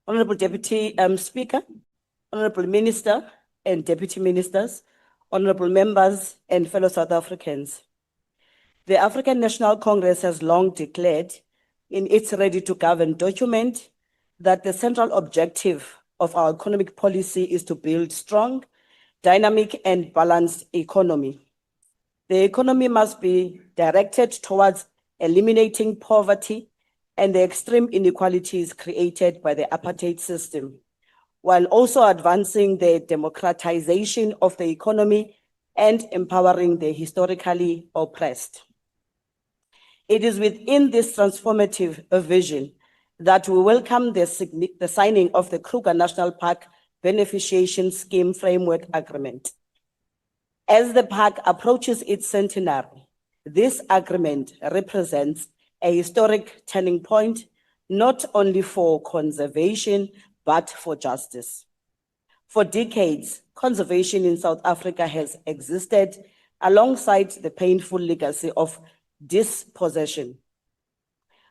Honorable Deputy Speaker, Honorable Minister and Deputy Ministers, Honorable Members and fellow South Africans. The African National Congress has long declared in its Ready to Govern document that the central objective of our economic policy is to build strong, dynamic and balanced economy. The economy must be directed towards eliminating poverty and the extreme inequalities created by the apartheid system, while also advancing the democratization of the economy and empowering the historically oppressed. It is within this transformative vision that we welcome the signing of the Kruger National Park Beneficiation Scheme Framework Agreement. As the park approaches its centenary, this agreement represents a historic turning point, not only for conservation, but for justice. For decades, conservation in South Africa has existed alongside the painful legacy of dispossession.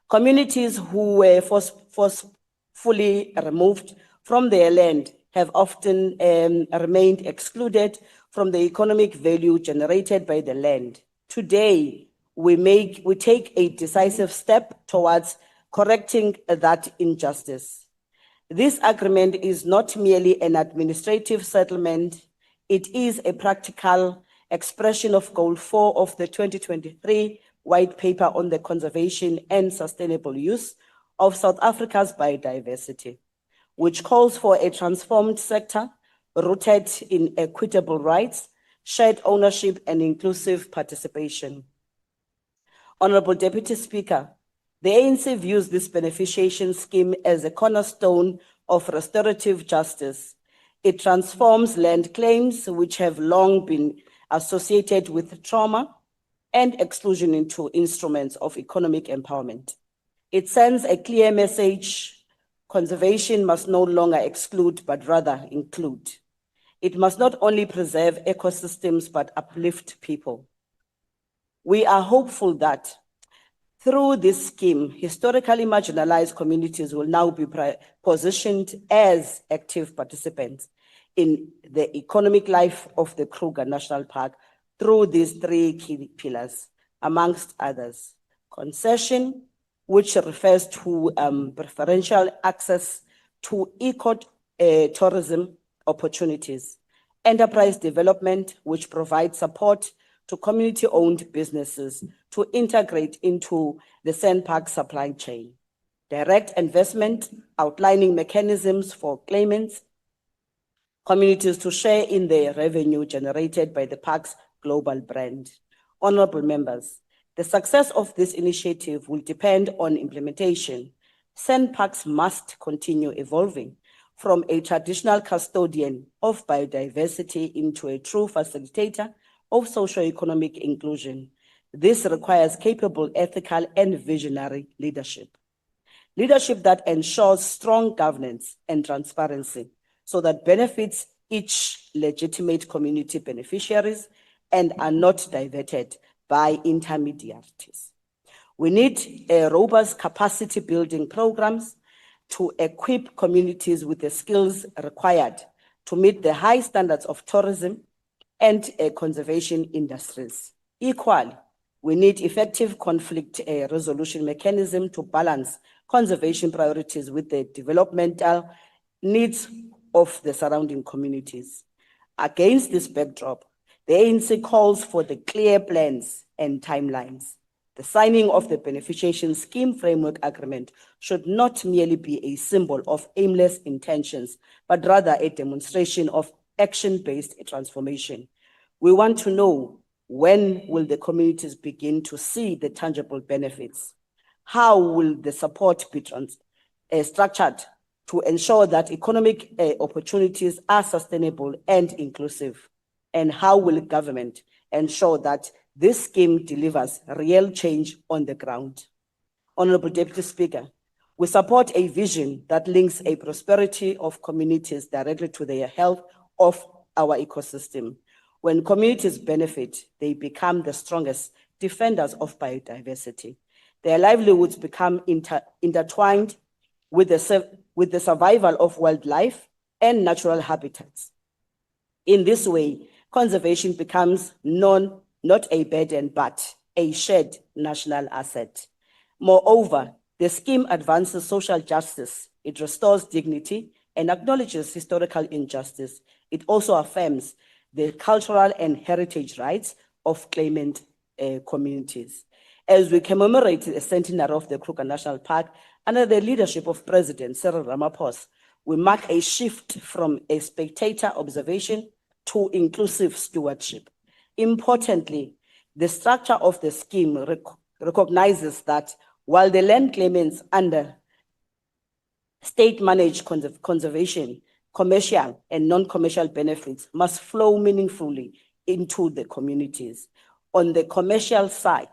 Communities who were forcefully removed from their land have often remained excluded from the economic value generated by the land. Today, we take a decisive step towards correcting that injustice. This agreement is not merely an administrative settlement, it is a practical expression of Goal 4 of the 2023 White Paper on the Conservation and Sustainable Use of South Africa's Biodiversity, which calls for a transformed sector rooted in equitable rights, shared ownership, and inclusive participation. Honorable Deputy Speaker, the ANC views this beneficiation scheme as a cornerstone of restorative justice. It transforms land claims which have long been associated with trauma and exclusion into instruments of economic empowerment. It sends a clear message: conservation must no longer exclude, but rather include. It must not only preserve ecosystems, but uplift people. We are hopeful that through this scheme, historically marginalized communities will now be positioned as active participants in the economic life of the Kruger National Park through these three key pillars, amongst others: concession, which refers to preferential access to eco-tourism opportunities; enterprise development, which provides support to community-owned businesses to integrate into the SANParks supply chain; direct investment, outlining mechanisms for claimants, communities to share in the revenue generated by the park's global brand. Honorable members, the success of this initiative will depend on implementation. SANParks must continue evolving from a traditional custodian of biodiversity into a true facilitator of socio-economic inclusion. This requires capable, ethical, and visionary leadership. Leadership that ensures strong governance and transparency so that benefits each legitimate community beneficiaries and are not diverted by intermediaries. We need robust capacity building programs to equip communities with the skills required to meet the high standards of tourism and conservation industries. Equally, we need effective conflict resolution mechanism to balance conservation priorities with the developmental needs of the surrounding communities. Against this backdrop, the ANC calls for the clear plans and timelines. The signing of the Beneficiation Scheme Framework Agreement should not merely be a symbol of aimless intentions, but rather a demonstration of action-based transformation. We want to know, when will the communities begin to see the tangible benefits? How will the support be structured to ensure that economic opportunities are sustainable and inclusive? And how will government ensure that this scheme delivers real change on the ground? Honorable Deputy Speaker, we support a vision that links a prosperity of communities directly to the health of our ecosystem. When communities benefit, they become the strongest defenders of biodiversity. Their livelihoods become intertwined with the survival of wildlife and natural habitats. In this way, conservation becomes not a burden, but a shared national asset. Moreover, the scheme advances social justice. It restores dignity and acknowledges historical injustice. It also affirms the cultural and heritage rights of claimant communities. As we commemorate the centenary of the Kruger National Park, under the leadership of President Cyril Ramaphosa, we mark a shift from a spectator observation to inclusive stewardship. Importantly, the structure of the scheme recognizes that while the land claimants under state-managed conservation, commercial and non-commercial benefits must flow meaningfully into the communities. On the commercial side,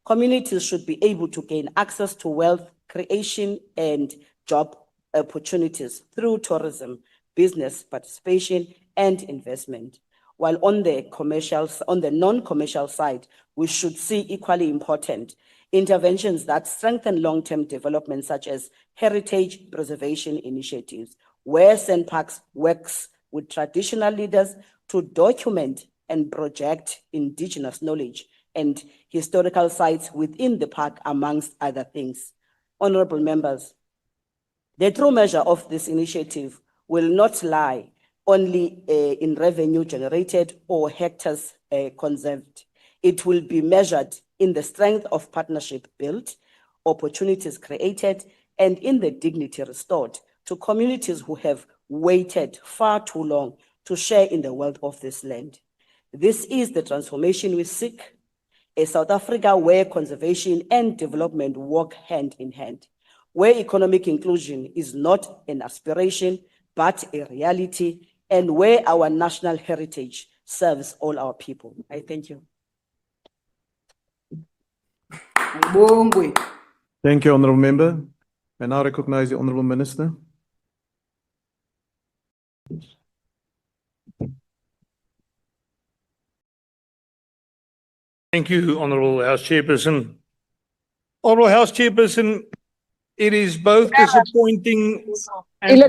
communities should be able to gain access to wealth creation and job opportunities through tourism, business participation, and investment. While on the non-commercial side, we should see equally important interventions that strengthen long-term development, such as heritage preservation initiatives, where SANParks works with traditional leaders to document and project indigenous knowledge and historical sites within the park, amongst other things. Honorable members, the true measure of this initiative will not lie only in revenue generated or hectares conserved. It will be measured in the strength of partnership built, opportunities created, and in the dignity restored to communities who have waited far too long to share in the wealth of this land. This is the transformation we seek, a South Africa where conservation and development walk hand in hand, where economic inclusion is not an aspiration, but a reality, and where our national heritage serves all our people. I thank you. Thank you, Honourable Member. I now recognize the Honourable Minister. Thank you, Honourable House Chairperson. Honourable House Chairperson, it is both disappointing and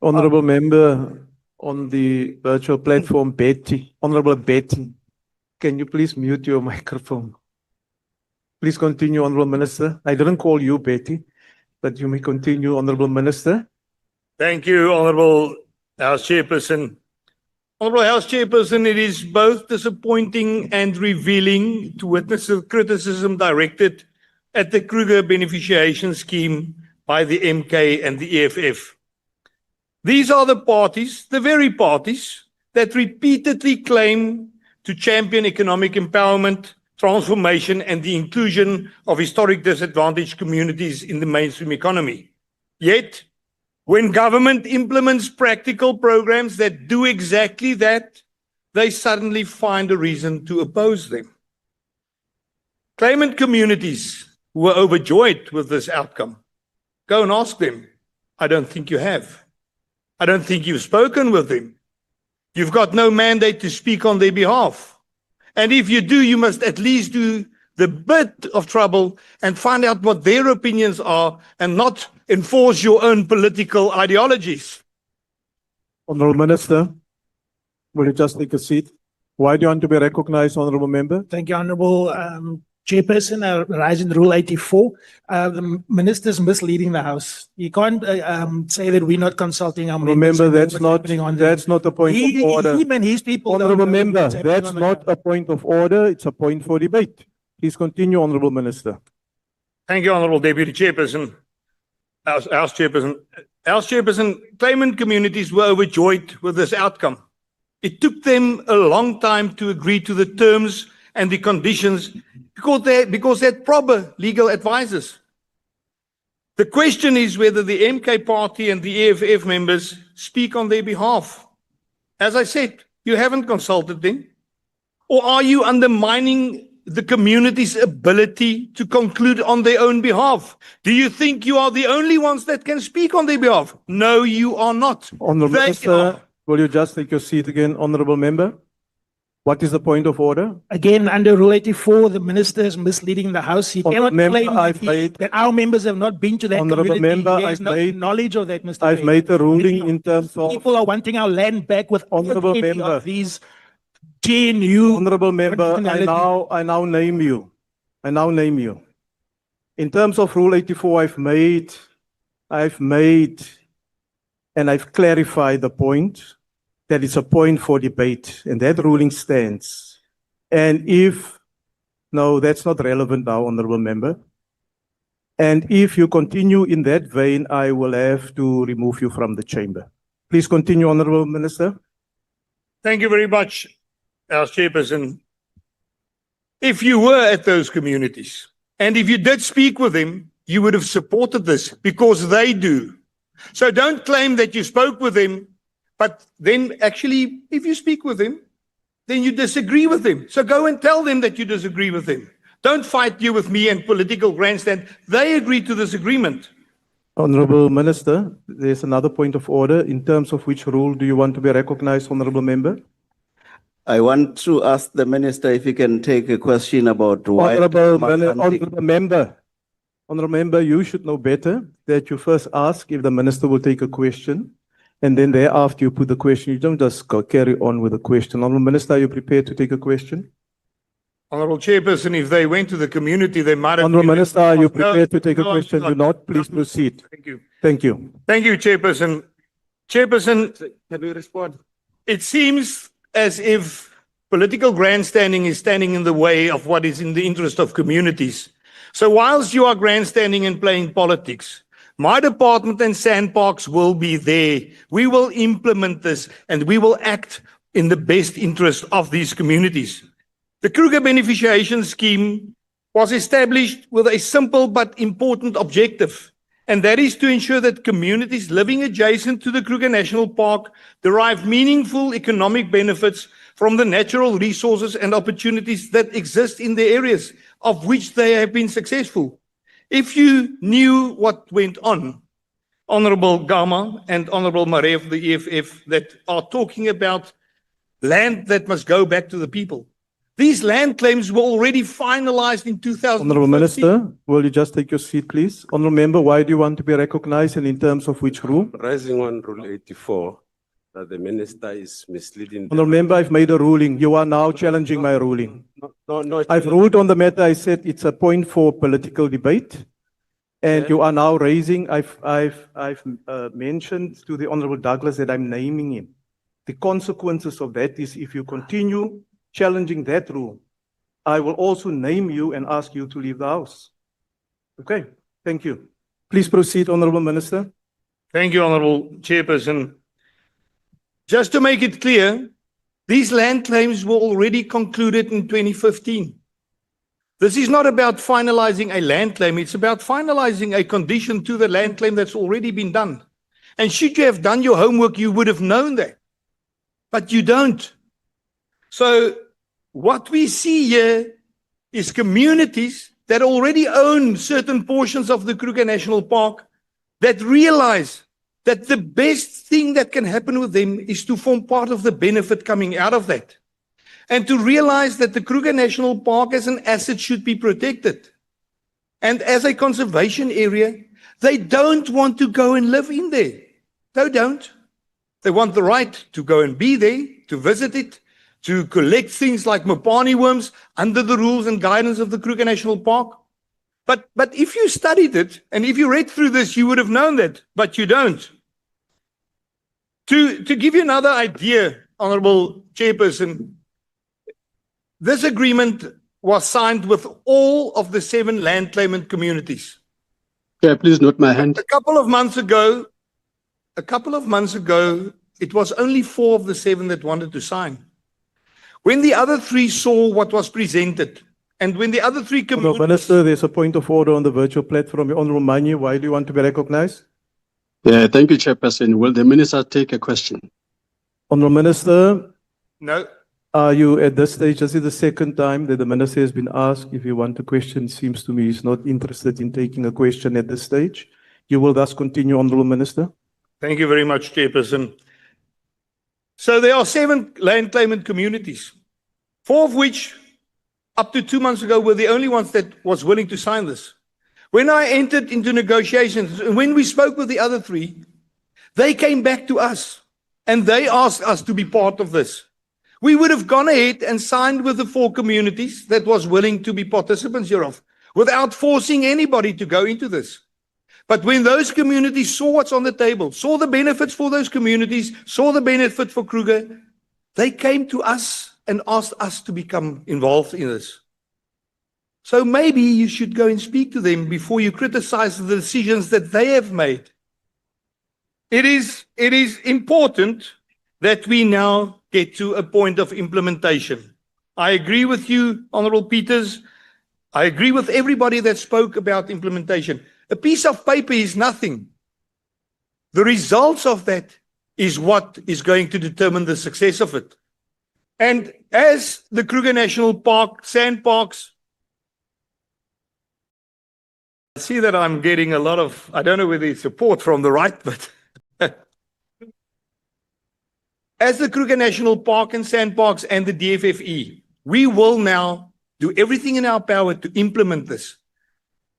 Honourable Member on the virtual platform, Betty. Honourable Betty, can you please mute your microphone? Please continue, Honourable Minister. I didn't call you Betty, but you may continue, Honourable Minister. Thank you, Honourable House Chairperson. Honourable House Chairperson, it is both disappointing and revealing to witness the criticism directed at the Kruger beneficiation scheme by the MK and the EFF. These are the parties, the very parties, that repeatedly claim to champion economic empowerment, transformation, and the inclusion of historic disadvantaged communities in the mainstream economy. Yet, when government implements practical programs that do exactly that, they suddenly find a reason to oppose them. Claimant communities were overjoyed with this outcome. Go and ask them. I don't think you have. I don't think you've spoken with them. You've got no mandate to speak on their behalf. And if you do, you must at least do the bit of trouble and find out what their opinions are and not enforce your own political ideologies. Honourable Minister, will you just take a seat? Why do you want to be recognized, Honourable Member? Thank you, Honourable Chairperson. I rise in Rule 84. The Minister is misleading the House. You can't say that we're not consulting our members. Remember, that's not a point of order. Him and his people. Honourable Member, that's not a point of order. It's a point for debate. Please continue, Honourable Minister. Thank you, Honourable Deputy Chairperson. House Chairperson. House Chairperson, claimant communities were overjoyed with this outcome. It took them a long time to agree to the terms and the conditions because they had proper legal advisors. The question is whether the MK party and the EFF members speak on their behalf. As I said, you haven't consulted them. Or are you undermining the community's ability to conclude on their own behalf? Do you think you are the only ones that can speak on their behalf? No, you are not. Honourable Minister, will you just take your seat again, Honourable Member? What is the point of order? Again, under Rule 84, the minister is misleading the House. He Honourable cannot Member, claim I've made- that our members have not been to that Honourable community. Member, He has I've no made- knowledge of that, Mr. I've Bey. made a ruling in terms of, People are wanting our land back with Honourable any Member. of these GNU. Honourable Member, functionality. I now name you. I now name you. In terms of Rule 84, I've made, and I've clarified the point that it's a point for debate, and that ruling stands. And no, that's not relevant now, Honourable Member. And if you continue in that vein, I will have to remove you from the chamber. Please continue, Honourable Minister. Thank you very much, House Chairperson. If you were at those communities, and if you did speak with them, you would have supported this because they do. So don't claim that you spoke with them, but then actually, if you speak with them, then you disagree with them. So go and tell them that you disagree with them. Don't fight you with me and political grandstand. They agreed to this agreement. Honourable Minister, there's another point of order. In terms of which rule do you want to be recognized, Honourable Member? I want to ask the minister if he can take a question about why. Honourable Member, you should know better that you first ask if the minister will take a question, and then thereafter you put the question. You don't just carry on with the question. Honourable Minister, are you prepared to take a question? Honourable Chairperson, if they went to the community, they might have... Honourable Minister, are you No, prepared to take a no, I'm question? Do not, please proceed. Thank you. Thank you. Thank you, Chairperson. Chairperson, Can we respond? it seems as if political grandstanding is standing in the way of what is in the interest of communities. So whilst you are grandstanding and playing politics, my department and Sandparks will be there. We will implement this and we will act in the best interest of these communities. The Kruger beneficiation scheme was established with a simple but important objective, and that is to ensure that communities living adjacent to the Kruger National Park derive meaningful economic benefits from the natural resources and opportunities that exist in the areas of which they have been successful. If you knew what went on, Honourable Gama and Honourable Maree of the EFF that are talking about land that must go back to the people. These land claims were already finalized in 2015. Honourable Minister, will you just take your seat, please? Honourable Member, why do you want to be recognized and in terms of which rule? Rising on Rule 84, that the minister is misleading. Honourable Member, I've made a ruling. You are now challenging my ruling. No. I've ruled on the matter. I said it's a point for political debate. And you are now raising, I've mentioned to the Honourable Douglas that I'm naming him. The consequences of that is if you continue challenging that rule, I will also name you and ask you to leave the House. Okay, thank you. Please proceed, Honourable Minister. Thank you, Honourable Chairperson. Just to make it clear, these land claims were already concluded in 2015. This is not about finalizing a land claim, it's about finalizing a condition to the land claim that's already been done. And should you have done your homework, you would have known that. But you don't. So what we see here is communities that already own certain portions of the Kruger National Park that realize that the best thing that can happen with them is to form part of the benefit coming out of that. And to realize that the Kruger National Park as an asset should be protected. And as a conservation area, they don't want to go and live in there. They don't. They want the right to go and be there, to visit it, to collect things like Mopani worms under the rules and guidance of the Kruger National Park. But if you studied it, and if you read through this, you would have known that, but you don't. To give you another idea, Honourable Chairperson, this agreement was signed with all of the 7 land claimant communities. Yeah, please note my hand. A couple of months ago, it was only 4 of the 7 that wanted to sign. When the other 3 saw what was presented, and when the other 3 Honourable communities... Minister, there's a point of order on the virtual platform. Honourable Manye, why do you want to be recognized? Yeah, thank you, Chairperson. Will the minister take a question? Honourable Minister, No. are you at this stage, this is the second time that the Minister has been asked if you want a question. Seems to me he's not interested in taking a question at this stage. You will thus continue, Honourable Minister. Thank you very much, Chairperson. So there are 7 land claimant communities. 4 of which, up to 2 months ago, were the only ones that was willing to sign this. When I entered into negotiations, and when we spoke with the other 3, they came back to us and they asked us to be part of this. We would have gone ahead and signed with the 4 communities that was willing to be participants hereof, without forcing anybody to go into this. But when those communities saw what's on the table, saw the benefits for those communities, saw the benefit for Kruger, they came to us and asked us to become involved in this. So maybe you should go and speak to them before you criticize the decisions that they have made. It is important that we now get to a point of implementation. I agree with you, Honorable Peters. I agree with everybody that spoke about implementation. A piece of paper is nothing. The results of that is what is going to determine the success of it. And as the Kruger National Park, sandparks, I see that I'm getting a lot of, I don't know whether it's support from the right, but as the Kruger National Park and sandparks and the DFFE, we will now do everything in our power to implement this.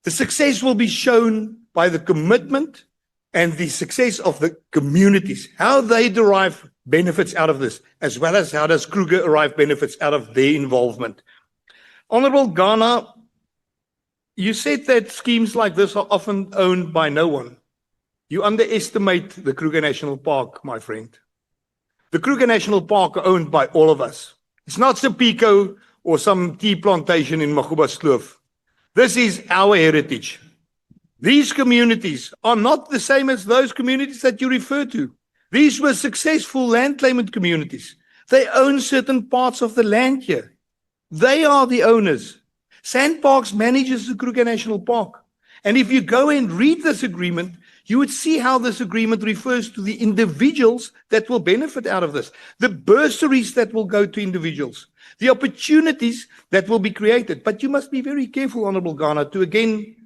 The success will be shown by the commitment and the success of the communities, how they derive benefits out of this, as well as how does Kruger derive benefits out of their involvement. Honorable Ghana, you said that schemes like this are often owned by no one. You underestimate the Kruger National Park, my friend. The Kruger National Park are owned by all of us. It's not 𝐟𝐸𝐾𝐿 or some tea plantation in Magubaskloof. This is our heritage. These communities are not the same as those communities that you refer to. These were successful land claimant communities. They own certain parts of the land here. They are the owners. Sandparks manages the Kruger National Park. And if you go and read this agreement, you would see how this agreement refers to the individuals that will benefit out of this, the bursaries that will go to individuals, the opportunities that will be created. But you must be very careful, Honorable Ghana, to again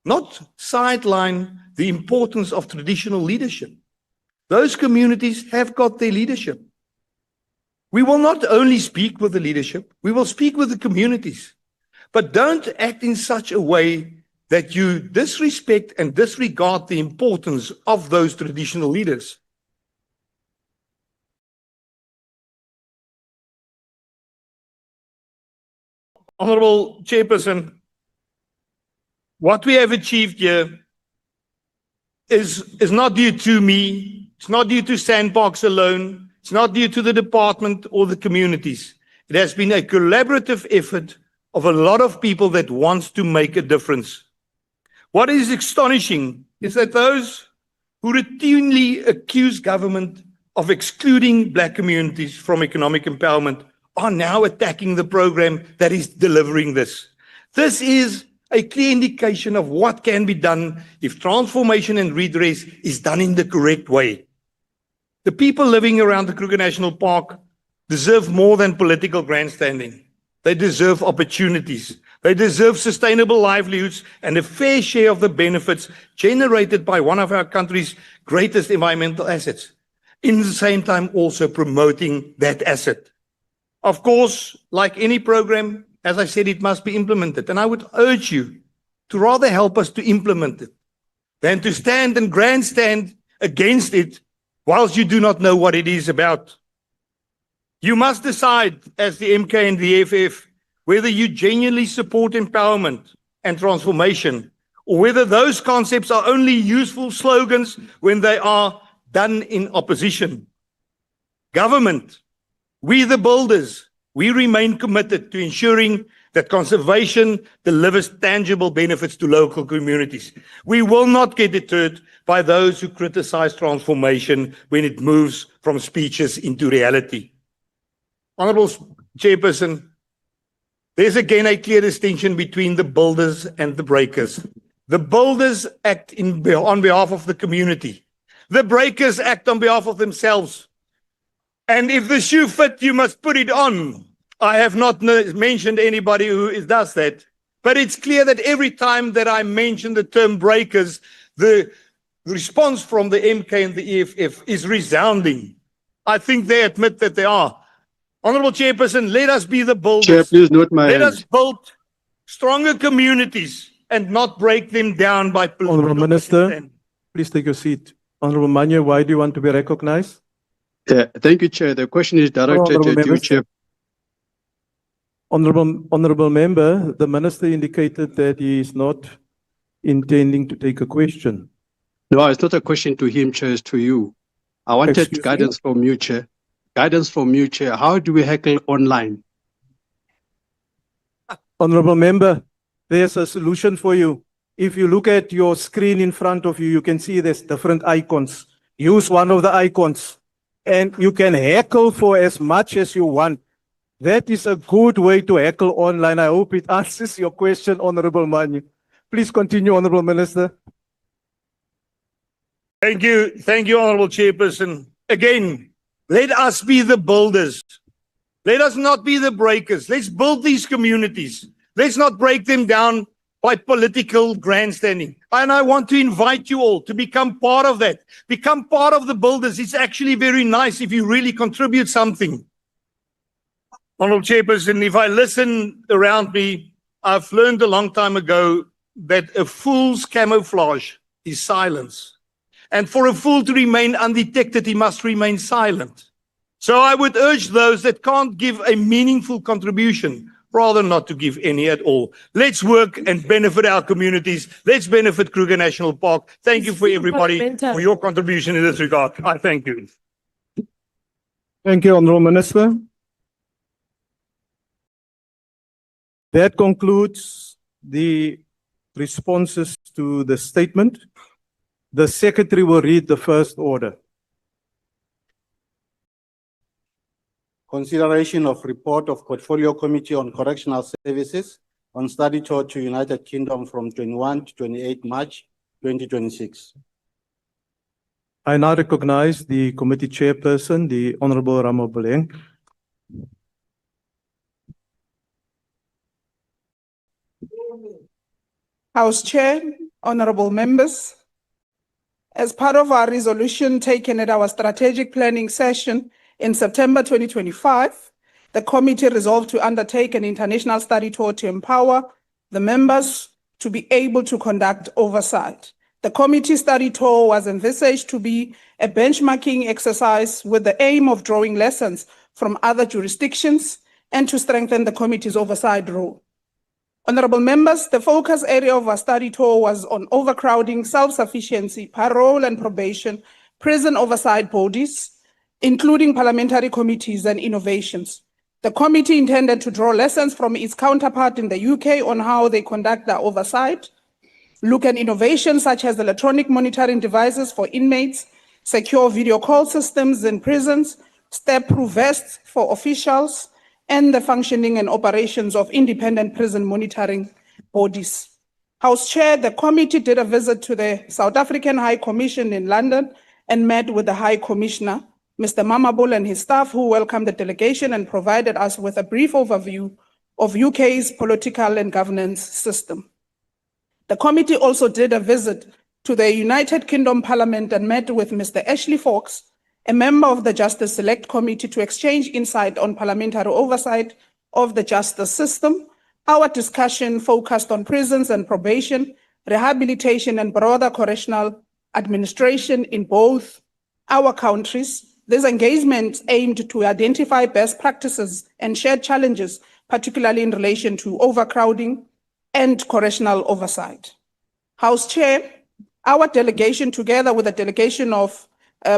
not sideline the importance of traditional leadership. Those communities have got their leadership. We will not only speak with the leadership, we will speak with the communities. But don't act in such a way that you disrespect and disregard the importance of those traditional leaders. Honorable Chairperson, what we have achieved here is not due to me, it's not due to Sandparks alone, it's not due to the department or the communities. It has been a collaborative effort of a lot of people that wants to make a difference. What is astonishing is that those who routinely accuse government of excluding black communities from economic empowerment are now attacking the program that is delivering this. This is a clear indication of what can be done if transformation and redress is done in the correct way. The people living around the Kruger National Park deserve more than political grandstanding. They deserve opportunities. They deserve sustainable livelihoods and a fair share of the benefits generated by one of our country's greatest environmental assets. In the same time, also promoting that asset. Of course, like any program, as I said, it must be implemented. And I would urge you to rather help us to implement it than to stand and grandstand against it whilst you do not know what it is about. You must decide as the MK and the EFF whether you genuinely support empowerment and transformation, or whether those concepts are only useful slogans when they are done in opposition. Government, we the builders, we remain committed to ensuring that conservation delivers tangible benefits to local communities. We will not get deterred by those who criticize transformation when it moves from speeches into reality. Honorable Chairperson, there's again a clear distinction between the builders and the breakers. The builders act on behalf of the community. The breakers act on behalf of themselves. And if the shoe fits, you must put it on. I have not mentioned anybody who does that. But it's clear that every time that I mention the term breakers, the response from the MK and the EFF is resounding. I think they admit that they are. Honorable Chairperson, let us be the Chair, builders. please note my Let hand. us build stronger communities and not break them down by political Honorable Minister, understanding. please take your seat. Honorable Manya, why do you want to be recognized? Thank you, Chair. The question is directed Honorable to you, members. Chair. Honorable member, the minister indicated that he is not intending to take a question. No, it's not a question to him, Chair, it's to you. I wanted Excuse me? guidance from you, Chair. Guidance from you, Chair. How do we heckle online? Honorable member, there's a solution for you. If you look at your screen in front of you, you can see there's different icons. Use one of the icons and you can heckle for as much as you want. That is a good way to heckle online. I hope it answers your question, Honorable Manu. Please continue, Honorable Minister. Thank you, Honorable Chairperson. Again, let us be the builders. Let us not be the breakers. Let's build these communities. Let's not break them down by political grandstanding. And I want to invite you all to become part of that. Become part of the builders. It's actually very nice if you really contribute something. Honorable Chairperson, if I listen around me, I've learned a long time ago that a fool's camouflage is silence. And for a fool to remain undetected, he must remain silent. So I would urge those that can't give a meaningful contribution, rather not to give any at all. Let's work and benefit our communities. Let's benefit Kruger National Park. Thank you for everybody for your contribution in this regard. I thank you. Thank you, Honorable Minister. That concludes the responses to the statement. The Secretary will read the first order. Consideration of report of Portfolio Committee on Correctional Services on study tour to United Kingdom from 21 to 28 March 2026. I now recognize the committee chairperson, the Honorable Ramaphosa. House Chair, honorable members, as part of our resolution taken at our strategic planning session in September 2025, the committee resolved to undertake an international study tour to empower the members to be able to conduct oversight. The committee study tour was envisaged to be a benchmarking exercise with the aim of drawing lessons from other jurisdictions and to strengthen the committee's oversight role. Honorable members, the focus area of our study tour was on overcrowding, self-sufficiency, parole and probation, prison oversight bodies, including parliamentary committees and innovations. The committee intended to draw lessons from its counterpart in the UK on how they conduct their oversight, look at innovations such as electronic monitoring devices for inmates, secure video call systems in prisons, step-proof vests for officials, and the functioning and operations of independent prison monitoring bodies. House Chair, the committee did a visit to the South African High Commission in London and met with the High Commissioner, Mr. Mamabolo, and his staff, who welcomed the delegation and provided us with a brief overview of UK's political and governance system. The committee also did a visit to the United Kingdom Parliament and met with Mr. Ashley Fox, a member of the Justice Select Committee, to exchange insight on parliamentary oversight of the justice system. Our discussion focused on prisons and probation, rehabilitation, and broader correctional administration in both our countries. This engagement aimed to identify best practices and shared challenges, particularly in relation to overcrowding and correctional oversight. House Chair, our delegation, together with the delegation of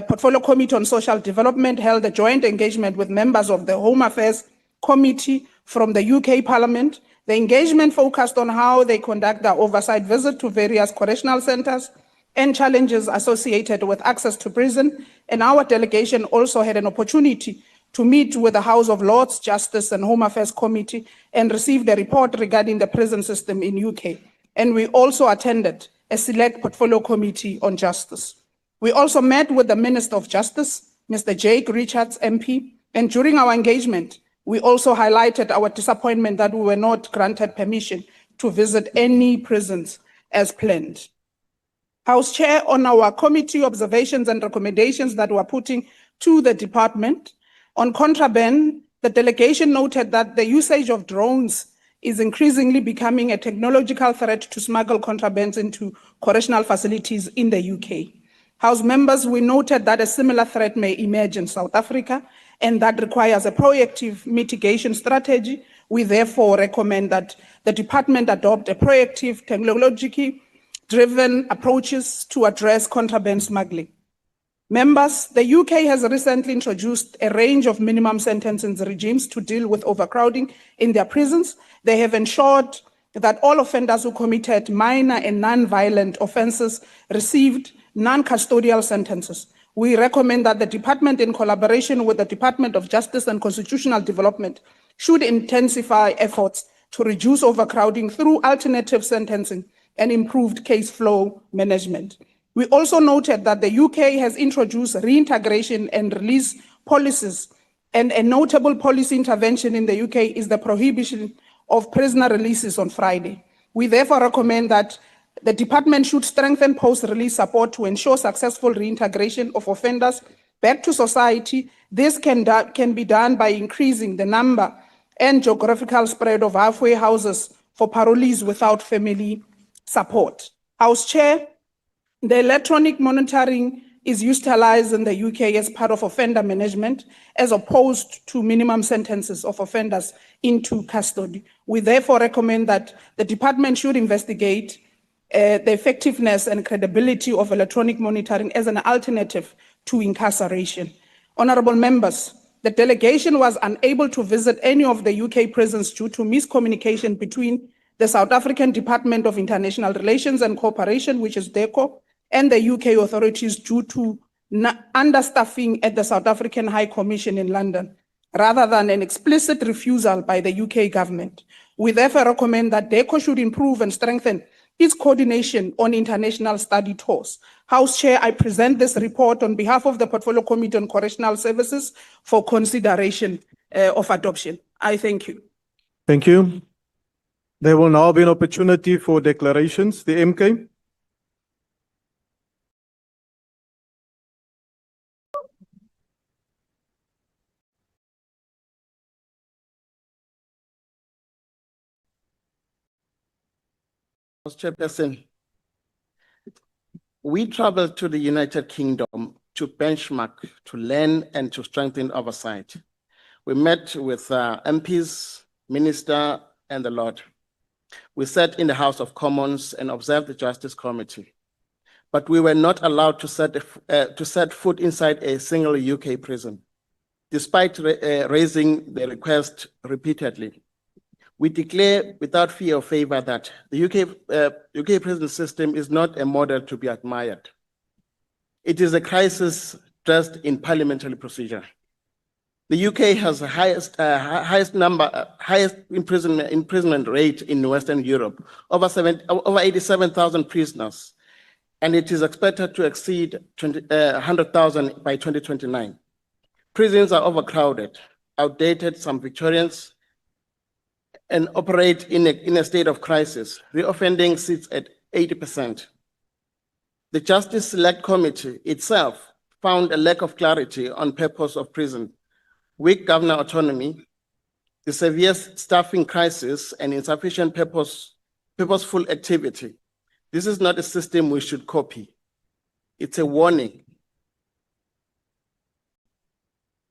Portfolio Committee on Social Development, held a joint engagement with members of the Home Affairs Committee from the UK Parliament. The engagement focused on how they conduct their oversight visit to various correctional centres and challenges associated with access to prison. And our delegation also had an opportunity to meet with the House of Lords, Justice and Home Affairs Committee and received a report regarding the prison system in UK. And we also attended a select Portfolio Committee on Justice. We also met with the Minister of Justice, Mr. Jake Richards, MP, and during our engagement, we also highlighted our disappointment that we were not granted permission to visit any prisons as planned. House Chair, on our committee observations and recommendations that we're putting to the department, on contraband, The delegation noted that the usage of drones is increasingly becoming a technological threat to smuggle contrabands into correctional facilities in the UK. House members, we noted that a similar threat may emerge in South Africa, and that requires a proactive mitigation strategy. We therefore recommend that the department adopt a proactive, technologically-driven approaches to address contraband smuggling. Members, the UK has recently introduced a range of minimum sentencing regimes to deal with overcrowding in their prisons. They have ensured that all offenders who committed minor and non-violent offences received non-custodial sentences. We recommend that the department, in collaboration with the Department of Justice and Constitutional Development, should intensify efforts to reduce overcrowding through alternative sentencing and improved case flow management. We also noted that the UK has introduced reintegration and release policies, and a notable policy intervention in the UK is the prohibition of prisoner releases on Friday. We therefore recommend that the department should strengthen post-release support to ensure successful reintegration of offenders back to society. This can be done by increasing the number and geographical spread of halfway houses for parolees without family support. House Chair, the electronic monitoring is utilized in the UK as part of offender management, as opposed to minimum sentences of offenders into custody. We therefore recommend that the department should investigate the effectiveness and credibility of electronic monitoring as an alternative to incarceration. Honourable members, the delegation was unable to visit any of the UK prisons due to miscommunication between the South African Department of International Relations and Cooperation, which is DECO, and the UK authorities due to understaffing at the South African High Commission in London, rather than an explicit refusal by the UK government. We therefore recommend that DECO should improve and strengthen its coordination on international study tours. House Chair, I present this report on behalf of the Portfolio Committee on Correctional Services for consideration of adoption. I thank you. Thank you. There will now be an opportunity for declarations. The MK. Chairperson, we traveled to the United Kingdom to benchmark, to learn, and to strengthen oversight. We met with MPs, Minister, and the Lord. We sat in the House of Commons and observed the Justice Committee, but we were not allowed to set foot inside a single UK prison, despite raising the request repeatedly. We declare without fear or favor that the UK prison system is not a model to be admired. It is a crisis dressed in parliamentary procedure. The UK has the highest imprisonment rate in Western Europe, over 87,000 prisoners, and it is expected to exceed 100,000 by 2029. Prisons are overcrowded, outdated, some Victorians, and operate in a state of crisis. Reoffending sits at 80%. The Justice Select Committee itself found a lack of clarity on purpose of prison, weak governor autonomy, the severe staffing crisis, and insufficient purposeful activity. This is not a system we should copy. It's a warning.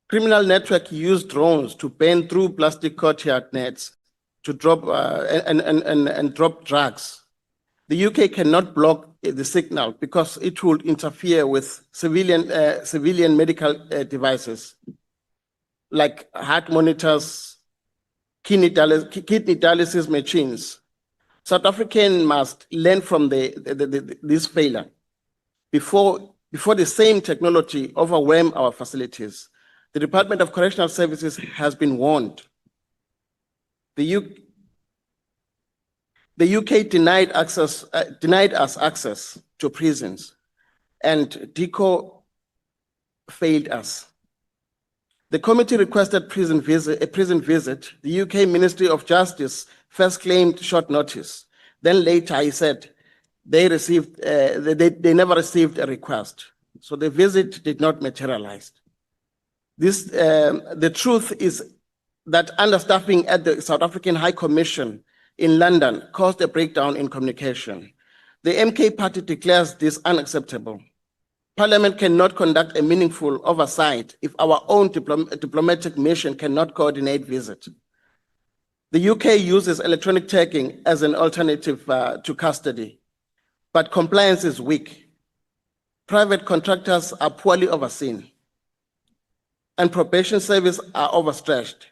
Criminal network use drones to burn through plastic courtyard nets to drop and drop drugs. The UK cannot block the signal because it will interfere with civilian medical devices like heart monitors, kidney dialysis machines. South African must learn from this failure before the same technology overwhelm our facilities. The Department of Correctional Services has been warned. The UK denied us access to prisons, and 𝐾𝐨𝐧'𝐭 failed us. The committee requested a prison visit. The UK Ministry of Justice first claimed short notice. Then later he said they never received a request. So the visit did not materialize. The truth is that understaffing at the South African High Commission in London caused a breakdown in communication. The MK Party declares this unacceptable. Parliament cannot conduct a meaningful oversight if our own diplomatic mission cannot coordinate visit. The UK uses electronic tagging as an alternative to custody, but compliance is weak. Private contractors are poorly overseen, and probation services are overstretched.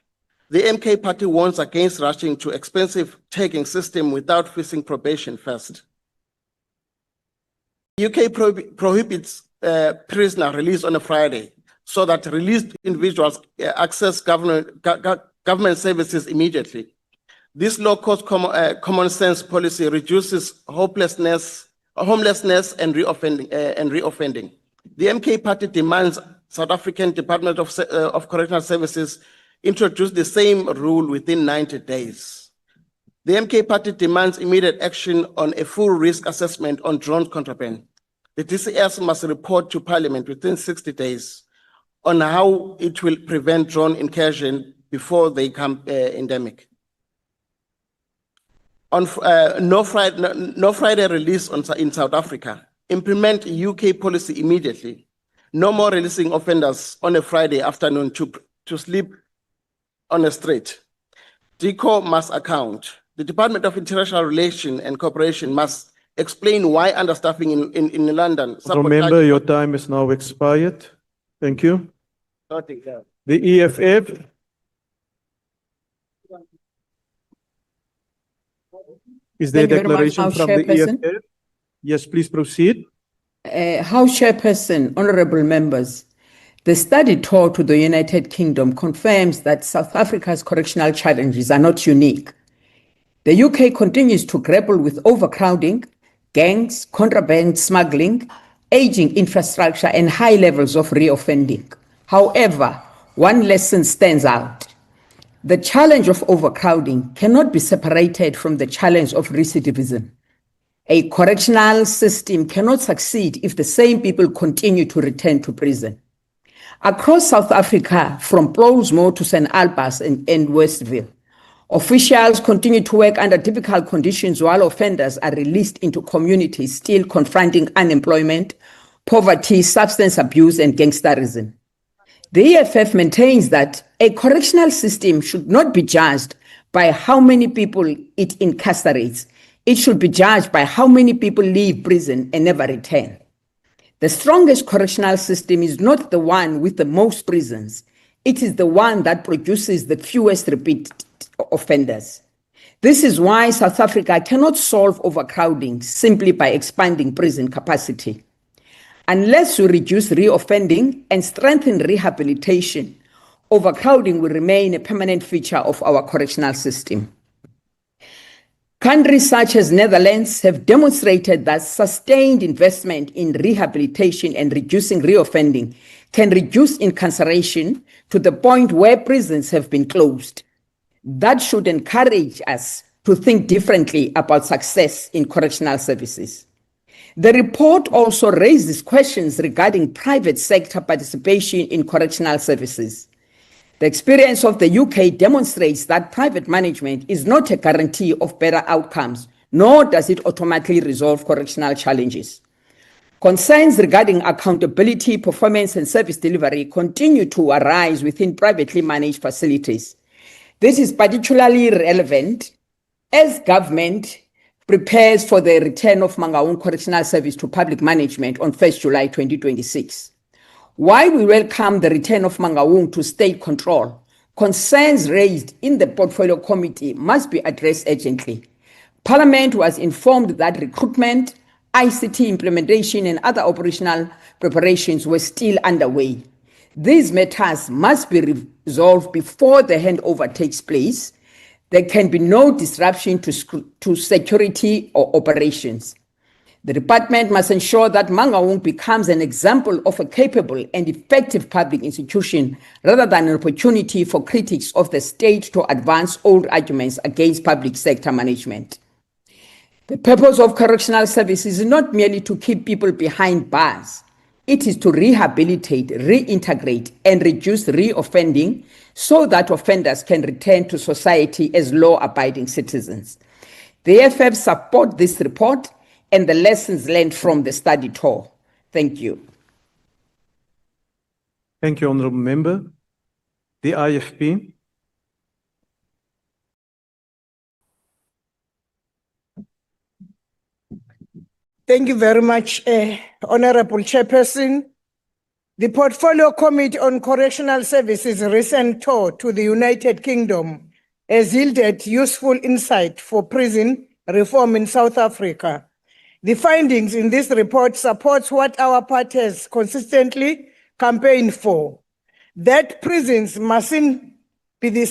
The MK Party warns against rushing to expensive tagging system without facing probation first. UK prohibits prisoner release on a Friday so that released individuals access government services immediately. This low-cost common sense policy reduces homelessness and reoffending. The MK Party demands South African Department of Correctional Services introduce the same rule within 90 days. The MK Party demands immediate action on a full risk assessment on drone contraband. The DCS must report to Parliament within 60 days on how it will prevent drone incursion before they become endemic. On no Friday release in South Africa. Implement UK policy immediately. No more releasing offenders on a Friday afternoon to sleep on a street. GlobalGiving must account. The Department of International Relations and Cooperation must explain why understaffing in London. Remember, your time is now expired. Thank you. The EFF. Is there a Thank you very much, declaration House from the Chairperson. EFF? Yes, please proceed. House Chairperson, honorable members, the study tour to the United Kingdom confirms that South Africa's correctional challenges are not unique. The UK continues to grapple with overcrowding, gangs, contraband smuggling, aging infrastructure, and high levels of reoffending. However, one lesson stands out. The challenge of overcrowding cannot be separated from the challenge of recidivism. A correctional system cannot succeed if the same people continue to return to prison. Across South Africa, from Pollsmoor to St. Albans and Westville, officials continue to work under difficult conditions while offenders are released into communities still confronting unemployment, poverty, substance abuse, and gangsterism. The EFF maintains that a correctional system should not be judged by how many people it incarcerates. It should be judged by how many people leave prison and never return. The strongest correctional system is not the one with the most prisons. It is the one that produces the fewest repeat offenders. This is why South Africa cannot solve overcrowding simply by expanding prison capacity. Unless we reduce reoffending and strengthen rehabilitation, overcrowding will remain a permanent feature of our correctional system. Countries such as Netherlands have demonstrated that sustained investment in rehabilitation and reducing reoffending can reduce incarceration to the point where prisons have been closed. That should encourage us to think differently about success in correctional services. The report also raises questions regarding private sector participation in correctional services. The experience of the UK demonstrates that private management is not a guarantee of better outcomes, nor does it automatically resolve correctional challenges. Concerns regarding accountability, performance, and service delivery continue to arise within privately managed facilities. This is particularly relevant as government prepares for the return of Mangaung Correctional Service to public management on 1st July 2026. While we welcome the return of Mangaung to state control, concerns raised in the Portfolio Committee must be addressed urgently. Parliament was informed that recruitment, ICT implementation, and other operational preparations were still underway. These matters must be resolved before the handover takes place. There can be no disruption to security or operations. The department must ensure that Mangaung becomes an example of a capable and effective public institution rather than an opportunity for critics of the state to advance old arguments against public sector management. The purpose of correctional services is not merely to keep people behind bars. It is to rehabilitate, reintegrate, and reduce reoffending so that offenders can return to society as law-abiding citizens. The EFF support this report and the lessons learned from the study tour. Thank you. Thank you, Honourable Member. The IFP. Thank you very much, Honorable Chairperson. The Portfolio Committee on Correctional Services' recent tour to the United Kingdom has yielded useful insight for prison reform in South Africa. The findings in this report supports what our party has consistently campaigned for, that prisons must be the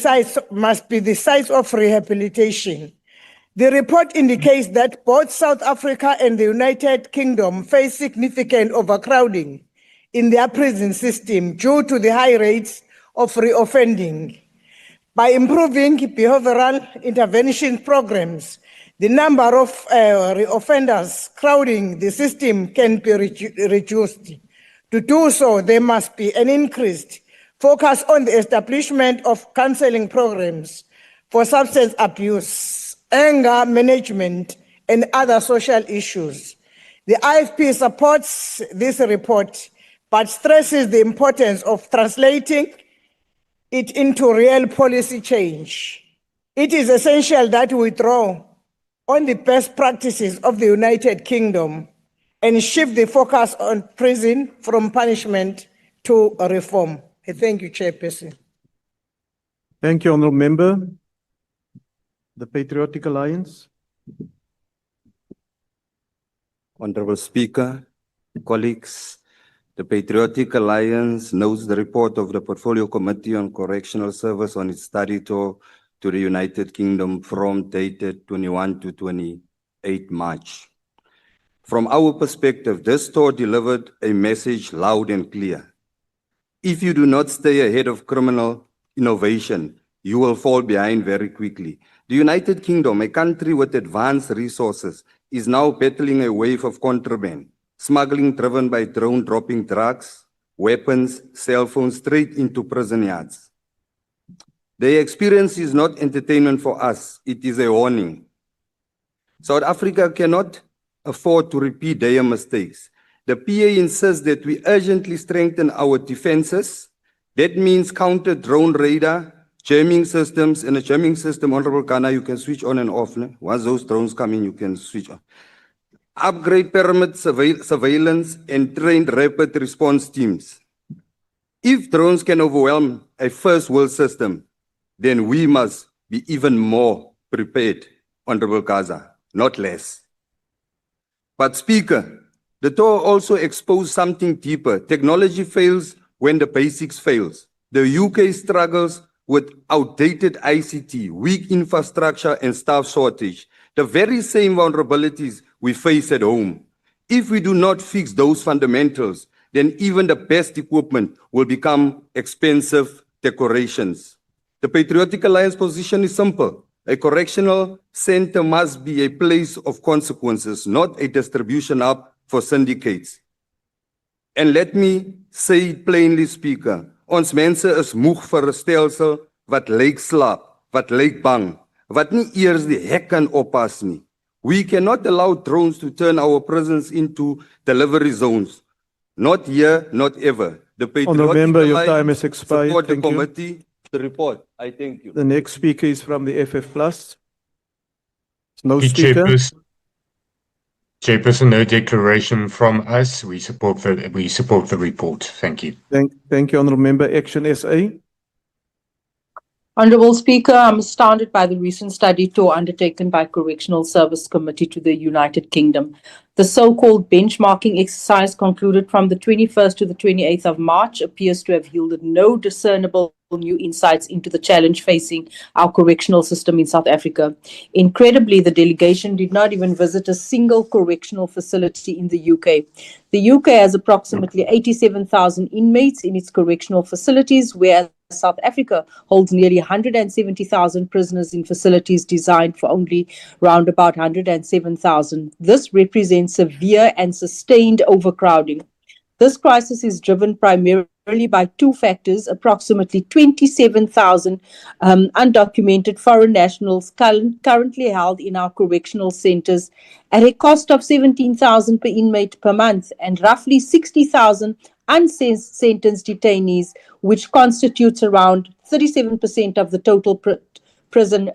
sites of rehabilitation. The report indicates that both South Africa and the United Kingdom face significant overcrowding in their prison system due to the high rates of reoffending. By improving behavioral intervention programs, the number of reoffenders crowding the system can be reduced. To do so, there must be an increased focus on the establishment of counseling programs for substance abuse, anger management, and other social issues. The IFP supports this report, but stresses the importance of translating it into real policy change. It is essential that we draw on the best practices of the United Kingdom and shift the focus on prison from punishment to reform. Thank you, Chairperson. Thank you, Honourable Member. The Patriotic Alliance. Honorable Speaker, colleagues, the Patriotic Alliance notes the report of the Portfolio Committee on Correctional Service on its study tour to the United Kingdom from dated 21 to 28 March. From our perspective, this tour delivered a message loud and clear. If you do not stay ahead of criminal innovation, you will fall behind very quickly. The United Kingdom, a country with advanced resources, is now battling a wave of contraband, smuggling driven by drone dropping drugs, weapons, cell phones straight into prison yards. The experience is not entertainment for us, it is a warning. South Africa cannot afford to repeat their mistakes. The PA insists that we urgently strengthen our defenses. That means counter drone radar, jamming systems, and a jamming system, Honorable Kana, you can switch on and off. Ne? Once those drones come in, you can switch on. Upgrade pyramid surveillance and trained rapid response teams. If drones can overwhelm a first world system, then we must be even more prepared, Honorable Kaza, not less. But Speaker, the tour also exposed something deeper. Technology fails when the basics fails. The UK struggles with outdated ICT, weak infrastructure, and staff shortage, the very same vulnerabilities we face at home. If we do not fix those fundamentals, then even the best equipment will become expensive decorations. The Patriotic Alliance position is simple. A correctional center must be a place of consequences, not a distribution hub for syndicates. And let me say it plainly, Speaker, ons mense is moeg vir 'n stelsel wat lyk slaap, wat lyk bang, wat nie eers die hek kan oppas nie. We cannot allow drones to turn our prisons into delivery zones. Not here, not ever. The Honourable Member, your time has expired. Support the Thank you. committee, the report. I thank you. The next speaker is from the FF Plus. No Thank you, speaker. Chairperson, no declaration from us. We support the report. Thank you. Thank you, Honourable Member. Action SA. Honourable Speaker, I'm astounded by the recent study tour undertaken by Correctional Service Committee to the United Kingdom. The so-called benchmarking exercise concluded from the 21st to the 28th of March appears to have yielded no discernible new insights into the challenge facing our correctional system in South Africa. Incredibly, the delegation did not even visit a single correctional facility in the UK. The UK has approximately 87,000 inmates in its correctional facilities, whereas South Africa holds nearly 170,000 prisoners in facilities designed for only round about 107,000. This represents severe and sustained overcrowding. This crisis is driven primarily by two factors: approximately 27,000 undocumented foreign nationals currently held in our correctional centers at a cost of 17,000 per inmate per month, and roughly 60,000 unsentenced detainees, which constitutes around 37% of the total prison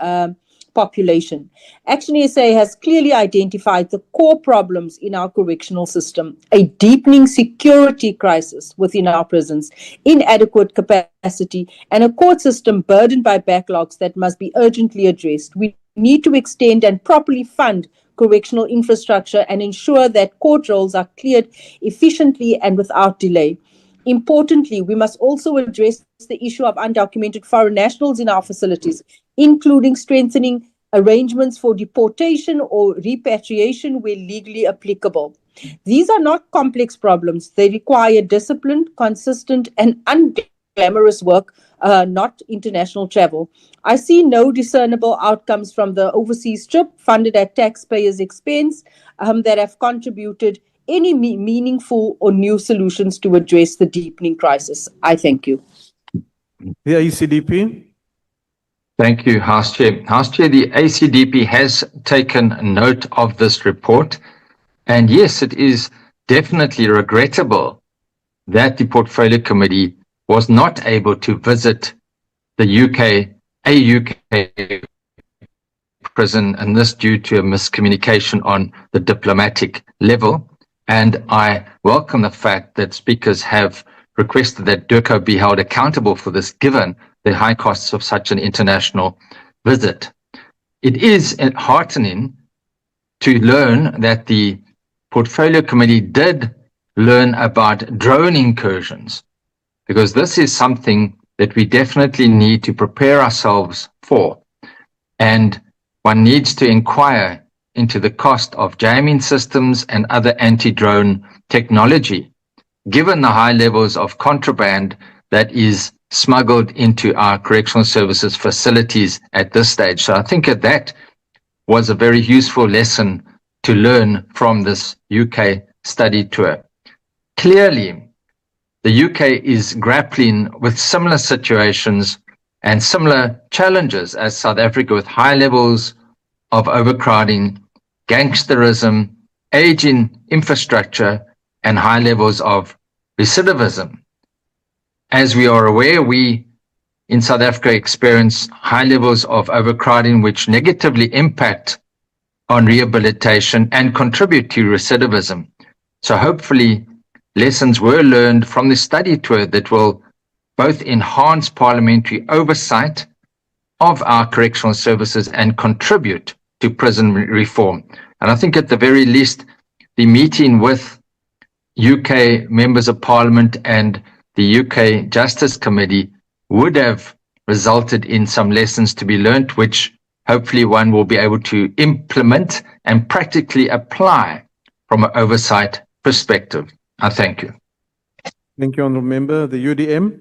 population. Action SA has clearly identified the core problems in our correctional system: a deepening security crisis within our prisons, inadequate capacity, and a court system burdened by backlogs that must be urgently addressed. We need to extend and properly fund correctional infrastructure and ensure that court rolls are cleared efficiently and without delay. Importantly, we must also address the issue of undocumented foreign nationals in our facilities, including strengthening arrangements for deportation or repatriation where legally applicable. These are not complex problems. They require disciplined, consistent, and unglamorous work, not international travel. I see no discernible outcomes from the overseas trip funded at taxpayers' expense that have contributed any meaningful or new solutions to address the deepening crisis. I thank you. The ACDP. Thank you, House Chair. House Chair, the ACDP has taken note of this report. And yes, it is definitely regrettable that the Portfolio Committee was not able to visit the UK prison, and this due to a miscommunication on the diplomatic level. And I welcome the fact that speakers have requested that 𝐸𝐻𝐾 be held accountable for this, given the high costs of such an international visit. It is heartening to learn that the Portfolio Committee did learn about drone incursions, because this is something that we definitely need to prepare ourselves for. And one needs to inquire into the cost of jamming systems and other anti-drone technology, given the high levels of contraband that is smuggled into our correctional services facilities at this stage. So I think that was a very useful lesson to learn from this UK study tour. Clearly, the UK is grappling with similar situations and similar challenges as South Africa, with high levels of overcrowding, gangsterism, aging infrastructure, and high levels of recidivism. As we are aware, we in South Africa experience high levels of overcrowding, which negatively impact on rehabilitation and contribute to recidivism. So hopefully lessons were learned from the study tour that will both enhance parliamentary oversight of our correctional services and contribute to prison reform. And I think at the very least, the meeting with UK members of parliament and the UK Justice Committee would have resulted in some lessons to be learnt, which hopefully one will be able to implement and practically apply from an oversight perspective. I thank you. Thank you, Honourable Member. The UDM.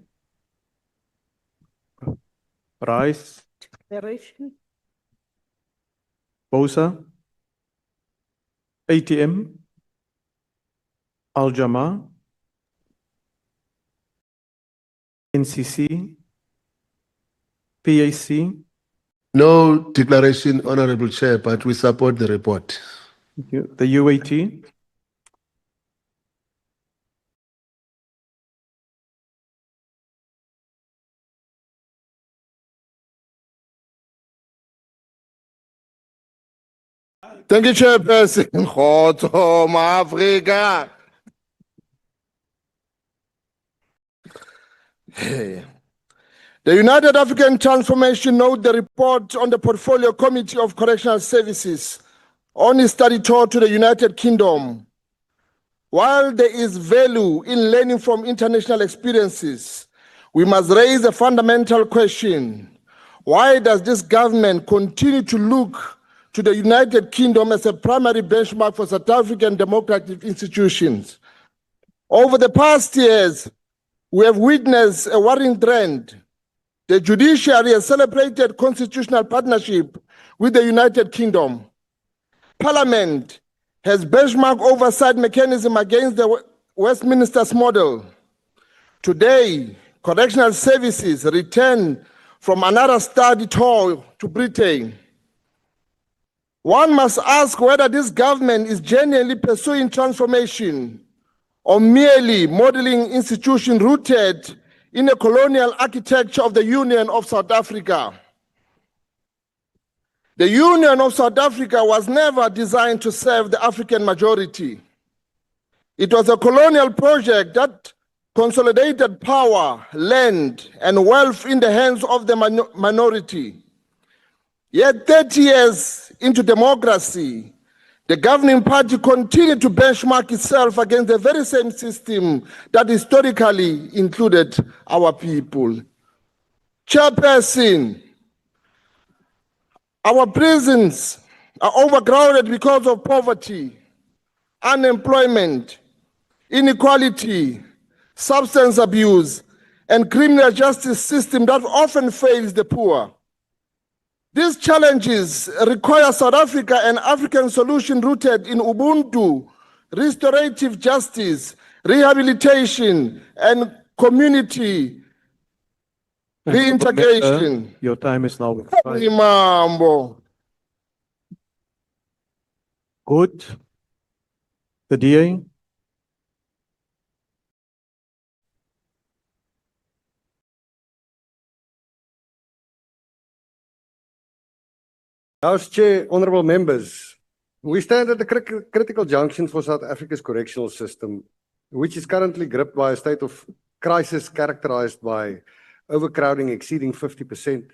Rice. Bosa. ATM. Al-Jama. NCC. PAC. No declaration, Honorable Chair, but we support the report. Thank you. The UAT. Thank you, Chairperson. Khotso, Ma-Afrika. Hey. The United African Transformation Note the report on the Portfolio Committee of Correctional Services on its study tour to the United Kingdom. While there is value in learning from international experiences, we must raise a fundamental question. Why does this government continue to look to the United Kingdom as a primary benchmark for South African democratic institutions? Over the past years, we have witnessed a worrying trend. The judiciary has celebrated constitutional partnership with the United Kingdom. Parliament has benchmark oversight mechanism against the Westminster's model. Today, correctional services return from another study tour to Britain. One must ask whether this government is genuinely pursuing transformation or merely modeling institutions rooted in the colonial architecture of the Union of South Africa. The Union of South Africa was never designed to serve the African majority. It was a colonial project that consolidated power, land, and wealth in the hands of the minority. Yet 30 years into democracy, the governing party continued to benchmark itself against the very same system that historically included our people. Chairperson, our prisons are overcrowded because of poverty, unemployment, inequality, substance abuse, and criminal justice system that often fails the poor. These challenges require South Africa an African solution rooted in Ubuntu, restorative justice, rehabilitation, and community reintegration. Your time is now expired. Mambo. Good. The DA. House Chair, honourable members, we stand at a critical junction for South Africa's correctional system, which is currently gripped by a state of crisis characterised by overcrowding exceeding 50%,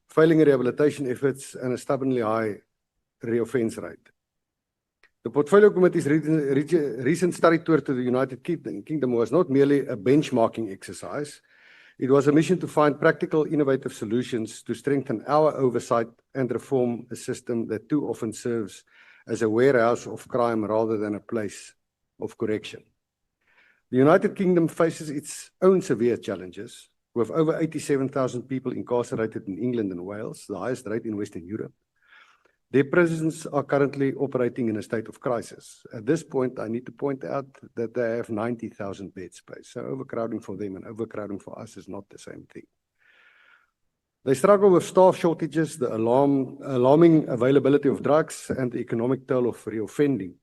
failing rehabilitation efforts, and a stubbornly high reoffence rate. The Portfolio Committee's recent study tour to the United Kingdom was not merely a benchmarking exercise. It was a mission to find practical, innovative solutions to strengthen our oversight and reform a system that too often serves as a warehouse of crime rather than a place of correction. The United Kingdom faces its own severe challenges, with over 87,000 people incarcerated in England and Wales, the highest rate in Western Europe. Their prisons are currently operating in a state of crisis. At this point, I need to point out that they have 90,000 bed space. So overcrowding for them and overcrowding for us is not the same thing. They struggle with staff shortages, the alarming availability of drugs, and the economic toll of reoffending,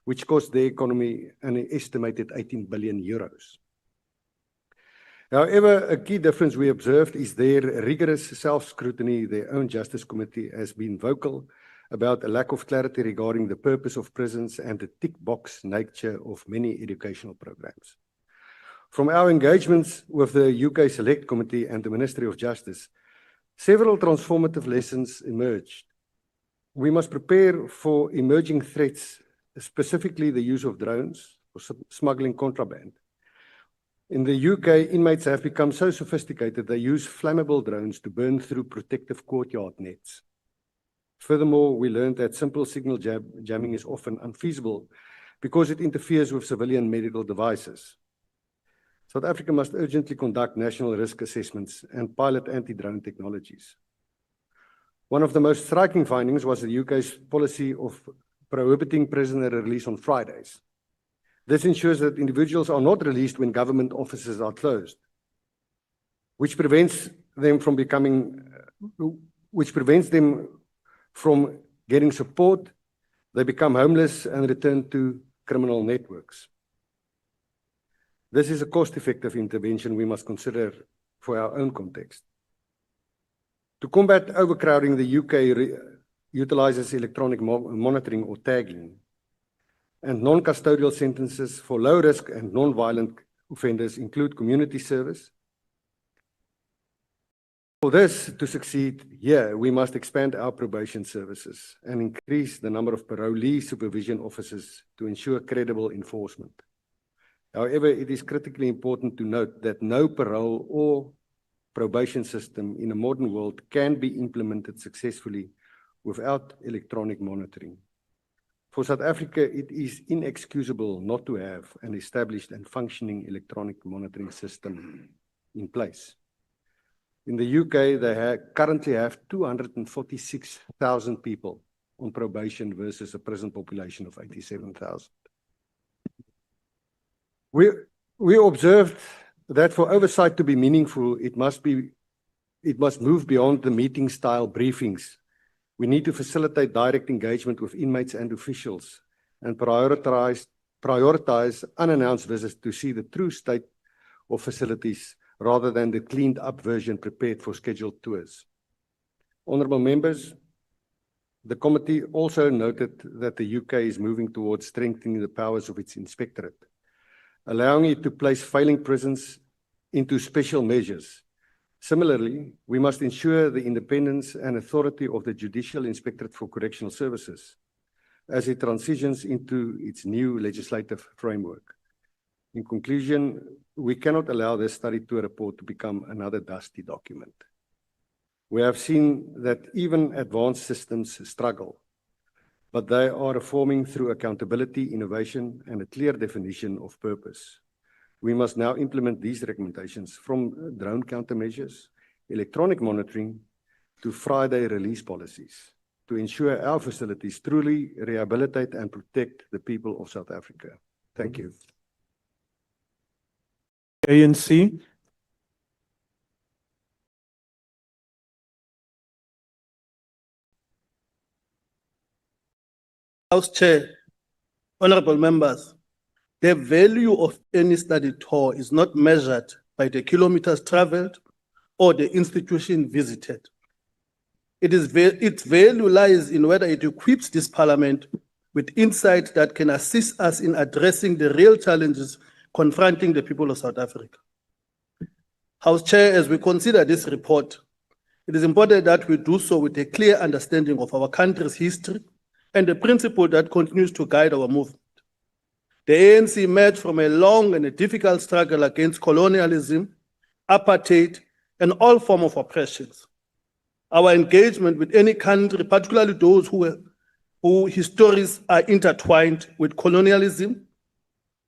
which cost their economy an estimated 18 billion euros. However, a key difference we observed is their rigorous self-scrutiny. Their own Justice Committee has been vocal about a lack of clarity regarding the purpose of prisons and the tick-box nature of many educational programs. From our engagements with the UK Select Committee and the Ministry of Justice, several transformative lessons emerged. We must prepare for emerging threats, specifically the use of drones for smuggling contraband. In the UK, inmates have become so sophisticated they use flammable drones to burn through protective courtyard nets. Furthermore, we learned that simple signal jamming is often unfeasible because it interferes with civilian medical devices. South Africa must urgently conduct national risk assessments and pilot anti-drone technologies. One of the most striking findings was the UK's policy of prohibiting prisoner release on Fridays. This ensures that individuals are not released when government offices are closed, which prevents them from getting support. They become homeless and return to criminal networks. This is a cost-effective intervention we must consider for our own context. To combat overcrowding, the UK utilizes electronic monitoring or tagging and non-custodial sentences for low-risk and non-violent offenders include community service. For this to succeed here, we must expand our probation services and increase the number of parolee supervision officers to ensure credible enforcement. However, it is critically important to note that no parole or probation system in a modern world can be implemented successfully without electronic monitoring. For South Africa, it is inexcusable not to have an established and functioning electronic monitoring system in place. In the UK, they currently have 246,000 people on probation versus a prison population of 87,000. We observed that for oversight to be meaningful, it must move beyond the meeting style briefings. We need to facilitate direct engagement with inmates and officials and prioritize unannounced visits to see the true state of facilities rather than the cleaned up version prepared for scheduled tours. Honourable members, the committee also noted that the UK is moving towards strengthening the powers of its inspectorate, allowing it to place failing prisons into special measures. Similarly, we must ensure the independence and authority of the Judicial Inspectorate for Correctional Services as it transitions into its new legislative framework. In conclusion, we cannot allow this study tour report to become another dusty document. We have seen that even advanced systems struggle, but they are reforming through accountability, innovation, and a clear definition of purpose. We must now implement these recommendations from drone countermeasures, electronic monitoring, to Friday release policies to ensure our facilities truly rehabilitate and protect the people of South Africa. Thank you. ANC. House Chair, honorable members, the value of any study tour is not measured by the kilometers traveled or the institution visited. Its value lies in whether it equips this parliament with insight that can assist us in addressing the real challenges confronting the people of South Africa. House Chair, as we consider this report, it is important that we do so with a clear understanding of our country's history and the principle that continues to guide our movement. The ANC emerged from a long and a difficult struggle against colonialism, apartheid, and all forms of oppressions. Our engagement with any country, particularly those whose histories are intertwined with colonialism,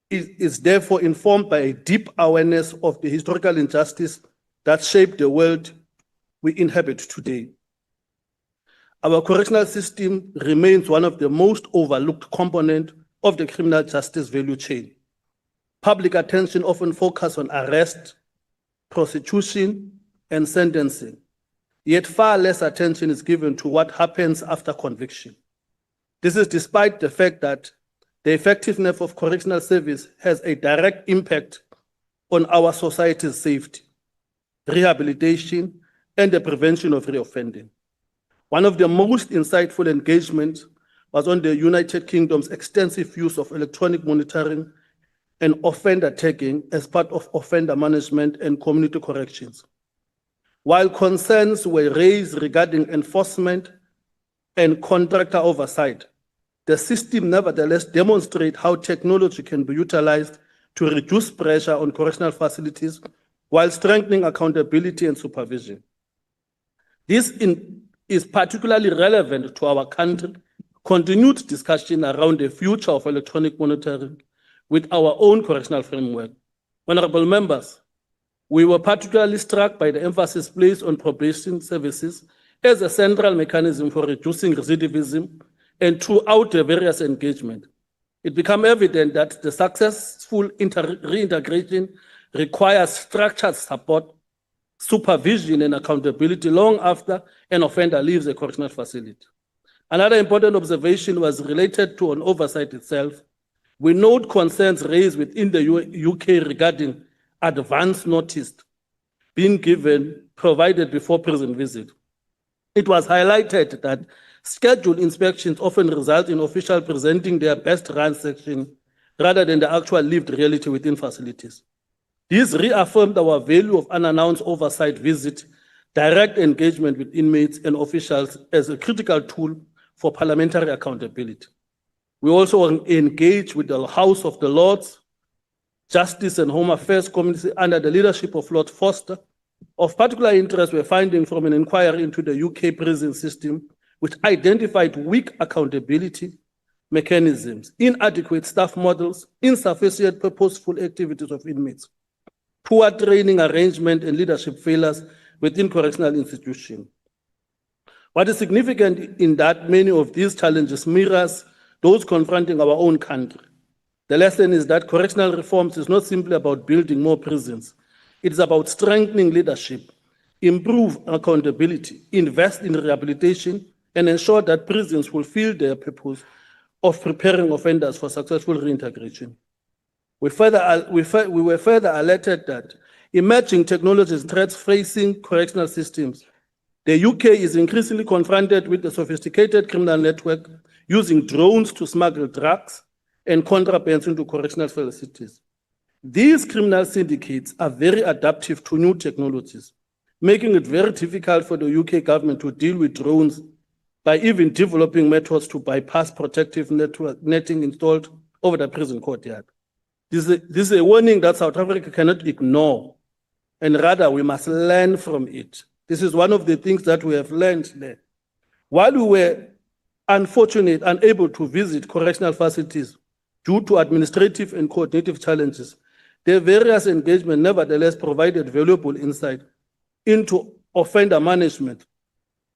is therefore informed by a deep awareness of the historical injustice that shaped the world we inhabit today. Our correctional system remains one of the most overlooked components of the criminal justice value chain. Public attention often focuses on arrest, prosecution, and sentencing, yet far less attention is given to what happens after conviction. This is despite the fact that the effectiveness of correctional service has a direct impact on our society's safety, rehabilitation, and the prevention of reoffending. One of the most insightful engagements was on the United Kingdom's extensive use of electronic monitoring and offender tagging as part of offender management and community corrections. While concerns were raised regarding enforcement and contractor oversight, the system nevertheless demonstrates how technology can be utilized to reduce pressure on correctional facilities while strengthening accountability and supervision. This is particularly relevant to our country. Continued discussion around the future of electronic monitoring with our own correctional framework. Honorable members, we were particularly struck by the emphasis placed on probation services as a central mechanism for reducing recidivism, and throughout the various engagement, it became evident that the successful reintegration requires structured support, supervision, and accountability long after an offender leaves a correctional facility. Another important observation was related to an oversight itself. We note concerns raised within the UK regarding advance notice being provided before prison visit. It was highlighted that scheduled inspections often result in officials presenting their best run section rather than the actual lived reality within facilities. This reaffirmed our value of unannounced oversight visit, direct engagement with inmates and officials as a critical tool for parliamentary accountability. We also engaged with the House of the Lords, Justice and Home Affairs Committee under the leadership of Lord Foster. Of particular interest were findings from an inquiry into the UK prison system, which identified weak accountability mechanisms, inadequate staff models, insufficient purposeful activities of inmates, poor training arrangement, and leadership failures within correctional institutions. What is significant in that many of these challenges mirrors those confronting our own country. The lesson is that correctional reforms is not simply about building more prisons. It is about strengthening leadership, improve accountability, invest in rehabilitation, and ensure that prisons fulfill their purpose of preparing offenders for successful reintegration. We were further alerted that emerging technologies threats facing correctional systems. The UK is increasingly confronted with a sophisticated criminal network using drones to smuggle drugs and contrabands into correctional facilities. These criminal syndicates are very adaptive to new technologies, making it very difficult for the UK government to deal with drones by even developing methods to bypass protective netting installed over the prison courtyard. This is a warning that South Africa cannot ignore, and rather we must learn from it. This is one of the things that we have learned there. While we were unable to visit correctional facilities due to administrative and coordinative challenges, their various engagement nevertheless provided valuable insight into offender management,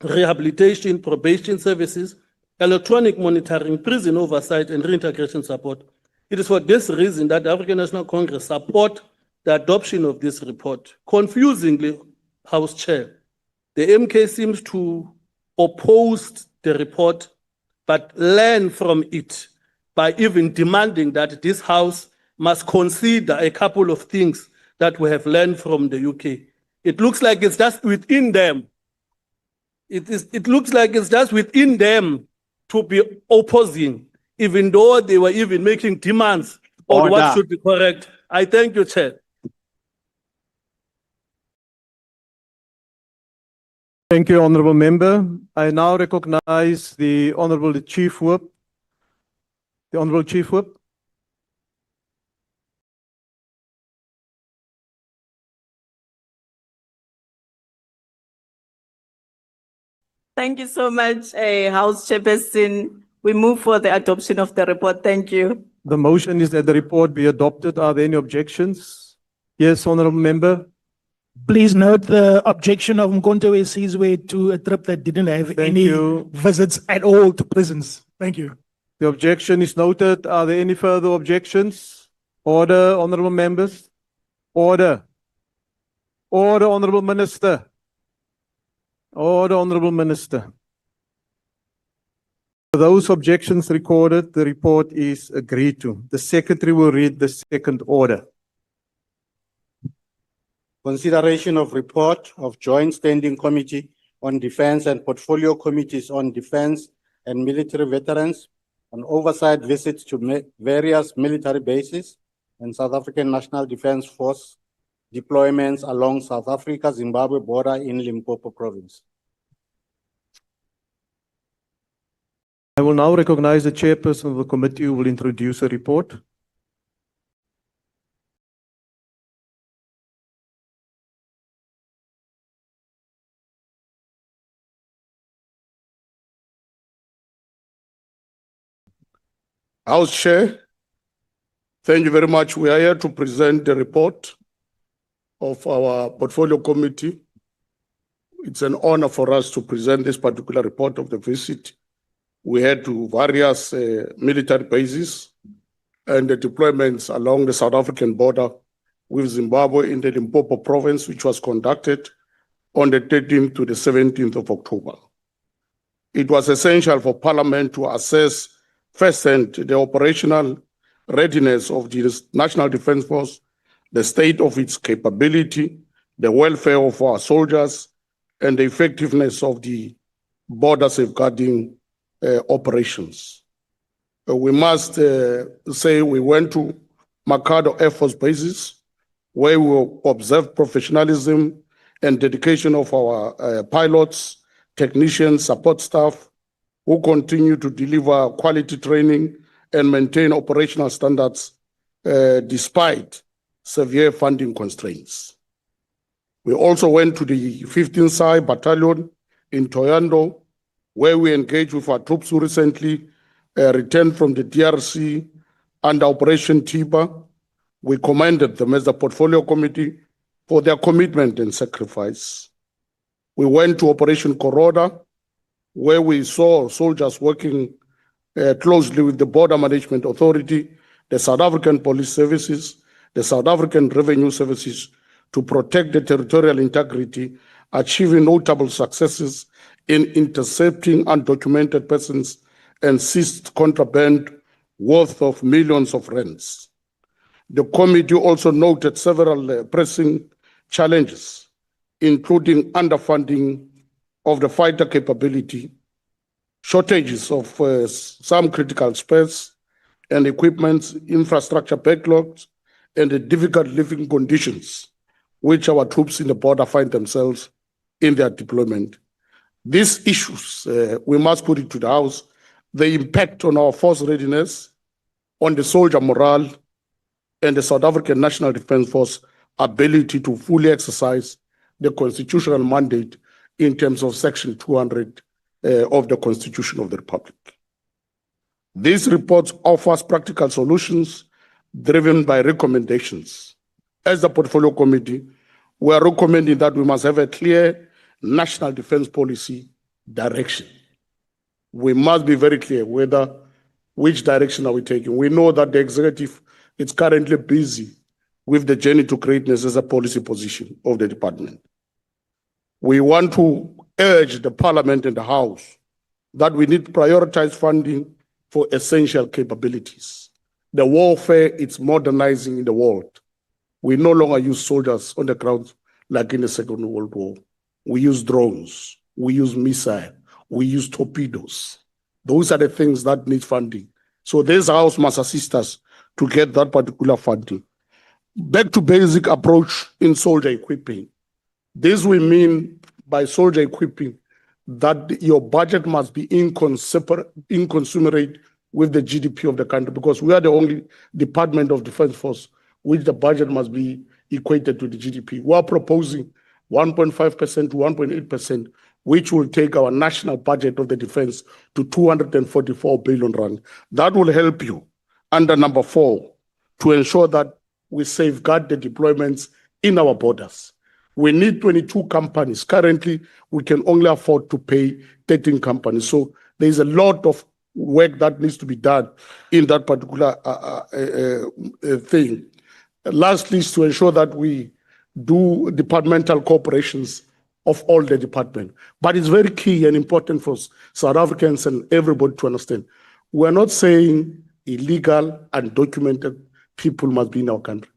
rehabilitation, probation services, electronic monitoring, prison oversight, and reintegration support. It is for this reason that the African National Congress support the adoption of this report. Confusingly, House Chair, the MK seems to oppose the report, but learn from it by even demanding that this House must consider a couple of things that we have learned from the UK. It looks like it's just within them. It looks like it's just within them to be opposing, even though they were even making demands on what should be correct. I thank you, Chair. Thank you, Honourable Member. I now recognize the Honourable Chief Whip. The Honourable Chief Whip. Thank you so much, House Chairperson. We move for the adoption of the report. Thank you. The motion is that the report be adopted. Are there any objections? Yes, Honourable Member. Please note the objection of 𝐼𝐻𝐾𝐭 to a trip that didn't have any visits at all to prisons. Thank you. The objection is noted. Are there any further objections? Order, Honourable Members. Order. Order, Honourable Minister. Order, Honourable Minister. For those objections recorded, the report is agreed to. The Secretary will read the second order. Consideration of report of Joint Standing Committee on Defence and Portfolio Committees on Defence and Military Veterans on oversight visits to various military bases and South African National Defence Force deployments along South Africa-Zimbabwe border in Limpopo province. I will now recognize the chairperson of the committee who will introduce a report. House Chair, thank you very much. We are here to present the report of our portfolio committee. It's an honor for us to present this particular report of the visit we had to various military bases and the deployments along the South African border with Zimbabwe in the Limpopo province, which was conducted on the 13th to the 17th of October. It was essential for Parliament to assess firsthand the operational readiness of the National Defence Force, the state of its capability, the welfare of our soldiers, and the effectiveness of the border safeguarding operations. We must say we went to Makado Air Force bases where we observed professionalism and dedication of our pilots, technicians, support staff who continue to deliver quality training and maintain operational standards despite severe funding constraints. We also went to the 15th SAI Battalion in Thohoyandou, where we engaged with our troops who recently returned from the DRC under Operation Tiba. We commended them as the Portfolio Committee for their commitment and sacrifice. We went to Operation Koroda, where we saw soldiers working closely with the Border Management Authority the South African Police Services, the South African Revenue Services to protect the territorial integrity, achieving notable successes in intercepting undocumented persons and seized contraband worth of millions of rands. The committee also noted several pressing challenges, including underfunding of the fighter capability, shortages of some critical spares and equipment, infrastructure backlogs, and the difficult living conditions which our troops in the border find themselves in their deployment. These issues, we must put it to the House, the impact on our force readiness, on the soldier morale, and the South African National Defence Force ability to fully exercise the constitutional mandate in terms of Section 200 of the Constitution of the Republic. This report offers practical solutions driven by recommendations. As the Portfolio Committee, we are recommending that we must have a clear national defense policy direction. We must be very clear which direction are we taking. We know that the executive is currently busy with the journey to greatness as a policy position of the department. We want to urge the Parliament and the House that we need to prioritize funding for essential capabilities. The warfare is modernizing in the world. We no longer use soldiers on the ground like in the Second World War. We use drones, we use missiles, we use torpedoes. Those are the things that need funding. So this House must assist us to get that particular funding. Back to basic approach in soldier equipping. This will mean by soldier equipping that your budget must be incommensurate with the GDP of the country, because we are the only Department of Defense Force which the budget must be equated to the GDP. We are proposing 1.5% to 1.8%, which will take our national budget of the defense to 244 billion rand. That will help you under number 4 to ensure that we safeguard the deployments in our borders. We need 22 companies. Currently, we can only afford to pay 13 companies. So there's a lot of work that needs to be done in that particular thing. Lastly, is to ensure that we do departmental cooperations of all the departments. But it's very key and important for South Africans and everybody to understand. We're not saying illegal, undocumented people must be in our country.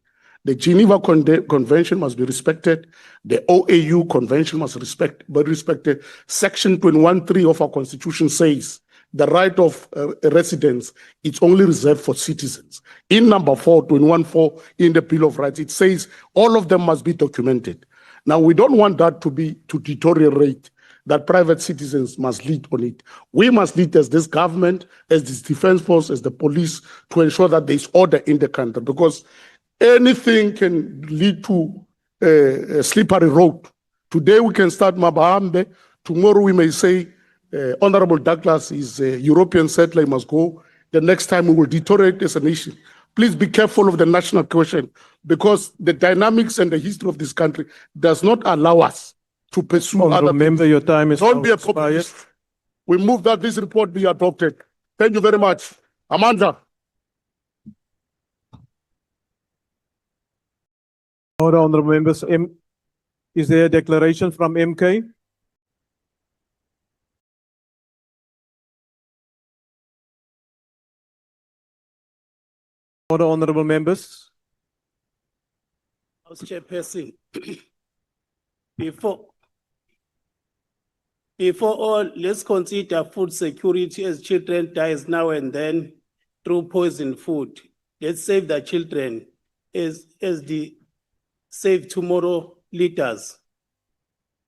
The Geneva Convention must be respected. The OAU Convention must be respected. Section 21(3) of our Constitution says the right of residence is only reserved for citizens. In number 4, 21(4) in the Bill of Rights, it says all of them must be documented. Now, we don't want that to deteriorate, that private citizens must lead on it. We must lead as this government, as this defense force, as the police, to ensure that there's order in the country, because anything can lead to a slippery road. Today we can start Mabahambe, tomorrow we may say Honorable Douglas is a European settler, he must go. The next time we will deteriorate as a nation. Please be careful of the national question, because the dynamics and the history of this country does not allow us to pursue other Remember, things. your time is Don't be a expired. populist. We move that this report be adopted. Thank you very much. Amanda. Order, honorable members. Is there a declaration from MK? Order, honorable members. House Chairperson, before all, let's consider food security as children dies now and then through poisoned food. Let's save the children as the Save Tomorrow leaders.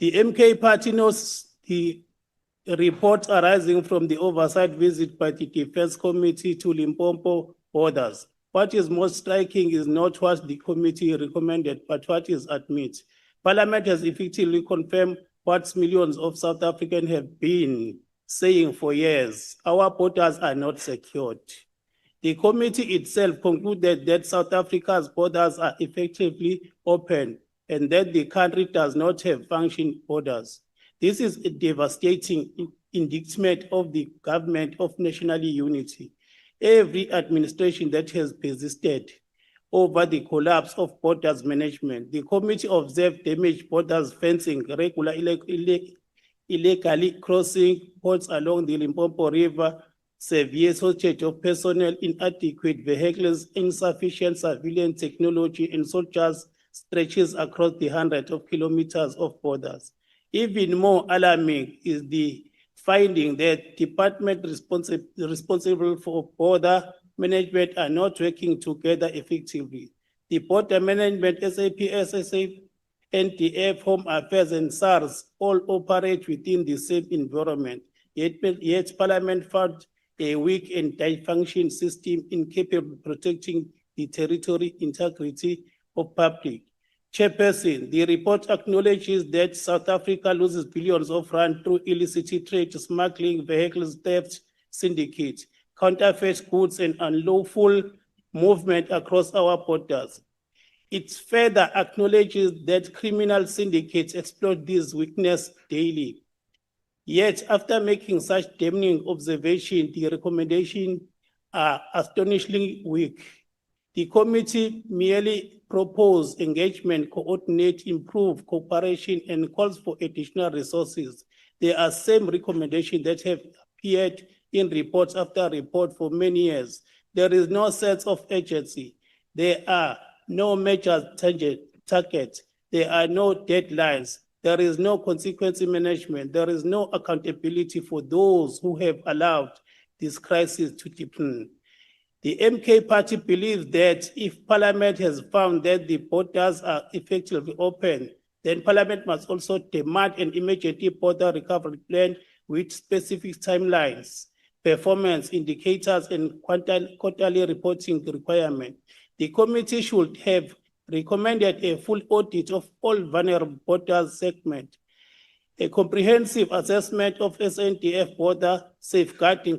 The MK party knows the reports arising from the oversight visit by the Defense Committee to Limpopo borders. What is most striking is not what the committee recommended, but what is admitted. Parliament has effectively confirmed what millions of South Africans have been saying for years. Our borders are not secured. The committee itself concluded that South Africa's borders are effectively open and that the country does not have functioning borders. This is a devastating indictment of the government of national unity. every administration that has persisted over the collapse of borders management. The committee observed damaged borders fencing, regular illegally crossing ports along the Limpopo River, severe shortage of personnel, inadequate vehicles, insufficient surveillance technology, and soldiers stretches across the hundreds of kilometers of borders. Even more alarming is the finding that departments responsible for border management are not working together effectively. The border management, SAP, SSA, NDF, Home Affairs, and SARS all operate within the same environment. Yet Parliament found a weak and dysfunctional system incapable of protecting the territory integrity of public. Chairperson, the report acknowledges that South Africa loses billions of rand through illicit trade, smuggling, vehicles theft, syndicates, counterfeit goods, and unlawful movement across our borders. It further acknowledges that criminal syndicates exploit this weakness daily. Yet, after making such damning observation, the recommendations are astonishingly weak. The committee merely proposed engagement, coordinate, improve cooperation, and calls for additional resources. There are same recommendations that have appeared in reports after report for many years. There is no sense of urgency. There are no major targets. There are no deadlines. There is no consequence management. There is no accountability for those who have allowed this crisis to deepen. The MK party believes that if Parliament has found that the borders are effectively open, then Parliament must also demand an immediate border recovery plan with specific timelines, performance indicators, and quarterly reporting requirements. The committee should have recommended a full audit of all vulnerable border segments, a comprehensive assessment of SNDF border safeguarding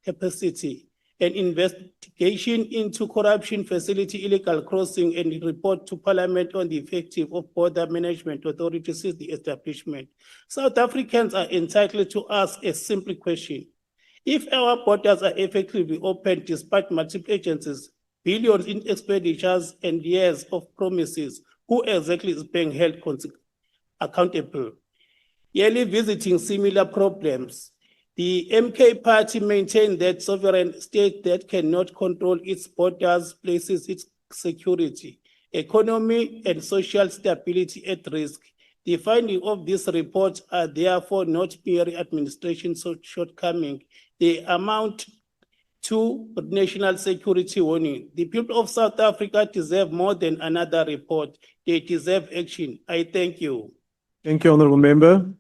capacity, an investigation into corruption, facility illegal crossing, and report to Parliament on the effectiveness of border management authority since the establishment. South Africans are entitled to ask a simple question. If our borders are effectively open despite multiple agencies, billions in expenditures, and years of promises, who exactly is being held accountable? Yearly visiting similar problems. The MK party maintained that sovereign state that cannot control its borders places its security, economy, and social stability at risk. The findings of this report are therefore not mere administration shortcoming. They amount to national security warning. The people of South Africa deserve more than another report. They deserve action. I thank you. Thank you, Honourable Member.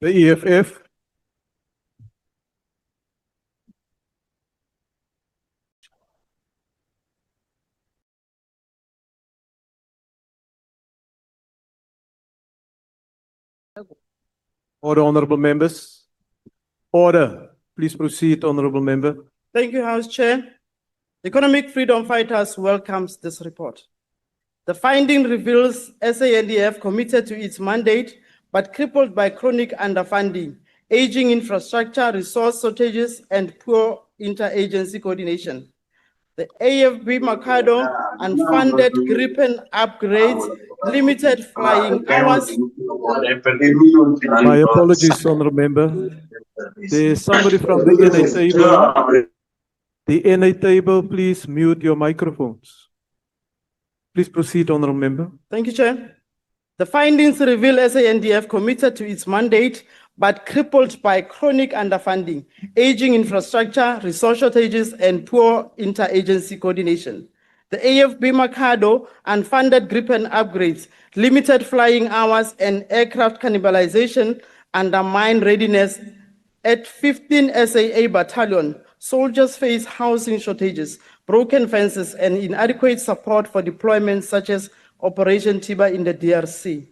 The EFF. Order, Honourable Members. Order. Please proceed, Honourable Member. Thank you, House Chair. Economic Freedom Fighters welcomes this report. The finding reveals SANDF committed to its mandate, but crippled by chronic underfunding, aging infrastructure, resource shortages, and poor interagency coordination. The 𝐴𝐵 unfunded Gripen upgrades, limited flying hours. My apologies, Honourable Member. There is somebody from the NA table. The NA table, please mute your microphones. Please proceed, Honourable Member. Thank you, Chair. The findings reveal SANDF committed to its mandate, but crippled by chronic underfunding, aging infrastructure, resource shortages, and poor interagency coordination. The 𝐴𝐵 unfunded Gripen upgrades, limited flying hours, and aircraft cannibalization undermine readiness. At 15 SAA battalion, soldiers face housing shortages, broken fences, and inadequate support for deployments such as Operation Tiba in the DRC.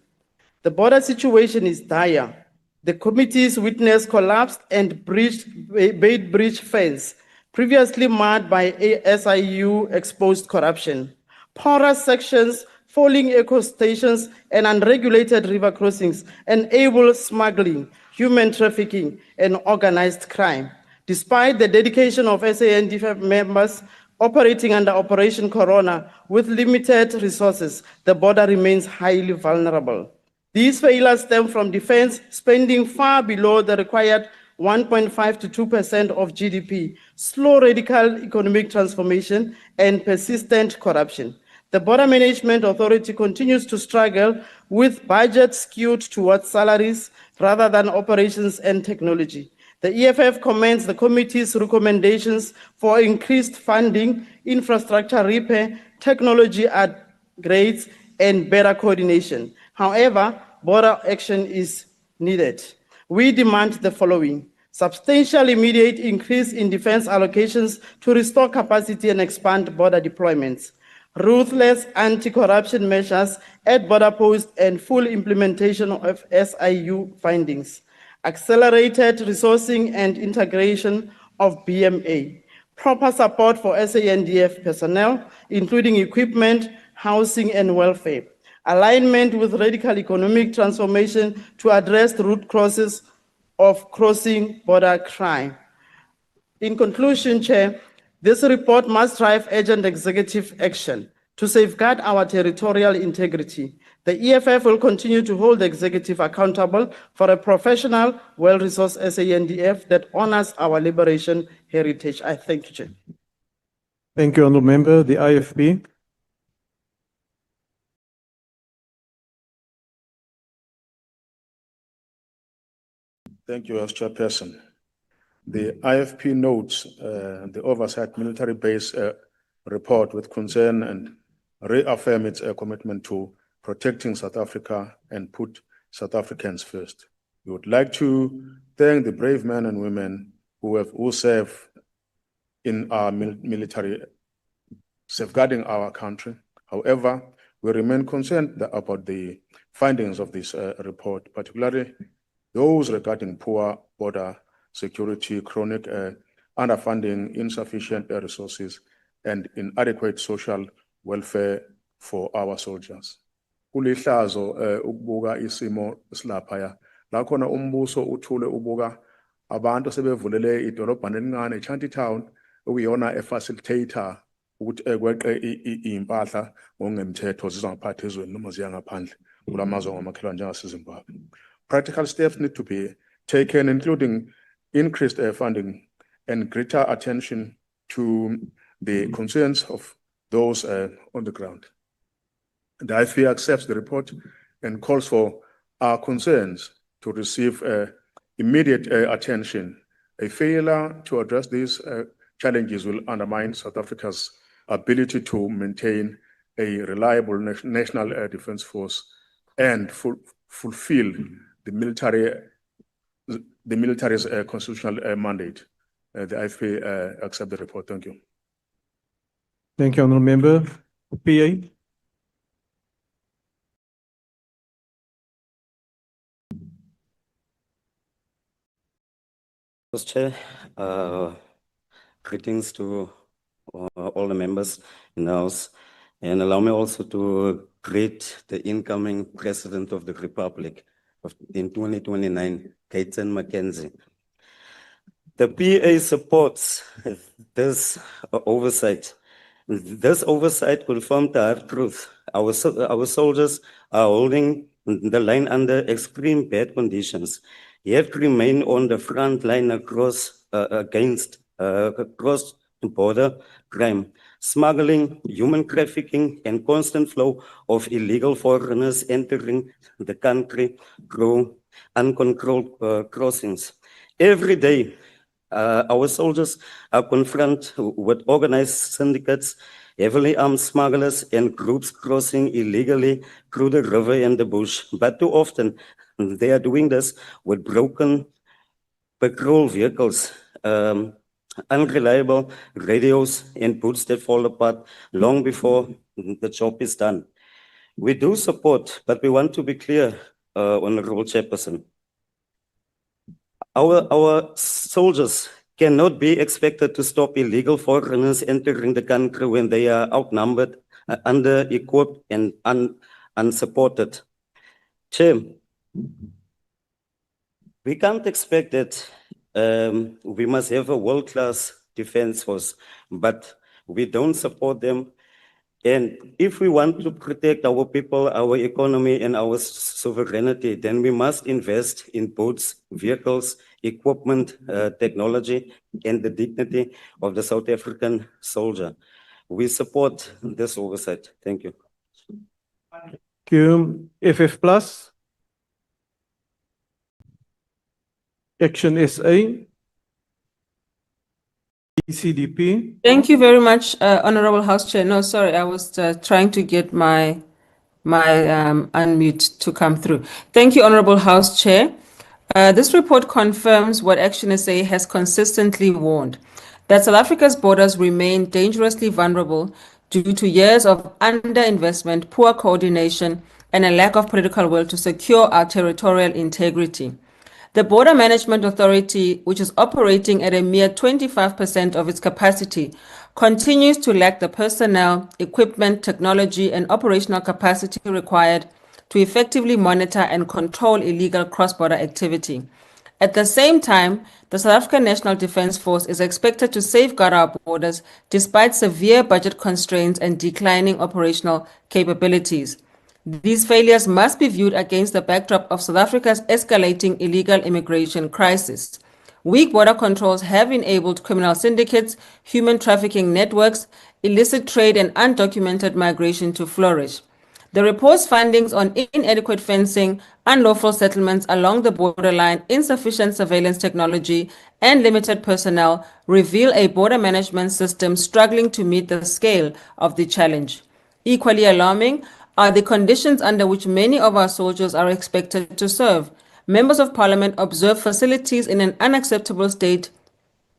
The border situation is dire. The committee's witness collapsed and Bait Bridge fence, previously marred by SIU exposed corruption. Porous sections, falling eco stations, and unregulated river crossings enable smuggling, human trafficking, and organized crime. Despite the dedication of SANDF members operating under Operation Corona with limited resources, the border remains highly vulnerable. These failures stem from defense spending far below the required 1.5 to 2% of GDP, slow radical economic transformation, and persistent corruption. The Border Management Authority continues to struggle with budgets skewed towards salaries rather than operations and technology. The EFF commends the committee's recommendations for increased funding, infrastructure repair, technology upgrades, and better coordination. However, border action is needed. We demand the following: substantial immediate increase in defense allocations to restore capacity and expand border deployments, ruthless anti-corruption measures at border posts and full implementation of SIU findings, accelerated resourcing and integration of BMA, proper support for SANDF personnel, including equipment, housing, and welfare, alignment with radical economic transformation to address the root causes of crossing border crime. In conclusion, Chair, this report must drive urgent executive action to safeguard our territorial integrity. The EFF will continue to hold the executive accountable for a professional, well-resourced SANDF that honors our liberation heritage. I thank you, Chair. Thank you, Honourable Member. The IFP. Thank you, as Chairperson. The IFP notes the oversight military base report with concern and reaffirm its commitment to protecting South Africa and put South Africans first. We would like to thank the brave men and women who serve in our military, safeguarding our country. However, we remain concerned about the findings of this report, particularly those regarding poor border security, chronic underfunding, insufficient resources, and inadequate social welfare for our soldiers. Kulihlazo ukubuka isimo silaphaya la khona umbuso uthule ubuka abantu sebevulele idolobha elincane eChanty Town okuyona efacilitator ukuthi ekweqe impahla ngokungemthetho zizangaphathi ezweni noma ziya ngaphandle kulamazwe ngamakhelwane njengaseZimbabwe. Practical steps need to be taken, including increased funding and greater attention to the concerns of those on the ground. The IFP accepts the report and calls for our concerns to receive immediate attention. A failure to address these challenges will undermine South Africa's ability to maintain a reliable national defense force and fulfill the military's constitutional mandate. The IFP accept the report. Thank you. Thank you, Honourable Member. PA. Mr. Chair, greetings to all the members in the House, and allow me also to greet the incoming President of the Republic in 2029, 𝐬𝐮𝐬𝐫𝐞. The PA supports this oversight. This oversight will confirm the hard truth. Our soldiers are holding the line under extreme bad conditions, yet remain on the front line against cross-border crime, smuggling, human trafficking, and constant flow of illegal foreigners entering the country through uncontrolled crossings. Every day, our soldiers are confronted with organized syndicates, heavily armed smugglers, and groups crossing illegally through the river and the bush. But too often, they are doing this with broken patrol vehicles, unreliable radios, and boots that fall apart long before the job is done. We do support, but we want to be clear, Honourable Chairperson. Our soldiers cannot be expected to stop illegal foreigners entering the country when they are outnumbered, under-equipped, and unsupported. Chair, we can't expect that We must have a world-class defense force, but we don't support them. And if we want to protect our people, our economy, and our sovereignty, then we must invest in boats, vehicles, equipment, technology, and the dignity of the South African soldier. We support this oversight. Thank you. Thank you. FF Plus. Action SA. ECDP. Thank you very much, Honorable House Chair. No, sorry, I was trying to get my unmute to come through. Thank you, Honorable House Chair. This report confirms what Action SA has consistently warned, that South Africa's borders remain dangerously vulnerable due to years of underinvestment, poor coordination, and a lack of political will to secure our territorial integrity. The Border Management Authority, which is operating at a mere 25% of its capacity, continues to lack the personnel, equipment, technology, and operational capacity required to effectively monitor and control illegal cross-border activity. At the same time, the South African National Defence Force is expected to safeguard our borders despite severe budget constraints and declining operational capabilities. These failures must be viewed against the backdrop of South Africa's escalating illegal immigration crisis. Weak border controls have enabled criminal syndicates, human trafficking networks, illicit trade, and undocumented migration to flourish. The report's findings on inadequate fencing, unlawful settlements along the borderline, insufficient surveillance technology, and limited personnel reveal a border management system struggling to meet the scale of the challenge. Equally alarming are the conditions under which many of our soldiers are expected to serve. Members of Parliament observe facilities in an unacceptable state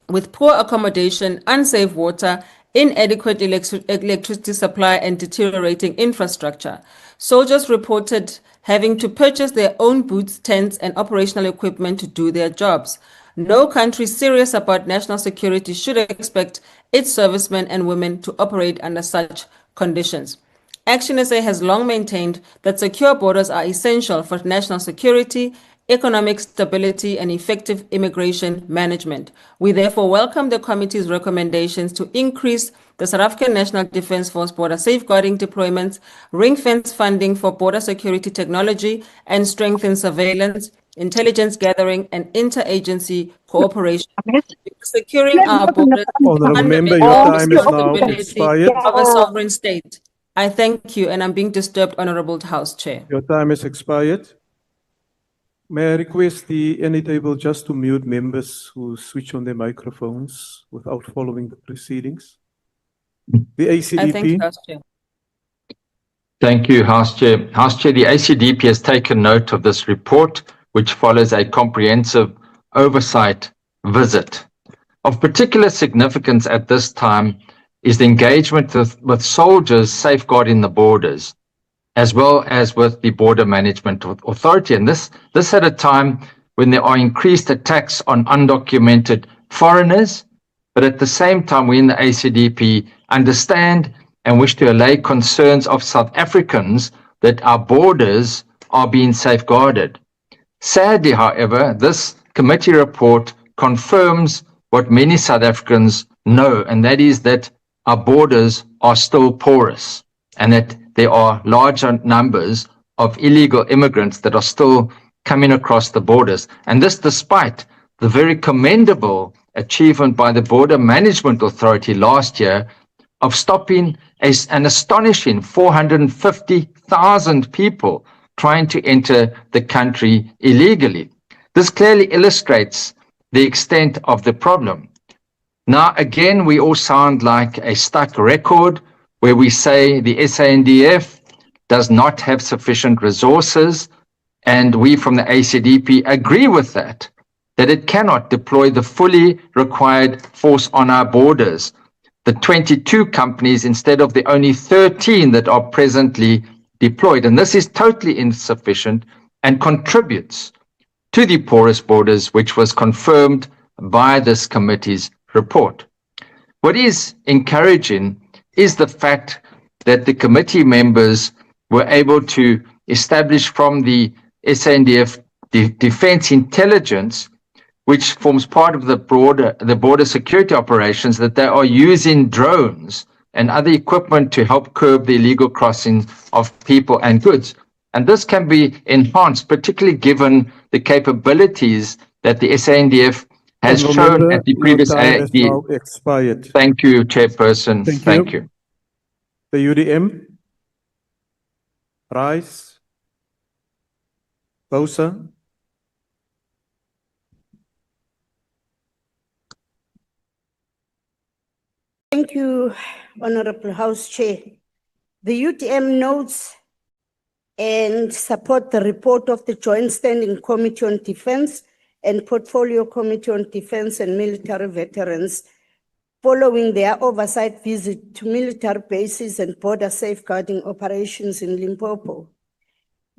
with poor accommodation, unsafe water, inadequate electricity supply, and deteriorating infrastructure. Soldiers reported having to purchase their own boots, tents, and operational equipment to do their jobs. No country serious about national security should expect its servicemen and women to operate under such conditions. Action SA has long maintained that secure borders are essential for national security, economic stability, and effective immigration management. We therefore welcome the committee's recommendations to increase the South African National Defence Force border safeguarding deployments, ring-fence funding for border security technology, and strengthen surveillance, intelligence gathering, and interagency cooperation. Securing our borders Honourable Member, your time is now expired. Of a sovereign state. I thank you, and I'm being disturbed, Honourable House Chair. Your time is expired. May I request the NA table just to mute members who switch on their microphones without following the proceedings? The ACDP. I thank you, House Chair. Thank you, House Chair. House Chair, the ACDP has taken note of this report, which follows a comprehensive oversight visit. Of particular significance at this time is the engagement with soldiers safeguarding the borders, as well as with the Border Management Authority. And this at a time when there are increased attacks on undocumented foreigners, but at the same time we in the ACDP understand and wish to allay concerns of South Africans that our borders are being safeguarded. Sadly, however, this committee report confirms what many South Africans know, and that is that our borders are still porous and that there are larger numbers of illegal immigrants that are still coming across the borders. And this despite the very commendable achievement by the Border Management Authority last year of stopping an astonishing 450,000 people trying to enter the country illegally. This clearly illustrates the extent of the problem. Now, again, we all sound like a stuck record where we say the SANDF does not have sufficient resources, and we from the ACDP agree with that it cannot deploy the fully required force on our borders. The 22 companies instead of the only 13 that are presently deployed. And this is totally insufficient and contributes to the porous borders, which was confirmed by this committee's report. What is encouraging is the fact that the committee members were able to establish from the SANDF Defence Intelligence which forms part of the border security operations, that they are using drones and other equipment to help curb the illegal crossing of people and goods. And this can be enhanced, particularly given the capabilities that the SANDF has Honourable shown Member, at the your previous time has now expired. Thank you, Chairperson. Thank you. you. The UDM. 𝐼𝐸𝐫𝐬. Thank you, Honorable House Chair. The UTM notes and support the report of the Joint Standing Committee on Defence and Portfolio Committee on Defence and Military Veterans following their oversight visit to military bases and border safeguarding operations in Limpopo.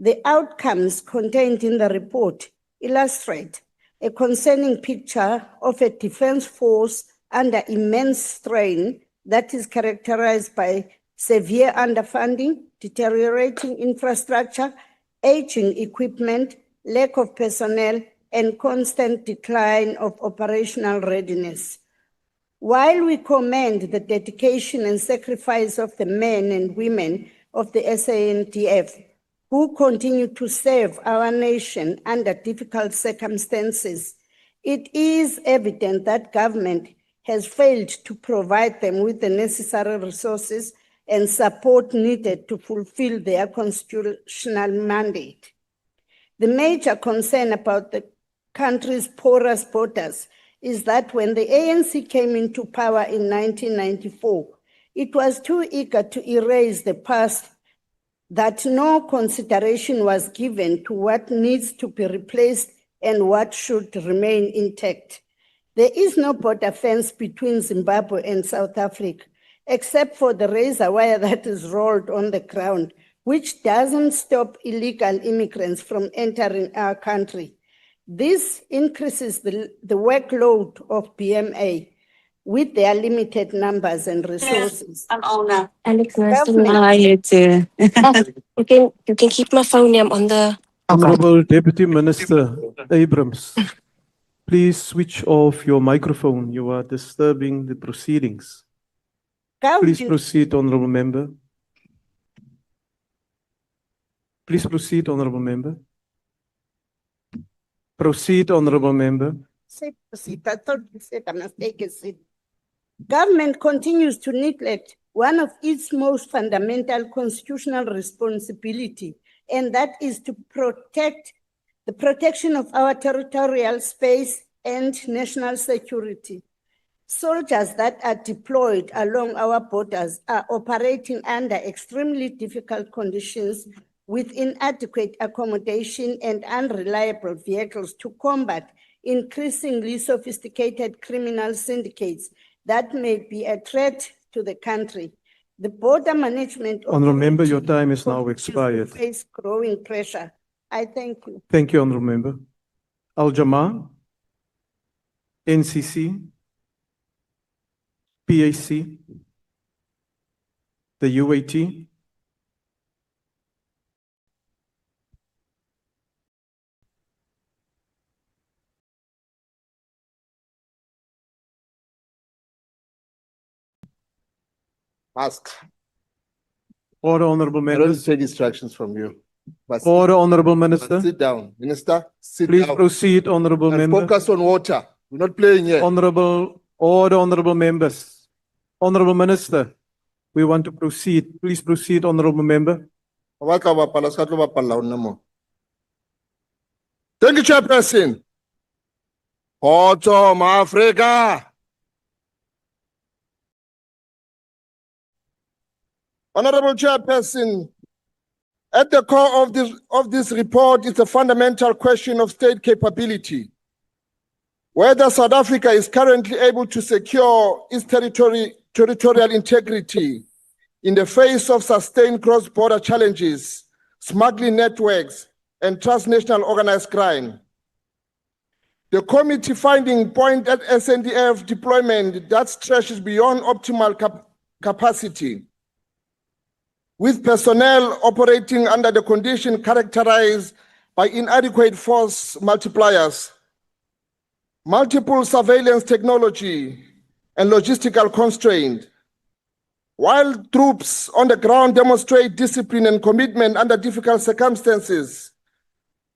The outcomes contained in the report illustrate a concerning picture of a defense force under immense strain that is characterized by severe underfunding, deteriorating infrastructure, aging equipment, lack of personnel, and constant decline of operational readiness. While we commend the dedication and sacrifice of the men and women of the SANDF who continue to serve our nation under difficult circumstances, it is evident that government has failed to provide them with the necessary resources and support needed to fulfill their constitutional mandate. The major concern about the country's porous borders is that when the ANC came into power in 1994, it was too eager to erase the past that no consideration was given to what needs to be replaced and what should remain intact. There is no border fence between Zimbabwe and South Africa, except for the razor wire that is rolled on the ground, which doesn't stop illegal immigrants from entering our country. This increases the workload of BMA with their limited numbers and resources. I'm Ona. Alex, nice to meet you. Hi, you too. You can keep my phone name on the. Honourable Deputy Minister Abrams, please switch off your microphone. You are disturbing the proceedings. Please proceed, Honourable Member. Please proceed, Honourable Member. Proceed, Honourable Member. Say proceed. I thought you said I must take a seat. Government continues to neglect one of its most fundamental constitutional responsibility, and that is to protect the protection of our territorial space and national security. Soldiers that are deployed along our borders are operating under extremely difficult conditions with inadequate accommodation and unreliable vehicles to combat increasingly sophisticated criminal syndicates that may be a threat to the country. The border management Honourable Member, your time is now expired. Face growing pressure. I thank you. Thank you, Honourable Member. Al-Jamaa, NCC, PAC, the UAT. Ask. Order, Honourable I don't Members. take instructions from you. But Order, Honourable Minister. sit down. Minister, sit Please down. proceed, Honourable And Member. focus on water. We're not playing here. Honourable Members. Honourable Minister, we want to proceed. Please proceed, Honourable Member. Thank you, Chairperson. Autumn Africa. Honorable Chairperson, at the core of this report is the fundamental question of state capability. Whether South Africa is currently able to secure its territorial integrity in the face of sustained cross-border challenges, smuggling networks, and transnational organized crime. The committee finding point at SANDF deployment that stretches beyond optimal capacity, with personnel operating under the condition characterized by inadequate force multipliers, multiple surveillance technology, and logistical constraint. While troops on the ground demonstrate discipline and commitment under difficult circumstances,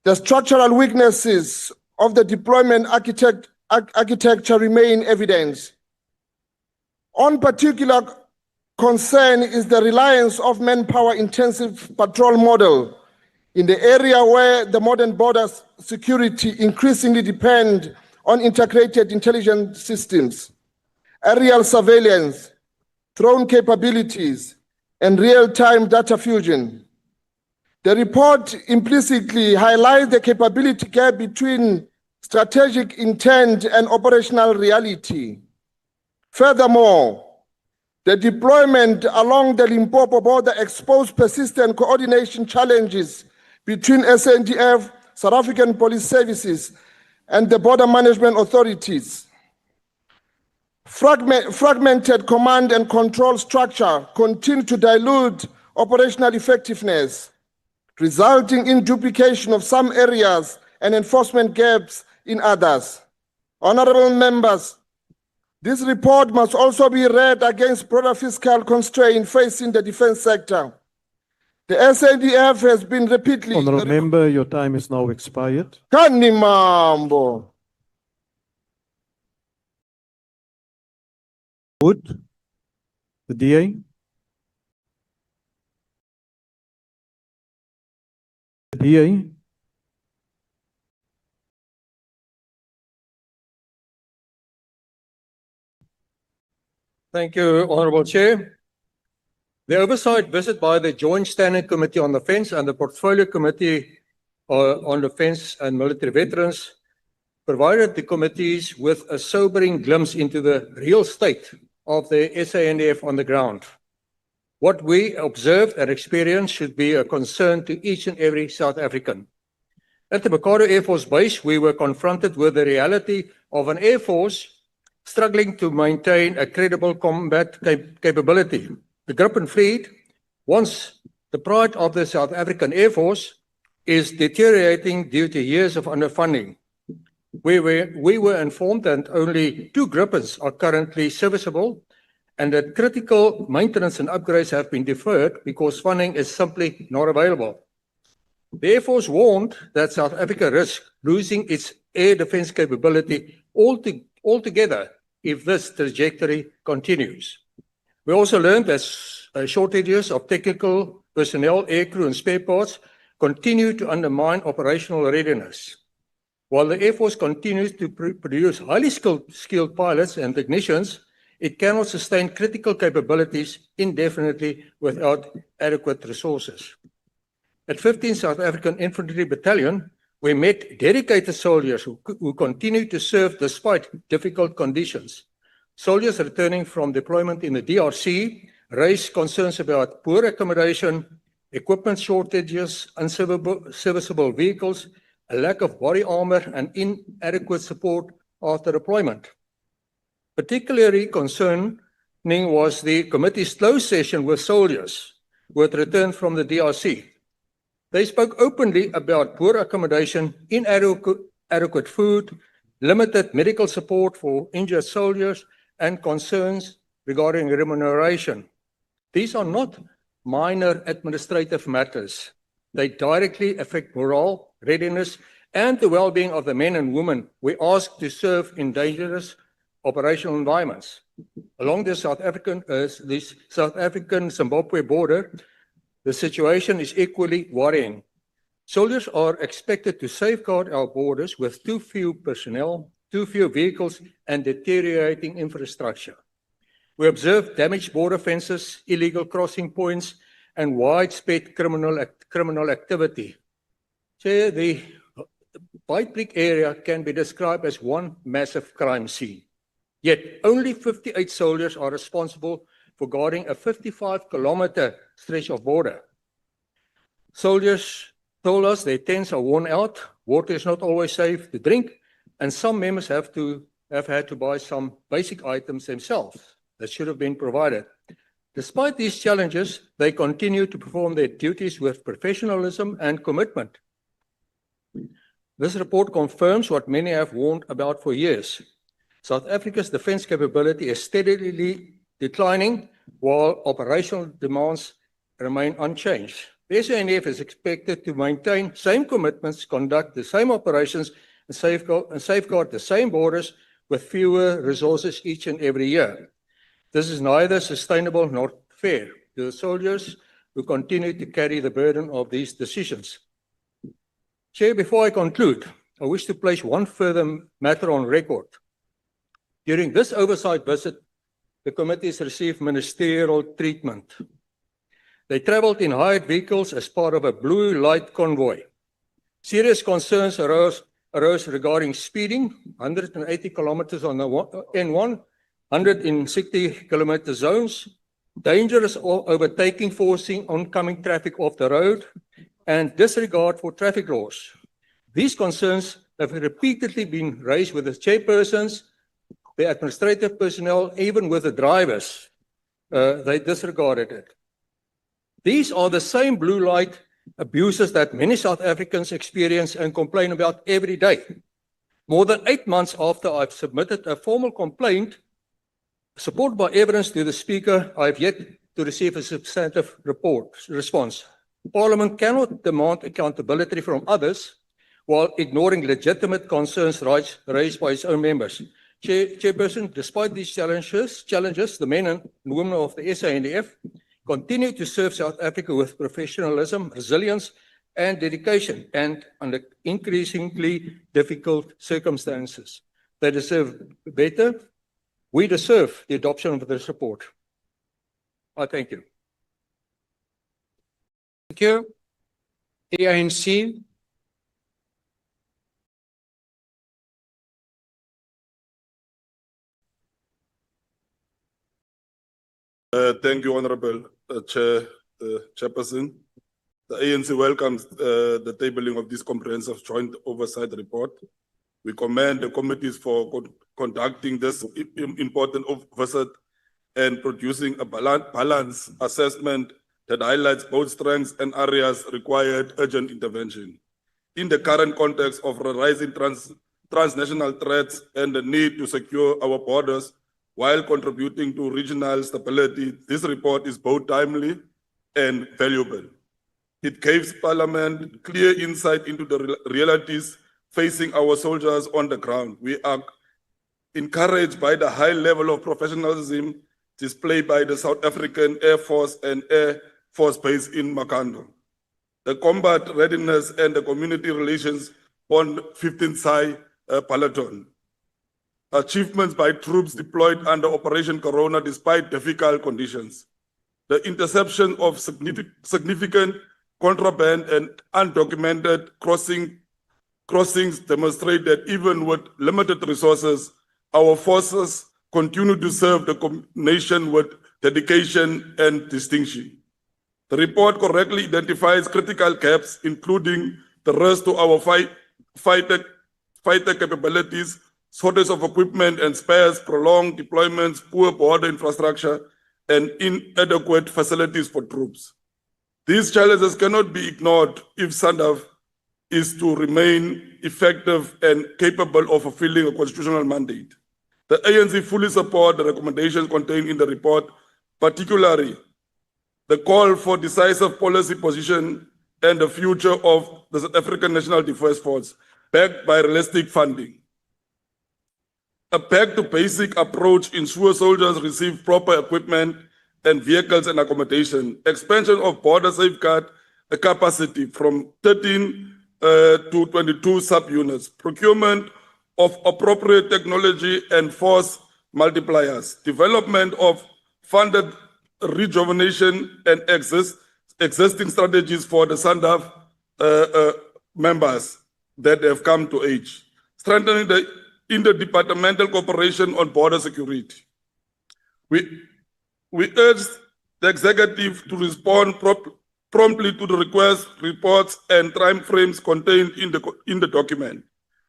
the structural weaknesses of the deployment architecture remain evident. On particular concern is the reliance of manpower-intensive patrol model in the area where the modern border security increasingly depend on integrated intelligence systems, aerial surveillance, drone capabilities, and real-time data fusion. The report implicitly highlights the capability gap between strategic intent and operational reality. Furthermore, the deployment along the Limpopo border exposed persistent coordination challenges between SANDF, South African Police Services, and the border management authorities. Fragmented command and control structure continue to dilute operational effectiveness, resulting in duplication of some areas and enforcement gaps in others. Honorable members, this report must also be read against broader fiscal constraints facing the defense sector. The SANDF has been repeatedly... Honorable member, your time is now expired. Kani mambo. Wood, the DA. The DA. Thank you, Honorable Chair. The oversight visit by the Joint Standing Committee on Defence and the Portfolio Committee on Defence and Military Veterans provided the committees with a sobering glimpse into the real state of the SANDF on the ground. What we observed and experienced should be a concern to each and every South African. At the Bokaro Air Force Base, we were confronted with the reality of an Air Force struggling to maintain a credible combat capability. The Gripen fleet, once the pride of the South African Air Force, is deteriorating due to years of underfunding. We were informed that only 2 Gripens are currently serviceable and that critical maintenance and upgrades have been deferred because funding is simply not available. The Air Force warned that South Africa risks losing its air defense capability altogether if this trajectory continues. We also learned that shortages of technical personnel, aircrew, and spare parts continue to undermine operational readiness. While the Air Force continues to produce highly skilled pilots and technicians, it cannot sustain critical capabilities indefinitely without adequate resources. At 15th South African Infantry Battalion, we met dedicated soldiers who continue to serve despite difficult conditions. Soldiers returning from deployment in the DRC raised concerns about poor accommodation, equipment shortages, unserviceable vehicles, a lack of body armor, and inadequate support after deployment. Particularly concerning was the committee's closed session with soldiers who had returned from the DRC. They spoke openly about poor accommodation, inadequate food, limited medical support for injured soldiers, and concerns regarding remuneration. These are not minor administrative matters. They directly affect morale, readiness, and the well-being of the men and women we ask to serve in dangerous operational environments. Along the South African-Zimbabwe border, the situation is equally worrying. Soldiers are expected to safeguard our borders with too few personnel, too few vehicles, and deteriorating infrastructure. We observe damaged border fences, illegal crossing points, and widespread criminal activity. Chair, the Beitblik area can be described as one massive crime scene. Yet only 58 soldiers are responsible for guarding a 55-kilometer stretch of border. Soldiers told us their tents are worn out, water is not always safe to drink, and some members have had to buy some basic items themselves that should have been provided. Despite these challenges, they continue to perform their duties with professionalism and commitment. This report confirms what many have warned about for years. South Africa's defense capability is steadily declining while operational demands remain unchanged. The SANDF is expected to maintain same commitments, conduct the same operations, and safeguard the same borders with fewer resources each and every year. This is neither sustainable nor fair to the soldiers who continue to carry the burden of these decisions. Chair, before I conclude, I wish to place one further matter on record. During this oversight visit, the committees received ministerial treatment. They traveled in hired vehicles as part of a blue light convoy. Serious concerns arose regarding speeding, 180 kilometers on the N1, 160 kilometer zones, dangerous overtaking, forcing oncoming traffic off the road, and disregard for traffic laws. These concerns have repeatedly been raised with the chairpersons, the administrative personnel, even with the drivers. They disregarded it. These are the same blue light abuses that many South Africans experience and complain about every day. More than 8 months after I've submitted a formal complaint, supported by evidence to the Speaker, I have yet to receive a substantive response. Parliament cannot demand accountability from others while ignoring legitimate concerns raised by its own members. Chairperson, despite these challenges, the men and women of the SANDF continue to serve South Africa with professionalism, resilience, and dedication, and under increasingly difficult circumstances. They deserve better. We deserve the adoption of this report. I thank you. Thank you. The ANC. Thank you, Honorable Chairperson. The ANC welcomes the tabling of this comprehensive joint oversight report. We commend the committees for conducting this important oversight and producing a balanced assessment that highlights both strengths and areas required urgent intervention. In the current context of rising transnational threats and the need to secure our borders, while contributing to regional stability, this report is both timely and valuable. It gives Parliament clear insight into the realities facing our soldiers on the ground. We are encouraged by the high level of professionalism displayed by the South African Air Force and Air Force Base in Makhanda. The combat readiness and the community relations on 15th Sai Peloton. Achievements by troops deployed under Operation Corona despite difficult conditions. The interception of significant contraband and undocumented crossings demonstrate that even with limited resources, our forces continue to serve the nation with dedication and distinction. The report correctly identifies critical gaps, including the rest to our fighter capabilities, shortage of equipment and spares, prolonged deployments, poor border infrastructure, and inadequate facilities for troops. These challenges cannot be ignored if SANDF is to remain effective and capable of fulfilling a constitutional mandate. The ANC fully support the recommendations contained in the report, particularly the call for decisive policy position and the future of the South African National Defence Force, backed by realistic funding. A back-to-basic approach ensures soldiers receive proper equipment and vehicles and accommodation. Expansion of border safeguard capacity from 13 to 22 subunits. Procurement of appropriate technology and force multipliers. Development of funded rejuvenation and existing strategies for the SANDF members that have come to age. Strengthening the interdepartmental cooperation on border security. We urge the executive to respond promptly to the requests, reports, and timeframes contained in the document.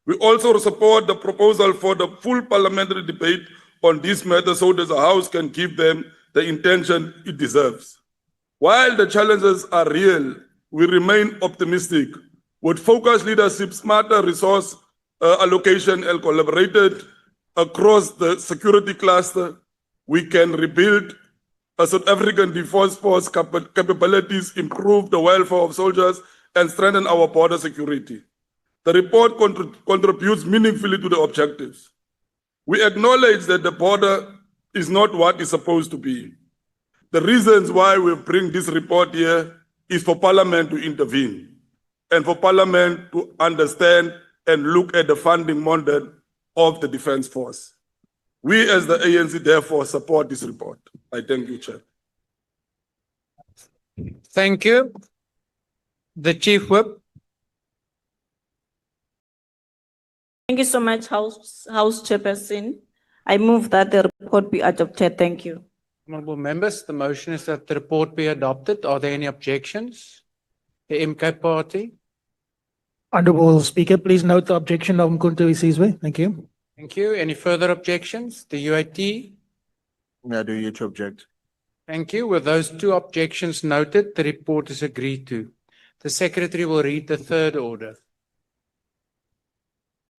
We also support the proposal for the full parliamentary debate on this matter so that the House can give them the intention it deserves. While the challenges are real, we remain optimistic With focused leadership, smarter resource allocation, and collaborated across the security cluster, we can rebuild a South African defense force capabilities, improve the welfare of soldiers, and strengthen our border security. The report contributes meaningfully to the objectives. We acknowledge that the border is not what it's supposed to be. The reasons why we bring this report here is for Parliament to intervene and for Parliament to understand and look at the funding model of the Defence Force. We as the ANC therefore support this report. I thank you, Chair. Thank you. The Chief Whip. Thank you so much, House Chairperson. I move that the report be adopted. Thank you. Honourable members, the motion is that the report be adopted. Are there any objections? The MK Party. Honourable Speaker, please note the objection of Mkhonto Isizwe. Thank you. Thank you. Any further objections? The UIT. I do you to object. Thank you. With those two objections noted, the report is agreed to. The Secretary will read the third order.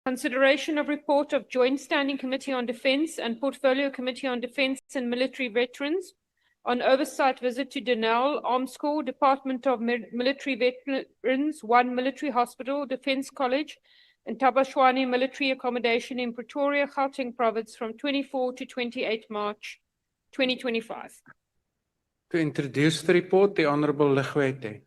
Consideration of report of Joint Standing Committee on Defence and Portfolio Committee on Defence and Military Veterans on oversight visit to Denel, 𝐼𝐻𝐾𝐭, Department of Military Veterans, 1 Military Hospital, Defence College, and Tabashwani Military Accommodation in Pretoria, Gauteng Province from 24 to 28 March 2025. To introduce the report, the Honourable Legwete.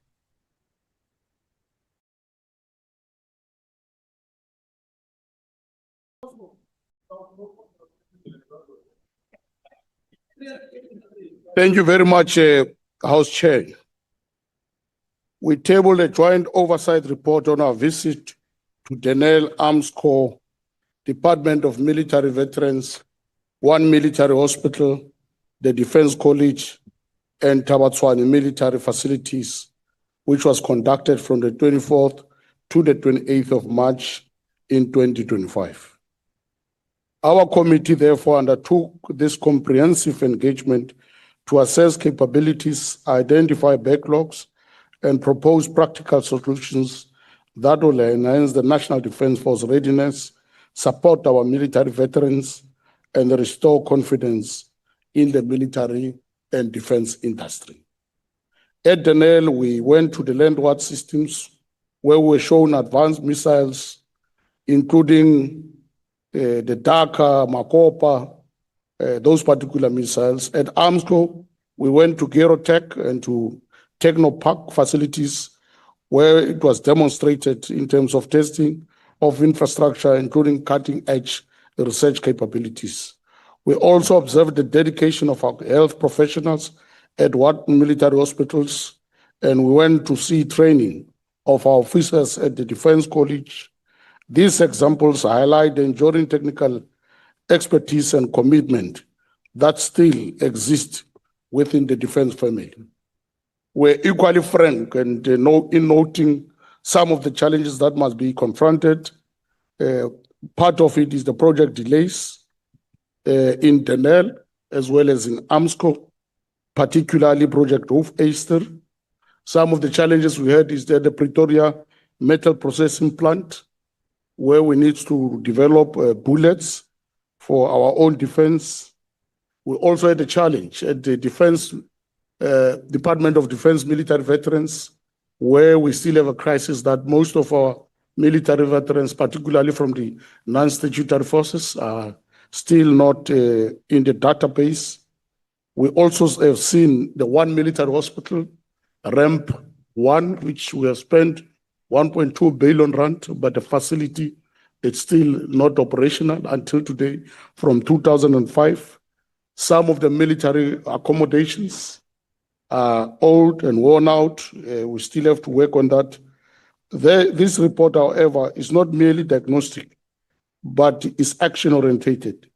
Thank you very much, House Chair. We tabled a joint oversight report on our visit to Denel, 𝐼𝐻𝐾𝐭, Department of Military Veterans, 1 Military Hospital, the Defence College, and Tabashwani Military Facilities, which was conducted from the 24th to the 28th of March in 2025. Our committee therefore undertook this comprehensive engagement to assess capabilities, identify backlogs, and propose practical solutions that will enhance the National Defence Force readiness, support our military veterans, and restore confidence in the military and defence industry. At Denel, we went to the landward systems where we were shown advanced missiles, including the Daka, Makopa, those particular missiles. At 𝐼𝐻𝐾𝐭, we went to Gerotech and to Technopark facilities where it was demonstrated in terms of testing of infrastructure, including cutting-edge research capabilities. We also observed the dedication of our health professionals at 1 military hospitals, and we went to see training of our officers at the Defence College. These examples highlight the enduring technical expertise and commitment that still exist within the defence family. We're equally frank and in noting some of the challenges that must be confronted. Part of it is the project delays in Denel as well as in 𝐼𝐻𝐾𝐭, particularly Project Roof Easter. Some of the challenges we had is that the Pretoria metal processing plant, where we need to develop bullets for our own defense. We also had a challenge at the Department of Defense Military Veterans, where we still have a crisis that most of our military veterans, particularly from the non-statutory forces, are still not in the database. We also have seen the 1 military hospital, ramp 1, which we have spent 1.2 billion rand, but the facility is still not operational until today from 2005. Some of the military accommodations are old and worn out. We still have to work on that. This report, however, is not merely diagnostic, but is action-orientated.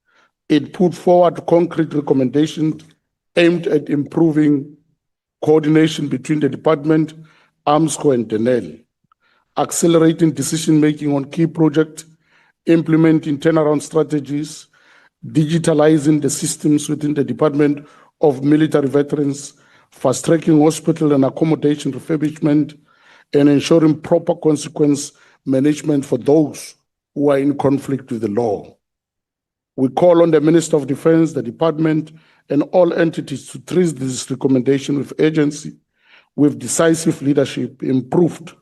It put forward concrete recommendations aimed at improving coordination between the department, 𝐼𝐻𝐾𝐭, and Denel, accelerating decision-making on key projects, implementing turnaround strategies, digitalizing the systems within the Department of Military Veterans, fast-tracking hospital and accommodation refurbishment, and ensuring proper consequence management for those who are in conflict with the law. We call on the Minister of Defense, the Department, and all entities to treat this recommendation with urgency, with decisive leadership, improved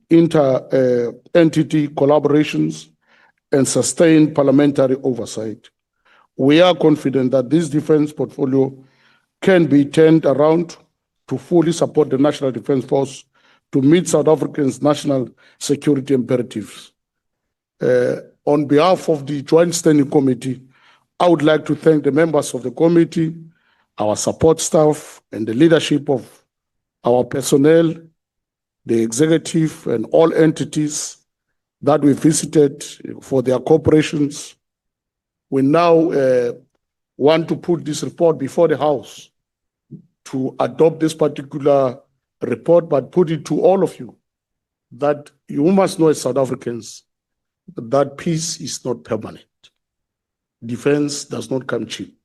inter-entity collaborations, and sustained parliamentary oversight. We are confident that this defense portfolio can be turned around to fully support the National Defence Force to meet South Africans' national security imperatives. On behalf of the Joint Standing Committee, I would like to thank the members of the committee, our support staff, and the leadership of our personnel, the executive, and all entities that we visited for their cooperations. We now want to put this report before the House to adopt this particular report, but put it to all of you that you must know as South Africans that peace is not permanent. Defense does not come cheap.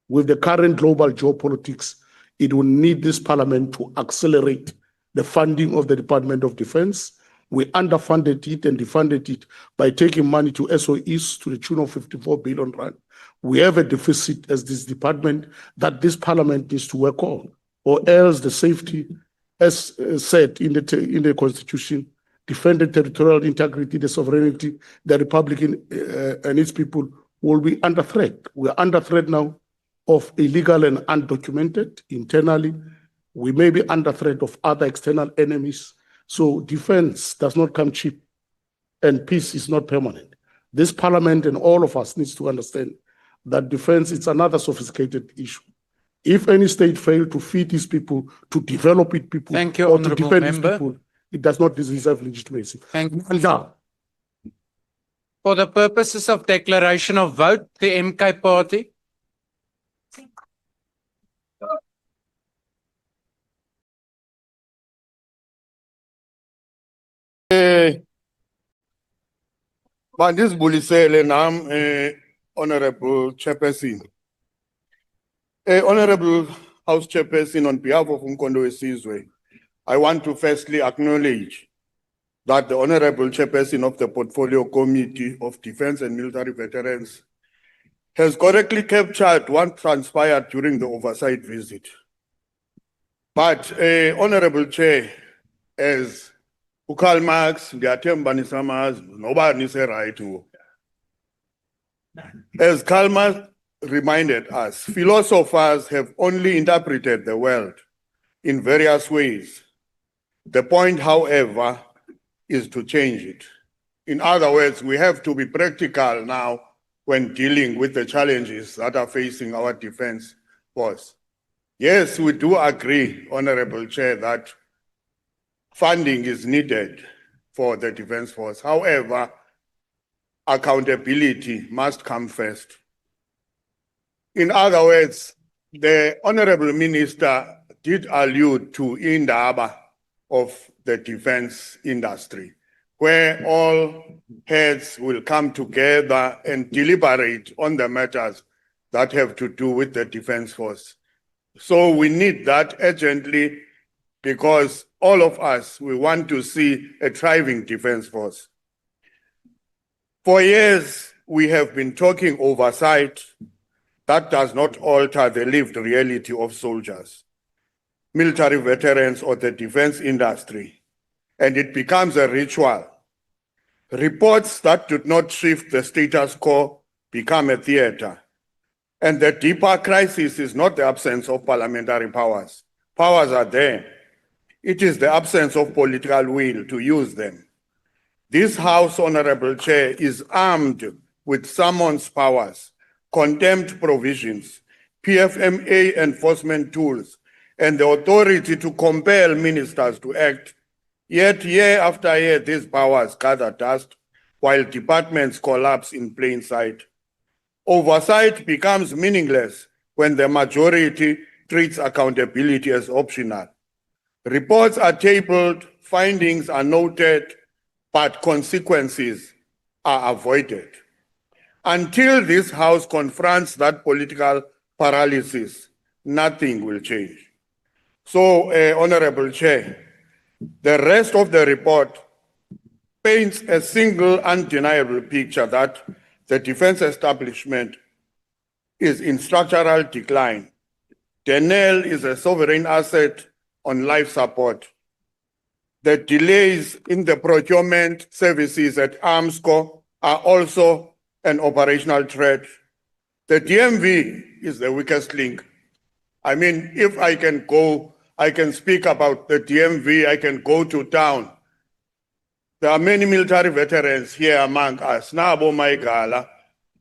With the current global geopolitics, it will need this parliament to accelerate the funding of the Department of Defense. We underfunded it and defunded it by taking money to SOEs to the tune of 54 billion rand. We have a deficit as this department that this parliament needs to work on, or else the safety, as said in the Constitution, defend the territorial integrity, the sovereignty, the Republic and its people will be under threat. We are under threat now of illegal and undocumented internally. We may be under threat of other external enemies. So defense does not come cheap, and peace is not permanent. This parliament and all of us needs to understand that defense is another sophisticated issue. If any state fails to feed these people, to develop its people, Thank you, or to Honourable defend its Member. people, it does not deserve legitimacy. Thank you. Manja. For the purposes of declaration of vote, the MK Party. Mandisibulisele nam Honorable Chairperson. Honorable House Chairperson, on behalf of 𝐬𝐮𝐬𝐜𝐫𝐢𝐻𝐵 𝐻𝐿𝐴, I want to firstly acknowledge that the Honorable Chairperson of the Portfolio Committee of Defence and Military Veterans has correctly captured what transpired during the oversight visit. But, Honorable Chair, as uKarl Marx, ndiyathemba nisamazi, noba nise right wo. As Karl Marx reminded us, philosophers have only interpreted the world in various ways. The point, however, is to change it. In other words, we have to be practical now when dealing with the challenges that are facing our defense force. Yes, we do agree, Honorable Chair, that funding is needed for the defense force. However, accountability must come first. In other words, the Honorable Minister did allude to indaba of the defense industry, where all heads will come together and deliberate on the matters that have to do with the defense force. So we need that urgently, because all of us, we want to see a thriving defense force. For years, we have been talking oversight. That does not alter the lived reality of soldiers, military veterans, or the defense industry, and it becomes a ritual. Reports that do not shift the status quo become a theater. And the deeper crisis is not the absence of parliamentary powers. Powers are there. It is the absence of political will to use them. This House, Honorable Chair, is armed with summons powers, contempt provisions, PFMA enforcement tools, and the authority to compel ministers to act. Yet year after year, these powers gather dust while departments collapse in plain sight. Oversight becomes meaningless when the majority treats accountability as optional. Reports are tabled, findings are noted, but consequences are avoided. Until this House confronts that political paralysis, nothing will change. So, Honorable Chair, The rest of the report paints a single undeniable picture that the defense establishment is in structural decline. Denel is a sovereign asset on life support. The delays in the procurement services at 𝐟𝐨𝐫𝐶𝐭 are also an operational threat. The DMV is the weakest link. I mean, if I can go, I can speak about the DMV, I can go to town. There are many military veterans here among us. Nabo Maigala,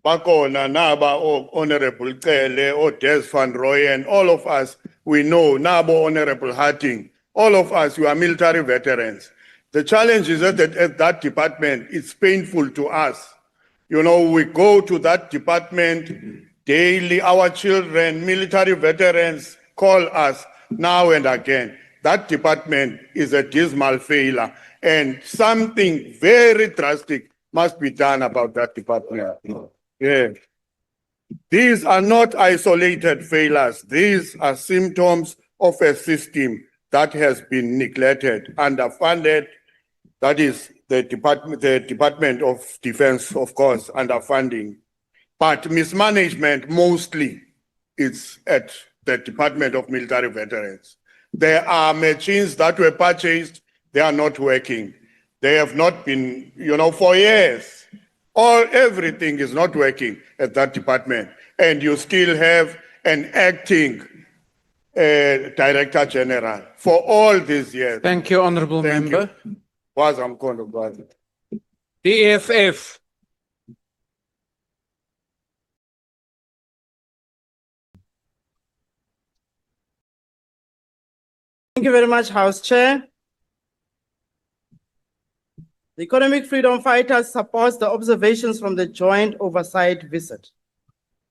Bakona, Naba, Honorable 𝐾𝐨𝐧'𝐭, Des van Rooyen, all of us, we know, Nabo, Honorable Harting, all of us, you are military veterans. The challenge is that at that department, it's painful to us. You know, we go to that department daily, our children, military veterans call us now and again. That department is a dismal failure, and something very drastic must be done about that department. Yeah. These are not isolated failures. These are symptoms of a system that has been neglected, underfunded. That is the Department of Defense, of course, underfunding. But mismanagement mostly is at the Department of Military Veterans. There are machines that were purchased, they are not working. They have not been, you know, for years. Everything is not working at that department. And you still have an acting Director General for all these years. Thank you, Honourable Member. The EFF. Thank you very much, House Chair. The Economic Freedom Fighters supports the observations from the joint oversight visit.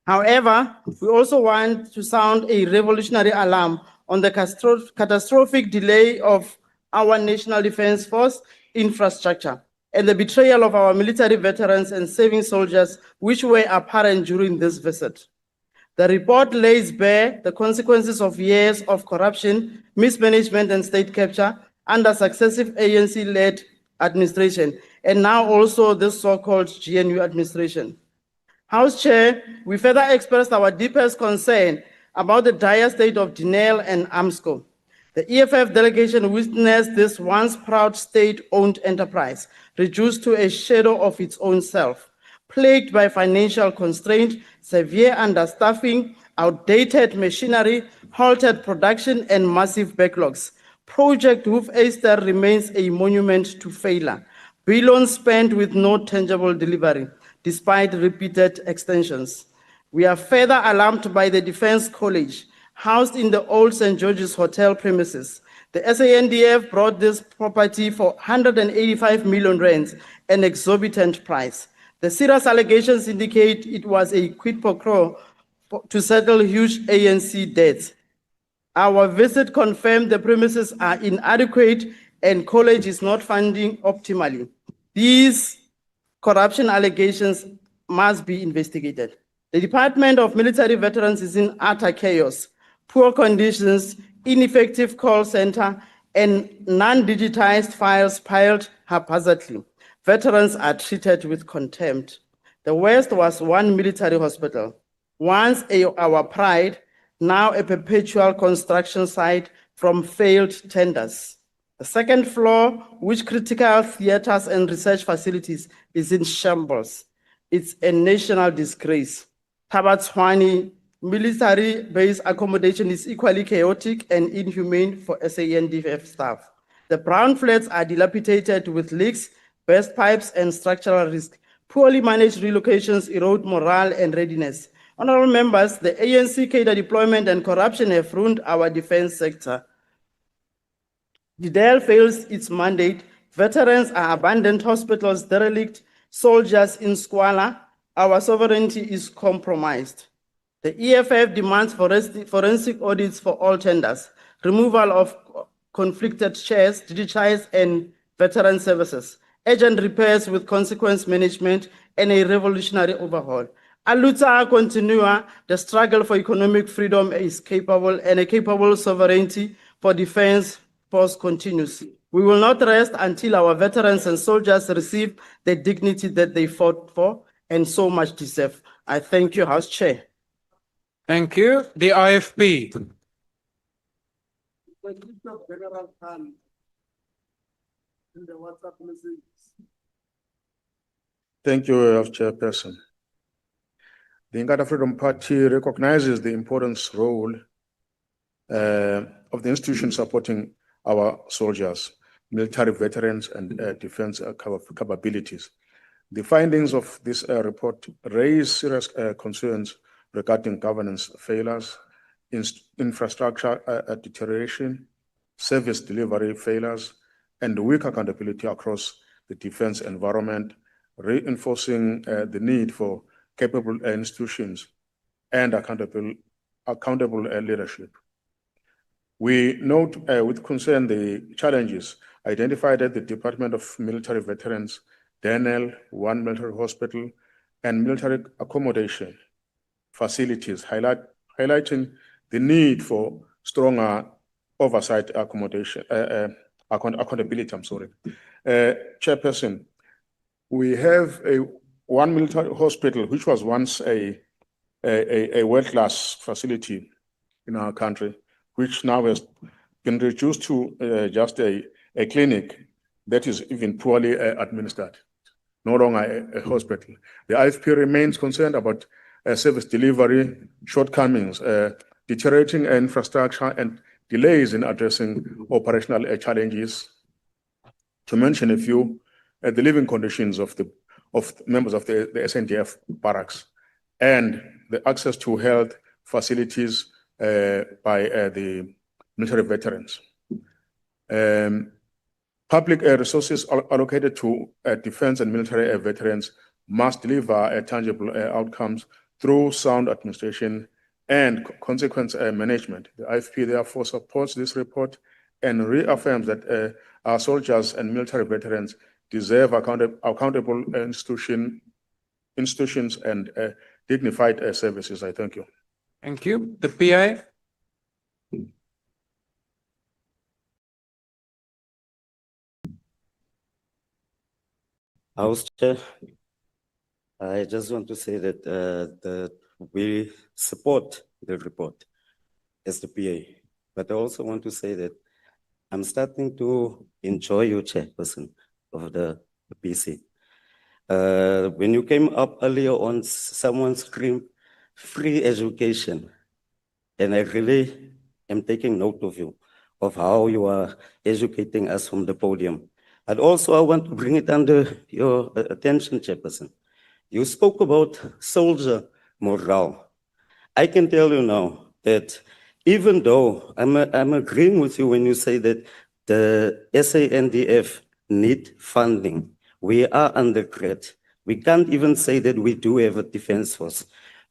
However, we also want to sound a revolutionary alarm on the catastrophic delay of our National Defence Force infrastructure and the betrayal of our military veterans and serving soldiers, which were apparent during this visit. The report lays bare the consequences of years of corruption, mismanagement, and state capture under successive ANC-led administration, and now also this so-called GNU administration. House Chair, we further expressed our deepest concern about the dire state of Denel and 𝐼𝐴𝐵𝐶𝐭. The EFF delegation witnessed this once proud state-owned enterprise reduced to a shadow of its own self, plagued by financial constraint, severe understaffing, outdated machinery, halted production, and massive backlogs. Project 𝐻oofEister remains a monument to failure, billions spent with no tangible delivery, despite repeated extensions. We are further alarmed by the Defence College, housed in the old St. George's Hotel premises. The SANDF brought this property for 185 million rands, an exorbitant price. The serious allegations indicate it was a quid pro quo to settle huge ANC debts. Our visit confirmed the premises are inadequate and college is not funding optimally. These corruption allegations must be investigated. The Department of Military Veterans is in utter chaos, poor conditions, ineffective call center, and non-digitized files piled haphazardly. Veterans are treated with contempt. The West was one military hospital, once our pride, now a perpetual construction site from failed tenders. The second floor, which critical theaters and research facilities, is in shambles. It's a national disgrace. Thaba Tshwane military base accommodation is equally chaotic and inhumane for SANDF staff. The brown flats are dilapidated with leaks, burst pipes, and structural risk. Poorly managed relocations erode morale and readiness. Honorable members, the ANC cadre deployment and corruption have ruined our defense sector. The DEL fails its mandate. Veterans are abandoned hospitals, derelict, soldiers in squalor. Our sovereignty is compromised. The EFF demands forensic audits for all tenders, removal of conflicted shares, digitized and veteran services, urgent repairs with consequence management, and a revolutionary overhaul. Aluta continua, the struggle for economic freedom is capable, and a capable sovereignty for defense force continues. We will not rest until our veterans and soldiers receive the dignity that they fought for and so much deserve. I thank you, House Chair. Thank you. The IFP. Thank you, Chairperson. The Inkatha Freedom Party recognizes the importance role of the institution supporting our soldiers, military veterans, and defense capabilities. The findings of this report raise serious concerns regarding governance failures, infrastructure deterioration, service delivery failures, and weak accountability across the defense environment, reinforcing the need for capable institutions and accountable leadership. We note with concern the challenges identified at the Department of Military Veterans, DNL, One Military Hospital, and military accommodation facilities, highlighting the need for stronger oversight accountability. Chairperson, we have one military hospital which was once a world-class facility in our country, which now has been reduced to just a clinic that is even poorly administered, no longer a hospital. The IFP remains concerned about service delivery shortcomings, deteriorating infrastructure, and delays in addressing operational challenges. To mention a few, the living conditions of members of the SNDF barracks and the access to health facilities by the military veterans. Public resources allocated to defense and military veterans must deliver tangible outcomes through sound administration and consequence management. The IFP therefore supports this report and reaffirms that our soldiers and military veterans deserve accountable institutions and dignified services. I thank you. Thank you. The PI. House Chair, I just want to say that we support the report as the PA, but I also want to say that I'm starting to enjoy you, Chairperson of the PC. When you came up earlier on, someone screamed free education, and I really am taking note of you, of how you are educating us from the podium. And also I want to bring it under your attention, Chairperson. You spoke about soldier morale. I can tell you now that even though I'm agreeing with you when you say that the SANDF need funding, we are under threat. We can't even say that we do have a defense force.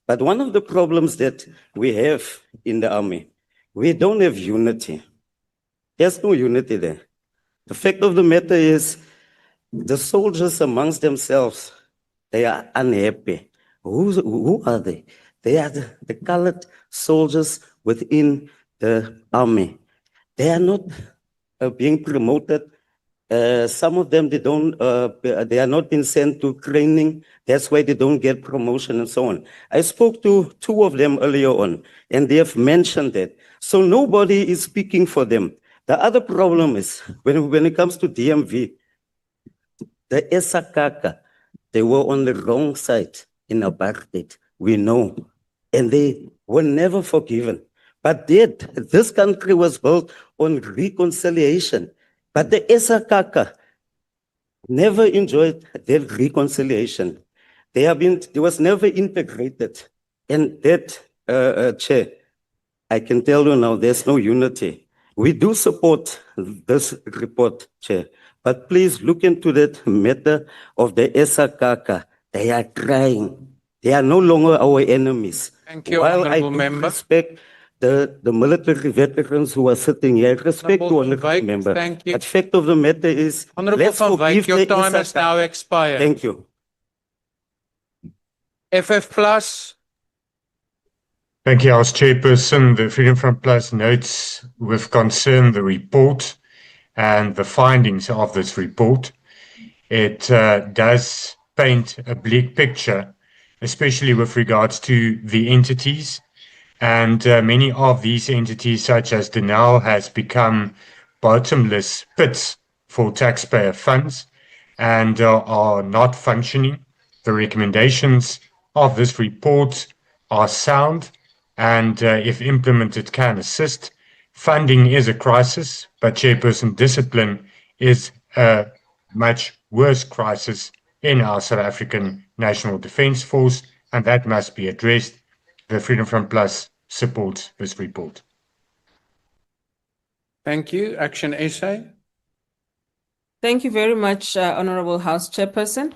But one of the problems that we have in the army, we don't have unity. There's no unity there. The fact of the matter is, the soldiers amongst themselves, they are unhappy. Who are they? They are the colored soldiers within the army. They are not being promoted. Some of them, they are not being sent to training. That's why they don't get promotion and so on. I spoke to two of them earlier on, and they have mentioned that. So nobody is speaking for them. The other problem is, when it comes to DMV, the 𝐸𝐶𝐾𝐭, they were on the wrong side in apartheid, we know, and they were never forgiven. But this country was built on reconciliation. But the 𝐸𝐶𝐾𝐭 never enjoyed that reconciliation. They was never integrated. And that, Chair, I can tell you now, there's no unity. We do support this report, Chair, but please look into that matter of the 𝐸𝐶𝐾𝐭. They are crying. They are no longer our enemies. Thank you, While I Honourable do Member. respect the military veterans who are sitting here, I respect the Honourable Member. Thank you. But fact of the matter is, Honourable let's Van forgive Wyk, your the time has 𝐸𝐶𝐾𝐭. now expired. Thank you. FF Plus. Thank you, House Chairperson. The Freedom Front Plus notes with concern the report and the findings of this report. It does paint a bleak picture, especially with regards to the entities. And many of these entities, such as Denel, has become bottomless pits for taxpayer funds and are not functioning. The recommendations of this report are sound and, if implemented, can assist. Funding is a crisis, but chairperson, discipline is a much worse crisis in our South African National Defence Force, and that must be addressed. The Freedom Front Plus supports this report. Thank you. Action SA. Thank you very much, Honorable House Chairperson.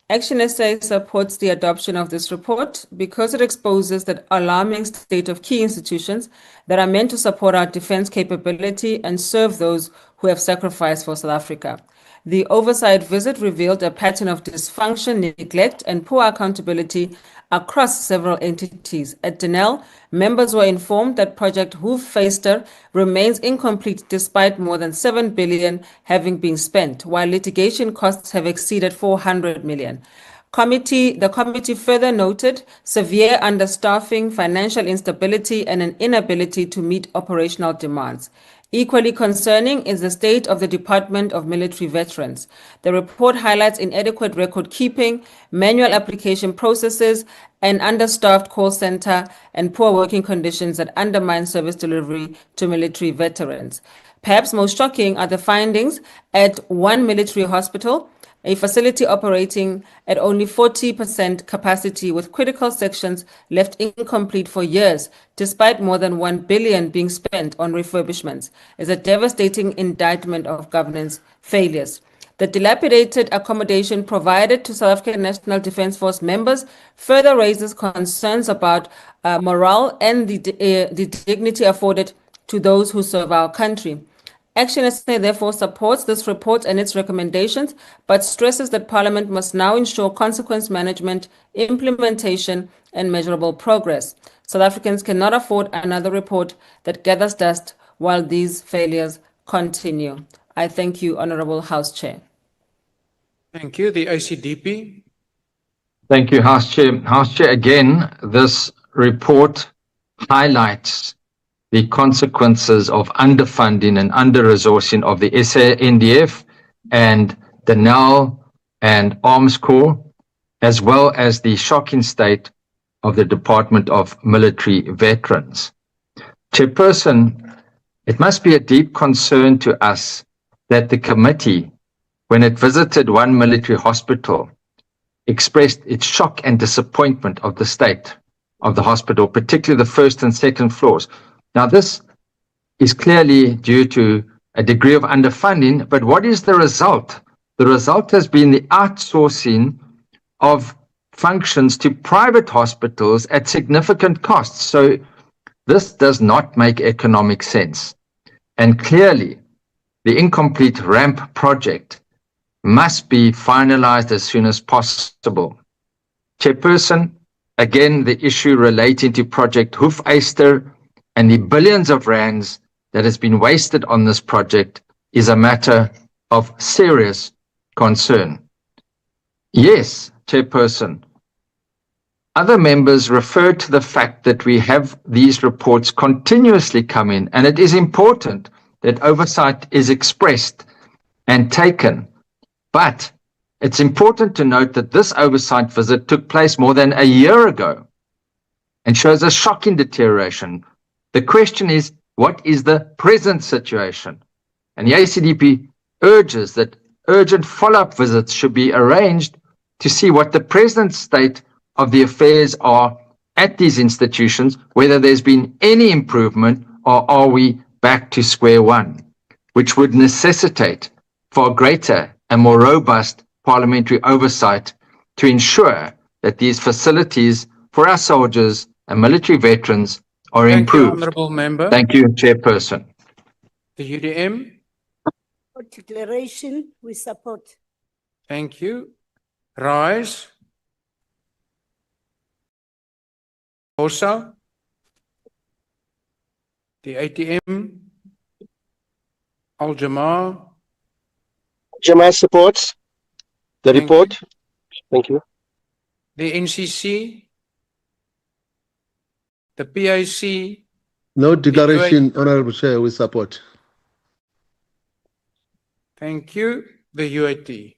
Action SA supports the adoption of this report because it exposes the alarming state of key institutions that are meant to support our defense capability and serve those who have sacrificed for South Africa. The oversight visit revealed a pattern of dysfunction, neglect, and poor accountability across several entities. At Denel, members were informed that Project Hoofvester remains incomplete despite more than 7 billion having been spent, while litigation costs have exceeded 400 million. The committee further noted severe understaffing, financial instability, and an inability to meet operational demands. Equally concerning is the state of the Department of Military Veterans. The report highlights inadequate record keeping, manual application processes, an understaffed call center, and poor working conditions that undermine service delivery to military veterans. Perhaps most shocking are the findings at one military hospital, a facility operating at only 40% capacity with critical sections left incomplete for years, despite more than 1 billion being spent on refurbishments, is a devastating indictment of governance failures. The dilapidated accommodation provided to South African National Defence Force members further raises concerns about morale and the dignity afforded to those who serve our country. Action SA therefore supports this report and its recommendations, but stresses that Parliament must now ensure consequence management, implementation, and measurable progress. South Africans cannot afford another report that gathers dust while these failures continue. I thank you, Honourable House Chair. Thank you. The ACDP. Thank you, House Chair. House Chair, again, this report highlights the consequences of underfunding and under-resourcing of the SANDF and Denel and 𝐼𝐸𝐴𝐻, as well as the shocking state of the Department of Military Veterans. Chairperson, it must be a deep concern to us that the committee, when it visited one military hospital, expressed its shock and disappointment of the state of the hospital, particularly the first and second floors. Now, this is clearly due to a degree of underfunding, but what is the result? The result has been the outsourcing of functions to private hospitals at significant costs. So this does not make economic sense. And clearly, the incomplete ramp project must be finalized as soon as possible. Chairperson, again, the issue relating to Project Hoofvester and the billions of rands that has been wasted on this project is a matter of serious concern. Yes, Chairperson, other members referred to the fact that we have these reports continuously come in, and it is important that oversight is expressed and taken. But it's important to note that this oversight visit took place more than a year ago and shows a shocking deterioration. The question is, what is the present situation? And the ACDP urges that urgent follow-up visits should be arranged to see what the present state of the affairs are at these institutions, whether there's been any improvement or are we back to square one, which would necessitate far greater and more robust parliamentary oversight to ensure that these facilities for our soldiers and military veterans are improved. Thank you, Honourable Member. Thank you, Chairperson. The UDM. Declaration, we support. Thank you. Rise. Ramaphosa. The ATM. Al-Jamaa. Jamaa supports the Thank report. Thank you. The NCC, the PIC, No declaration, Honorable Chair, we support. thank you, the UIT.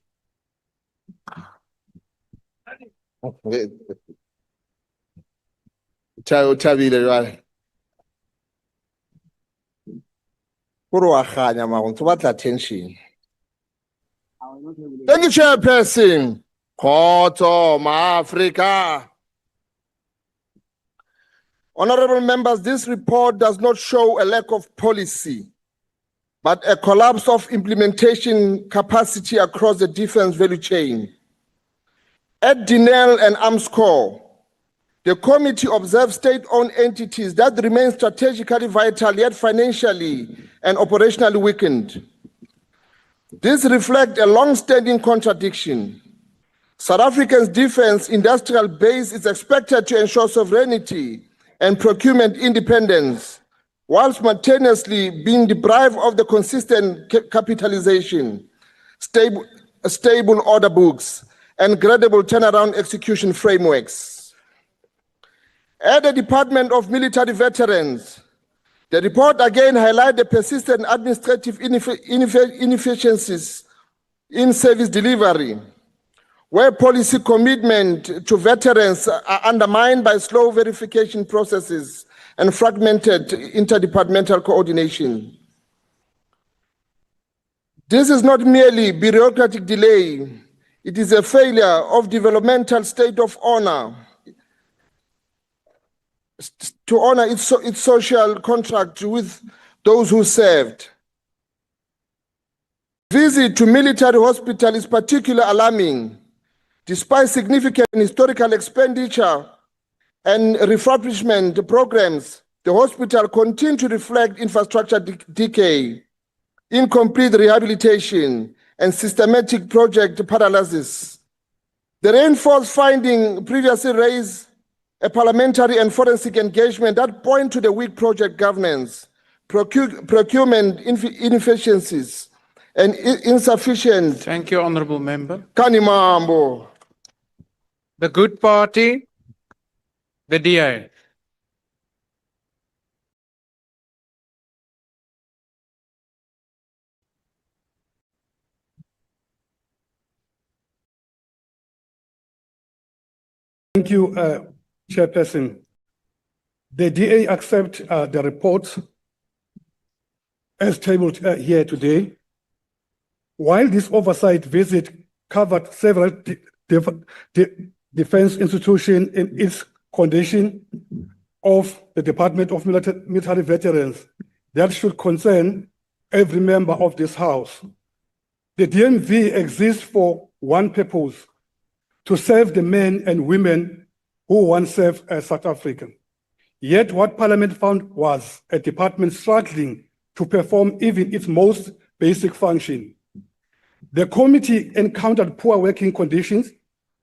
Thabile jwale. Kore wa kganya mara ntse o batla attention. Thank you, Chairperson. Kgotso ma-Afrika. Honorable members, this report does not show a lack of policy, but a collapse of implementation capacity across the defense value chain. At 𝐬𝐮𝐬𝐜𝐫𝐢𝐻𝐻 and 𝐼𝐻𝐻, the committee observes state-owned entities that remain strategically vital yet financially and operationally weakened. This reflects a long-standing contradiction. South Africa's defense industrial base is expected to ensure sovereignty and procurement independence, while simultaneously being deprived of the consistent capitalization, stable order books, and credible turnaround execution frameworks. At the Department of Military Veterans, the report again highlights the persistent administrative inefficiencies in service delivery, where policy commitment to veterans are undermined by slow verification processes and fragmented interdepartmental coordination. This is not merely bureaucratic delay, it is a failure of developmental state of honor to honor its social contract with those who served. Visit to military hospital is particularly alarming. Despite significant historical expenditure and refurbishment programs, the hospital continues to reflect infrastructure decay, incomplete rehabilitation, and systematic project paralysis. The reinforced finding previously raised a parliamentary and forensic engagement that point to the weak project governance, procurement inefficiencies, and insufficient. Thank you, Honorable Member. Kanimambo. The Good Party, the DA. Thank you, Chairperson. The DA accepts the report as tabled here today. While this oversight visit covered several defense institutions in its condition of the Department of Military Veterans that should concern every member of this House. The DMV exists for one purpose: to serve the men and women who once served as South African. Yet what Parliament found was a department struggling to perform even its most basic function. The committee encountered poor working conditions,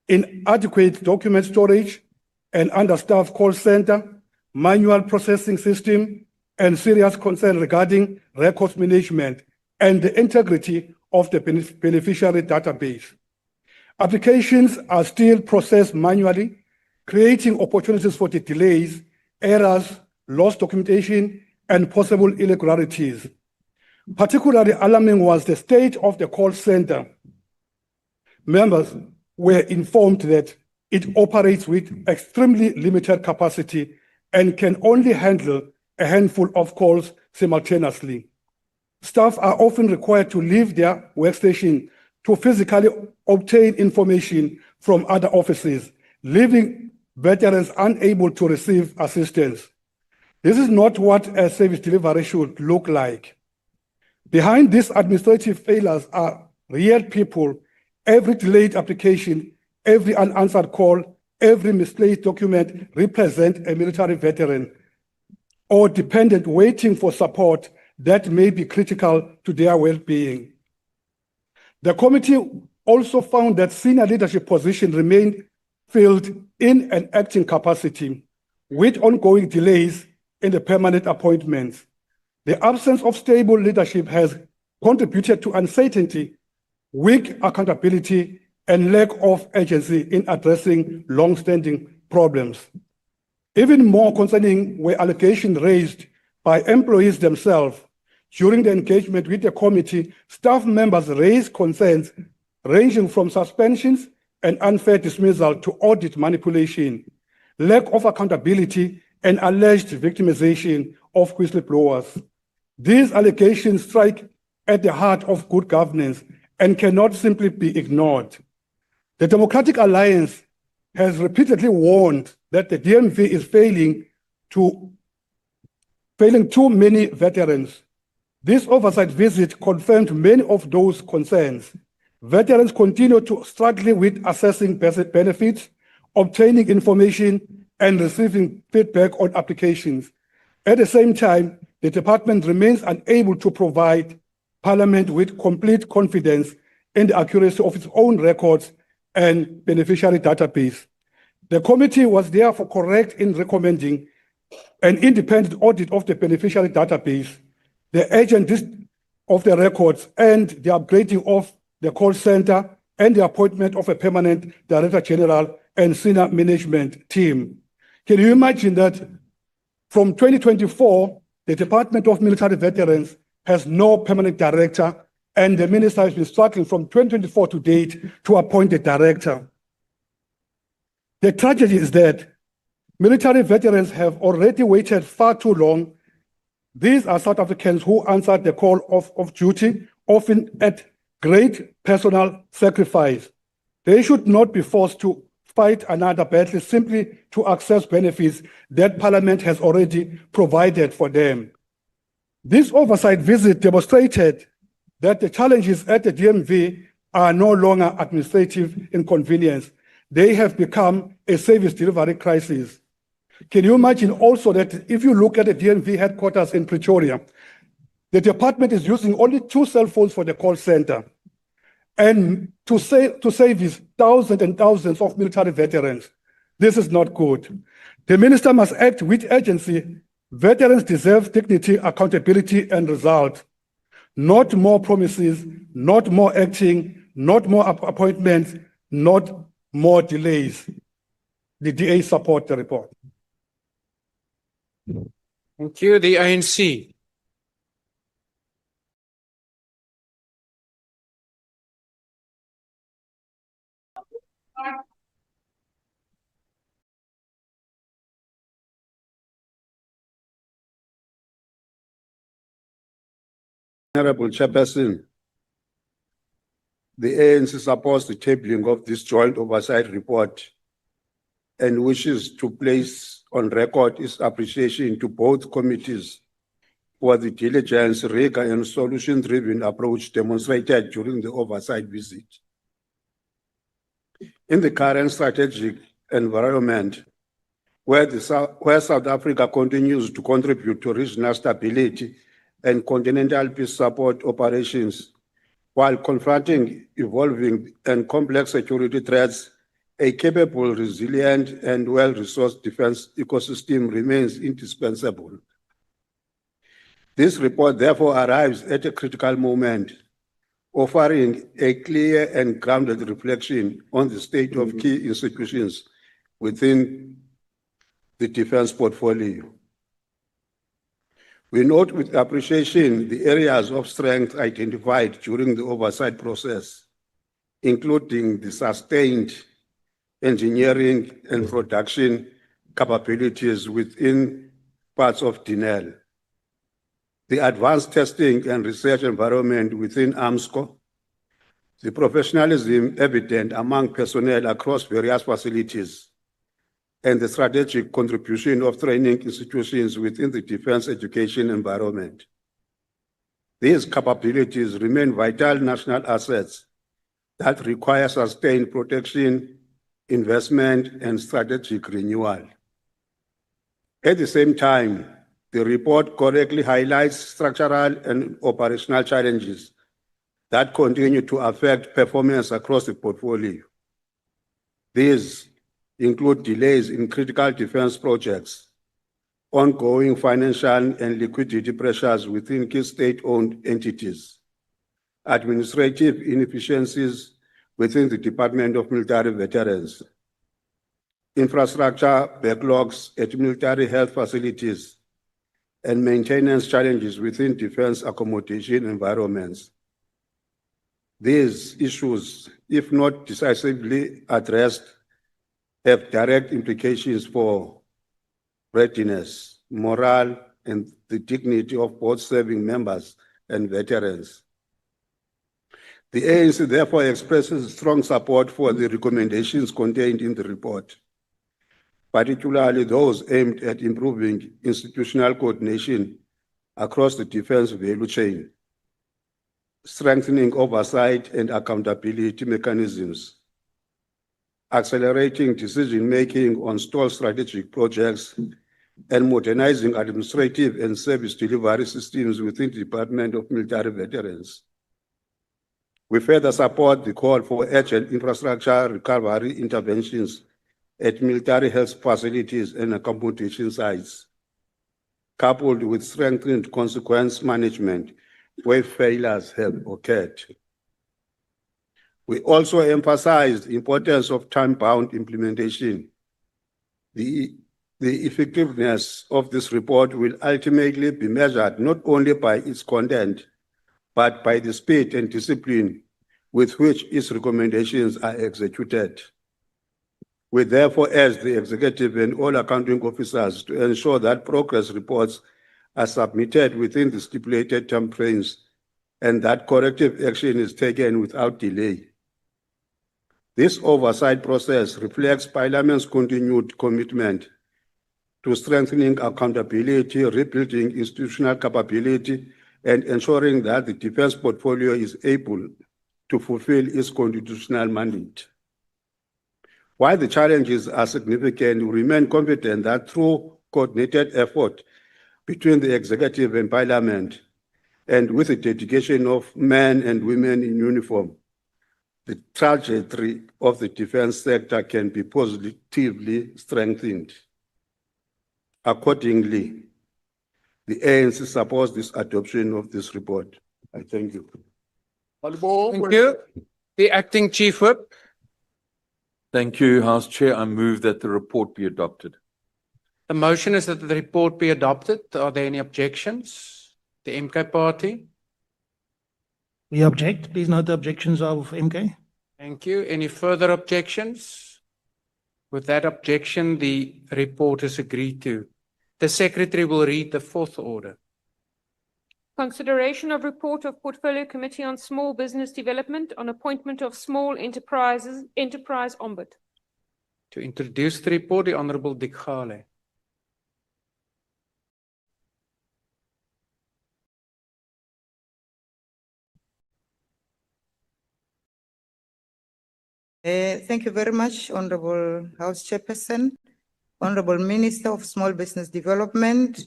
inadequate document storage, an understaffed call center, manual processing system, and serious concern regarding records management and the integrity of the beneficiary database. Applications are still processed manually, creating opportunities for the delays, errors, lost documentation, and possible irregularities. Particularly alarming was the state of the call center. Members were informed that it operates with extremely limited capacity and can only handle a handful of calls simultaneously. Staff are often required to leave their workstation to physically obtain information from other offices, leaving veterans unable to receive assistance. This is not what a service delivery should look like. Behind these administrative failures are real people. Every delayed application, every unanswered call, every misplaced document represents a military veteran or dependent waiting for support that may be critical to their well-being. The committee also found that senior leadership positions remained filled in an acting capacity, with ongoing delays in the permanent appointments. The absence of stable leadership has contributed to uncertainty, weak accountability, and lack of agency in addressing long-standing problems. Even more concerning were allegations raised by employees themselves. During the engagement with the committee, staff members raised concerns ranging from suspensions and unfair dismissal to audit manipulation, lack of accountability, and alleged victimization of whistleblowers. These allegations strike at the heart of good governance and cannot simply be ignored. The Democratic Alliance has repeatedly warned that the DMV is failing too many veterans. This oversight visit confirmed many of those concerns. Veterans continue to struggle with assessing benefits, obtaining information, and receiving feedback on applications. At the same time, the department remains unable to provide Parliament with complete confidence in the accuracy of its own records and beneficiary database. The committee was therefore correct in recommending an independent audit of the beneficiary database, the agent of the records, and the upgrading of the call center, and the appointment of a permanent Director General and senior management team. Can you imagine that from 2024, the Department of Military Veterans has no permanent director, and the minister has been struggling from 2024 to date to appoint a director? The tragedy is that military veterans have already waited far too long. These are South Africans who answered the call of duty, often at great personal sacrifice. They should not be forced to fight another battle simply to access benefits that Parliament has already provided for them. This oversight visit demonstrated that the challenges at the DMV are no longer administrative inconvenience. They have become a service delivery crisis. Can you imagine also that if you look at the DMV headquarters in Pretoria, the department is using only 2 cell phones for the call center, and to service thousands and thousands of military veterans? This is not good. The minister must act with urgency. Veterans deserve dignity, accountability, and result. Not more promises, not more acting, not more appointments, not more delays. The DA support the report. Thank you. The ANC. Honorable Chairperson, the ANC supports the tabling of this joint oversight report and wishes to place on record its appreciation to both committees for the diligence, rigor, and solution-driven approach demonstrated during the oversight visit. In the current strategic environment, where South Africa continues to contribute to regional stability and continental peace support operations, while confronting evolving and complex security threats, a capable, resilient, and well-resourced defense ecosystem remains indispensable. This report therefore arrives at a critical moment, offering a clear and grounded reflection on the state of key institutions within the defense portfolio. We note with appreciation the areas of strength identified during the oversight process, including the sustained engineering and production capabilities within parts of DNL, the advanced testing and research environment within 𝐟𝐨𝐫𝐞, the professionalism evident among personnel across various facilities, and the strategic contribution of training institutions within the defense education environment. These capabilities remain vital national assets that require sustained protection, investment, and strategic renewal. At the same time, the report correctly highlights structural and operational challenges that continue to affect performance across the portfolio. These include delays in critical defense projects, ongoing financial and liquidity pressures within key state-owned entities, administrative inefficiencies within the Department of Military Veterans, infrastructure backlogs at military health facilities, and maintenance challenges within defense accommodation environments. These issues, if not decisively addressed, have direct implications for readiness, morale, and the dignity of both serving members and veterans. The ANC therefore expresses strong support for the recommendations contained in the report, particularly those aimed at improving institutional coordination across the defense value chain, strengthening oversight and accountability mechanisms, accelerating decision-making on stalled strategic projects, and modernizing administrative and service delivery systems within the Department of Military Veterans. We further support the call for urgent infrastructure recovery interventions at military health facilities and accommodation sites, coupled with strengthened consequence management where failures have occurred. We also emphasized the importance of time-bound implementation. The effectiveness of this report will ultimately be measured not only by its content, but by the speed and discipline with which its recommendations are executed. We therefore urge the executive and all accounting officers to ensure that progress reports are submitted within the stipulated timeframes and that corrective action is taken without delay. This oversight process reflects Parliament's continued commitment to strengthening accountability, rebuilding institutional capability, and ensuring that the defense portfolio is able to fulfill its constitutional mandate. While the challenges are significant, we remain confident that through coordinated effort between the executive and Parliament, and with the dedication of men and women in uniform, the trajectory of the defense sector can be positively strengthened. Accordingly, the ANC supports this adoption of this report. I thank you. Thank you. The Acting Chief Whip. Thank you, House Chair. I move that the report be adopted. The motion is that the report be adopted. Are there any objections? The MK Party. We object. Please note the objections of MK. Thank you. Any further objections? With that objection, the report is agreed to. The Secretary will read the fourth order. Consideration of report of Portfolio Committee on Small Business Development on appointment of small enterprise ombud. To introduce the report, the Honorable 𝐾𝐨𝐧'𝐭. Thank you very much, Honorable House Chairperson, Honorable Minister of Small Business Development,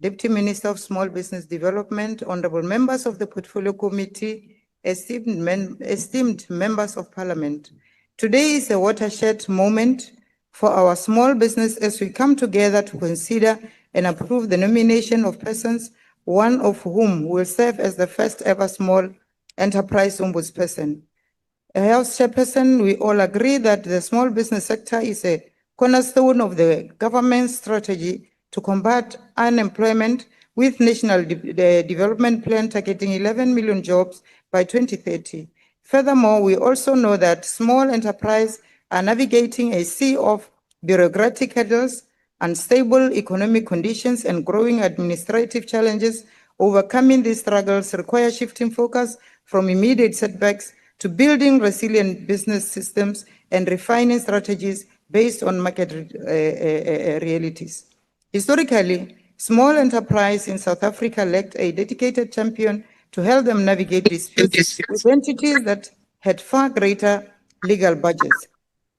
Deputy Minister of Small Business Development, Honorable members of the Portfolio Committee, esteemed members of Parliament. Today is a watershed moment for our small business as we come together to consider and approve the nomination of persons, one of whom will serve as the first ever small enterprise ombudsperson. House Chairperson, we all agree that the small business sector is a cornerstone of the government's strategy to combat unemployment, with National Development Plan targeting 11 million jobs by 2030. Furthermore, we also know that small enterprises are navigating a sea of bureaucratic hurdles, unstable economic conditions, and growing administrative challenges. Overcoming these struggles require shifting focus from immediate setbacks to building resilient business systems and refining strategies based on market realities. Historically, small enterprise in South Africa lacked a dedicated champion to help them navigate disputes with entities that had far greater legal budgets.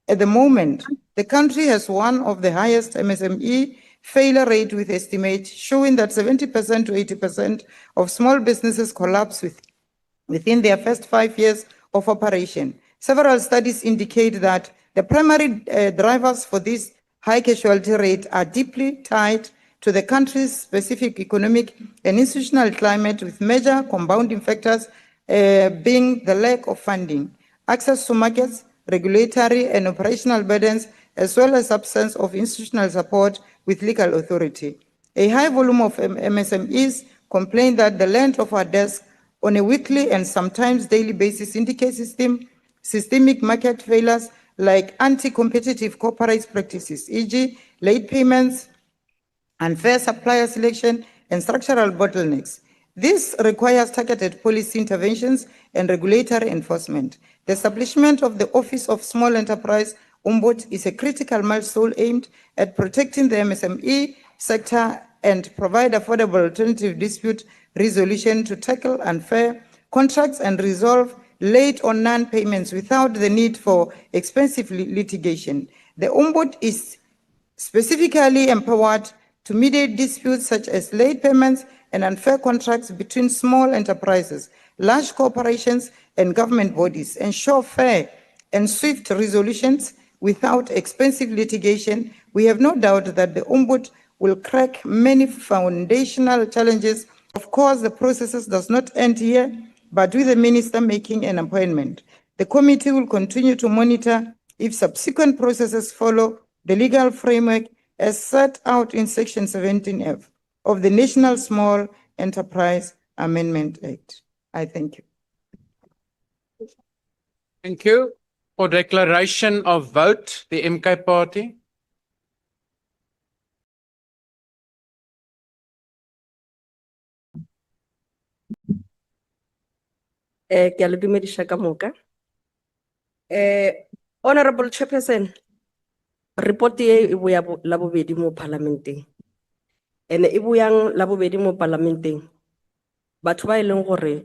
At the moment, the country has one of the highest MSME failure rate, with estimates showing that 70% to 80% of small businesses collapse within their first 5 years of operation. Several studies indicate that the primary drivers for this high casualty rate are deeply tied to the country's specific economic and institutional climate, with major compounding factors being the lack of funding, access to markets, regulatory and operational burdens, as well as absence of institutional support with legal authority. A high volume of MSMEs complain that the length of our desk on a weekly and sometimes daily basis indicates systemic market failures like anti-competitive corporate practices, e.g. late payments, unfair supplier selection, and structural bottlenecks. This requires targeted policy interventions and regulatory enforcement. The establishment of the Office of Small Enterprise Ombud is a critical milestone aimed at protecting the MSME sector and provide affordable alternative dispute resolution to tackle unfair contracts and resolve late or non-payments without the need for expensive litigation. The Ombud is specifically empowered to mediate disputes such as late payments and unfair contracts between small enterprises, large corporations, and government bodies, ensure fair and swift resolutions without expensive litigation. We have no doubt that the Ombud will crack many foundational challenges. Of course, the process does not end here, but with the minister making an appointment. The committee will continue to monitor if subsequent processes follow the legal framework as set out in Section 17F of the National Small Enterprise Amendment Act. I thank you. Thank you. For declaration of vote, the MK Party. Ke a le dumedisha ka moka. Honorable Chairperson, report e buya la bobedi mo parlamenteng. Ene e buyang la bobedi mo parlamenteng. Batho ba ileng gore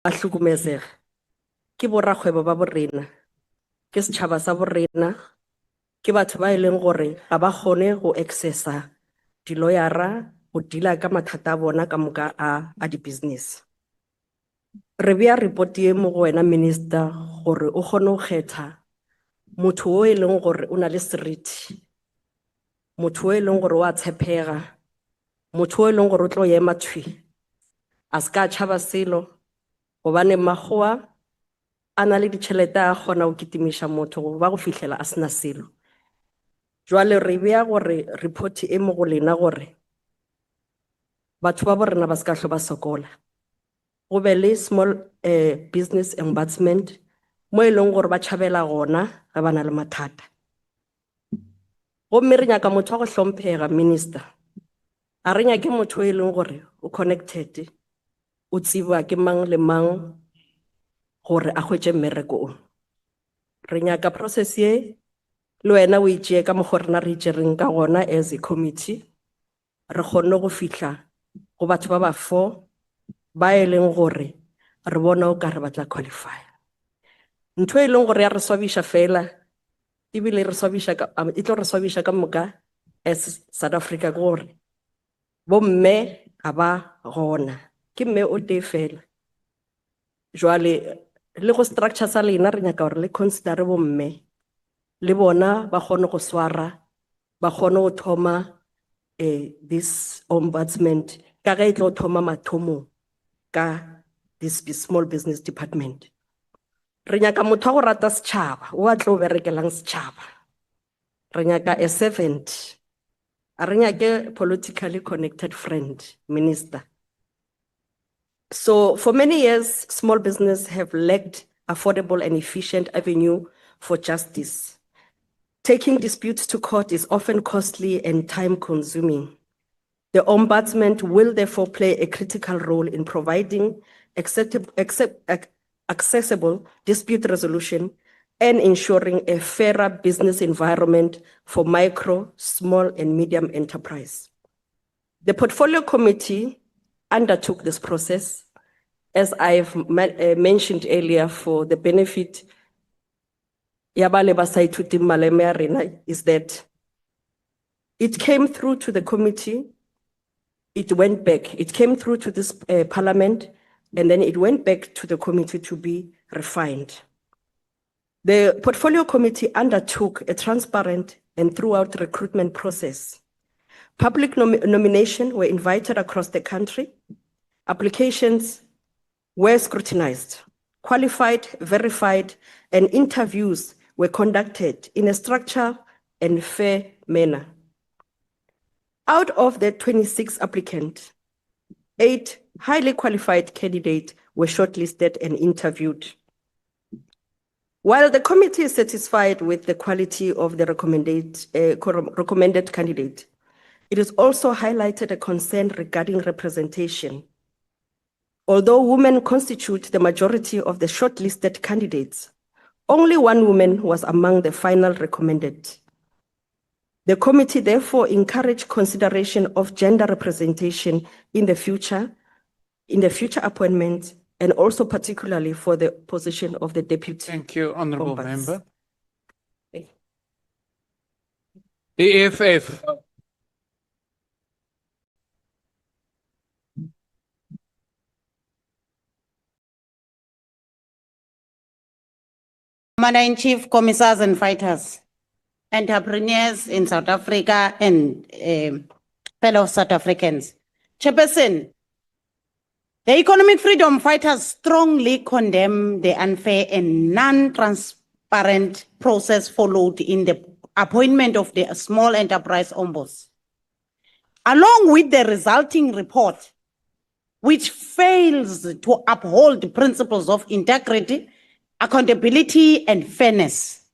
a hlukumezega ke borakgwebo ba borena, ke setšhaba sa borena, ke batho ba ileng gore ga ba kgone go accessa di-lawyera go deala ka mathata a bona ka moka a di-business. Re bea report e mo go wena minister gore o kgone go kgetha motho o e leng gore o na le seriti, motho o e leng gore wa tshepega, motho o e leng gore o tlo ema thwi, a ska tšhaba selo gobane magoa a na le ditšhelete a kgona go kitimiša motho go ba go fihlela a sena selo. Jwale re bea gore report e mo go lena gore batho ba borena ba ska hlo ba sokola. Go be le small business ombudsman mo e leng gore ba tšhabela gona ga ba na le mathata. Gomme re nyaka motho wa go hlomphega minister. A re nyake motho e leng gore o connected, o tsiba ke mang le mang gore a hwetše mmereko o. Re nyaka process ye le wena o itšee ka mokgwa rena re itšereng ka gona as a committee, re kgonne go fihla go batho ba ba 4 ba e leng gore re bona o ka re ba tla qualify. Ntho e leng gore ya re swabiša fela ebile re swabiša ka e tlo re swabiša ka moka as South Africa gore bo mme ga ba gona, ke mme o tee fela. Jwale le go structure sa lena re nyaka gore le consider bo mme le bona ba kgone go swara, ba kgone go thoma this ombudsman ka ge e tlo thoma mathomo ka this small business department. Re nyaka motho wa go rata setšhaba, o a tlo berekelang setšhaba. Re nyaka a servant, a re nyake politically connected friend, minister. So for many years, small business have lacked affordable and efficient avenue for justice. Taking disputes to court is often costly and time-consuming. The Ombudsman will therefore play a critical role in providing accessible dispute resolution and ensuring a fairer business environment for micro, small, and medium enterprise. The Portfolio Committee undertook this process, as I've mentioned earlier, for the benefit is that it came through to the committee, it went back, it came through to this parliament, and then it went back to the committee to be refined. The Portfolio Committee undertook a transparent and throughout recruitment process. Public nominations were invited across the country. Applications were scrutinized, qualified, verified, and interviews were conducted in a structured and fair manner. Out of the 26 applicants, 8 highly qualified candidates were shortlisted and interviewed. While the committee is satisfied with the quality of the recommended candidate, it is also highlighted a concern regarding representation. Although women constitute the majority of the shortlisted candidates, only 1 woman was among the final recommended. The committee therefore encouraged consideration of gender representation in the future appointments, and also particularly for the position of the deputy. Thank you, Honourable Ombudsman. Member. The EFF. Commander-in-Chief, Commissars and Fighters, entrepreneurs in South Africa and fellow South Africans. Chairperson, the economic freedom fighters strongly condemn the unfair and non-transparent process followed in the appointment of the Small Enterprise Ombuds. Along with the resulting report, which fails to uphold principles of integrity, accountability, and fairness.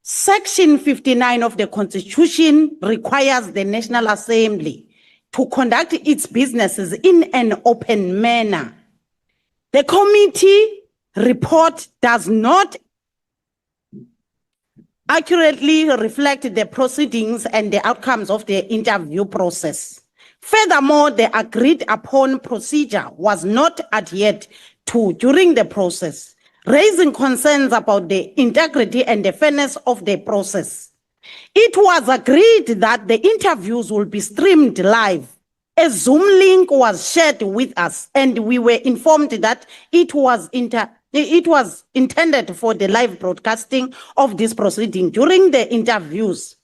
Section 59 of the Constitution requires the National Assembly to conduct its businesses in an open manner. The committee report does not accurately reflect the proceedings and the outcomes of the interview process. Furthermore, the agreed upon procedure was not adhered to during the process, raising concerns about the integrity and the fairness of the process. It was agreed that the interviews will be streamed live. A Zoom link was shared with us, and we were informed that it was intended for the live broadcasting of this proceeding. During the interviews,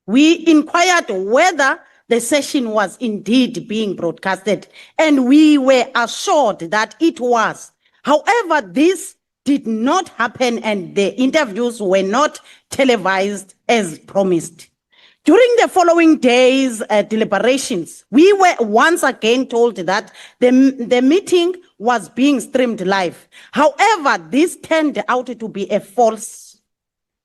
we inquired whether the session was indeed being broadcasted, and we were assured that it was. However, this did not happen, and the interviews were not televised as promised. During the following days' deliberations, we were once again told that the meeting was being streamed live. However, this turned out to be a false.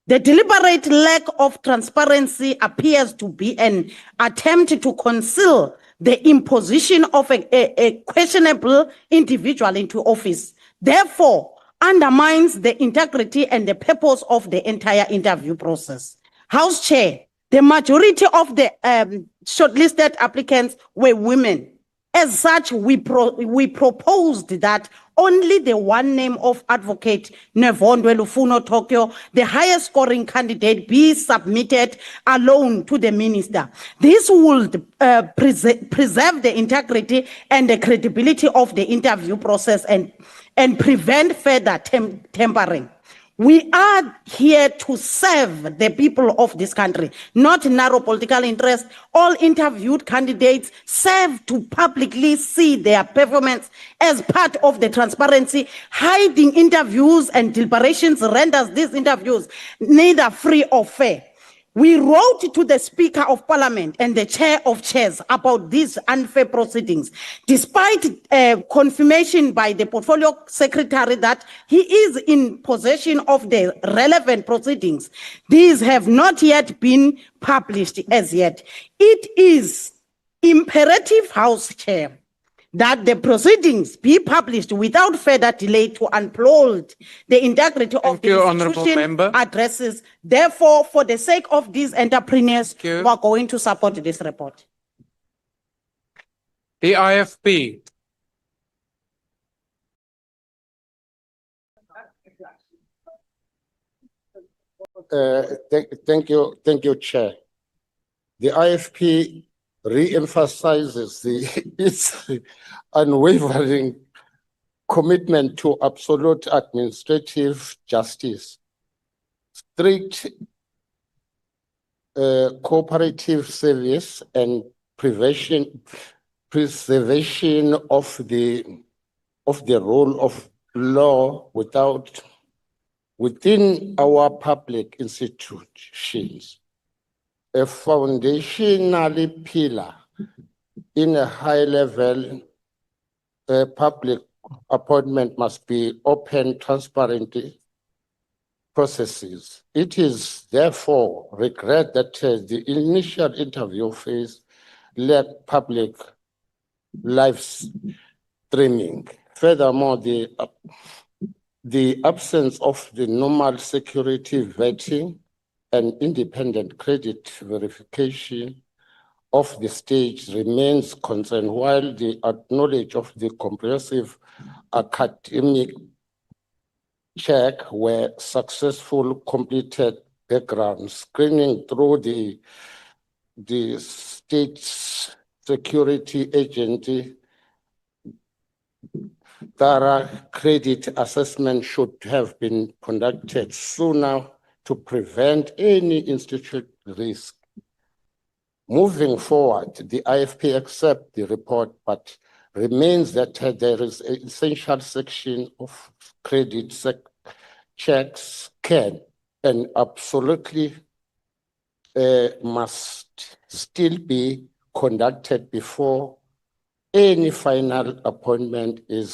The deliberate lack of transparency appears to be an attempt to conceal the imposition of a questionable individual into office. Therefore, undermines the integrity and the purpose of the entire interview process. House Chair, the majority of the shortlisted applicants were women. As such, we proposed that only the one name of Advocate 𝐬𝐿𝐿𝐿𝐿𝐿𝐿𝐿𝐿, the highest scoring candidate, be submitted alone to the minister. This would preserve the integrity and the credibility of the interview process and prevent further tampering. We are here to serve the people of this country, not narrow political interest. All interviewed candidates serve to publicly see their performance as part of the transparency. Hiding interviews and deliberations renders these interviews neither free or fair. We wrote to the Speaker of Parliament and the Chair of Chairs about these unfair proceedings. Despite confirmation by the Portfolio Secretary that he is in possession of the relevant proceedings, these have not yet been published as yet. It is imperative, House Chair, that the proceedings be published without further delay to uphold the integrity of the institution addresses. Therefore, for the sake of these entrepreneurs, we are going to support this report. The IFP. Thank you, Chair. The IFP re-emphasizes its unwavering commitment to absolute administrative justice, strict cooperative service, and preservation of the of the rule of law within our public institutions. A foundational pillar in a high-level public appointment must be open, transparent processes. It is therefore regret that the initial interview phase lacked public live streaming. Furthermore, the absence of the normal security vetting and independent credit verification of the stage remains concern, while the acknowledge of the comprehensive academic check were successful completed background screening through the state's security agency. Thorough credit assessment should have been conducted sooner to prevent any institute risk. Moving forward, the IFP accepts the report, but remains that there is an essential section of credit checks can and absolutely must still be conducted before any final appointment is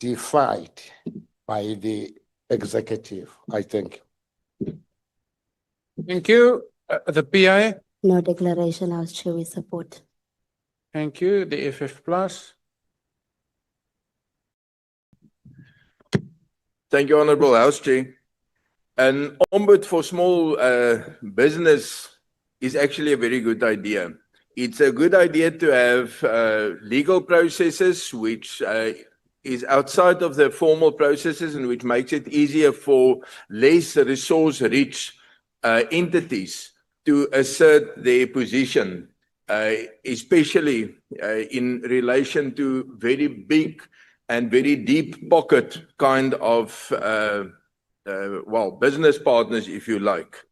solidified by the executive. I thank you. Thank you. The PI? No declaration, House Chair, we support. Thank you. The FF Plus? Thank you, Honorable House Chair. An ombud for small business is actually a very good idea. It's a good idea to have legal processes which is outside of the formal processes and which makes it easier for less resource-rich entities to assert their position, especially in relation to very big and very deep pocket kind of, business partners, if you like.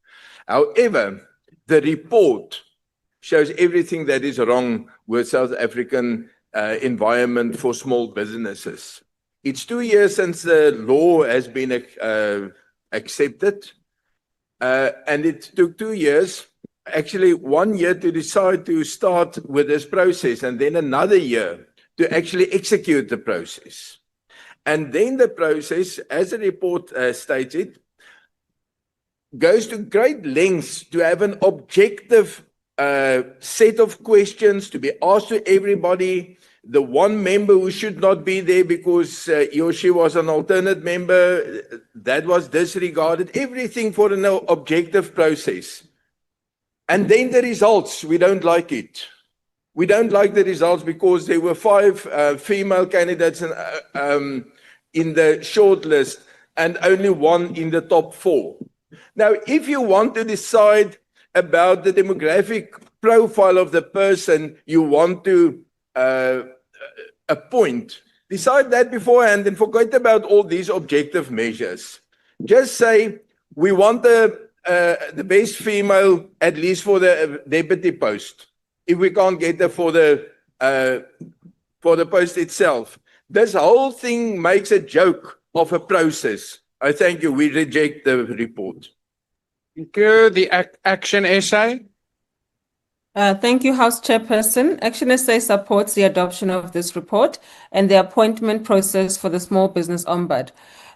However, the report shows everything that is wrong with South African environment for small businesses. It's 2 years since the law has been accepted, and it took 2 years, actually 1 year to decide to start with this process, and then another year to actually execute the process. And then the process, as the report stated, goes to great lengths to have an objective set of questions to be asked to everybody. The one member who should not be there because he or she was an alternate member, that was disregarded. Everything for an objective process. And then the results, we don't like it. We don't like the results because there were 5 female candidates in the shortlist and only 1 in the top 4. Now, if you want to decide about the demographic profile of the person you want to appoint, decide that beforehand and forget about all these objective measures. Just say, we want the best female, at least for the deputy post. If we can't get her for the post itself. This whole thing makes a joke of a process. I thank you. We reject the report. Thank you. The Action SA? Thank you, House Chairperson. Action SA supports the adoption of this report and the appointment process for the Small Business Ombud.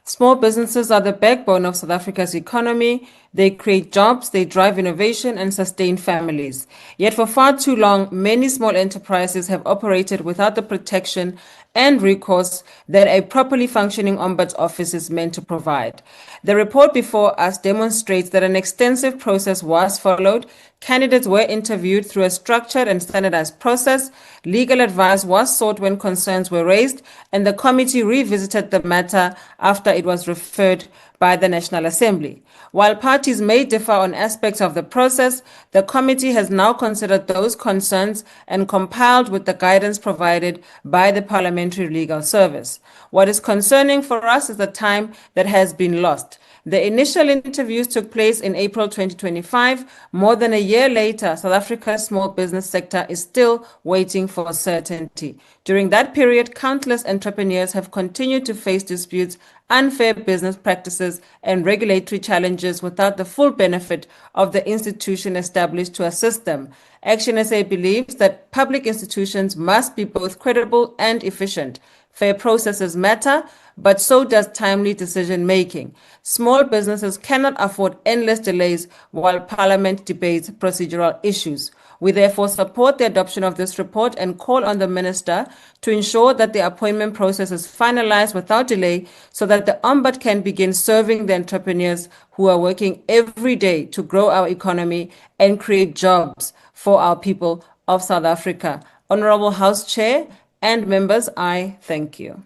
Small businesses are the backbone of South Africa's economy. They create jobs, they drive innovation and sustain families. Yet for far too long, many small enterprises have operated without the protection and recourse that a properly functioning Ombuds office is meant to provide. The report before us demonstrates that an extensive process was followed. Candidates were interviewed through a structured and standardized process. Legal advice was sought when concerns were raised, and the committee revisited the matter after it was referred by the National Assembly. While parties may differ on aspects of the process, the committee has now considered those concerns and compiled with the guidance provided by the Parliamentary Legal Service. What is concerning for us is the time that has been lost. The initial interviews took place in April 2025. More than a year later, South Africa's small business sector is still waiting for certainty. During that period, countless entrepreneurs have continued to face disputes, unfair business practices, and regulatory challenges without the full benefit of the institution established to assist them. Action SA believes that public institutions must be both credible and efficient. Fair processes matter, but so does timely decision-making. Small businesses cannot afford endless delays while Parliament debates procedural issues. We therefore support the adoption of this report and call on the Minister to ensure that the appointment process is finalized without delay so that the Ombud can begin serving the entrepreneurs who are working every day to grow our economy and create jobs for our people of South Africa. Honorable House Chair and members, I thank you.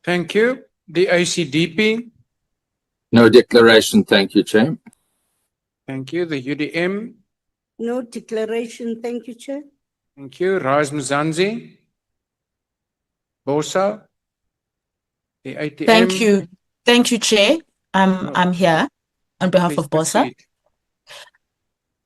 Thank you. The 𝐴CDP. No declaration, thank you, Chair. Thank you. The UDM. No declaration. Thank you, Chair. Thank you. 𝐟𝐸𝐫𝐬𝐿. BOSA. The ATM. Thank you. Thank you, Chair. I'm here on behalf of BOSA.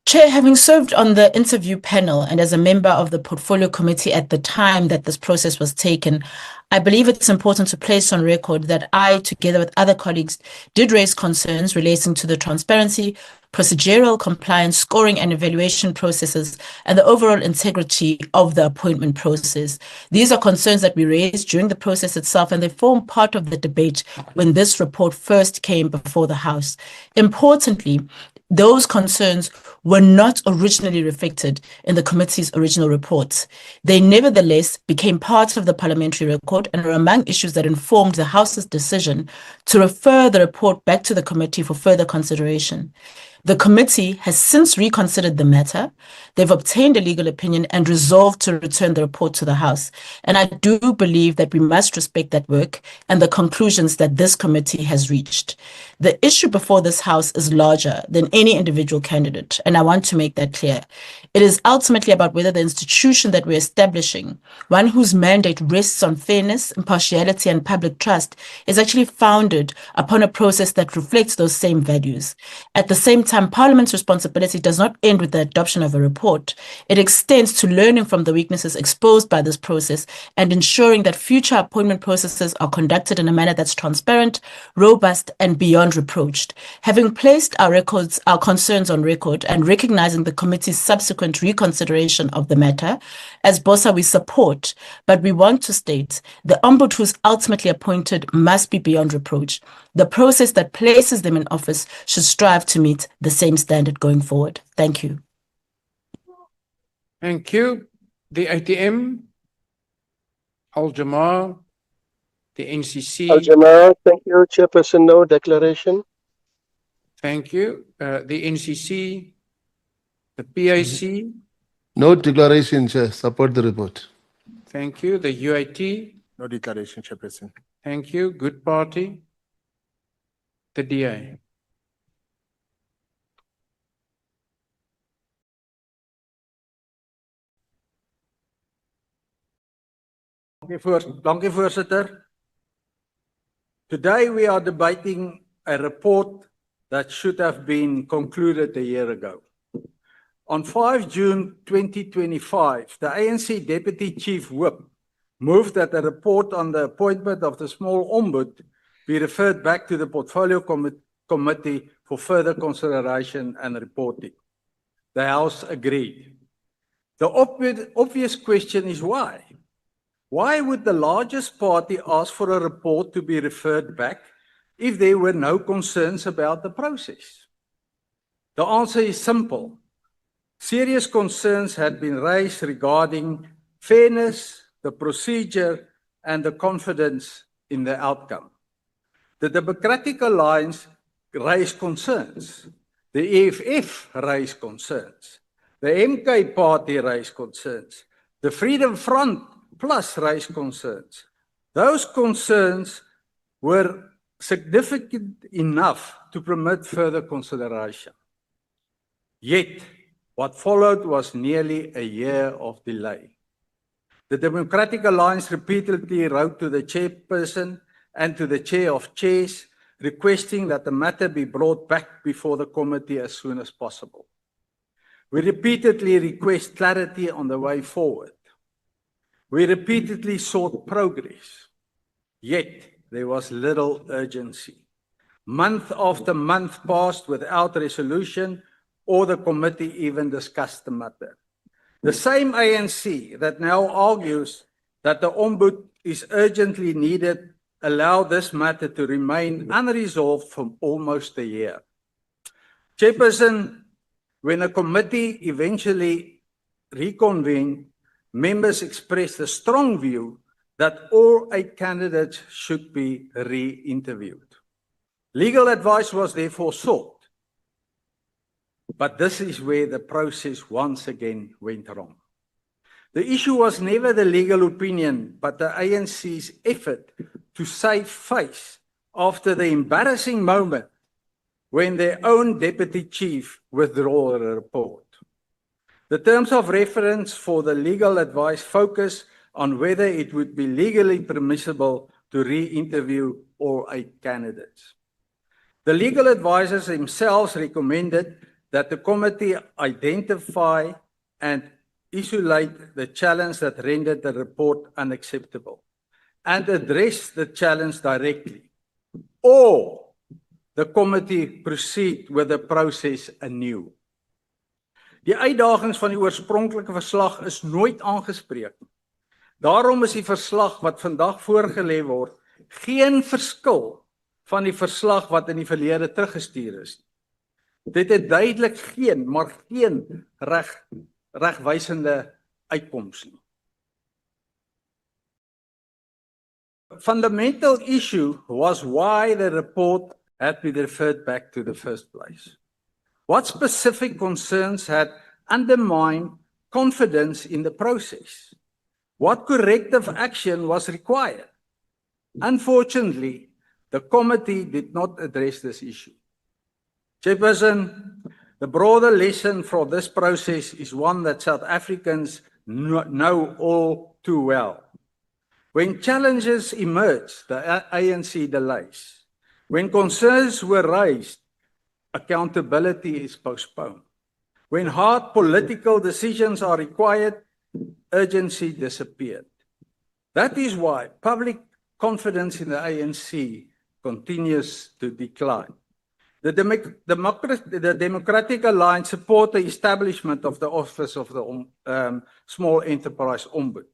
Chair, having served on the interview panel and as a member of the Portfolio Committee at the time that this process was taken, I believe it's important to place on record that I, together with other colleagues, did raise concerns relating to the transparency, procedural compliance, scoring and evaluation processes, and the overall integrity of the appointment process. These are concerns that we raised during the process itself, and they form part of the debate when this report first came before the House. Importantly, those concerns were not originally reflected in the committee's original reports. They nevertheless became part of the parliamentary record and are among issues that informed the House's decision to refer the report back to the committee for further consideration. The committee has since reconsidered the matter. They've obtained a legal opinion and resolved to return the report to the House. And I do believe that we must respect that work and the conclusions that this committee has reached. The issue before this House is larger than any individual candidate, and I want to make that clear. It is ultimately about whether the institution that we're establishing, one whose mandate rests on fairness, impartiality, and public trust, is actually founded upon a process that reflects those same values. At the same time, Parliament's responsibility does not end with the adoption of a report. It extends to learning from the weaknesses exposed by this process and ensuring that future appointment processes are conducted in a manner that's transparent, robust, and beyond reproached. Having placed our concerns on record and recognizing the committee's subsequent reconsideration of the matter, as BOSA we support, but we want to state the Ombud who's ultimately appointed must be beyond reproach. The process that places them in office should strive to meet the same standard going forward. Thank you. Thank you. The ATM. Al-Jamaa. The NCC. Al-Jamaa, thank you. Chairperson, no declaration. Thank you. The NCC. The PIC. No declaration, Chair. Support the report. Thank you. The UIT. No declaration, Chairperson. Thank you. Good Party. The DA. Dankie, Voorsitter. Today we are debating a report that should have been concluded a year ago. On 5 June 2025, the ANC Deputy Chief Whip moved that the report on the appointment of the small ombud be referred back to the Portfolio Committee for further consideration and reporting. The House agreed. The obvious question is why? Why would the largest party ask for a report to be referred back if there were no concerns about the process? The answer is simple. Serious concerns had been raised regarding fairness, the procedure, and the confidence in the outcome. The Democratic Alliance raised concerns. The EFF raised concerns. The MK Party raised concerns. The Freedom Front Plus raised concerns. Those concerns were significant enough to permit further consideration. Yet, what followed was nearly a year of delay. The Democratic Alliance repeatedly wrote to the chairperson and to the chair of chairs, requesting that the matter be brought back before the committee as soon as possible. We repeatedly request clarity on the way forward. We repeatedly sought progress, yet there was little urgency. Month after month passed without resolution or the committee even discussed the matter. The same ANC that now argues that the Ombud is urgently needed allowed this matter to remain unresolved for almost a year. Chairperson, when a committee eventually reconvened, members expressed a strong view that all 8 candidates should be re-interviewed. Legal advice was therefore sought, but this is where the process once again went wrong. The issue was never the legal opinion, but the ANC's effort to save face after the embarrassing moment when their own deputy chief withdrew the report. The terms of reference for the legal advice focus on whether it would be legally permissible to re-interview all 8 candidates. The legal advisors themselves recommended that the committee identify and isolate the challenge that rendered the report unacceptable and address the challenge directly, or the committee proceed with the process anew. Die uitdagings van die oorspronklike verslag is nooit aangespreek. Daarom is die verslag wat vandag voorgelê word geen verskil van die verslag wat in die verlede teruggestuur is. Dit het duidelik geen regwysende uitkoms nie. Fundamental issue was why the report had been referred back to the first place. What specific concerns had undermined confidence in the process? What corrective action was required? Unfortunately, the committee did not address this issue. Chairperson, the broader lesson from this process is one that South Africans know all too well. When challenges emerge, the ANC delays. When concerns were raised, accountability is postponed. When hard political decisions are required, urgency disappeared. That is why public confidence in the ANC continues to decline. The Democratic Alliance support the establishment of the Office of the Small Enterprise Ombud.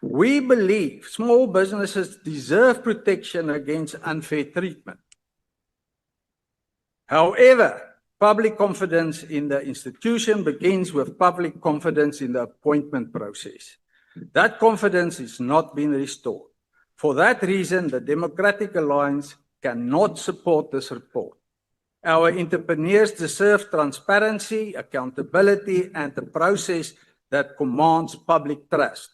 We believe small businesses deserve protection against unfair treatment. However, public confidence in the institution begins with public confidence in the appointment process. That confidence is not being restored. For that reason, the Democratic Alliance cannot support this report. Our entrepreneurs deserve transparency, accountability, and a process that commands public trust.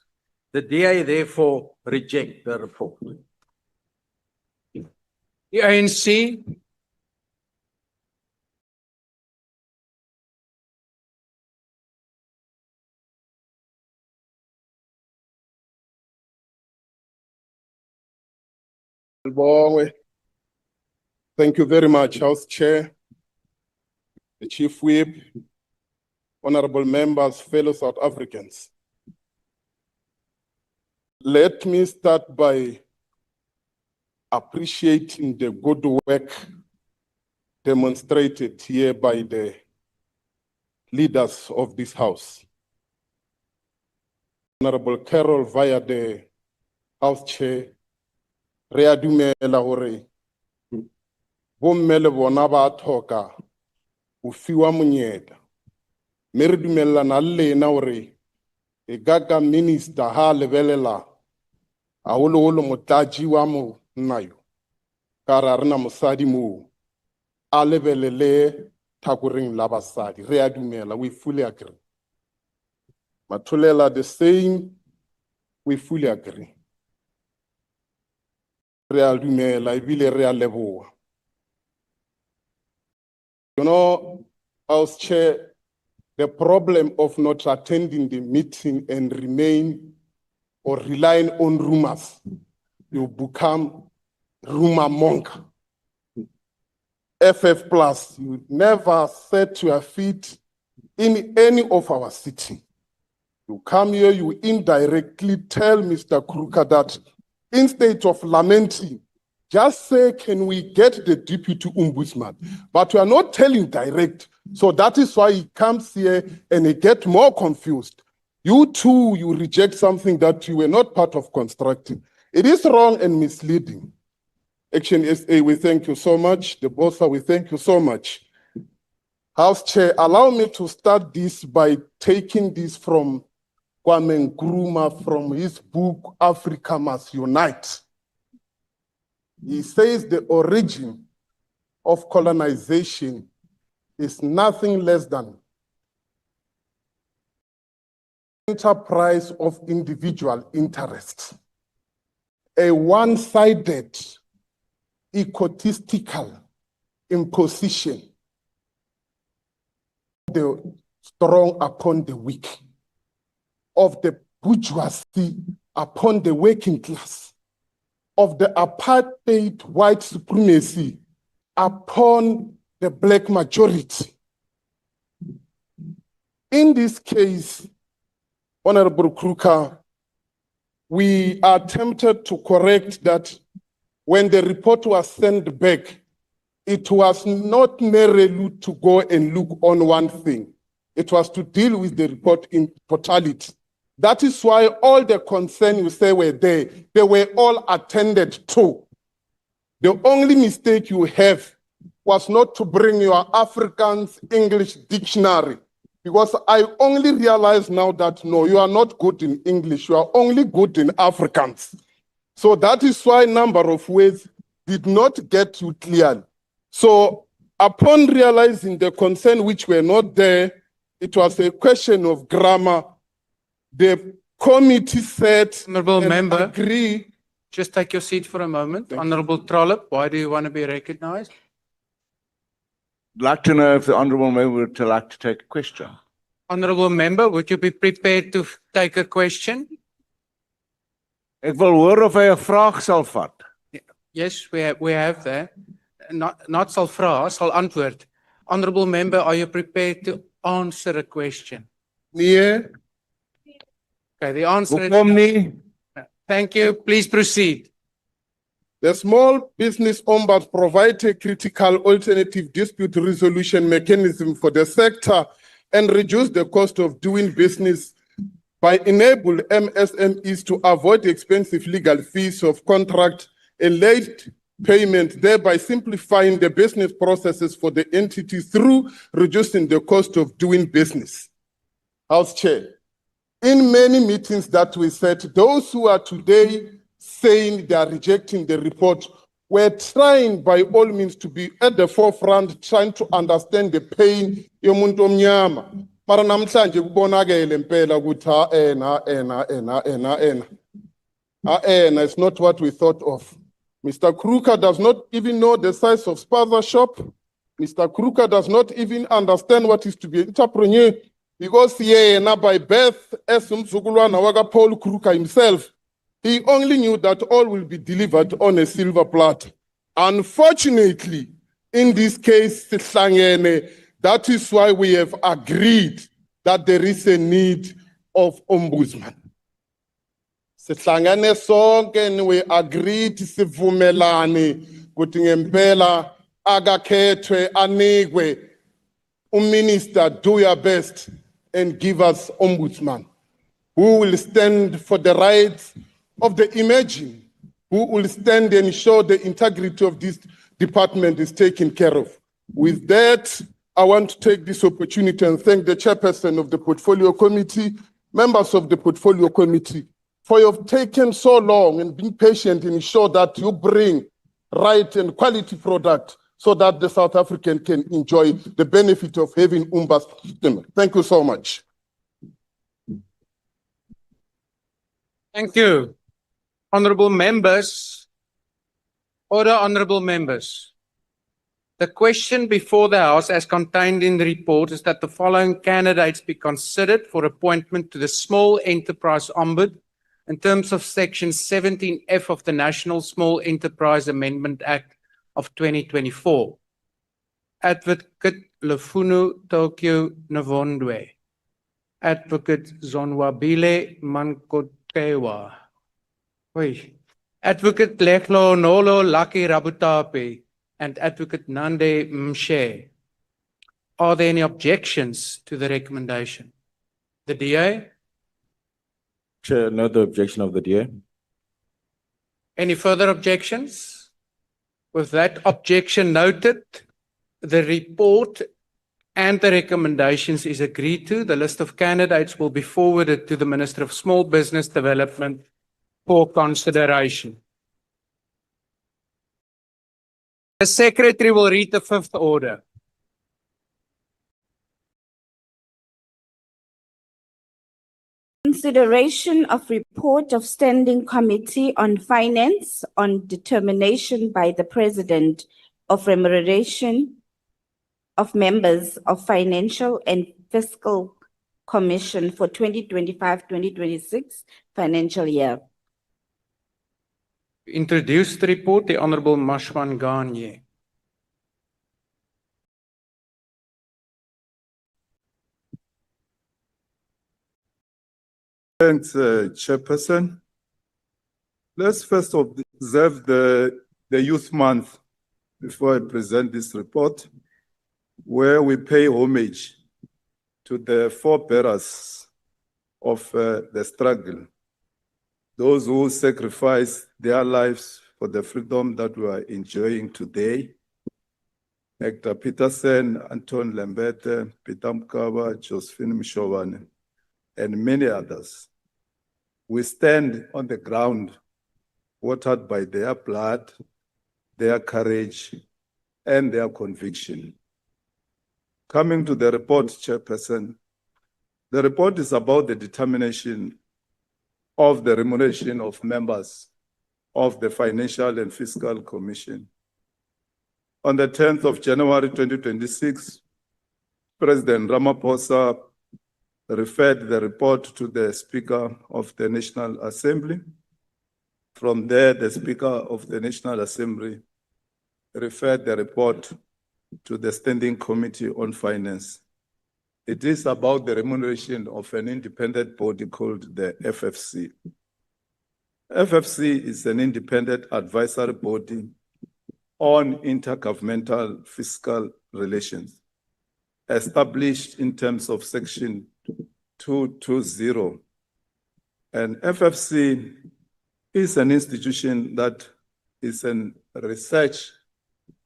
The DA therefore reject the report. Die ANC Thank you very much, House Chair, the Chief Whip, honorable members, fellow South Africans. Let me start by appreciating the good work demonstrated here by the leaders of this House. Honorable Carol, via the House Chair, re a dumela hore bomme le bona ba tlhoka go fiwa monyetla, mme re dumelana le lena hore e ka minister ha lebelela haholo motlatsi wa monna yo ka ra rena mosadi moo a lebelele thakoreng la basadi. Re a dumela, we fully agree. Mathulela the same, we fully agree. Re a dumela ebile re a leboha. You know, House Chair, the problem of not attending the meeting and remain or relying on rumors, you become rumor monger. FF plus. You never set your feet in any of our city. You come here, you indirectly tell Mr. Kruka that instead of lamenting, just say, can we get the deputy ombudsman? But we are not telling direct. So that is why he comes here and he gets more confused. You too, you reject something that you were not part of constructing. It is wrong and misleading. Action SA, we thank you so much. The Bossa, we thank you so much. House Chair, allow me to start this by taking this from Kwame Nkrumah from his book, Africa Must Unite. He says the origin of colonization is nothing less than enterprise of individual interest, a one-sided, egotistical imposition of the strong upon the weak, of the bourgeoisie upon the working class, of the apartheid white supremacy upon the black majority. In this case, Honorable Kruka, we are tempted to correct that when the report was sent back, it was not merely to go and look on one thing. It was to deal with the report in totality. That is why all the concerns you say were there, they were all attended to. The only mistake you have was not to bring your Afrikaans English dictionary, because I only realize now that no, you are not good in English, you are only good in Afrikaans. So that is why a number of words did not get you clearly. So upon realizing the concern which were not there, it was a question of grammar. The committee said, Honourable Member, agree. Just take your seat for a moment. Honourable Trollip, why do you want to be recognised? I'd like to know if the Honourable Member would like to take a question. Honourable Member, would you be prepared to take a question? Ek wil hoor of hy 'n vraag sal vat. Yes, we have that. Not sal vra, sal antwoord. Honourable Member, are you prepared to answer a question? Nee. Okay, the answer is Hoekom nie? Thank you. Please proceed. The small business ombuds provide a critical alternative dispute resolution mechanism for the sector and reduce the cost of doing business by enable MSMEs to avoid expensive legal fees of contract and late payment, thereby simplifying the business processes for the entity through reducing the cost of doing business. House Chair, in many meetings that we said, those who are today saying they are rejecting the report were trying by all means to be at the forefront, trying to understand the pain yomuntu omnyama. Mara namhlanje kubonakele impela ukuthi it's not what we thought of. Mr. Kruka does not even know the size of Spaza shop. Mr. Kruka does not even understand what is to be an entrepreneur, because by birth, as umzukulwana waka Paul Kruka himself, he only knew that all will be delivered on a silver platter. Unfortunately, in this case, that is why we have agreed that there is a need of ombudsman. Sihlangane sonke and we agreed sivumelane ukuthi ngempela akakhethwe anikwe Minister, do your best and give us ombudsman who will stand for the rights of the emerging, who will stand and ensure the integrity of this department is taken care of. With that, I want to take this opportunity and thank the chairperson of the Portfolio Committee, members of the Portfolio Committee, for you have taken so long and been patient and ensure that you bring right and quality product so that the South African can enjoy the benefit of having umbas system. Thank you so much. Thank you. Honourable members, order honourable members. The question before the House as contained in the report is that the following candidates be considered for appointment to the Small Enterprise Ombud in terms of Section 17F of the National Small Enterprise Amendment Act of 2024. Advocate Lefunu Tokyo Navondwe, Advocate Zonwabile Mankotewa, Advocate Leklo Nolo Laki Rabutape, and Advocate Nande Mshe. Are there any objections to the recommendation? The DA? Chair, no the objection of the DA. Any further objections? With that objection noted, the report and the recommendations is agreed to. The list of candidates will be forwarded to the Minister of Small Business Development for consideration. The Secretary will read the fifth order. Consideration of report of Standing Committee on Finance on determination by the President of remuneration of members of Financial and Fiscal Commission for 2025-2026 financial year. Introduce the report, the Honorable Mashwan Ganye. Thanks, Chairperson. Let's first observe the Youth Month before I present this report, where we pay homage to the forebearers of the struggle, those who sacrificed their lives for the freedom that we are enjoying today. Hector Peterson, Anton Lembete, Peter Mkaba, Josephine Mshowane, and many others. We stand on the ground, watered by their blood, their courage, and their conviction. Coming to the report, Chairperson, the report is about the determination of the remuneration of members of the Financial and Fiscal Commission. On the 10th of January 2026, President Ramaphosa referred the report to the Speaker of the National Assembly. From there, the Speaker of the National Assembly referred the report to the Standing Committee on Finance. It is about the remuneration of an independent body called the FFC. FFC is an independent advisory body on intergovernmental fiscal relations, established in terms of Section 220. And FFC is an institution that is a research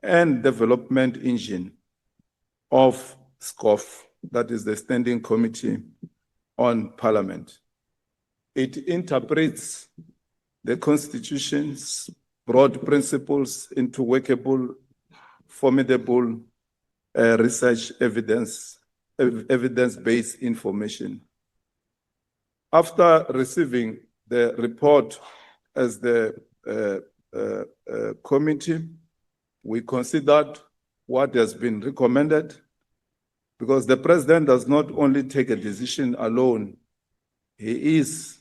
and development engine of SCOF, that is the Standing Committee on Parliament. It interprets the Constitution's broad principles into workable, formidable research evidence-based information. After receiving the report as the committee, we considered what has been recommended, because the President does not only take a decision alone, he is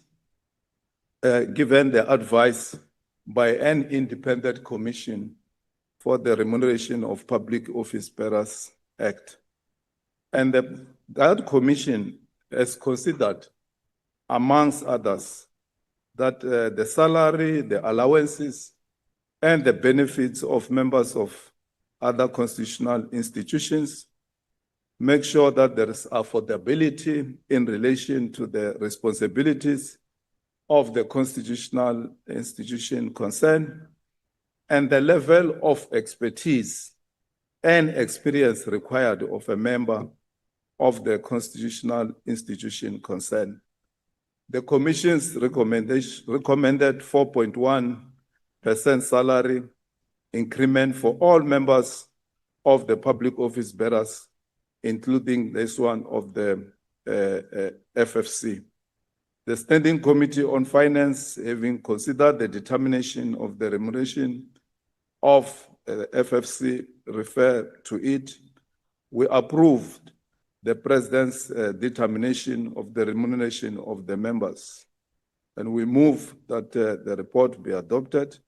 given the advice by an independent commission for the Remuneration of Public Office Bearers Act. And that commission has considered, amongst others, that the salary, the allowances, and the benefits of members of other constitutional institutions make sure that there is affordability in relation to the responsibilities of the constitutional institution concerned, and the level of expertise and experience required of a member of the constitutional institution concerned. The Commission's recommended 4.1% salary increment for all members of the public office bearers, including this one of the FFC. The Standing Committee on Finance, having considered the determination of the remuneration of FFC, referred to it, we approved the President's determination of the remuneration of the members. And we move that the report be adopted.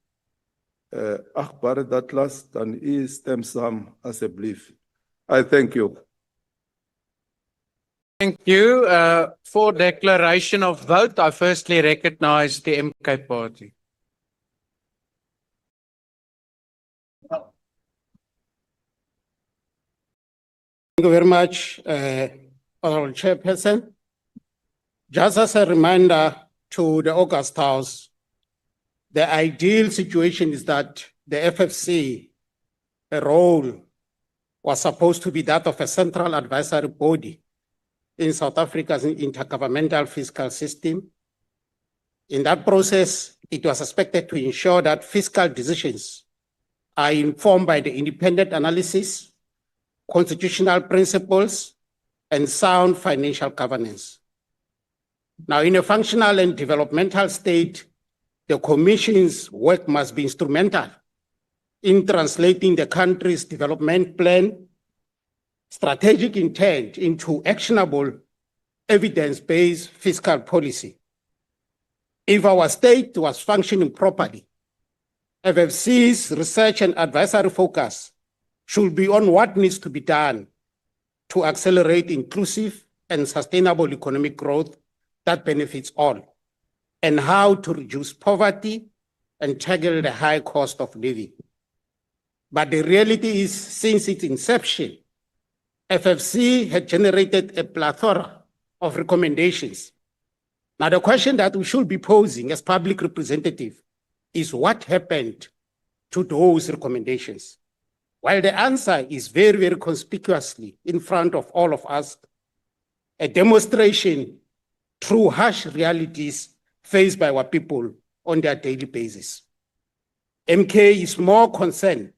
Akhbar dat las dan stem saam asseblief I thank you. Thank you. For declaration of vote, I firstly recognize the MK party. Thank you very much, Honorable Chairperson. Just as a reminder to the August House, the ideal situation is that the FFC role was supposed to be that of a central advisory body in South Africa's intergovernmental fiscal system. In that process, it was expected to ensure that fiscal decisions are informed by the independent analysis, constitutional principles, and sound financial governance. Now, in a functional and developmental state, the Commission's work must be instrumental in translating the country's development plan, strategic intent into actionable, evidence-based fiscal policy. If our state was functioning properly, FFC's research and advisory focus should be on what needs to be done to accelerate inclusive and sustainable economic growth that benefits all, and how to reduce poverty and tackle the high cost of living. But the reality is, since its inception, FFC had generated a plethora of recommendations. Now, the question that we should be posing as public representative is what happened to those recommendations? While the answer is very, very conspicuously in front of all of us, a demonstration through harsh realities faced by our people on their daily basis. MK is more concerned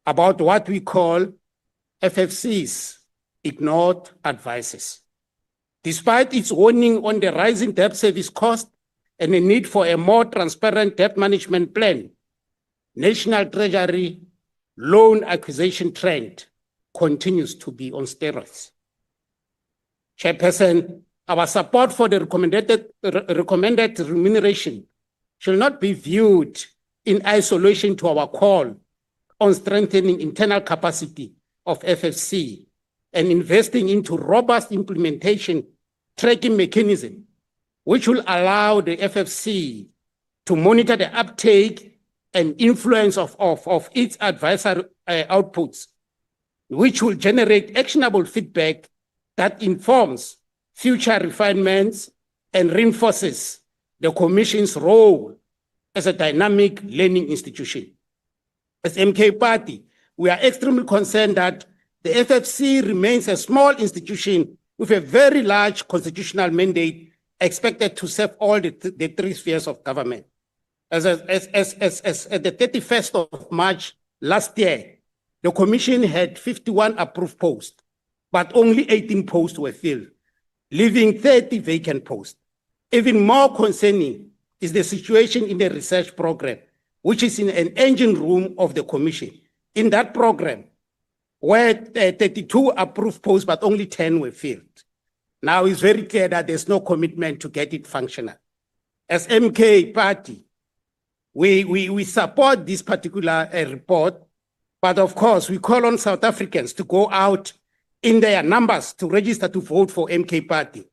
about what we call FFC's ignored advices. Despite its warning on the rising debt service cost and the need for a more transparent debt management plan, National Treasury loan acquisition trend continues to be on steroids. Chairperson, our support for the recommended remuneration should not be viewed in isolation to our call on strengthening internal capacity of FFC and investing into robust implementation tracking mechanism, which will allow the FFC to monitor the uptake and influence of its advisory outputs, which will generate actionable feedback that informs future refinements and reinforces the Commission's role as a dynamic learning institution. As MK Party, we are extremely concerned that the FFC remains a small institution with a very large constitutional mandate expected to serve all the three spheres of government. As at the 31st of March last year, the Commission had 51 approved posts, but only 18 posts were filled, leaving 30 vacant posts. Even more concerning is the situation in the research program, which is in an engine room of the Commission. In that program, where 32 approved posts, but only 10 were filled. Now it's very clear that there's no commitment to get it functional. As MK Party, we support this particular report, but of course we call on South Africans to go out in their numbers to register to vote for MK Party.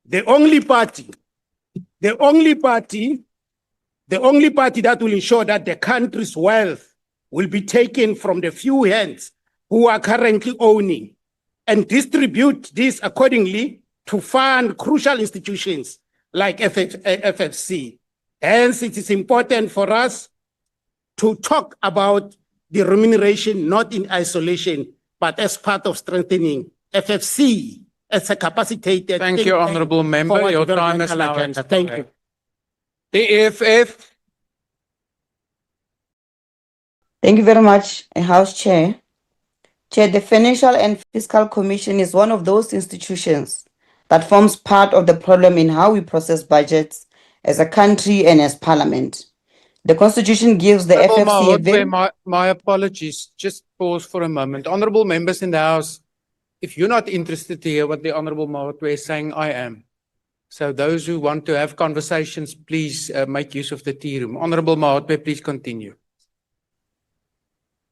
The only party that will ensure that the country's wealth will be taken from the few hands who are currently owning and distribute this accordingly to fund crucial institutions like FFC. Hence, it is important for us to talk about the remuneration not in isolation, but as part of strengthening FFC as a capacitated. Thank you, Honourable Member. Your time is now expired. Thank you. The EFF. Thank you very much, House Chair. Chair, the Financial and Fiscal Commission is one of those institutions that forms part of the problem in how we process budgets as a country and as Parliament. The Constitution gives the FFC a very... My apologies. Just pause for a moment. Honourable members in the House, if you're not interested to hear what the Honourable Mahotwe is saying, I am. So those who want to have conversations, please make use of the tea room. Honourable Mahotwe, please continue.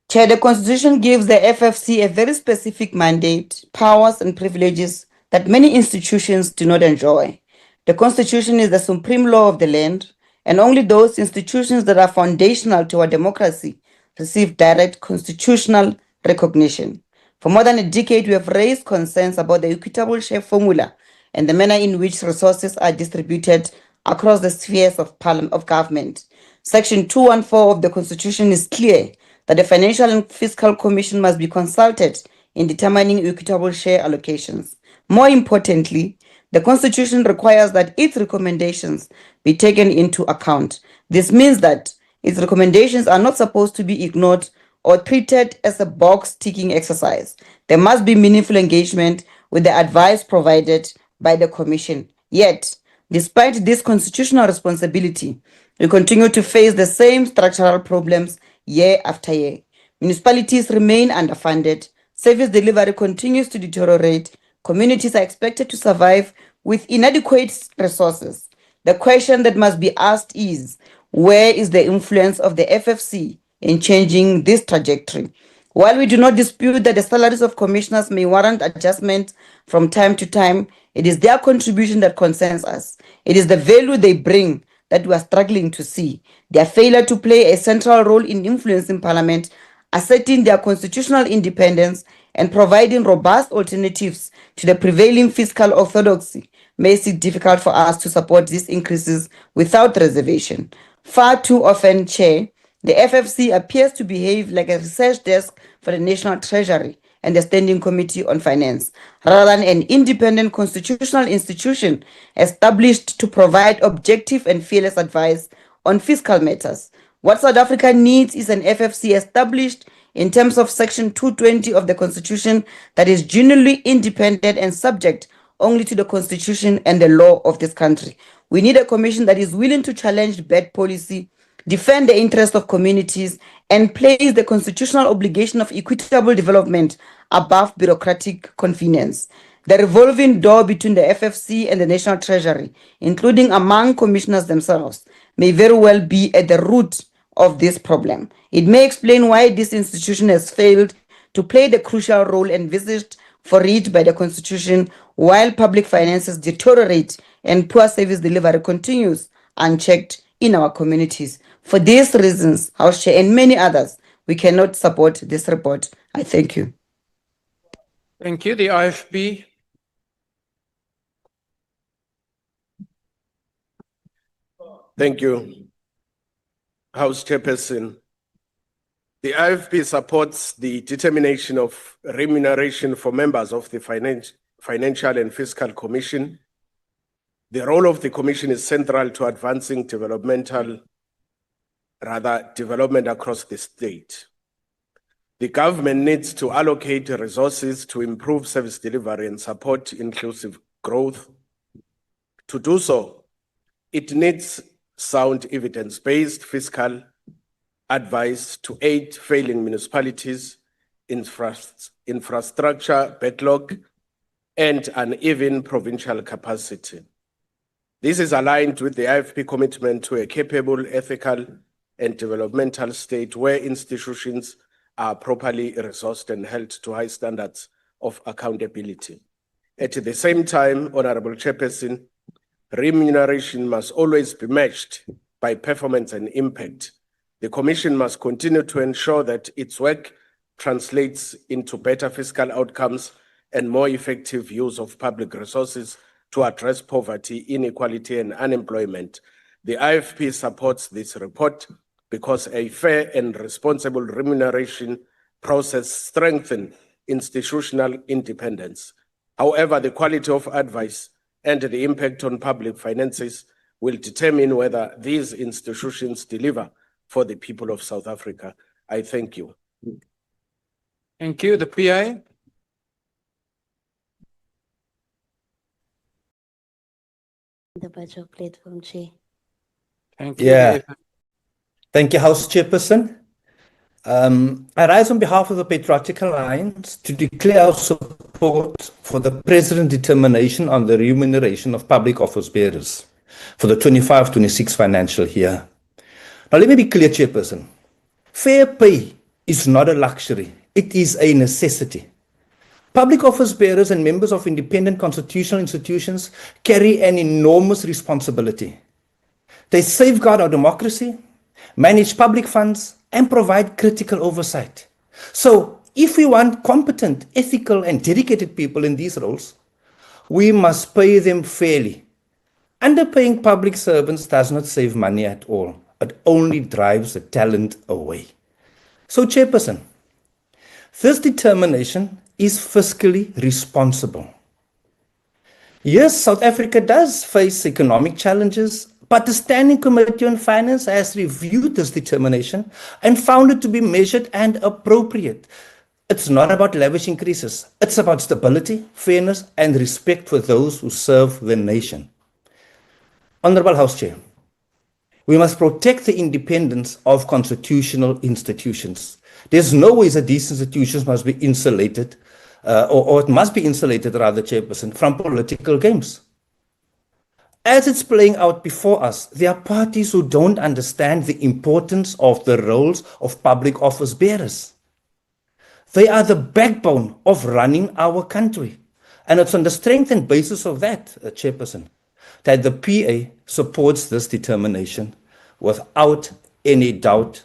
Chair, the Constitution gives the FFC a very specific mandate, powers, and privileges that many institutions do not enjoy. The Constitution is the supreme law of the land, and only those institutions that are foundational to our democracy receive direct constitutional recognition. For more than a decade, we have raised concerns about the equitable share formula and the manner in which resources are distributed across the spheres of government. Section 214 of the Constitution is clear that the Financial and Fiscal Commission must be consulted in determining equitable share allocations. More importantly, the Constitution requires that its recommendations be taken into account. This means that its recommendations are not supposed to be ignored or treated as a box-ticking exercise. There must be meaningful engagement with the advice provided by the Commission. Yet, despite this constitutional responsibility, we continue to face the same structural problems year after year. Municipalities remain underfunded, service delivery continues to deteriorate, communities are expected to survive with inadequate resources. The question that must be asked is, where is the influence of the FFC in changing this trajectory? While we do not dispute that the salaries of commissioners may warrant adjustment from time to time, it is their contribution that concerns us. It is the value they bring that we are struggling to see. Their failure to play a central role in influencing Parliament, asserting their constitutional independence, and providing robust alternatives to the prevailing fiscal orthodoxy makes it difficult for us to support these increases without reservation. Far too often, Chair, the FFC appears to behave like a research desk for the National Treasury and the Standing Committee on Finance, rather than an independent constitutional institution established to provide objective and fearless advice on fiscal matters. What South Africa needs is an FFC established in terms of Section 220 of the Constitution that is genuinely independent and subject only to the Constitution and the law of this country. We need a commission that is willing to challenge bad policy, defend the interests of communities, and place the constitutional obligation of equitable development above bureaucratic convenience. The revolving door between the FFC and the National Treasury, including among commissioners themselves, may very well be at the root of this problem. It may explain why this institution has failed to play the crucial role envisaged for it by the Constitution, while public finances deteriorate and poor service delivery continues unchecked in our communities. For these reasons, House Chair, and many others, we cannot support this report. I thank you. Thank you. The IFB. Thank you, House Chairperson. The IFB supports the determination of remuneration for members of the Financial and Fiscal Commission. The role of the Commission is central to advancing development across the state. The government needs to allocate resources to improve service delivery and support inclusive growth. To do so, it needs sound evidence-based fiscal advice to aid failing municipalities, infrastructure backlog, and uneven provincial capacity. This is aligned with the IFP commitment to a capable, ethical, and developmental state where institutions are properly resourced and held to high standards of accountability. At the same time, Honorable Chairperson, remuneration must always be matched by performance and impact. The Commission must continue to ensure that its work translates into better fiscal outcomes and more effective use of public resources to address poverty, inequality, and unemployment. The IFP supports this report because a fair and responsible remuneration process strengthens institutional independence. However, the quality of advice and the impact on public finances will determine whether these institutions deliver for the people of South Africa. I thank you. Thank you. The PA. The budget platform, Chair. Thank you. Yeah. Thank you, House Chairperson. I rise on behalf of the Patriotic Alliance to declare our support for the President's determination on the remuneration of public office bearers for the 25-26 financial year. Now, let me be clear, Chairperson. Fair pay is not a luxury, it is a necessity. Public office bearers and members of independent constitutional institutions carry an enormous responsibility. They safeguard our democracy, manage public funds, and provide critical oversight. So, if we want competent, ethical, and dedicated people in these roles, we must pay them fairly. Underpaying public servants does not save money at all. It only drives the talent away. So, Chairperson, this determination is fiscally responsible. Yes, South Africa does face economic challenges, but the Standing Committee on Finance has reviewed this determination and found it to be measured and appropriate. It's not about lavish increases. It's about stability, fairness, and respect for those who serve the nation. Honorable House Chair, we must protect the independence of constitutional institutions. There's no way that these institutions must be insulated, or it must be insulated, rather, Chairperson, from political games. As it's playing out before us, there are parties who don't understand the importance of the roles of public office bearers. They are the backbone of running our country. And it's on the strength and basis of that, Chairperson, that the PA supports this determination without any doubt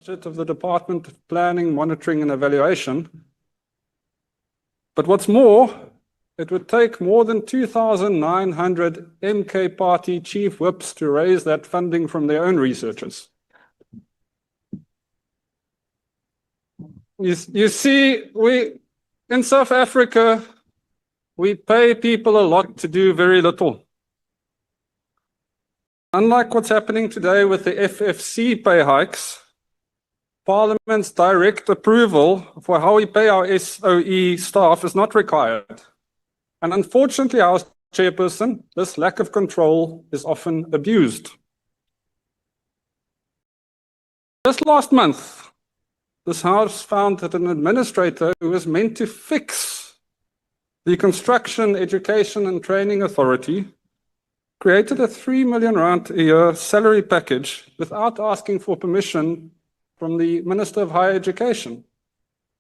budget of the Department of Planning, Monitoring and Evaluation. But what's more, it would take more than 2,900 MK party chief whips to raise that funding from their own researchers. You see, in South Africa, we pay people a lot to do very little. Unlike what's happening today with the FFC pay hikes, Parliament's direct approval for how we pay our SOE staff is not required. And unfortunately, House Chairperson, this lack of control is often abused. Just last month, this House found that an administrator who was meant to fix the Construction, Education and Training Authority created a 3 million rand a year salary package without asking for permission from the Minister of Higher Education,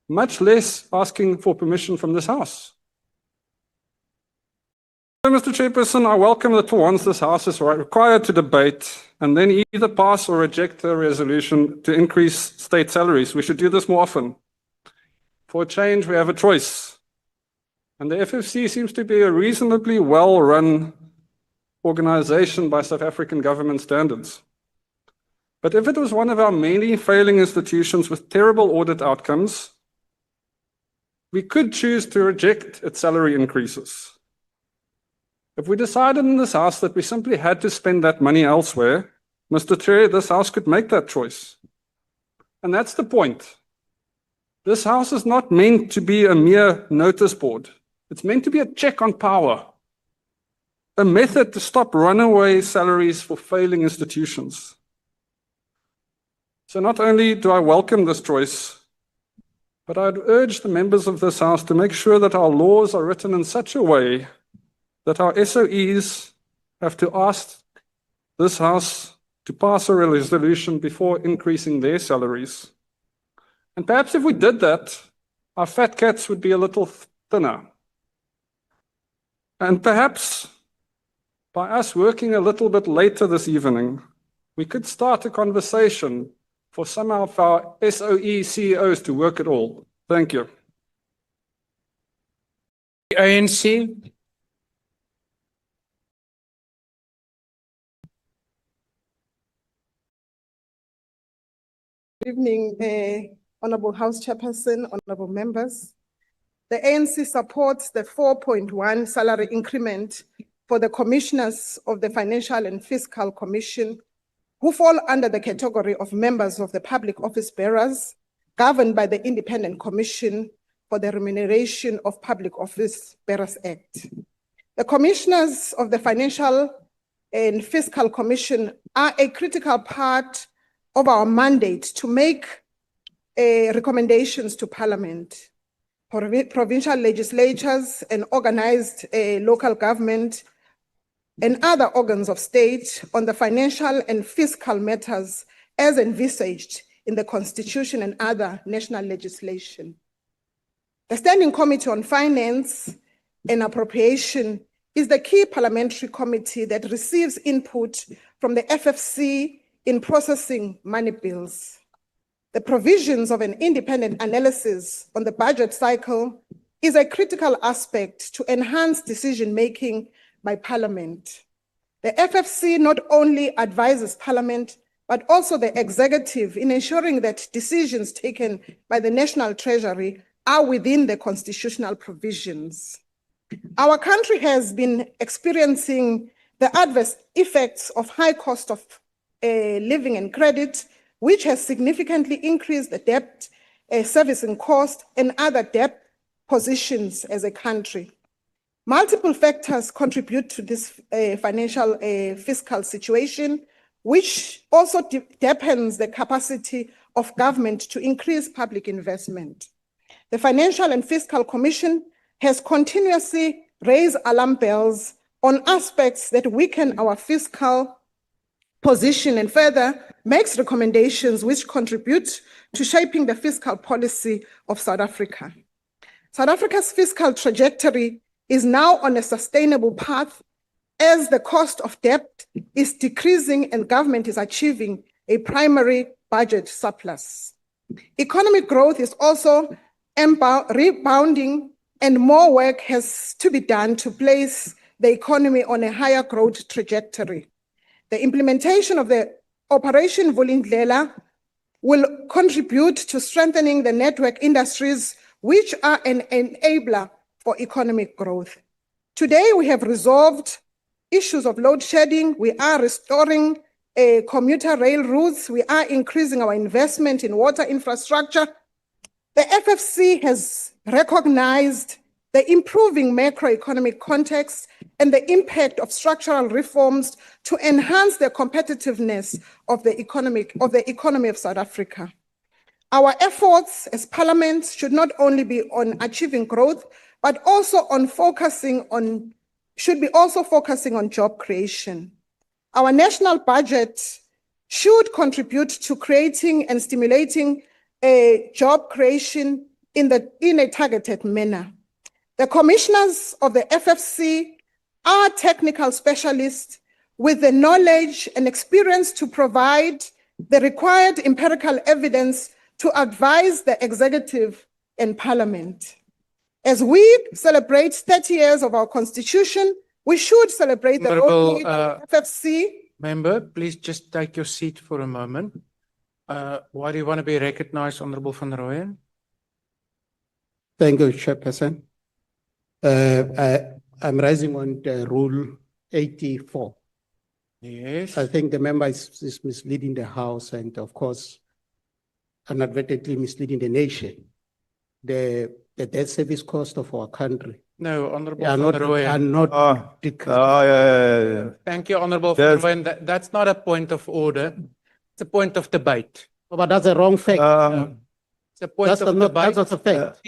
much less asking for permission from this House. So, Mr. Chairperson, I welcome that for once this House is required to debate and then either pass or reject a resolution to increase state salaries. We should do this more often. For a change, we have a choice. And the FFC seems to be a reasonably well-run organization by South African government standards. But if it was one of our many failing institutions with terrible audit outcomes, we could choose to reject its salary increases. If we decided in this House that we simply had to spend that money elsewhere, Mr. Chair, this House could make that choice. And that's the point. This House is not meant to be a mere notice board. It's meant to be a check on power, a method to stop runaway salaries for failing institutions. So not only do I welcome this choice, but I'd urge the members of this House to make sure that our laws are written in such a way that our SOEs have to ask this House to pass a resolution before increasing their salaries. And perhaps if we did that, our fat cats would be a little thinner. And perhaps by us working a little bit later this evening, we could start a conversation for some of our SOE CEOs to work it all. Thank you. ANC. Good evening, Honorable House Chairperson, Honorable members. The ANC supports the 4.1 salary increment for the commissioners of the Financial and Fiscal Commission who fall under the category of members of the public office bearers governed by the Independent Commission for the Remuneration of Public Office Bearers Act. The commissioners of the Financial and Fiscal Commission are a critical part of our mandate to make recommendations to Parliament, provincial legislatures and organized local government and other organs of state on the financial and fiscal matters as envisaged in the Constitution and other national legislation. The Standing Committee on Finance and Appropriation is the key parliamentary committee that receives input from the FFC in processing money bills. The provisions of an independent analysis on the budget cycle is a critical aspect to enhance decision-making by Parliament. The FFC not only advises Parliament, but also the executive in ensuring that decisions taken by the National Treasury are within the constitutional provisions. Our country has been experiencing the adverse effects of high cost of living and credit, which has significantly increased the debt servicing cost and other debt positions as a country. Multiple factors contribute to this financial fiscal situation, which also depends the capacity of government to increase public investment. The Financial and Fiscal Commission has continuously raised alarm bells on aspects that weaken our fiscal position and further makes recommendations which contribute to shaping the fiscal policy of South Africa. South Africa's fiscal trajectory is now on a sustainable path as the cost of debt is decreasing and government is achieving a primary budget surplus. Economic growth is also rebounding, and more work has to be done to place the economy on a higher growth trajectory. The implementation of the Operation Vulindlela will contribute to strengthening the network industries, which are an enabler for economic growth. Today, we have resolved issues of load shedding. We are restoring commuter rail routes. We are increasing our investment in water infrastructure. The FFC has recognized the improving macroeconomic context and the impact of structural reforms to enhance the competitiveness of the economy of South Africa. Our efforts as Parliament should not only be on achieving growth, but also should be also focusing on job creation. Our national budget should contribute to creating and stimulating a job creation in a targeted manner. The commissioners of the FFC are technical specialists with the knowledge and experience to provide the required empirical evidence to advise the executive and Parliament. As we celebrate 30 years of our Constitution, we should celebrate the role of the FFC. Member, please just take your seat for a moment. Why do you want to be recognized, Honorable van Rooyen? Thank you, Chairperson. I'm rising on Rule 84. Yes. I think the member is misleading the House and, of course, inadvertently misleading the nation. The debt service cost of our country. No, Honorable Are van Rooyen. not yeah. Thank you, Honorable van Rooyen. That's not a point of order. It's a point of debate. But that's a wrong fact. It's a point of debate. That's not a fact.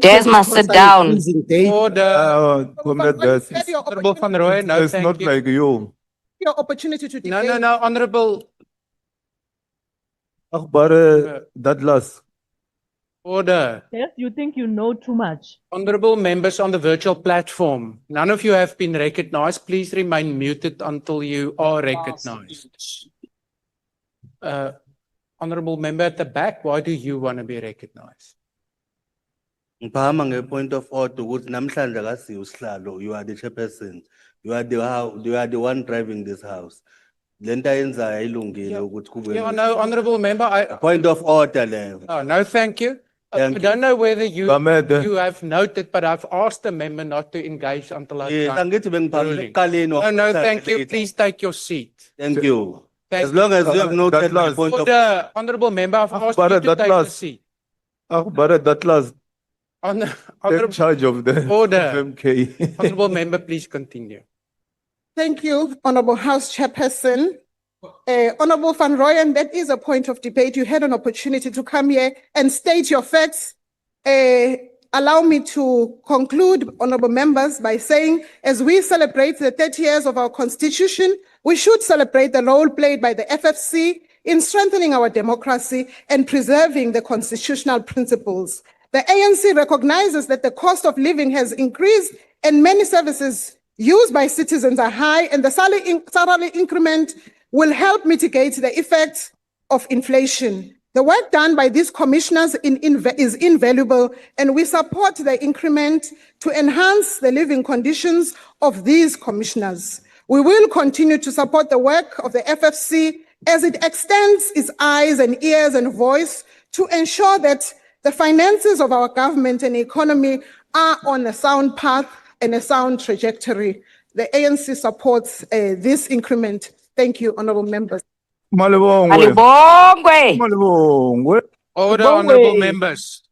Des must sit down. Order. Honorable van Rooyen, no, It's thank not you. like you. Your opportunity to debate. No, Honorable. That last. Order. Yes, you think you know too much. Honorable members on the virtual platform, none of you have been recognized. Please remain muted until you are recognized. Honorable member at the back, why do you want to be recognized? Point of order, you are the chairperson. You are the one driving this house. Yeah, no, Honorable member, Point of order. Oh, no, thank you. I don't know whether you have noted, but I've asked the member not to engage until I ruling. No, thank you. Please take your seat. Thank you. Thank As long as you have noted my point of order, Honorable member, I've asked you to take a seat. That last. Take charge of the Order. MK. Honorable member, please continue. Thank you, Honorable House Chairperson. Honorable van Rooyen, that is a point of debate. You had an opportunity to come here and state your facts. Allow me to conclude, honorable members, by saying, as we celebrate the 30 years of our Constitution, we should celebrate the role played by the FFC in strengthening our democracy and preserving the constitutional principles. The ANC recognizes that the cost of living has increased and many services used by citizens are high, and the salary increment will help mitigate the effects of inflation. The work done by these commissioners is invaluable, and we support the increment to enhance the living conditions of these commissioners. We will continue to support the work of the FFC as it extends its eyes and ears and voice to ensure that the finances of our government and economy are on a sound path and a sound trajectory. The ANC supports this increment. Thank you, honorable members. Order, honorable members.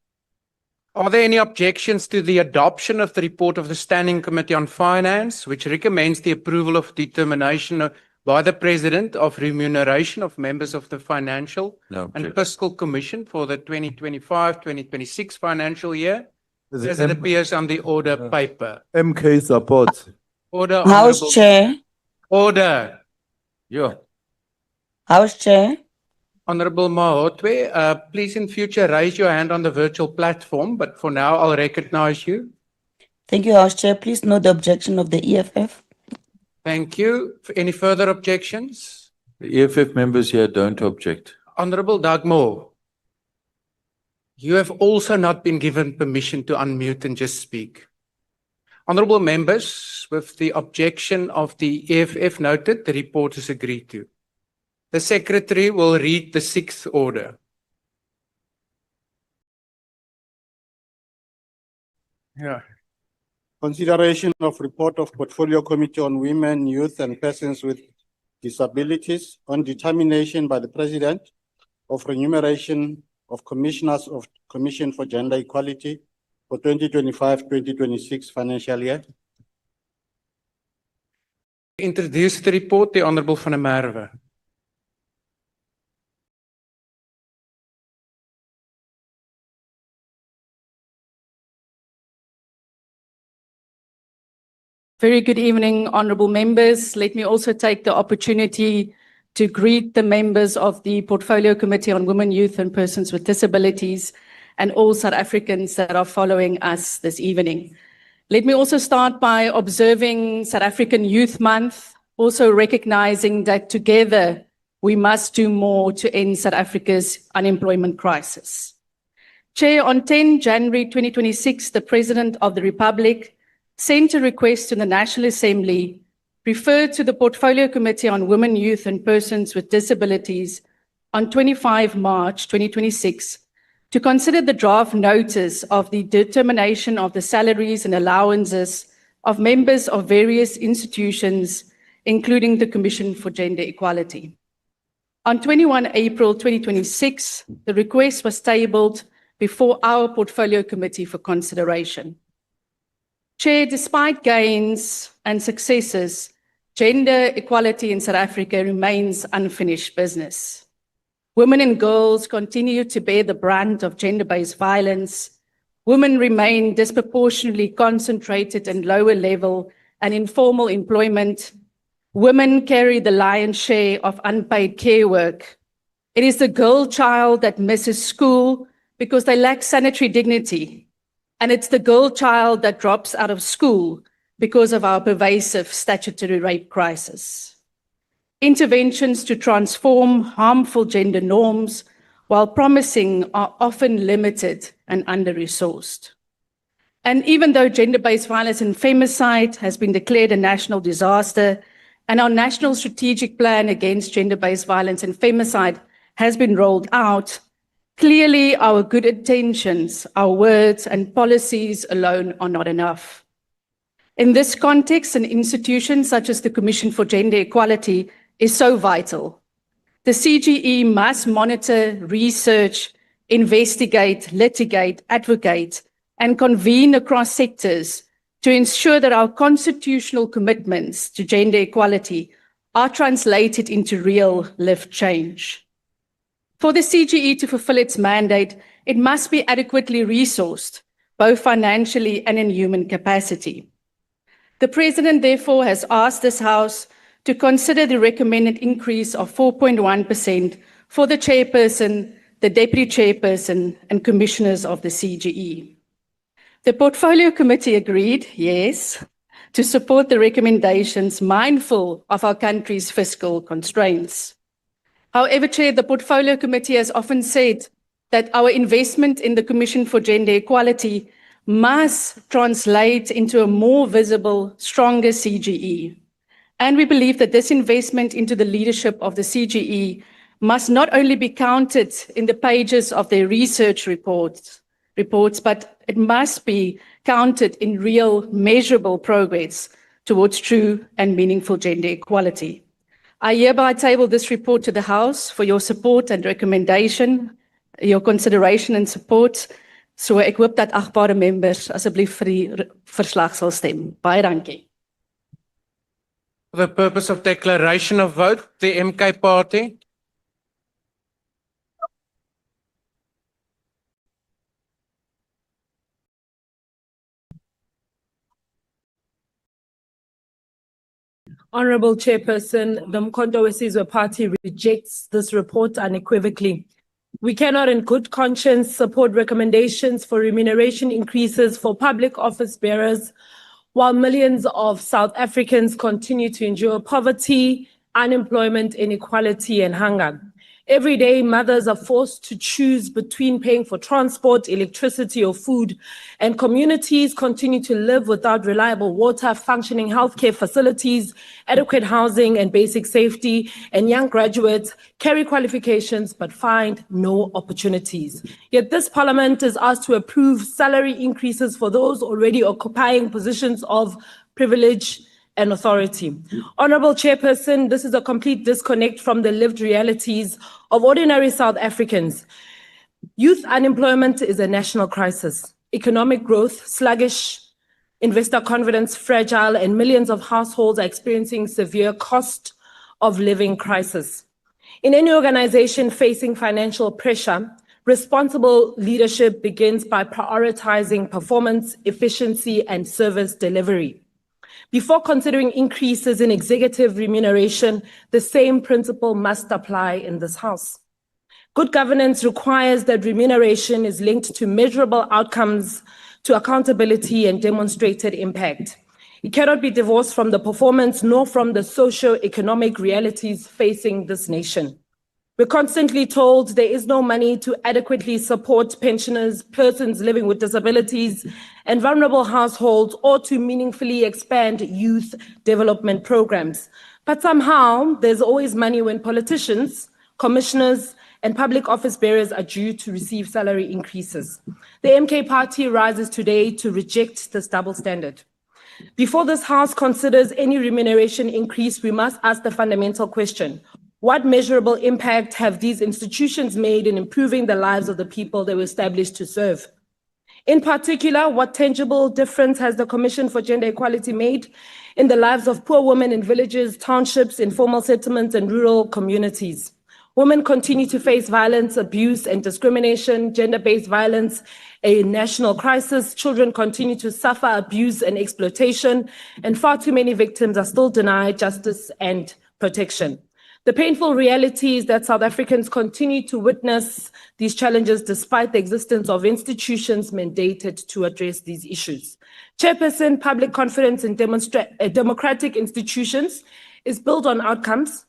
Are there any objections to the adoption of the report of the Standing Committee on Finance, which recommends the approval of determination by the President of remuneration of members of the Financial and Fiscal Commission for the 2025-2026 financial year, as it appears on the order paper? MK supports. Order, House Chair. Order. Yeah. House Chair. Honorable Mahotwe, please in future raise your hand on the virtual platform, but for now I'll recognize you. Thank you, House Chair. Please note the objection of the EFF. Thank you. Any further objections? The EFF members here don't object. Honorable 𝐟𝐨𝐫𝐿, you have also not been given permission to unmute and just speak. Honorable members, with the objection of the EFF noted, the report is agreed to. The Secretary will read the 6th order. Yeah. Consideration of report of Portfolio Committee on Women, Youth and Persons with Disabilities on determination by the President of remuneration of Commissioners of Commission for Gender Equality for 2025-2026 financial year. Introduce the report, the Honorable van der Merwe. Very good evening, honorable members. Let me also take the opportunity to greet the members of the Portfolio Committee on Women, Youth and Persons with Disabilities and all South Africans that are following us this evening. Let me also start by observing South African Youth Month, also recognizing that together we must do more to end South Africa's unemployment crisis. Chair, on 10 January 2026, the President of the Republic sent a request to the National Assembly, referred to the Portfolio Committee on Women, Youth and Persons with Disabilities on 25 March 2026 to consider the draft notice of the determination of the salaries and allowances of members of various institutions, including the Commission for Gender Equality. On 21 April 2026, the request was tabled before our Portfolio Committee for consideration. Chair, despite gains and successes, gender equality in South Africa remains unfinished business. Women and girls continue to bear the brunt of gender-based violence. Women remain disproportionately concentrated in lower level and informal employment. Women carry the lion's share of unpaid care work. It is the girl child that misses school because they lack sanitary dignity. And it's the girl child that drops out of school because of our pervasive statutory rape crisis. Interventions to transform harmful gender norms while promising are often limited and under-resourced. And even though gender-based violence and femicide has been declared a national disaster, and our national strategic plan against gender-based violence and femicide has been rolled out, clearly, our good intentions, our words and policies alone are not enough. In this context, an institution such as the Commission for Gender Equality is so vital. The CGE must monitor, research, investigate, litigate, advocate, and convene across sectors to ensure that our constitutional commitments to gender equality are translated into real lived change. For the CGE to fulfill its mandate, it must be adequately resourced, both financially and in human capacity. The President, therefore, has asked this House to consider the recommended increase of 4.1% for the Chairperson, the Deputy Chairperson, and Commissioners of the CGE. The Portfolio Committee agreed, yes, to support the recommendations mindful of our country's fiscal constraints. However, Chair, the Portfolio Committee has often said that our investment in the Commission for Gender Equality must translate into a more visible, stronger CGE. And we believe that this investment into the leadership of the CGE must not only be counted in the pages of their research reports, but it must be counted in real, measurable progress towards true and meaningful gender equality. I hereby table this report to the House for your support and recommendation, your consideration and support. So ek hoop dat agbare members asseblief vir die verslag sal stem. Baie dankie. For the purpose of declaration of vote, the MK Party. Honorable Chairperson, the Umkhonto weSizwe Party rejects this report unequivocally. We cannot in good conscience support recommendations for remuneration increases for public office bearers while millions of South Africans continue to endure poverty, unemployment, inequality, and hunger. Every day, mothers are forced to choose between paying for transport, electricity, or food, and communities continue to live without reliable water, functioning healthcare facilities, adequate housing, and basic safety, and young graduates carry qualifications but find no opportunities. Yet this parliament is asked to approve salary increases for those already occupying positions of privilege and authority. Honorable Chairperson, this is a complete disconnect from the lived realities of ordinary South Africans. Youth unemployment is a national crisis. Economic growth sluggish, investor confidence fragile, and millions of households are experiencing severe cost of living crisis. In any organization facing financial pressure, responsible leadership begins by prioritizing performance, efficiency, and service delivery. Before considering increases in executive remuneration, the same principle must apply in this House. Good governance requires that remuneration is linked to measurable outcomes, to accountability and demonstrated impact. It cannot be divorced from the performance nor from the socio-economic realities facing this nation. We're constantly told there is no money to adequately support pensioners, persons living with disabilities, and vulnerable households, or to meaningfully expand youth development programs. But somehow, there's always money when politicians, commissioners, and public office bearers are due to receive salary increases. The MK Party rises today to reject this double standard. Before this House considers any remuneration increase, we must ask the fundamental question: what measurable impact have these institutions made in improving the lives of the people they were established to serve? In particular, what tangible difference has the Commission for Gender Equality made in the lives of poor women in villages, townships, informal settlements, and rural communities? Women continue to face violence, abuse, and discrimination, gender-based violence, a national crisis. Children continue to suffer abuse and exploitation, and far too many victims are still denied justice and protection. The painful reality is that South Africans continue to witness these challenges despite the existence of institutions mandated to address these issues. Chairperson, public confidence in democratic institutions is built on outcomes,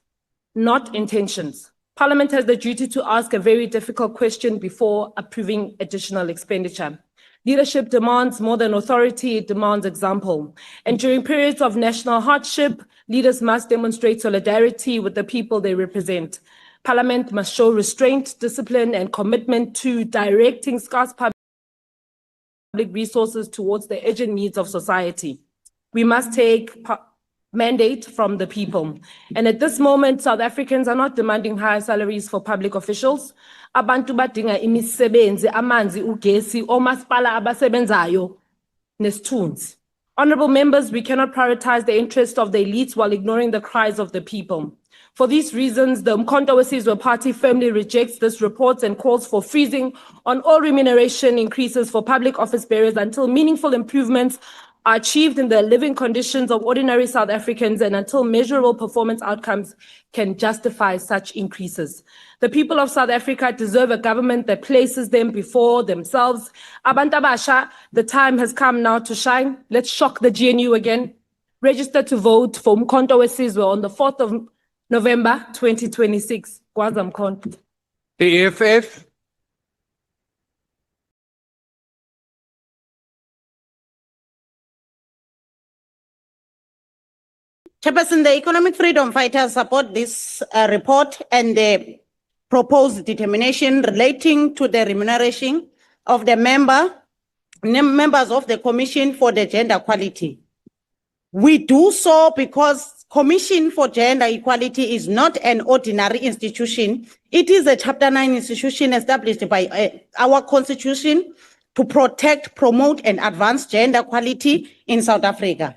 not intentions. Parliament has the duty to ask a very difficult question before approving additional expenditure. Leadership demands more than authority, it demands example. And during periods of national hardship, leaders must demonstrate solidarity with the people they represent. Parliament must show restraint, discipline, and commitment to directing scarce public resources towards the urgent needs of society. We must take mandate from the people. And at this moment, South Africans are not demanding higher salaries for public officials. Abantu badinga imisebenzi, amanzi, ugesi, omasipala abasebenzayo, nesithunzi. Honorable members, we cannot prioritize the interests of the elites while ignoring the cries of the people. For these reasons, the 𝐼𝐻 party firmly rejects this report and calls for freezing on all remuneration increases for public office bearers until meaningful improvements are achieved in the living conditions of ordinary South Africans and until measurable performance outcomes can justify such increases. The people of South Africa deserve a government that places them before themselves. Abantu abasha, the time has come now to shine. Let's shock the GNU again. Register to vote for 𝐼𝐻 on the 4th of November 2026. Gwaza Mkhonto. The EFF. Chairperson, the economic freedom fighters support this report and the proposed determination relating to the remuneration of the members of the Commission for the Gender Equality. We do so because Commission for Gender Equality is not an ordinary institution. It is a Chapter 9 institution established by our Constitution to protect, promote, and advance gender equality in South Africa.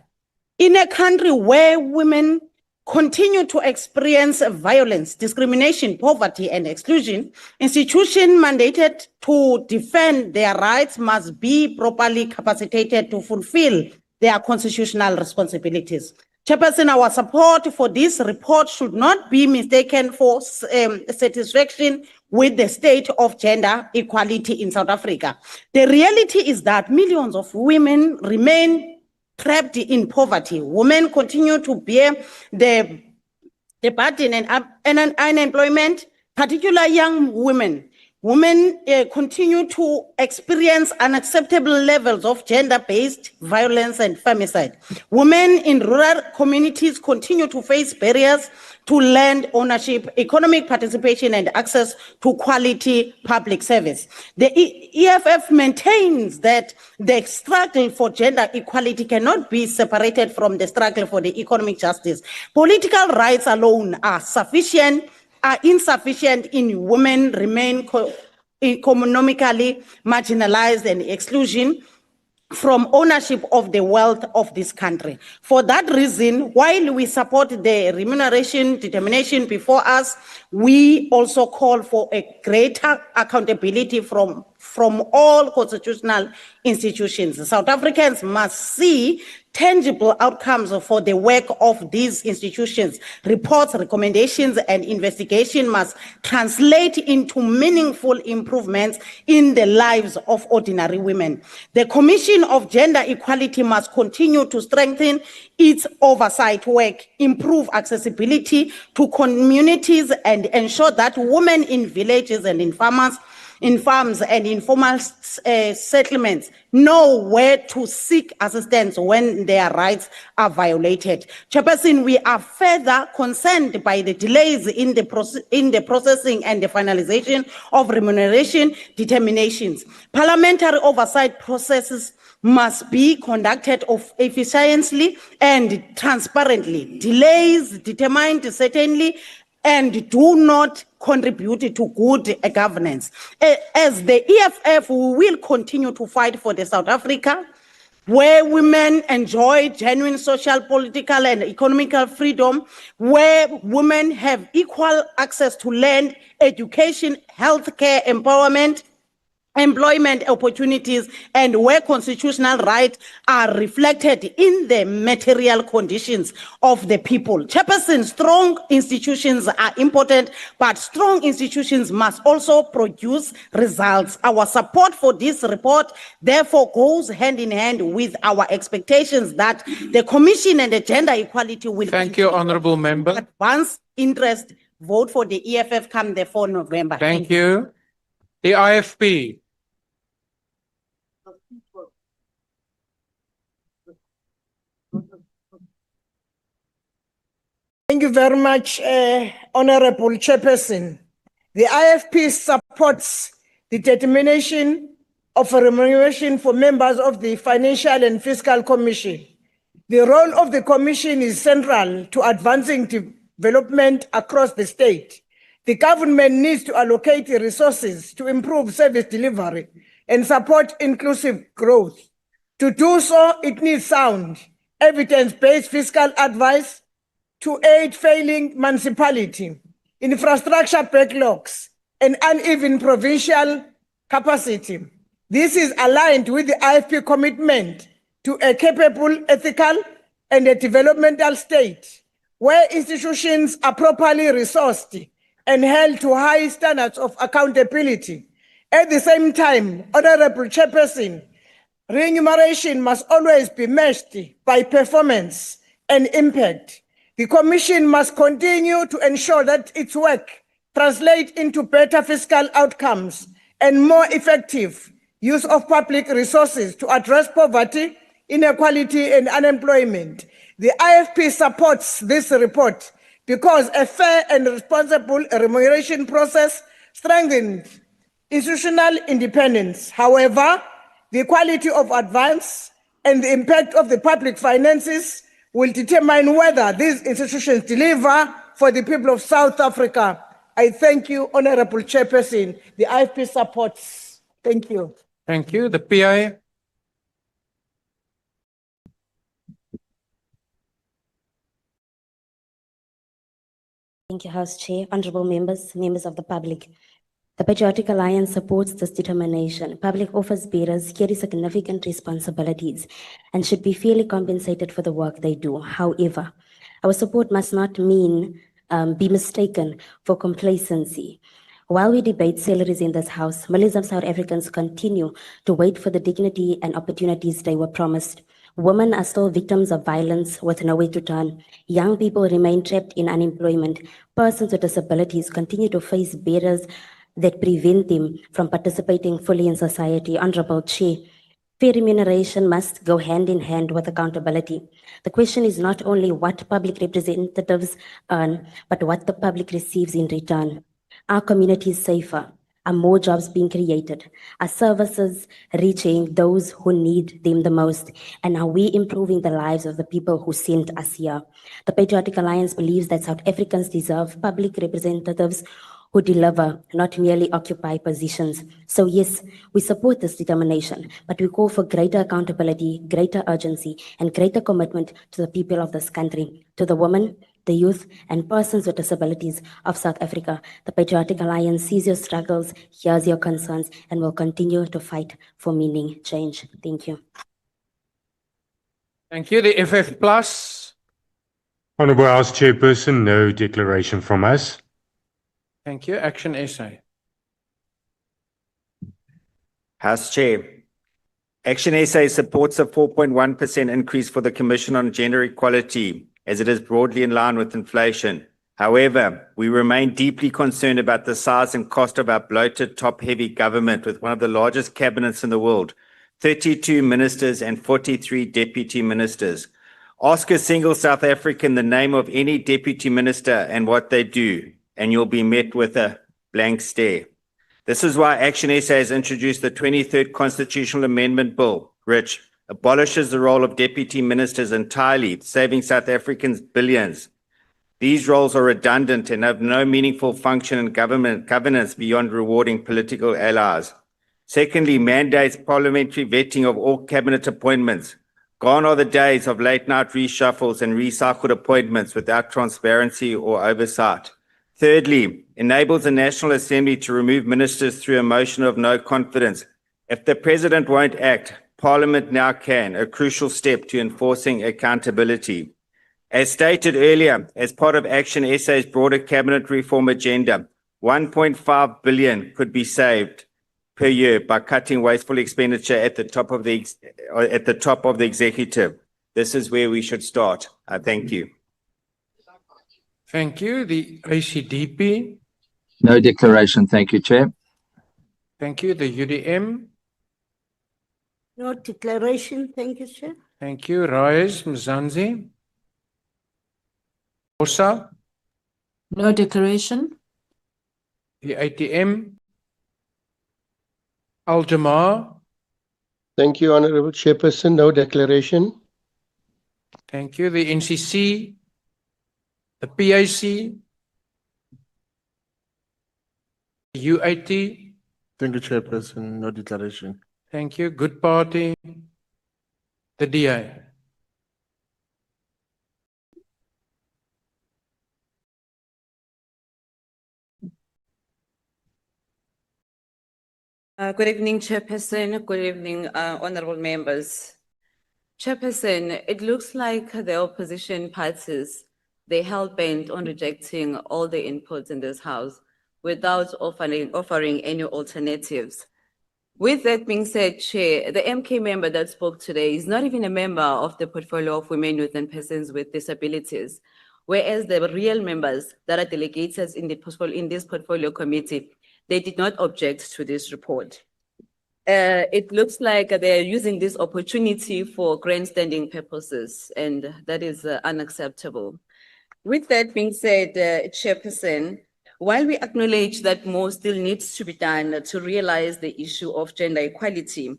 In a country where women continue to experience violence, discrimination, poverty, and exclusion, institutions mandated to defend their rights must be properly capacitated to fulfill their constitutional responsibilities. Chairperson, our support for this report should not be mistaken for satisfaction with the state of gender equality in South Africa. The reality is that millions of women remain trapped in poverty. Women continue to bear the burden and unemployment, particularly young women. Women continue to experience unacceptable levels of gender-based violence and femicide. Women in rural communities continue to face barriers to land ownership, economic participation, and access to quality public service. The EFF maintains that the struggle for gender equality cannot be separated from the struggle for the economic justice. Political rights alone are insufficient in women remain economically marginalized and exclusion from ownership of the wealth of this country. For that reason, while we support the remuneration determination before us, we also call for a greater accountability from all constitutional institutions. South Africans must see tangible outcomes for the work of these institutions. Reports, recommendations, and investigation must translate into meaningful improvements in the lives of ordinary women. The Commission of Gender Equality must continue to strengthen its oversight work, improve accessibility to communities, and ensure that women in villages and in farms and informal settlements know where to seek assistance when their rights are violated. Chairperson, we are further concerned by the delays in the processing and the finalization of remuneration determinations. Parliamentary oversight processes must be conducted efficiently and transparently. Delays determined certainly and do not contribute to good governance. As the EFF, we will continue to fight for the South Africa where women enjoy genuine social, political, and economical freedom, where women have equal access to land, education, healthcare, empowerment, employment opportunities, and where constitutional rights are reflected in the material conditions of the people. Chairperson, strong institutions are important, but strong institutions must also produce results. Our support for this report, therefore, goes hand in hand with our expectations that the Commission and the Gender Equality will— Thank you, Honourable Member. Advance interest, vote for the EFF come the 4th November. Thank you. The IFP. Thank you very much, Honorable Chairperson. The IFP supports the determination of a remuneration for members of the Financial and Fiscal Commission. The role of the Commission is central to advancing development across the state. The government needs to allocate resources to improve service delivery and support inclusive growth. To do so, it needs sound, evidence-based fiscal advice to aid failing municipality, infrastructure backlogs, and uneven provincial capacity. This is aligned with the IFP commitment to a capable, ethical, and a developmental state where institutions are properly resourced and held to high standards of accountability. At the same time, Honorable Chairperson, remuneration must always be matched by performance and impact. The Commission must continue to ensure that its work translates into better fiscal outcomes and more effective use of public resources to address poverty, inequality, and unemployment. The IFP supports this report because a fair and responsible remuneration process strengthens institutional independence. However, the quality of advance and the impact of the public finances will determine whether these institutions deliver for the people of South Africa. I thank you, Honorable Chairperson. The IFP supports. Thank you. Thank you. The PI. Thank you, House Chair, honorable members, members of the public. The Patriotic Alliance supports this determination. Public office bearers carry significant responsibilities and should be fairly compensated for the work they do. However, our support must not be mistaken for complacency. While we debate salaries in this House, millions of South Africans continue to wait for the dignity and opportunities they were promised. Women are still victims of violence with nowhere to turn. Young people remain trapped in unemployment. Persons with disabilities continue to face barriers that prevent them from participating fully in society. Honorable Chair, fair remuneration must go hand in hand with accountability. The question is not only what public representatives earn, but what the public receives in return. Our community is safer. Are more jobs being created? Are services reaching those who need them the most? And are we improving the lives of the people who sent us here? The Patriotic Alliance believes that South Africans deserve public representatives who deliver, not merely occupy positions. So yes, we support this determination, but we call for greater accountability, greater urgency, and greater commitment to the people of this country, to the women, the youth, and persons with disabilities of South Africa. The Patriotic Alliance sees your struggles, hears your concerns, and will continue to fight for meaning change. Thank you. Thank you. The FF Plus. Honourable House Chairperson, no declaration from us. Thank you. Action SA. House Chair, Action SA supports a 4.1% increase for the Commission on Gender Equality, as it is broadly in line with inflation. However, we remain deeply concerned about the size and cost of our bloated, top-heavy government with one of the largest cabinets in the world, 32 ministers and 43 deputy ministers. Ask a single South African the name of any deputy minister and what they do, and you'll be met with a blank stare. This is why Action SA has introduced the 23rd Constitutional Amendment Bill, which abolishes the role of deputy ministers entirely, saving South Africans billions. These roles are redundant and have no meaningful function in governance beyond rewarding political allies. Secondly, mandates parliamentary vetting of all cabinet appointments. Gone are the days of late-night reshuffles and recycled appointments without transparency or oversight. Thirdly, enables the National Assembly to remove ministers through a motion of no confidence. If the President won't act, Parliament now can, a crucial step to enforcing accountability. As stated earlier, as part of Action SA's broader cabinet reform agenda, 1.5 billion could be saved per year by cutting wasteful expenditure at the top of the executive. This is where we should start. Thank you. Thank you. The ACDP. No declaration. Thank you, Chair. Thank you. The UDM. No declaration. Thank you, Chair. Thank you. 𝐟𝐨𝐫𝐿𝐵𝐿𝐵. BOSA. No declaration. The ATM. 𝐿𝐵𝐿𝐵𝐿. Thank you, Honourable Chairperson. No declaration. Thank you. The NCC. The PAC. The UAT. Thank you, Chairperson. No declaration. Thank you. Good Party. The DA. Good evening, Chairperson. Good evening, honorable members. Chairperson, it looks like the opposition parties, they hell-bent on rejecting all the inputs in this House without offering any alternatives. With that being said, Chair, the MK member that spoke today is not even a member of the portfolio of women, youth, and persons with disabilities, whereas the real members that are delegated in this portfolio committee, they did not object to this report. It looks like they're using this opportunity for grandstanding purposes, and that is unacceptable. With that being said, Chairperson, while we acknowledge that more still needs to be done to realize the issue of gender equality,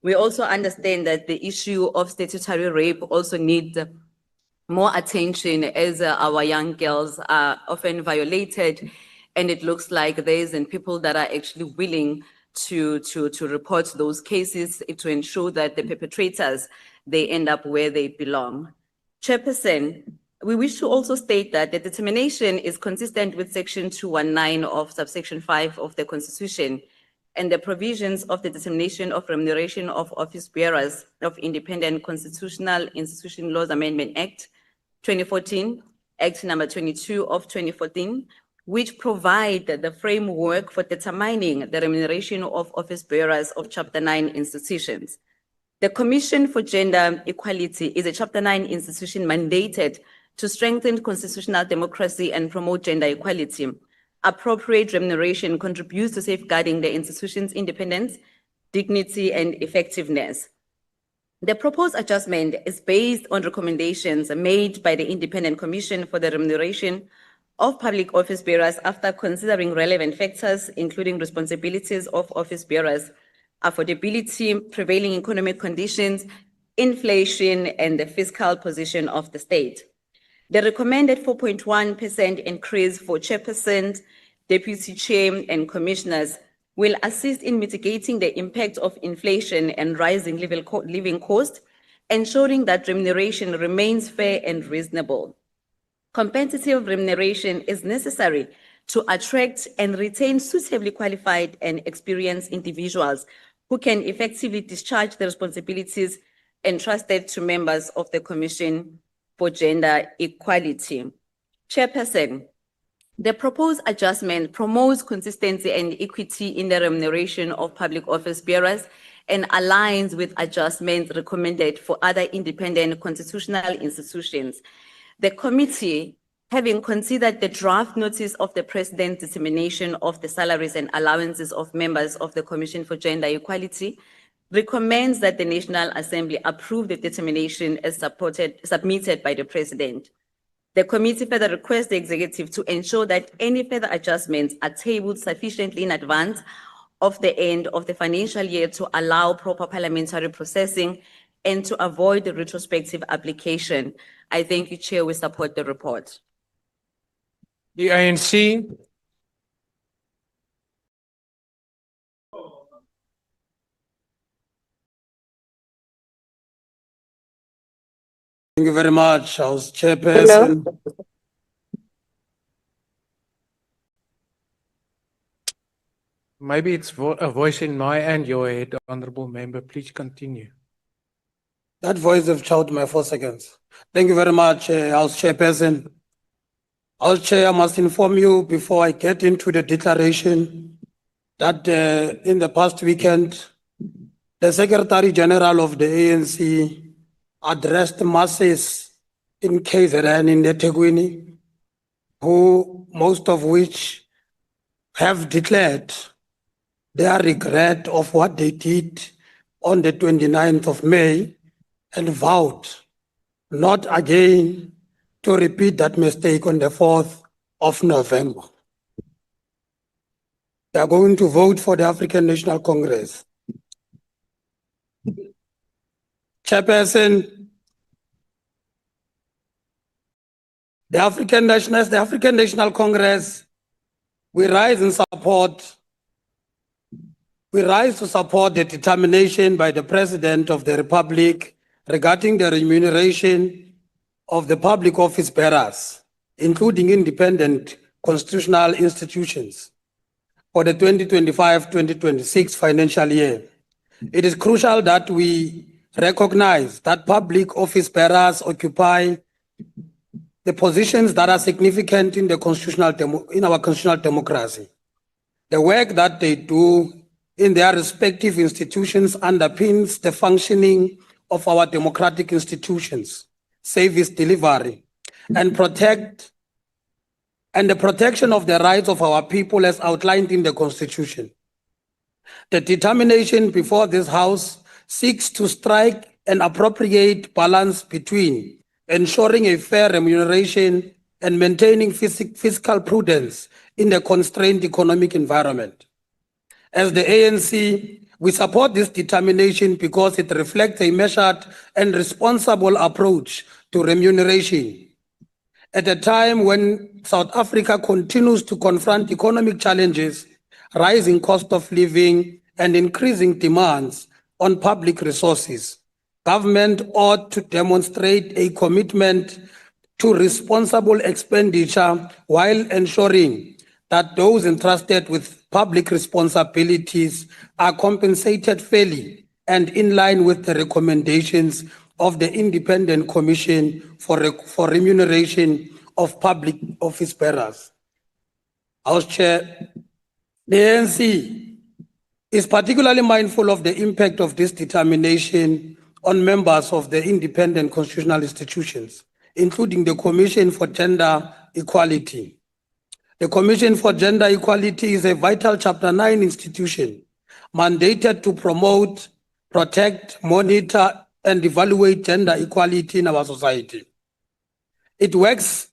we also understand that the issue of statutory rape also needs more attention, as our young girls are often violated, and it looks like there isn't people that are actually willing to report those cases to ensure that the perpetrators, they end up where they belong. Chairperson, we wish to also state that the determination is consistent with Section 219 of subsection 5 of the Constitution and the provisions of the Determination of Remuneration of Office Bearers of Independent Constitutional Institution Laws Amendment Act 2014, Act number 22 of 2014, which provide the framework for determining the remuneration of office bearers of Chapter 9 institutions. The Commission for Gender Equality is a Chapter 9 institution mandated to strengthen constitutional democracy and promote gender equality. Appropriate remuneration contributes to safeguarding the institution's independence, dignity, and effectiveness. The proposed adjustment is based on recommendations made by the Independent Commission for the Remuneration of Public Office Bearers after considering relevant factors, including responsibilities of office bearers, affordability, prevailing economic conditions, inflation, and the fiscal position of the state. The recommended 4.1% increase for chairperson, deputy chair, and commissioners will assist in mitigating the impact of inflation and rising living costs, ensuring that remuneration remains fair and reasonable. Competitive remuneration is necessary to attract and retain suitably qualified and experienced individuals who can effectively discharge the responsibilities entrusted to members of the Commission for Gender Equality. Chairperson, the proposed adjustment promotes consistency and equity in the remuneration of public office bearers and aligns with adjustments recommended for other independent constitutional institutions. The committee, having considered the draft notice of the President's determination of the salaries and allowances of members of the Commission for Gender Equality, recommends that the National Assembly approve the determination as submitted by the President. The committee further requests the executive to ensure that any further adjustments are tabled sufficiently in advance of the end of the financial year to allow proper parliamentary processing and to avoid the retrospective application. I thank you, Chair. We support the report. The ANC. Thank you very much, House Chairperson. Hello? Maybe it's a voice in my and your head, Honorable Member. Please continue. That voice have shouted my 4 seconds. Thank you very much, House Chairperson. House Chair, I must inform you before I get into the declaration that in the past weekend, the Secretary General of the ANC addressed masses in 𝐾𝐨𝐧'𝐭 in 𝐬𝐻𝐫𝐿, who most of which have declared their regret of what they did on the 29th of May and vowed not again to repeat that mistake on the 4th of November. They are going to vote for the African National Congress. Chairperson, the African National Congress, we rise to support the determination by the President of the Republic regarding the remuneration of the public office bearers, including independent constitutional institutions, for the 2025-2026 financial year. It is crucial that we recognize that public office bearers occupy the positions that are significant in our constitutional democracy. The work that they do in their respective institutions underpins the functioning of our democratic institutions, service delivery, and the protection of the rights of our people as outlined in the Constitution. The determination before this House seeks to strike an appropriate balance between ensuring a fair remuneration and maintaining fiscal prudence in a constrained economic environment. As the ANC, we support this determination because it reflects a measured and responsible approach to remuneration. At a time when South Africa continues to confront economic challenges, rising cost of living, and increasing demands on public resources, government ought to demonstrate a commitment to responsible expenditure while ensuring that those entrusted with public responsibilities are compensated fairly and in line with the recommendations of the Independent Commission for Remuneration of Public Office Bearers. House Chair, the ANC is particularly mindful of the impact of this determination on members of the independent constitutional institutions, including the Commission for Gender Equality. The Commission for Gender Equality is a vital Chapter 9 institution mandated to promote, protect, monitor, and evaluate gender equality in our society. Its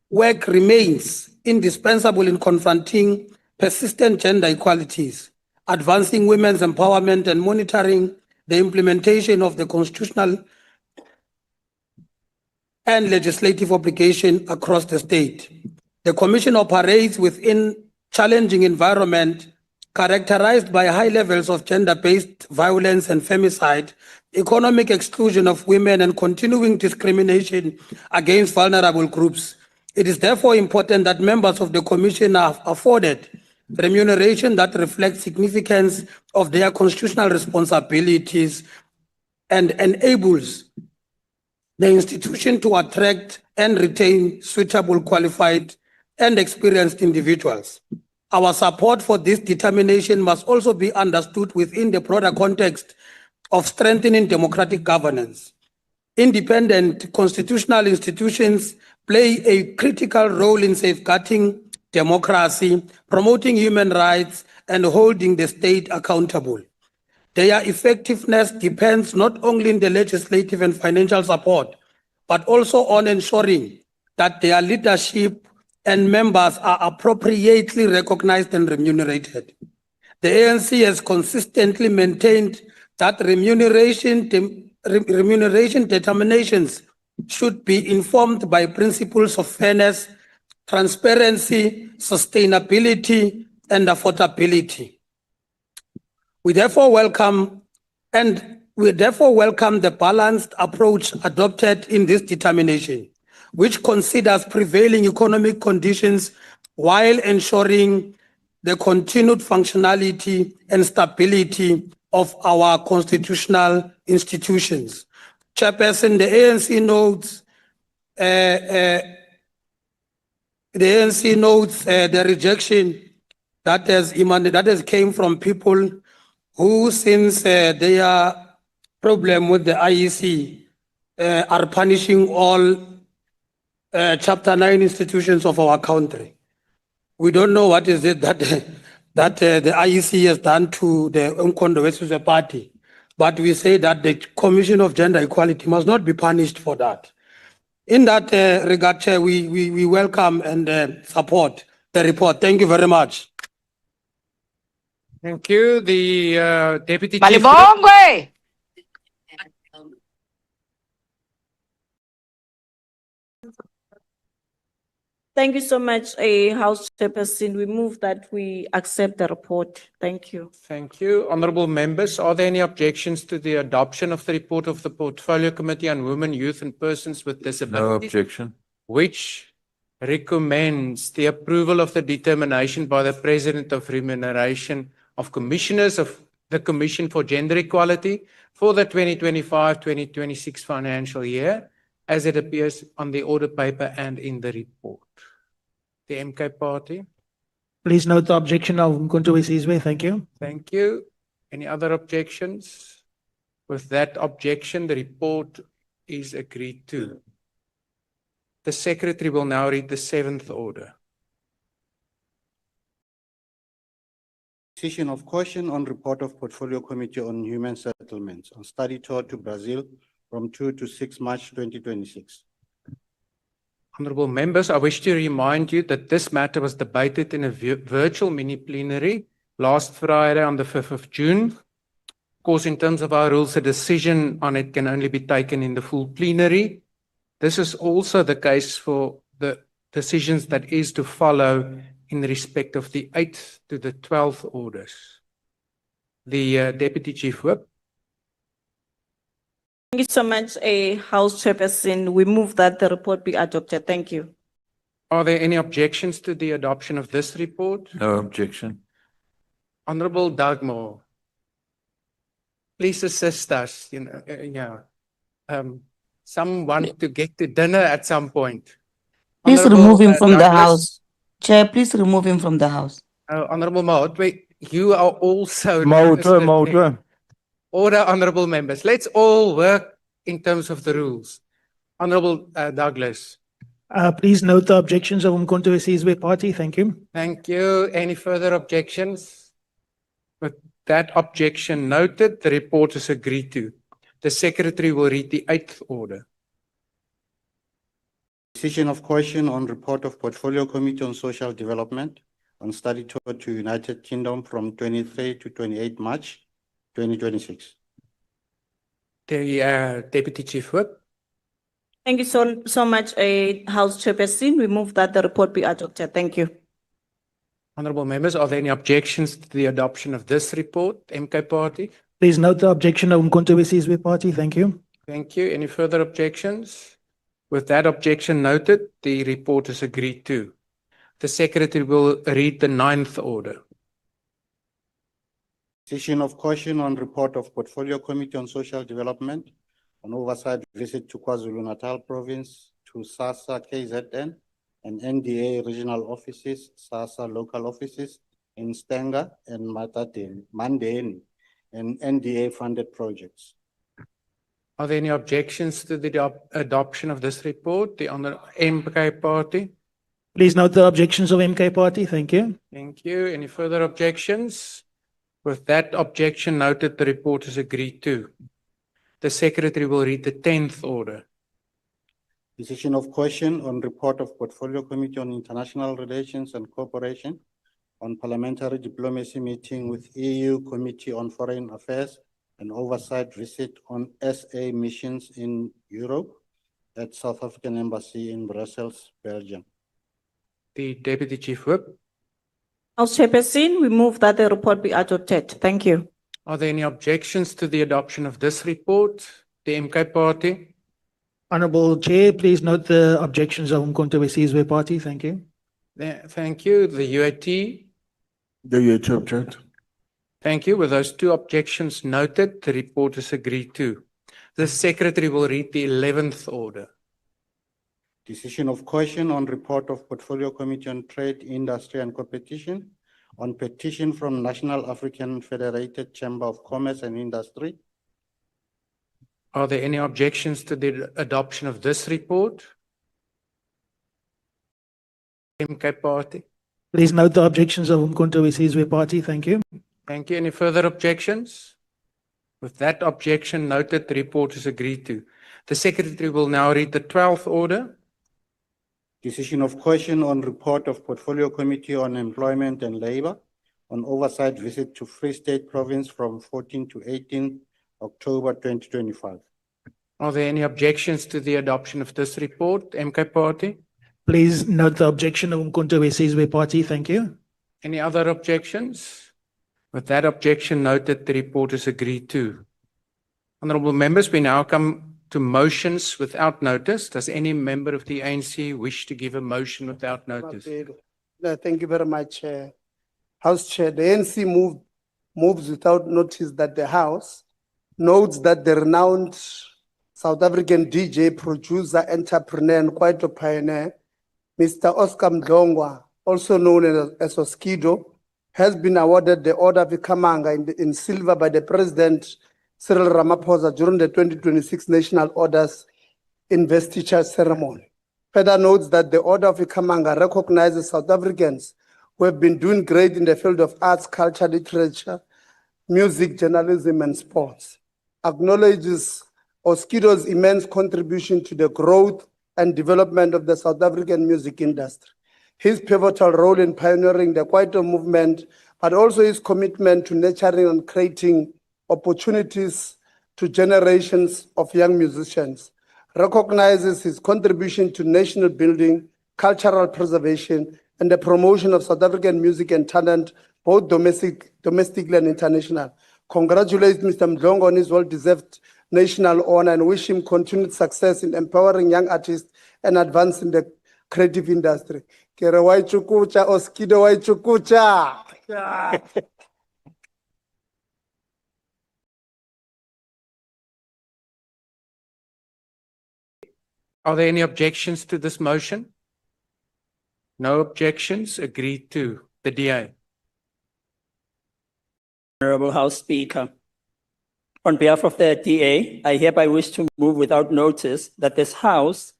work remains indispensable in confronting persistent gender inequalities, advancing women's empowerment, and monitoring the implementation of the constitutional and legislative obligation across the state. The Commission operates within challenging environment characterized by high levels of gender-based violence and femicide, economic exclusion of women, and continuing discrimination against vulnerable groups. It is therefore important that members of the Commission are afforded remuneration that reflects significance of their constitutional responsibilities and enables the institution to attract and retain suitable, qualified, and experienced individuals. Our support for this determination must also be understood within the broader context of strengthening democratic governance. Independent constitutional institutions play a critical role in safeguarding democracy, promoting human rights, and holding the state accountable. Their effectiveness depends not only on the legislative and financial support, but also on ensuring that their leadership and members are appropriately recognized and remunerated. The ANC has consistently maintained that remuneration determinations should be informed by principles of fairness, transparency, sustainability, and affordability. We therefore welcome the balanced approach adopted in this determination, which considers prevailing economic conditions while ensuring the continued functionality and stability of our constitutional institutions. Chairperson, the ANC notes the rejection that has came from people who, since their problem with the IEC, are punishing all Chapter 9 institutions of our country. We don't know what is it that the IEC has done to the 𝐬𝐿 party, but we say that the Commission of Gender Equality must not be punished for that. In that regard, Chair, we welcome and support the report. Thank you very much. Thank you. The Deputy Chief Malibongwe. Thank you so much, House Chairperson. We move that we accept the report. Thank you. Thank you. Honourable members, are there any objections to the adoption of the report of the Portfolio Committee on Women, Youth and Persons with Disabilities? No objection. Which recommends the approval of the determination by the President of Remuneration of Commissioners of the Commission for Gender Equality for the 2025-2026 financial year, as it appears on the order paper and in the report. The MK Party. Please note the objection of 𝐿𝐿𝐫𝐿𝐼. Thank you. Thank you. Any other objections? With that objection, the report is agreed to. The Secretary will now read the 7th order. Decision of caution on report of Portfolio Committee on Human Settlements on study tour to Brazil from 2 to 6 March 2026. Honourable members, I wish to remind you that this matter was debated in a virtual mini plenary last Friday on the 5th of June. Of course, in terms of our rules, a decision on it can only be taken in the full plenary. This is also the case for the decisions that is to follow in respect of the 8th to the 12th orders. The Deputy Chief Whip. Thank you so much, House Chairperson. We move that the report be adopted. Thank you. Are there any objections to the adoption of this report? No objection. Honourable 𝐼𝐸𝐫, please assist us. Some want to get to dinner at some point. Please remove him from the house. Chair, please remove him from the house. Honourable Mahotwe, You are also Motor. Order, honorable members. Let's all work in terms of the rules. Honorable Douglas. Please note the objections of Umkhonto we Sizwe Party. Thank you. Thank you. Any further objections? With that objection noted, the report is agreed to. The secretary will read the 8th order. Decision of question on report of Portfolio Committee on Social Development on study tour to United Kingdom from 23 to 28 March 2026. The Deputy Chief Whip. Thank you so much, House Chairperson. We move that the report be adopted. Thank you. Honorable members, are there any objections to the adoption of this report? MK Party. Please note the objection of Umkhonto we Sizwe Party. Thank you. Thank you. Any further objections? With that objection noted, the report is agreed to. The secretary will read the 9th order. Decision of question on report of Portfolio Committee on Social Development on oversight visit to KwaZulu-Natal Province to SASSA KZN and NDA regional offices, SASSA local offices in Stenga and Mandeni and NDA funded projects. Are there any objections to the adoption of this report? The Honourable MK Party. Please note the objections of MK Party. Thank you. Thank you. Any further objections? With that objection noted, the report is agreed to. The secretary will read the 10th order. Decision of question on report of Portfolio Committee on International Relations and Cooperation on parliamentary diplomacy meeting with EU Committee on Foreign Affairs and oversight visit on SA missions in Europe at South African Embassy in Brussels, Belgium. The Deputy Chief Whip. House Chairperson, we move that the report be adopted. Thank you. Are there any objections to the adoption of this report? The MK Party. Honorable Chair, please note the objections of Umkhonto we Sizwe Party. Thank you. Thank you. The UAT. The UAT object. Thank you. With those two objections noted, the report is agreed to. The secretary will read the 11th order. Decision of question on report of Portfolio Committee on Trade, Industry and Competition on petition from National African Federated Chamber of Commerce and Industry. Are there any objections to the adoption of this report? MK Party. Please note the objections of Umkhonto we Sizwe Party. Thank you. Thank you. Any further objections? With that objection noted, the report is agreed to. The secretary will now read the 12th order. Decision of question on report of Portfolio Committee on Employment and Labor on oversight visit to Free State Province from 14 to 18 October 2025. Are there any objections to the adoption of this report? MK Party. Please note the objection of Umkhonto we Sizwe Party. Thank you. Any other objections? With that objection noted, the report is agreed to. Honourable members, we now come to motions without notice. Does any member of the ANC wish to give a motion without notice? Thank you very much, House Chair. The ANC moves without notice that the House notes that the renowned South African DJ, producer, entrepreneur, and kwaito pioneer, Mr. Oscar Mdlongwa, also known as 𝐬𝐮𝐿𝐵𝐿, has been awarded the Order of 𝐵𝐼𝐺𝐻𝐿𝐵𝐼𝐺 in silver by the President Cyril Ramaphosa during the 2026 National Orders Investiture Ceremony. Further notes that the Order of 𝐵𝐼𝐺𝐻𝐿𝐵𝐼𝐺 recognizes South Africans who have been doing great in the field of arts, culture, literature, music, journalism, and sports. Acknowledges 𝐬𝐻𝐿𝐵𝐼𝐺's immense contribution to the growth and development of the South African music industry. His pivotal role in pioneering the kwaito movement, but also his commitment to nurturing and creating opportunities to generations of young musicians, recognizes his contribution to national building, cultural preservation, and the promotion of South African music and talent, both domestically and international. Congratulates Mr. Mdlongwa on his well-deserved national honor and wish him continued success in empowering young artists and advancing the creative industry. Kere waichukucha, Oskido waichukucha. Are there any objections to this motion? No objections. Agreed to. The DA. Honorable House Speaker. On behalf of the DA, I hereby wish to move without notice that this House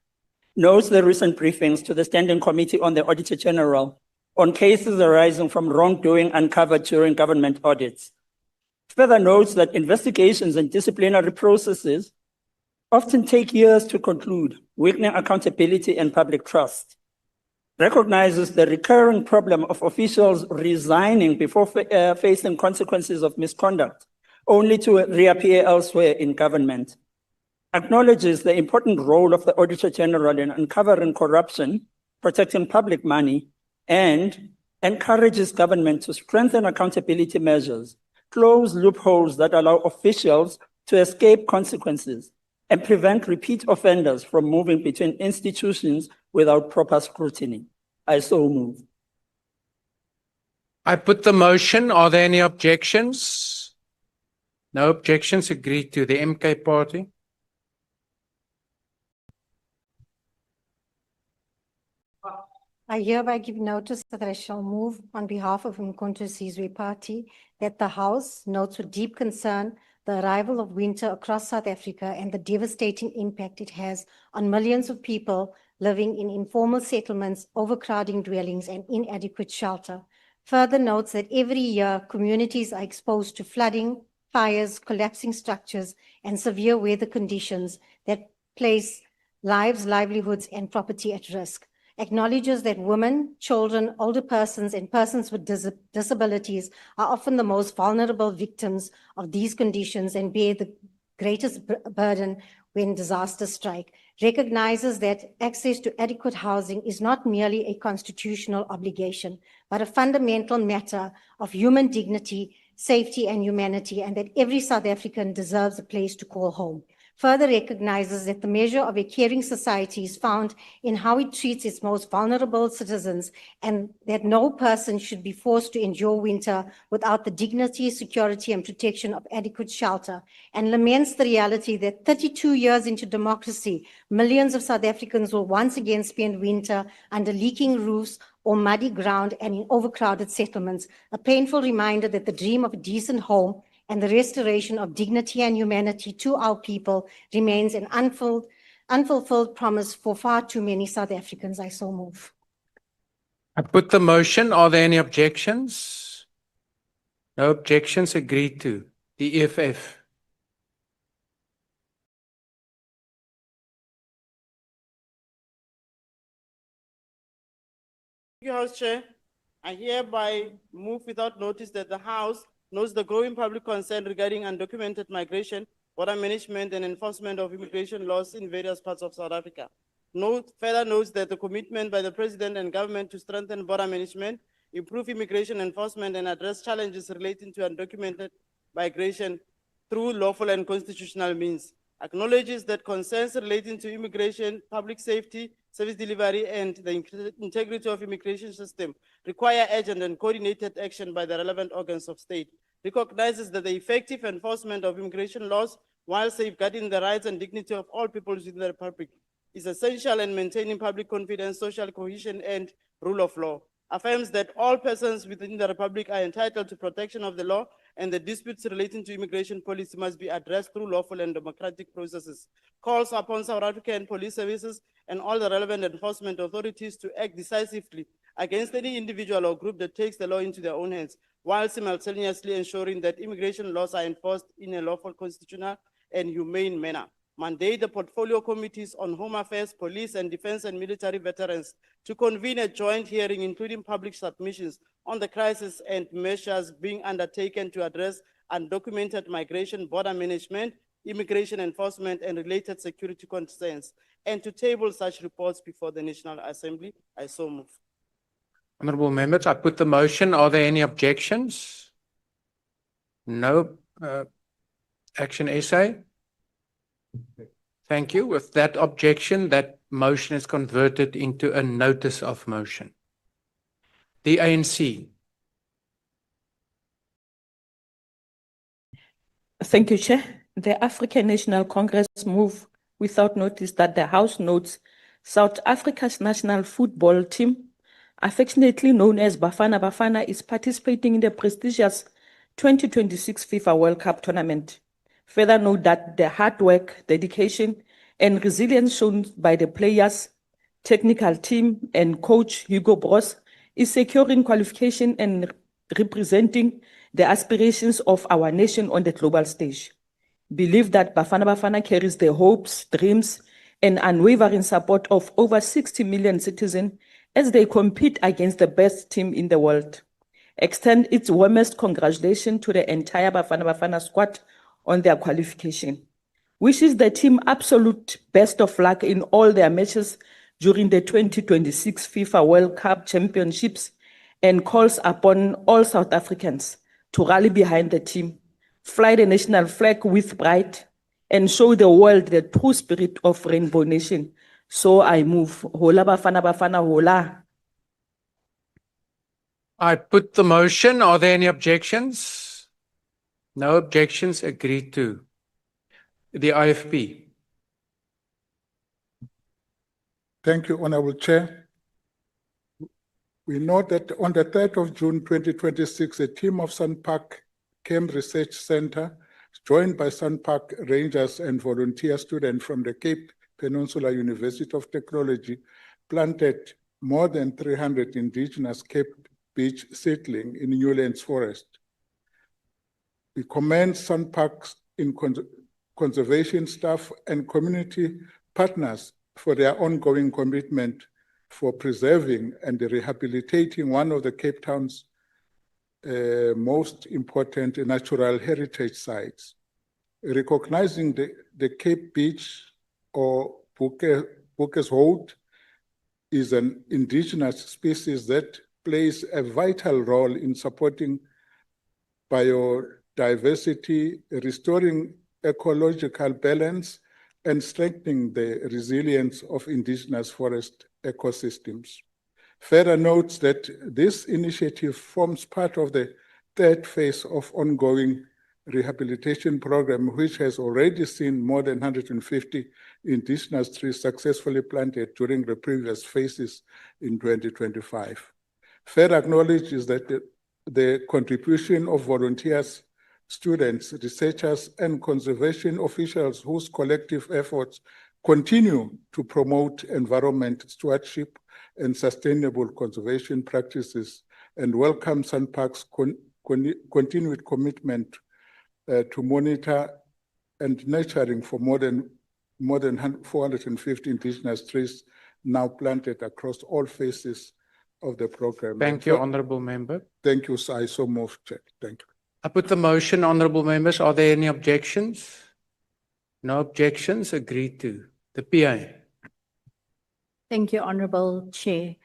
notes the recent briefings to the Standing Committee on the Auditor General on cases arising from wrongdoing uncovered during government audits. Further notes that investigations and disciplinary processes often take years to conclude, weakening accountability and public trust. Recognizes the recurring problem of officials resigning before facing consequences of misconduct, only to reappear elsewhere in government. Acknowledges the important role of the Auditor General in uncovering corruption, protecting public money, and encourages government to strengthen accountability measures, close loopholes that allow officials to escape consequences, and prevent repeat offenders from moving between institutions without proper scrutiny. I so move. I put the motion. Are there any objections? No objections. Agreed to. The MK Party. I hereby give notice that I shall move on behalf of 𝐬𝐮𝐬𝐜𝐫𝐞 Party that the House notes with deep concern the arrival of winter across South Africa and the devastating impact it has on millions of people living in informal settlements, overcrowding dwellings, and inadequate shelter. Further notes that every year communities are exposed to flooding, fires, collapsing structures, and severe weather conditions that place lives, livelihoods, and property at risk. Acknowledges that women, children, older persons, and persons with disabilities are often the most vulnerable victims of these conditions and bear the greatest burden when disasters strike. Recognizes that access to adequate housing is not merely a constitutional obligation, but a fundamental matter of human dignity, safety, and humanity, and that every South African deserves a place to call home. Further recognizes that the measure of a caring society is found in how it treats its most vulnerable citizens, and that no person should be forced to endure winter without the dignity, security, and protection of adequate shelter, and laments the reality that 32 years into democracy, millions of South Africans will once again spend winter under leaking roofs or muddy ground and in overcrowded settlements, a painful reminder that the dream of a decent home and the restoration of dignity and humanity to our people remains an unfulfilled promise for far too many South Africans. I so move. I put the motion. Are there any objections? No objections. Agreed to. The EFF. Thank you, House Chair. I hereby move without notice that the House notes the growing public concern regarding undocumented migration, border management, and enforcement of immigration laws in various parts of South Africa. Further notes that the commitment by the President and government to strengthen border management, improve immigration enforcement, and address challenges relating to undocumented migration through lawful and constitutional means. Acknowledges that concerns relating to immigration, public safety, service delivery, and the integrity of immigration system require urgent and coordinated action by the relevant organs of state. Recognizes that the effective enforcement of immigration laws while safeguarding the rights and dignity of all peoples within the Republic is essential in maintaining public confidence, social cohesion, and rule of law. Affirms that all persons within the Republic are entitled to protection of the law, and the disputes relating to immigration policy must be addressed through lawful and democratic processes. Calls upon South African police services and all the relevant enforcement authorities to act decisively against any individual or group that takes the law into their own hands, while simultaneously ensuring that immigration laws are enforced in a lawful, constitutional, and humane manner. Mandate the portfolio committees on Home Affairs, Police, and Defense and Military Veterans to convene a joint hearing, including public submissions on the crisis and measures being undertaken to address undocumented migration, border management, immigration enforcement, and related security concerns, and to table such reports before the National Assembly. I so move. Honourable members, I put the motion. Are there any objections? No. Action essay? Thank you. With that objection, that motion is converted into a notice of motion. The ANC. Thank you, Chair. The African National Congress move without notice that the House notes South Africa's national football team, affectionately known as Bafana Bafana, is participating in the prestigious 2026 FIFA World Cup tournament. Further note that the hard work, dedication, and resilience shown by the players, technical team, and coach Hugo Broos is securing qualification and representing the aspirations of our nation on the global stage. Believe that Bafana Bafana carries the hopes, dreams, and unwavering support of over 60 million citizens as they compete against the best team in the world. Extend its warmest congratulations to the entire Bafana Bafana squad on their qualification. Wishes the team absolute best of luck in all their matches during the 2026 FIFA World Cup Championships and calls upon all South Africans to rally behind the team, fly the national flag with pride, and show the world the true spirit of Rainbow Nation. So I move. Hola Bafana Bafana, hola. I put the motion. Are there any objections? No objections. Agreed to. The IFP. Thank you, Honorable Chair. We note that on the 3rd of June 2026, a team of SANParks Camp Research Center, joined by SANParks Rangers and volunteer students from the Cape Peninsula University of Technology, planted more than 300 indigenous Cape Beach seedlings in Newlands Forest. We commend SANParks in conservation staff and community partners for their ongoing commitment for preserving and rehabilitating one of the Cape Town's most important natural heritage sites. Recognizing the Cape Beach or 𝐾𝐨𝐧'𝐭 is an indigenous species that plays a vital role in supporting biodiversity, restoring ecological balance, and strengthening the resilience of indigenous forest ecosystems. Further notes that this initiative forms part of the third phase of ongoing rehabilitation program, which has already seen more than 150 indigenous trees successfully planted during the previous phases in 2025. Further acknowledge is that the contribution of volunteers, students, researchers, and conservation officials whose collective efforts continue to promote environment stewardship and sustainable conservation practices, and welcome SANParks' continued commitment to monitor and nurturing for more than 450 indigenous trees now planted across all phases of the program. Thank you, Honourable Member. Thank you, sir. I so move, Chair. Thank you. I put the motion, Honourable Members. Are there any objections? No objections. Agreed to. The PA. Thank you, Honourable Chair.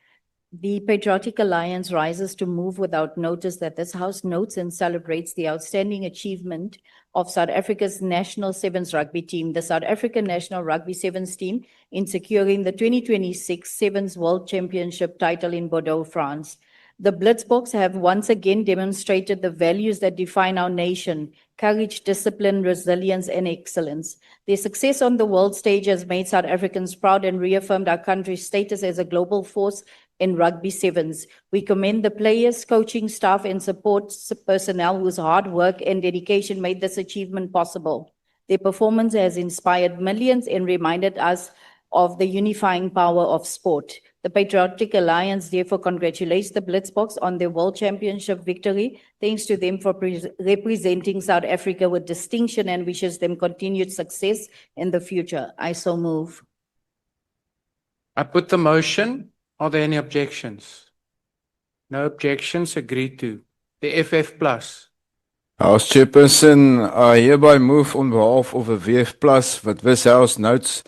The Patriotic Alliance rises to move without notice that this House notes and celebrates the outstanding achievement of South Africa's national sevens rugby team, the South African national rugby sevens team, in securing the 2026 Sevens World Championship title in Bordeaux, France. The Blitzboks have once again demonstrated the values that define our nation: courage, discipline, resilience, and excellence. Their success on the world stage has made South Africans proud and reaffirmed our country's status as a global force in rugby sevens. We commend the players, coaching staff, and support personnel whose hard work and dedication made this achievement possible. Their performance has inspired millions and reminded us of the unifying power of sport. The Patriotic Alliance therefore congratulates the Blitzboks on their World Championship victory. Thanks to them for representing South Africa with distinction and wishes them continued success in the future. I so move. I put the motion. Are there any objections? No objections. Agreed to. The FF Plus. House Chairperson, I hereby move on behalf of a VF Plus wat this House notes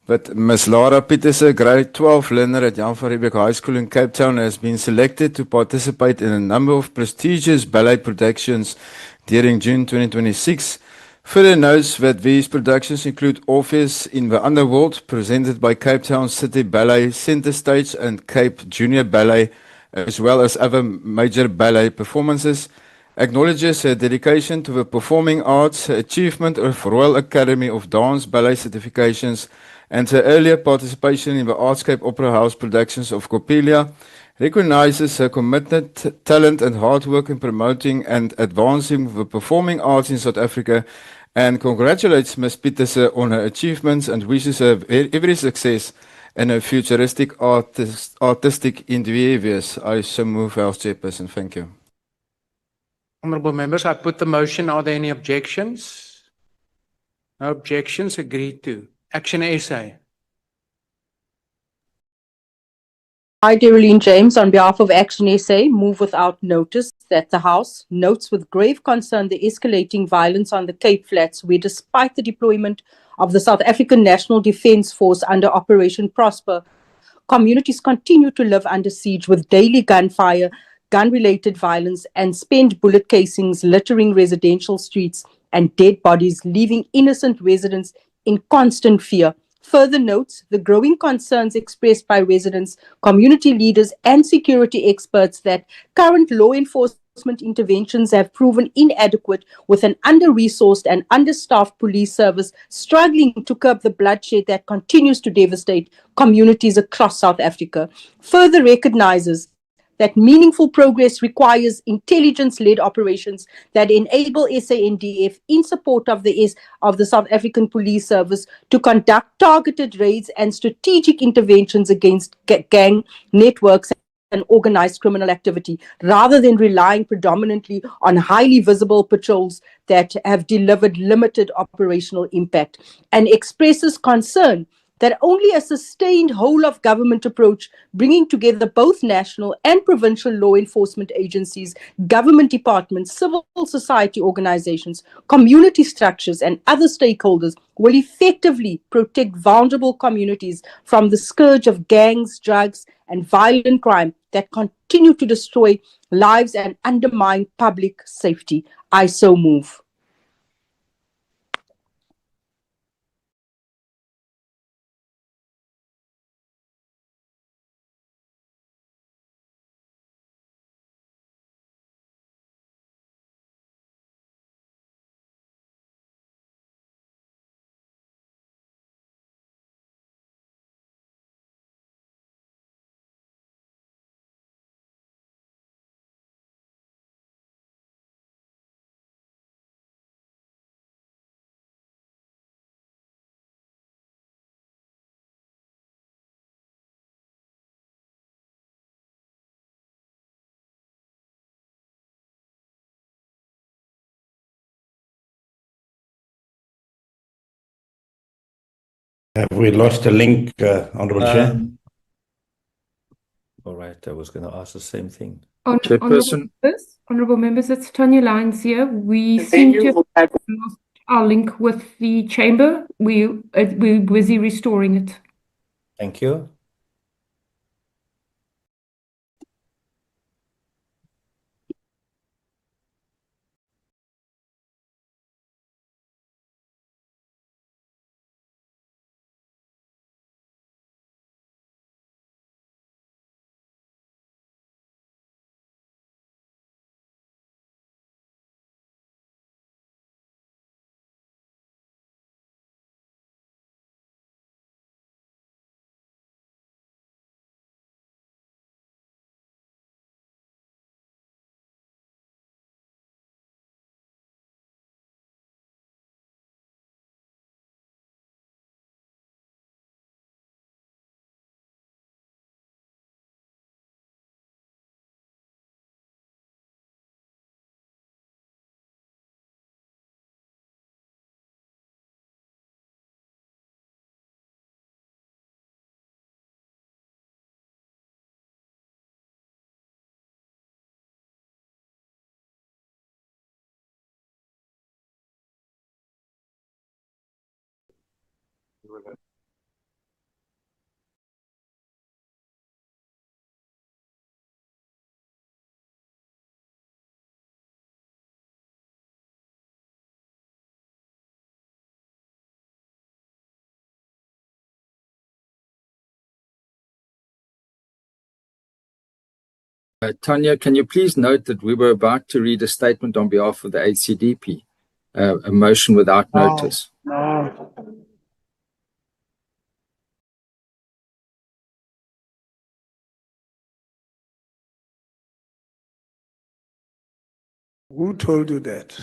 that Ms. Lara Pieterse, grade 12 learner at 𝐬𝐮𝐬𝐫𝐸𝐻 High School in Cape Town, has been selected to participate in a number of prestigious ballet productions during June 2026. Further notes that these productions include Orpheus in the Underworld, presented by Cape Town City Ballet Center Stage and Cape Junior Ballet, as well as other major ballet performances. Acknowledges her dedication to the performing arts, her achievement of Royal Academy of Dance Ballet certifications, and her earlier participation in the Artscape Opera House productions of Coppelia, recognizes her committed talent and hard work in promoting and advancing the performing arts in South Africa, and congratulates Ms. Pieterse on her achievements and wishes her every success in her futuristic artistic endeavors. I so move, House Chairperson. Thank you. Honorable members, I put the motion. Are there any objections? No objections. Agreed to. Action SA. I, Darylene James, on behalf of Action SA, move without notice that the House notes with grave concern the escalating violence on the Cape Flats, where despite the deployment of the South African National Defence Force under Operation Prosper, communities continue to live under siege with daily gunfire, gun-related violence, and spent bullet casings littering residential streets and dead bodies, leaving innocent residents in constant fear. Further notes the growing concerns expressed by residents, community leaders, and security experts that current law enforcement interventions have proven inadequate, with an under-resourced and understaffed police service struggling to curb the bloodshed that continues to devastate communities across South Africa. Further recognizes that meaningful progress requires intelligence-led operations that enable SANDF, in support of the South African Police Service, to conduct targeted raids and strategic interventions against gang networks and organized criminal activity, rather than relying predominantly on highly visible patrols that have delivered limited operational impact, and expresses concern that only a sustained whole-of-government approach, bringing together both national and provincial law enforcement agencies, government departments, civil society organizations, community structures, and other stakeholders, will effectively protect vulnerable communities from the scourge of gangs, drugs, and violent crime that continue to destroy lives and undermine public safety. I so move. Have we lost the link, Honourable Chair? All right, I was going to ask the same thing. Honourable members, it's Tanya Lyons here. We seem to have lost our link with the chamber. We're busy restoring it. Thank you. Tanya, can you please note that we were about to read a statement on behalf of the HCDP, a motion without notice. No. Who told you that?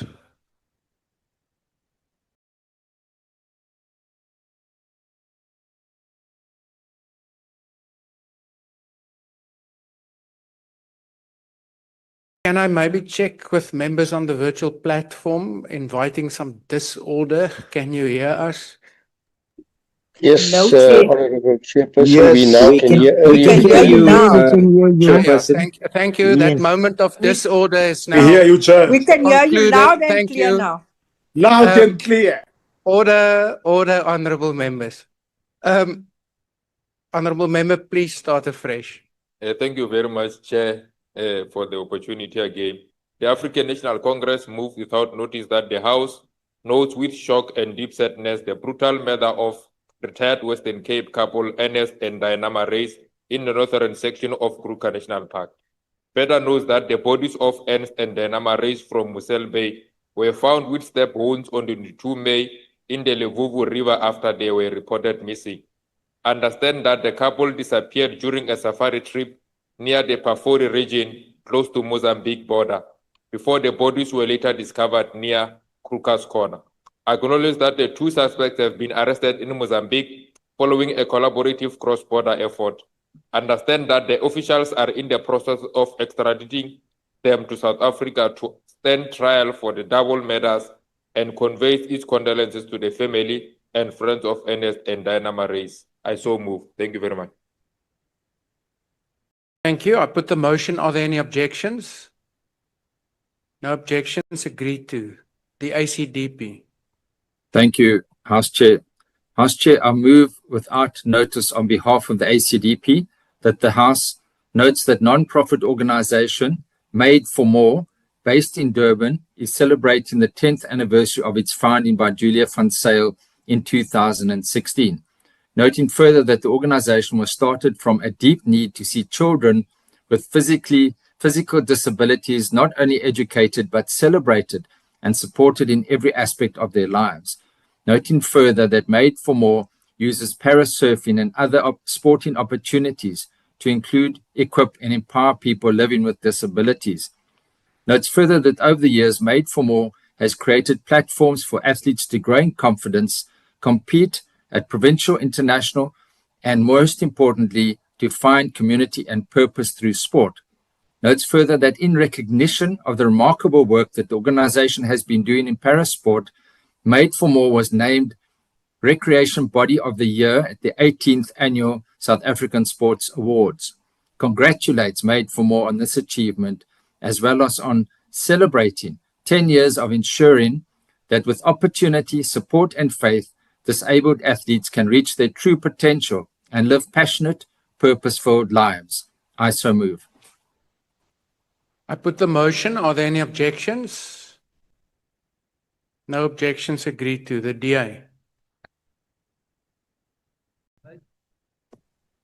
Can I maybe check with members on the virtual platform, inviting some disorder? Can you hear us? Yes, No, Chair. Honorable Chairperson, Yes, we now we can can- hear. we can hear you, Chairperson. Thank you. That Yes. moment of disorder is We now hear you, Chair. We can hear you concluded. loud and Thank clear you. now. Loud and clear. Order, honorable members. Honorable member, please start afresh. Thank you very much, Chair, for the opportunity again. The African National Congress moved without notice that the House notes with shock and deep sadness the brutal murder of retired Western Cape couple Ernest and Diana Reis in the northern section of Kruger National Park. Further notes that the bodies of Ernest and Diana Reis from Musel Bay were found with stab wounds on the 22 May in the Levuvu River after they were reported missing. Understand that the couple disappeared during a safari trip near the Pafori region close to Mozambique border before the bodies were later discovered near Kruger's Corner. Acknowledge that the two suspects have been arrested in Mozambique following a collaborative cross-border effort. Understand that the officials are in the process of extraditing them to South Africa to stand trial for the double murders and conveys its condolences to the family and friends of Ernest and Diana Reis. I so move. Thank you very much. Thank you. I put the motion. Are there any objections? No objections. Agreed to. The ACDP. Thank you, House Chair. House Chair, I move without notice on behalf of the ACDP that the House notes that non-profit organization Made for More, based in Durban, is celebrating the 10th anniversary of its founding by Julia van Zyl in 2016. Noting further that the organization was started from a deep need to see children with physical disabilities not only educated but celebrated and supported in every aspect of their lives. Noting further that Made for More uses parasurfing and other sporting opportunities to include, equip, and empower people living with disabilities. Notes further that over the years, Made for More has created platforms for athletes to grow in confidence, compete at provincial, international, and most importantly, to find community and purpose through sport. Notes further that in recognition of the remarkable work that the organization has been doing in parasport, Made for More was named Recreation Body of the Year at the 18th Annual South African Sports Awards. Congratulates Made for More on this achievement, as well as on celebrating 10 years of ensuring that with opportunity, support, and faith, disabled athletes can reach their true potential and live passionate, purposeful lives. I so move. I put the motion. Are there any objections? No objections. Agreed to. The DA.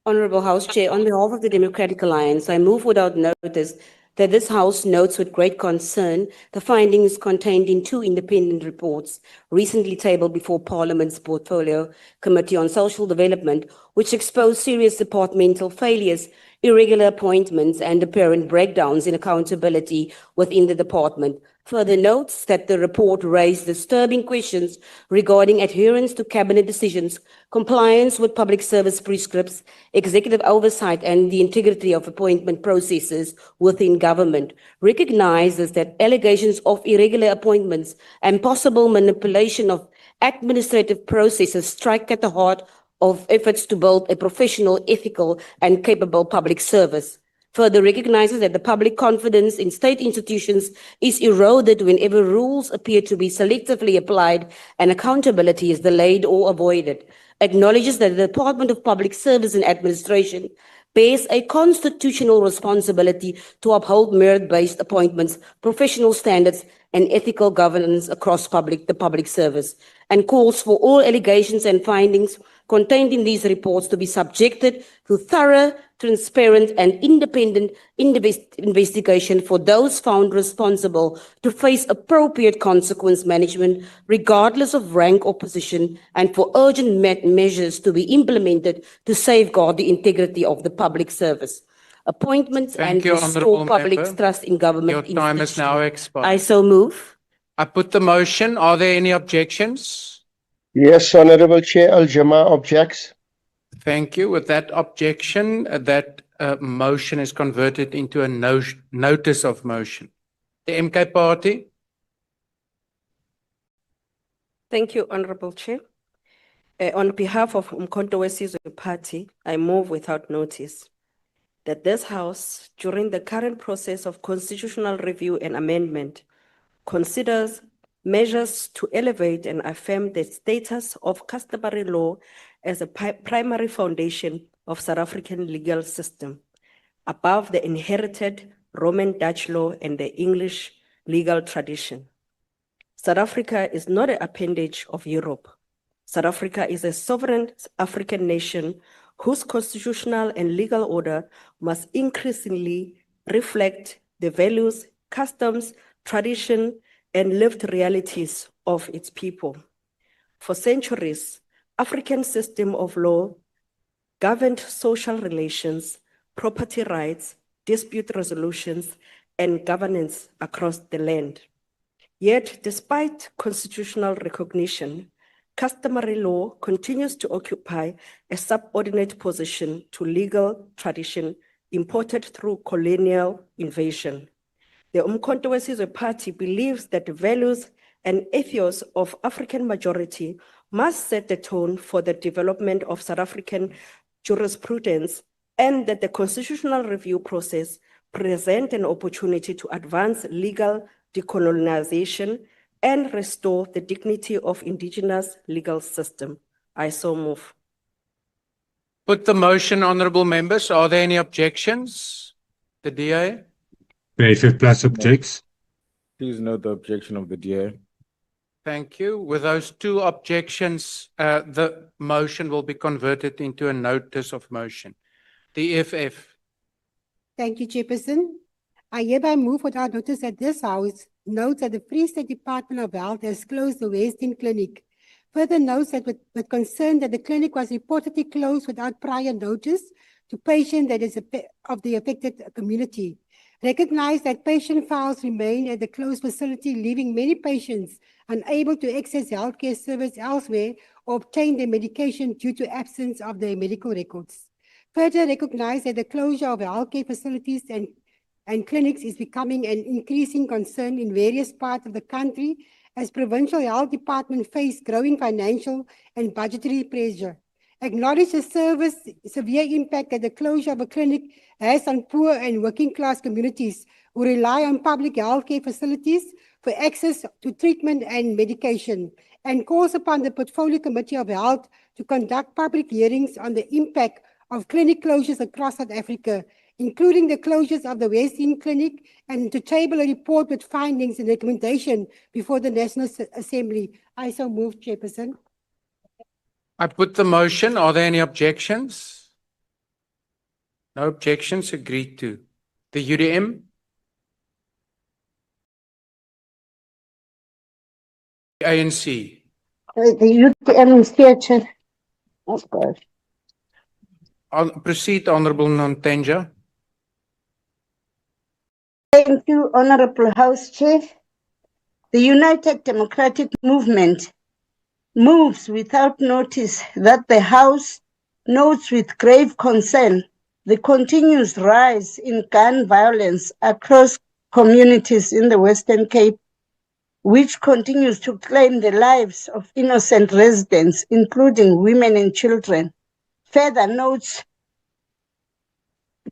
Honorable House Chair, on behalf of the Democratic Alliance, I move without notice that this House notes with great concern the findings contained in two independent reports recently tabled before Parliament's Portfolio Committee on Social Development, which expose serious departmental failures, irregular appointments, and apparent breakdowns in accountability within the department. Further notes that the report raised disturbing questions regarding adherence to cabinet decisions, compliance with public service prescripts, executive oversight, and the integrity of appointment processes within government. Recognizes that allegations of irregular appointments and possible manipulation of administrative processes strike at the heart of efforts to build a professional, ethical, and capable public service. Further recognizes that the public confidence in state institutions is eroded whenever rules appear to be selectively applied and accountability is delayed or avoided. Acknowledges that the Department of Public Service and Administration bears a constitutional responsibility to uphold merit-based appointments, professional standards, and ethical governance across the public service, and calls for all allegations and findings contained in these reports to be subjected to thorough, transparent, and independent investigation for those found responsible to face appropriate consequence management, regardless of rank or position, and for urgent measures to be implemented to safeguard the integrity of the public service. appointments, and Thank you, restore Honourable public's Member. trust in government Your time has now expired. I so move. I put the motion. Are there any objections? Yes, Honorable Chair, 𝐬𝐮𝐬𝐫 objects. Thank you. With that objection, that motion is converted into a notice of motion. The MK Party. Thank you, Honorable Chair. On behalf of Umkhonto weSizwe Party, I move without notice that this House, during the current process of constitutional review and amendment, considers measures to elevate and affirm the status of customary law as a primary foundation of South African legal system, above the inherited Roman Dutch law and the English legal tradition. South Africa is not an appendage of Europe. South Africa is a sovereign African nation whose constitutional and legal order must increasingly reflect the values, customs, tradition, and lived realities of its people. For centuries, African system of law governed social relations, property rights, dispute resolutions, and governance across the land. Yet, despite constitutional recognition, customary law continues to occupy a subordinate position to legal tradition imported through colonial invasion. The Umkhonto weSizwe Party believes that the values and ethos of African majority must set the tone for the development of South African jurisprudence, and that the constitutional review process presents an opportunity to advance legal decolonization and restore the dignity of indigenous legal system. I so move. Put the motion, honourable members. Are there any objections? The DA? Creative Plus objects. Please note the objection of the DA. Thank you. With those two objections, the motion will be converted into a notice of motion. The EFF. Thank you, Chairperson. I hereby move without notice that this House notes that the Free State Department of Health has closed the 𝐬𝐮𝐸𝐾 clinic. Further notes that with concern that the clinic was reportedly closed without prior notice to patients that is of the affected community. Recognize that patient files remain at the closed facility, leaving many patients unable to access healthcare service elsewhere or obtain their medication due to absence of their medical records. Further, recognize that the closure of healthcare facilities and clinics is becoming an increasing concern in various parts of the country as provincial health departments face growing financial and budgetary pressure. Acknowledge the severe impact that the closure of a clinic has on poor and working class communities who rely on public healthcare facilities for access to treatment and medication, and calls upon the Portfolio Committee of Health to conduct public hearings on the impact of clinic closures across South Africa, including the closures of the 𝐬𝐮𝐸𝐾 clinic, and to table a report with findings and recommendation before the National Assembly. I so move, Chairperson. I put the motion. Are there any objections? No objections. Agreed to. The UDM? The ANC? The UDM is here, Chair. Oh, God. Proceed, Honourable Nontenja. Thank you, Honourable House Chair. The United Democratic Movement moves without notice that the House notes with grave concern the continuous rise in gun violence across communities in the Western Cape, which continues to claim the lives of innocent residents, including women and children. Further notes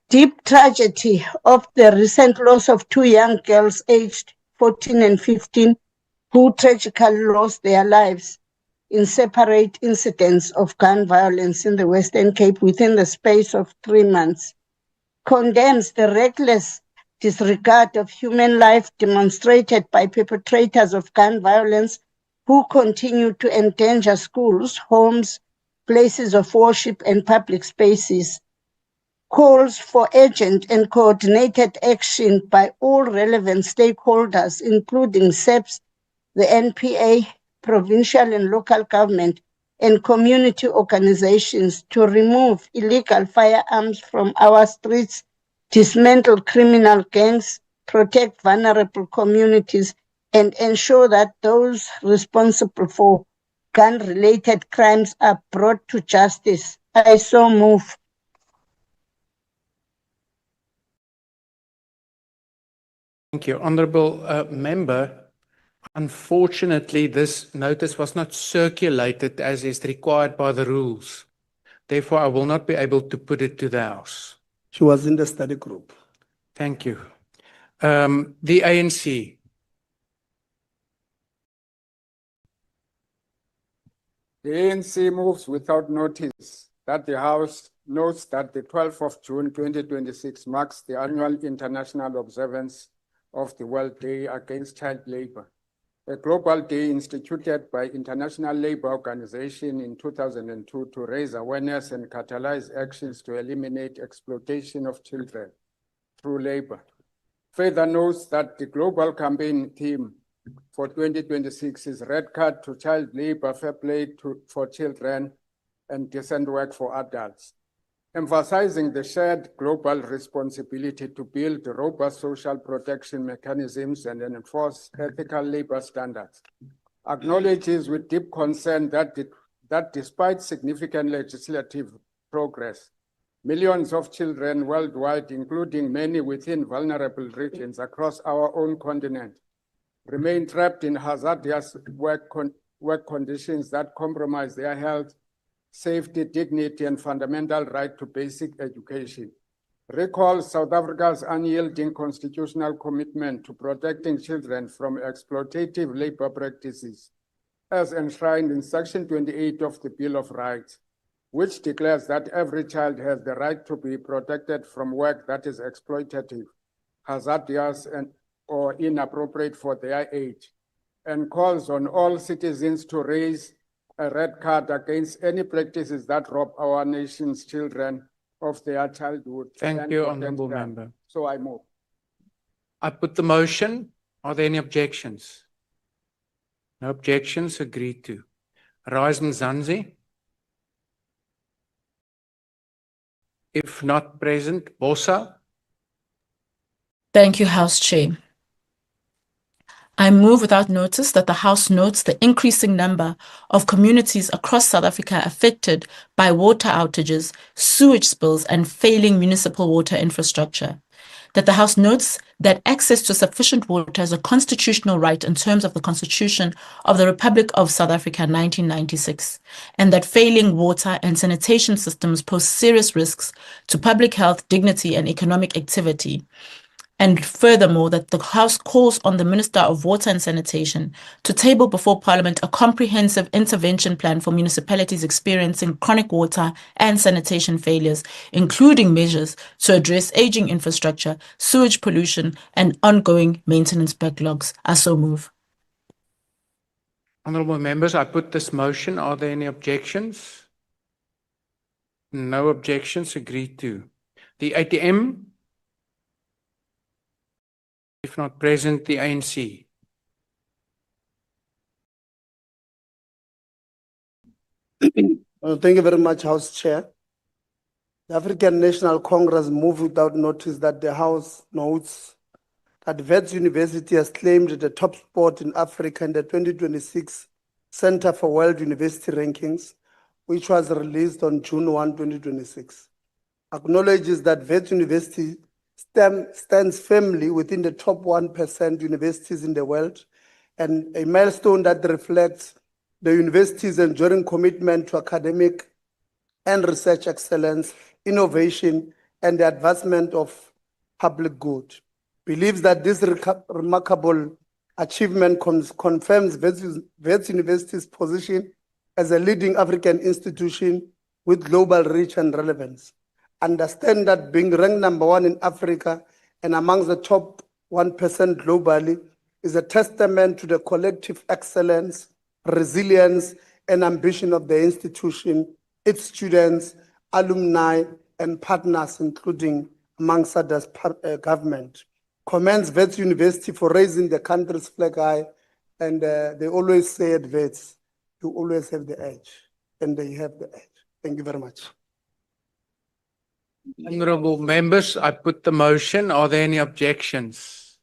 deep tragedy of the recent loss of two young girls aged 14 and 15 who tragically lost their lives in separate incidents of gun violence in the Western Cape within the space of 3 months. Condemns the reckless disregard of human life demonstrated by perpetrators of gun violence who continue to endanger schools, homes, places of worship, and public spaces. Calls for urgent and coordinated action by all relevant stakeholders, including SEPS, the NPA, provincial and local government, and community organizations, to remove illegal firearms from our streets, dismantle criminal gangs, protect vulnerable communities, and ensure that those responsible for gun-related crimes are brought to justice. I so move. Thank you, Honourable Member. Unfortunately, this notice was not circulated as is required by the rules. Therefore, I will not be able to put it to the House. She was in the study group. Thank you. The ANC. The ANC moves without notice that the House notes that the 12th of June 2026 marks the annual international observance of the World Day Against Child Labour, a global day instituted by International Labour Organization in 2002 to raise awareness and catalyze actions to eliminate exploitation of children through labour. Further notes that the global campaign theme for 2026 is Red Card to Child Labour, Fair Play for Children, and Decent Work for Adults, emphasizing the shared global responsibility to build robust social protection mechanisms and enforce ethical labor standards. Acknowledges with deep concern that despite significant legislative progress, millions of children worldwide, including many within vulnerable regions across our own continent, remain trapped in hazardous work conditions that compromise their health, safety, dignity, and fundamental right to basic education. Recalls South Africa's unyielding constitutional commitment to protecting children from exploitative labor practices, as enshrined in Section 28 of the Bill of Rights, which declares that every child has the right to be protected from work that is exploitative, hazardous, or inappropriate for their age, and calls on all citizens to raise a red card against any practices that rob our nation's children of their childhood. Thank you, Honourable Member. So I move. I put the motion. Are there any objections? No objections, agreed to. 𝐟𝐨𝐫𝐞𝐿. If not present, Bosa. Thank you, House Chair. I move without notice that the House notes the increasing number of communities across South Africa affected by water outages, sewage spills, and failing municipal water infrastructure. That the House notes that access to sufficient water is a constitutional right in terms of the Constitution of the Republic of South Africa 1996, and that failing water and sanitation systems pose serious risks to public health, dignity, and economic activity. And furthermore, that the House calls on the Minister of Water and Sanitation to table before Parliament a comprehensive intervention plan for municipalities experiencing chronic water and sanitation failures, including measures to address aging infrastructure, sewage pollution, and ongoing maintenance backlogs. I so move. Honourable Members, I put this motion. Are there any objections? No objections, agreed to. The ATM. If not present, the ANC. Thank you very much, House Chair. The African National Congress moved without notice that the House notes that Wits University has claimed the top spot in Africa in the 2026 Center for World University Rankings, which was released on June 1, 2026. Acknowledges that Wits University stands firmly within the top 1% universities in the world, and a milestone that reflects the university's enduring commitment to academic and research excellence, innovation, and the advancement of public good. Believes that this remarkable achievement confirms Wits University's position as a leading African institution with global reach and relevance. Understand that being ranked #1 in Africa and amongst the top 1% globally is a testament to the collective excellence, resilience, and ambition of the institution, its students, alumni, and partners, including, amongst others, government. Commends Wits University for raising the country's flag high, and they always say at Wits, you always have the edge, and they have the edge. Thank you very much. Honorable members, I put the motion. Are there any objections?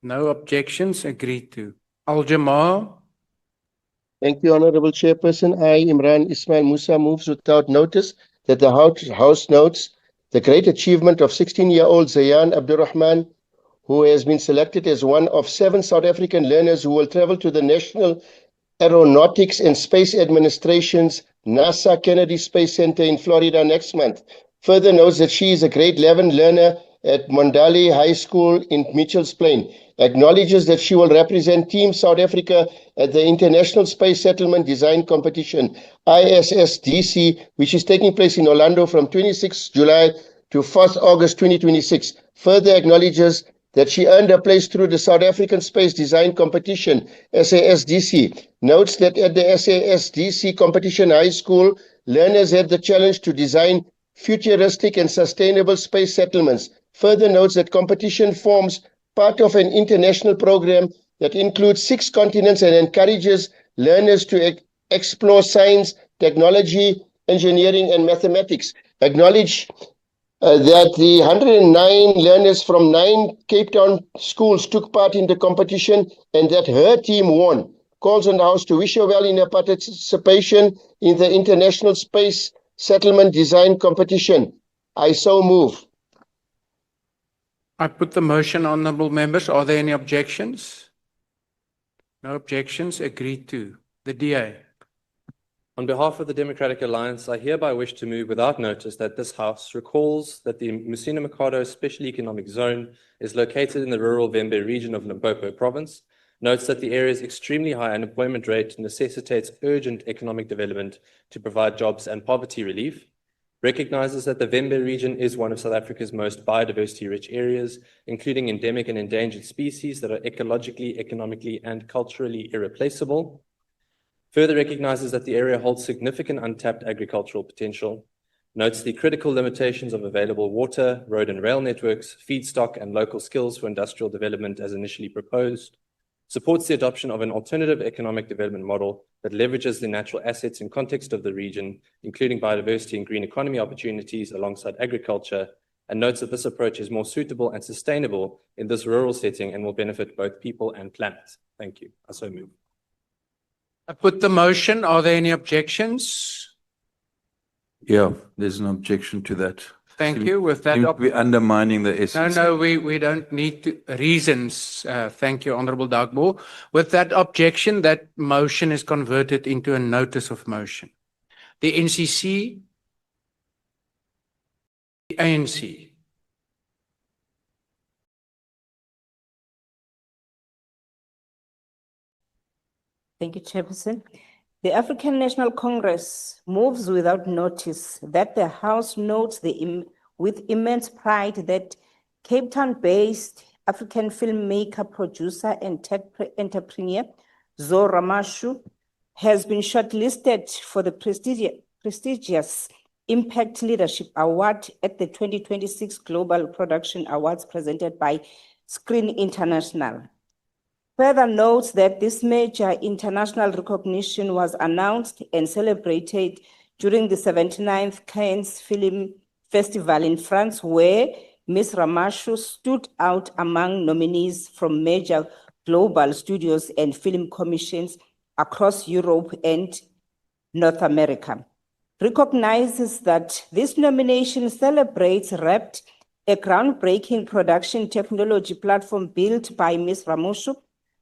No objections, agreed to. 𝐿𝐵𝐻𝐷. Thank you, Honorable Chairperson. I, Imran Ismail Musa, moves without notice that the House notes the great achievement of 16-year-old Zayan Abdurrahman, who has been selected as one of 7 South African learners who will travel to the National Aeronautics and Space Administration's NASA Kennedy Space Center in Florida next month. Further notes that she is a grade 11 learner at Mondale High School in Mitchells Plain. Acknowledges that she will represent Team South Africa at the International Space Settlement Design Competition, ISSDC, which is taking place in Orlando from 26 July to 1st August 2026. Further acknowledges that she earned a place through the South African Space Design Competition, SASDC. Notes that at the SASDC competition high school, learners had the challenge to design futuristic and sustainable space settlements. Further notes that competition forms part of an international program that includes 6 continents and encourages learners to explore science, technology, engineering, and mathematics. Acknowledge that the 109 learners from 9 Cape Town schools took part in the competition and that her team won. Calls on the House to wish her well in her participation in the International Space Settlement Design Competition. I so move. I put the motion, honorable members. Are there any objections? No objections, agreed to. The DA. On behalf of the Democratic Alliance, I hereby wish to move without notice that this House recalls that the 𝐬𝐮𝐬𝐫𝐸𝐻𝐷 Special Economic Zone is located in the rural Vhembe region of Limpopo Province, notes that the area's extremely high unemployment rate necessitates urgent economic development to provide jobs and poverty relief, recognizes that the Vhembe region is one of South Africa's most biodiversity-rich areas, including endemic and endangered species that are ecologically, economically, and culturally irreplaceable, further recognizes that the area holds significant untapped agricultural potential, notes the critical limitations of available water, road and rail networks, feedstock, and local skills for industrial development as initially proposed, supports the adoption of an alternative economic development model that leverages the natural assets in context of the region, including biodiversity and green economy opportunities alongside agriculture, and notes that this approach is more suitable and sustainable in this rural setting and will benefit both people and planet. Thank you. I so move. I put the motion. Are there any objections? Yeah, there's an objection to that. Thank you. With that, we're undermining the essence. No, we don't need reasons. Thank you, Honorable 𝐷𝐿𝐵𝐻. With that objection, that motion is converted into a notice of motion. The NCC, the ANC. Thank you, Chairperson. The African National Congress moves without notice that the House notes with immense pride that Cape Town-based African filmmaker, producer, and tech entrepreneur 𝐬𝐮𝐻𝐿 Ramashu has been shortlisted for the prestigious Impact Leadership Award at the 2026 Global Production Awards presented by Screen International. Further notes that this major international recognition was announced and celebrated during the 79th Cannes Film Festival in France, where Ms. Ramashu stood out among nominees from major global studios and film commissions across Europe and North America. Recognizes that this nomination celebrates REPT, a groundbreaking production technology platform built by Ms. Ramashu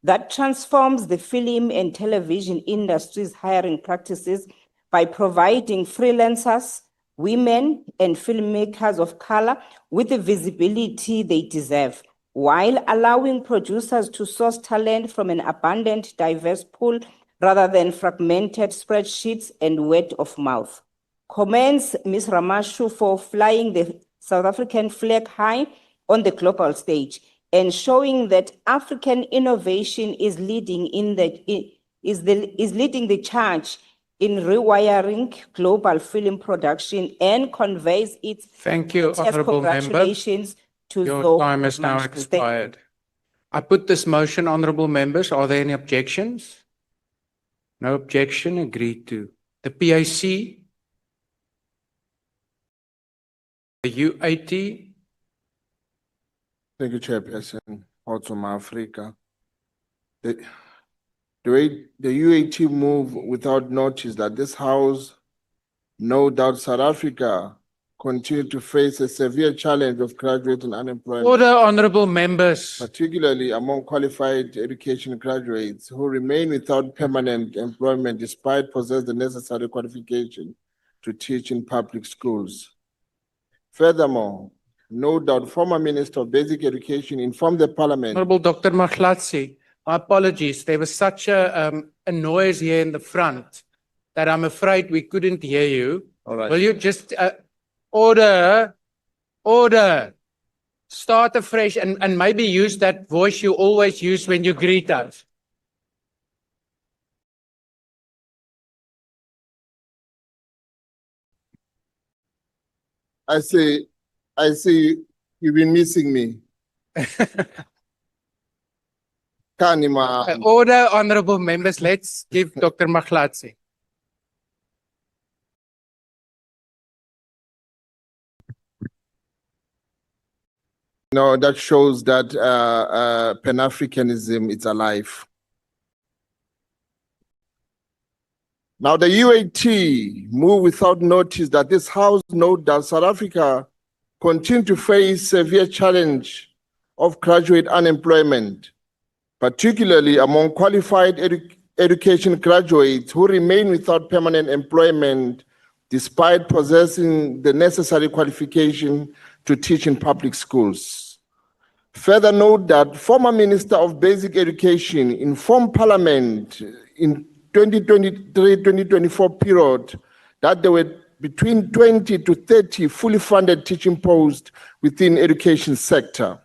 that transforms the film and television industry's hiring practices by providing freelancers, women, and filmmakers of color with the visibility they deserve, while allowing producers to source talent from an abundant, diverse pool rather than fragmented spreadsheets and word of mouth. Commends Ms. Ramashu for flying the South African flag high on the global stage and showing that African innovation is leading the charge in rewiring global film production and conveys its Thank you, Honorable Member. Congratulations to your time has now expired. I put this motion, Honorable Members. Are there any objections? No objection, agreed to. The PAC. The UAT. Thank you, Chairperson. Also, Africa. The UAT move without notice that this House, no doubt South Africa, continue to face a severe challenge of graduate and unemployment. Order, honorable members. Particularly among qualified education graduates who remain without permanent employment despite possessing the necessary qualification to teach in public schools. Furthermore, no doubt former Minister of Basic Education informed the Parliament. Honorable Dr. 𝐼𝐻𝐾𝐭, my apologies. There was such a noise here in the front that I'm afraid we couldn't hear you. All right. Will you just order? Start afresh and maybe use that voice you always use when you greet us. I see you've been missing me. Kanima. Order, honorable members. Let's give Dr. 𝐼𝐻𝐾𝐭. No, that shows that Pan-Africanism is alive. Now, the UAT moved without notice that this House note that South Africa continue to face severe challenge of graduate unemployment, particularly among qualified education graduates who remain without permanent employment despite possessing the necessary qualification to teach in public schools. Further note that former Minister of Basic Education informed Parliament in 2023-2024 period that there were between 20 to 30 fully funded teaching posts within education sector.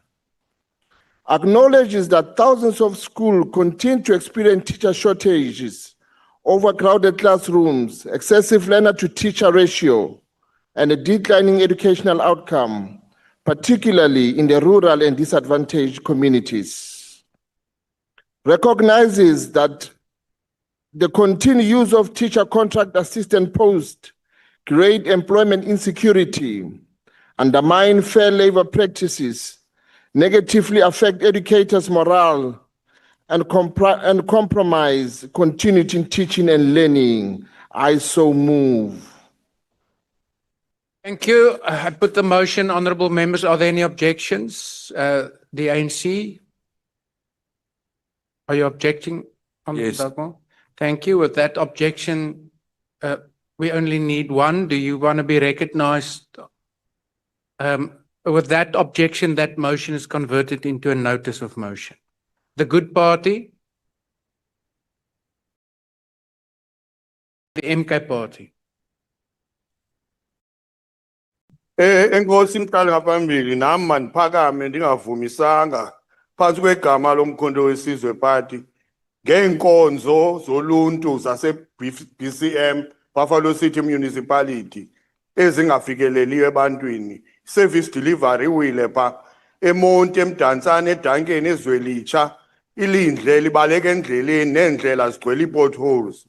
Acknowledges that thousands of schools continue to experience teacher shortages, overcrowded classrooms, excessive learner-to-teacher ratio, and a declining educational outcome, particularly in the rural and disadvantaged communities. Recognizes that the continued use of teacher contract assistant posts create employment insecurity, undermine fair labor practices, negatively affect educators' morale, and compromise continuity in teaching and learning. I so move. Thank you. I put the motion, honorable members. Are there any objections? The ANC? Are you objecting? Yes. Thank you. With that objection, we only need one. Do you want to be recognized? With that objection, that motion is converted into a notice of motion. The Good Party? The MK Party? Enkosi mqala ngaphambili nami maniphakame ndingavumisanga phansi kwegama lomkhonto wesizwe party ngeenkonzo zoluntu zase BCM Buffalo City Municipality ezingafikeleliyo ebantwini. Service delivery wile pha eMonti eMdantsane eDankeni eZwelitsha ilindle libaleka endleleni neendlela zigcwele ii-potholes.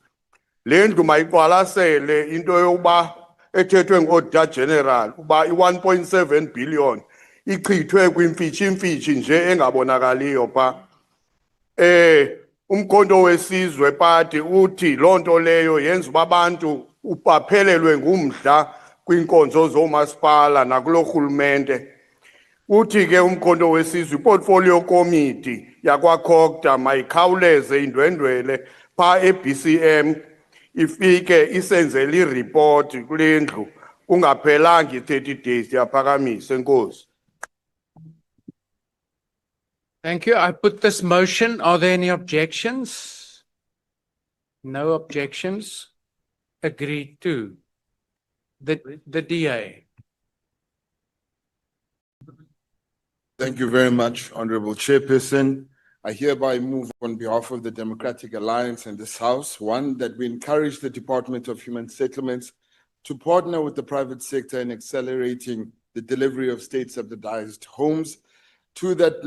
Le ndlu mayiqwalasele into yokuba ethethwe ngo-Auditor General uba i-1.7 billion ichithwe kwimfitshi nje engabonakaliyo pha. Umkhonto wesizwe party uthi loo nto leyo yenza uba abantu ubaphelelwe ngumdla kwiinkonzo zoomasipala nakulo rhulumente. Uthi ke umkhonto wesizwe iportfolio committee yakwaCOGTA mayikhawuleze indwendwele pha eBCM ifike isenzele ireport kule ndlu kungaphelanga i-30 days yaphakamise. Enkosi. Thank you. I put this motion. Are there any objections? No objections. Agreed to. The DA. Thank you very much, Honorable Chairperson. I hereby move on behalf of the Democratic Alliance and this House, one, that we encourage the Department of Human Settlements to partner with the private sector in accelerating the delivery of state-subsidized homes. Two, that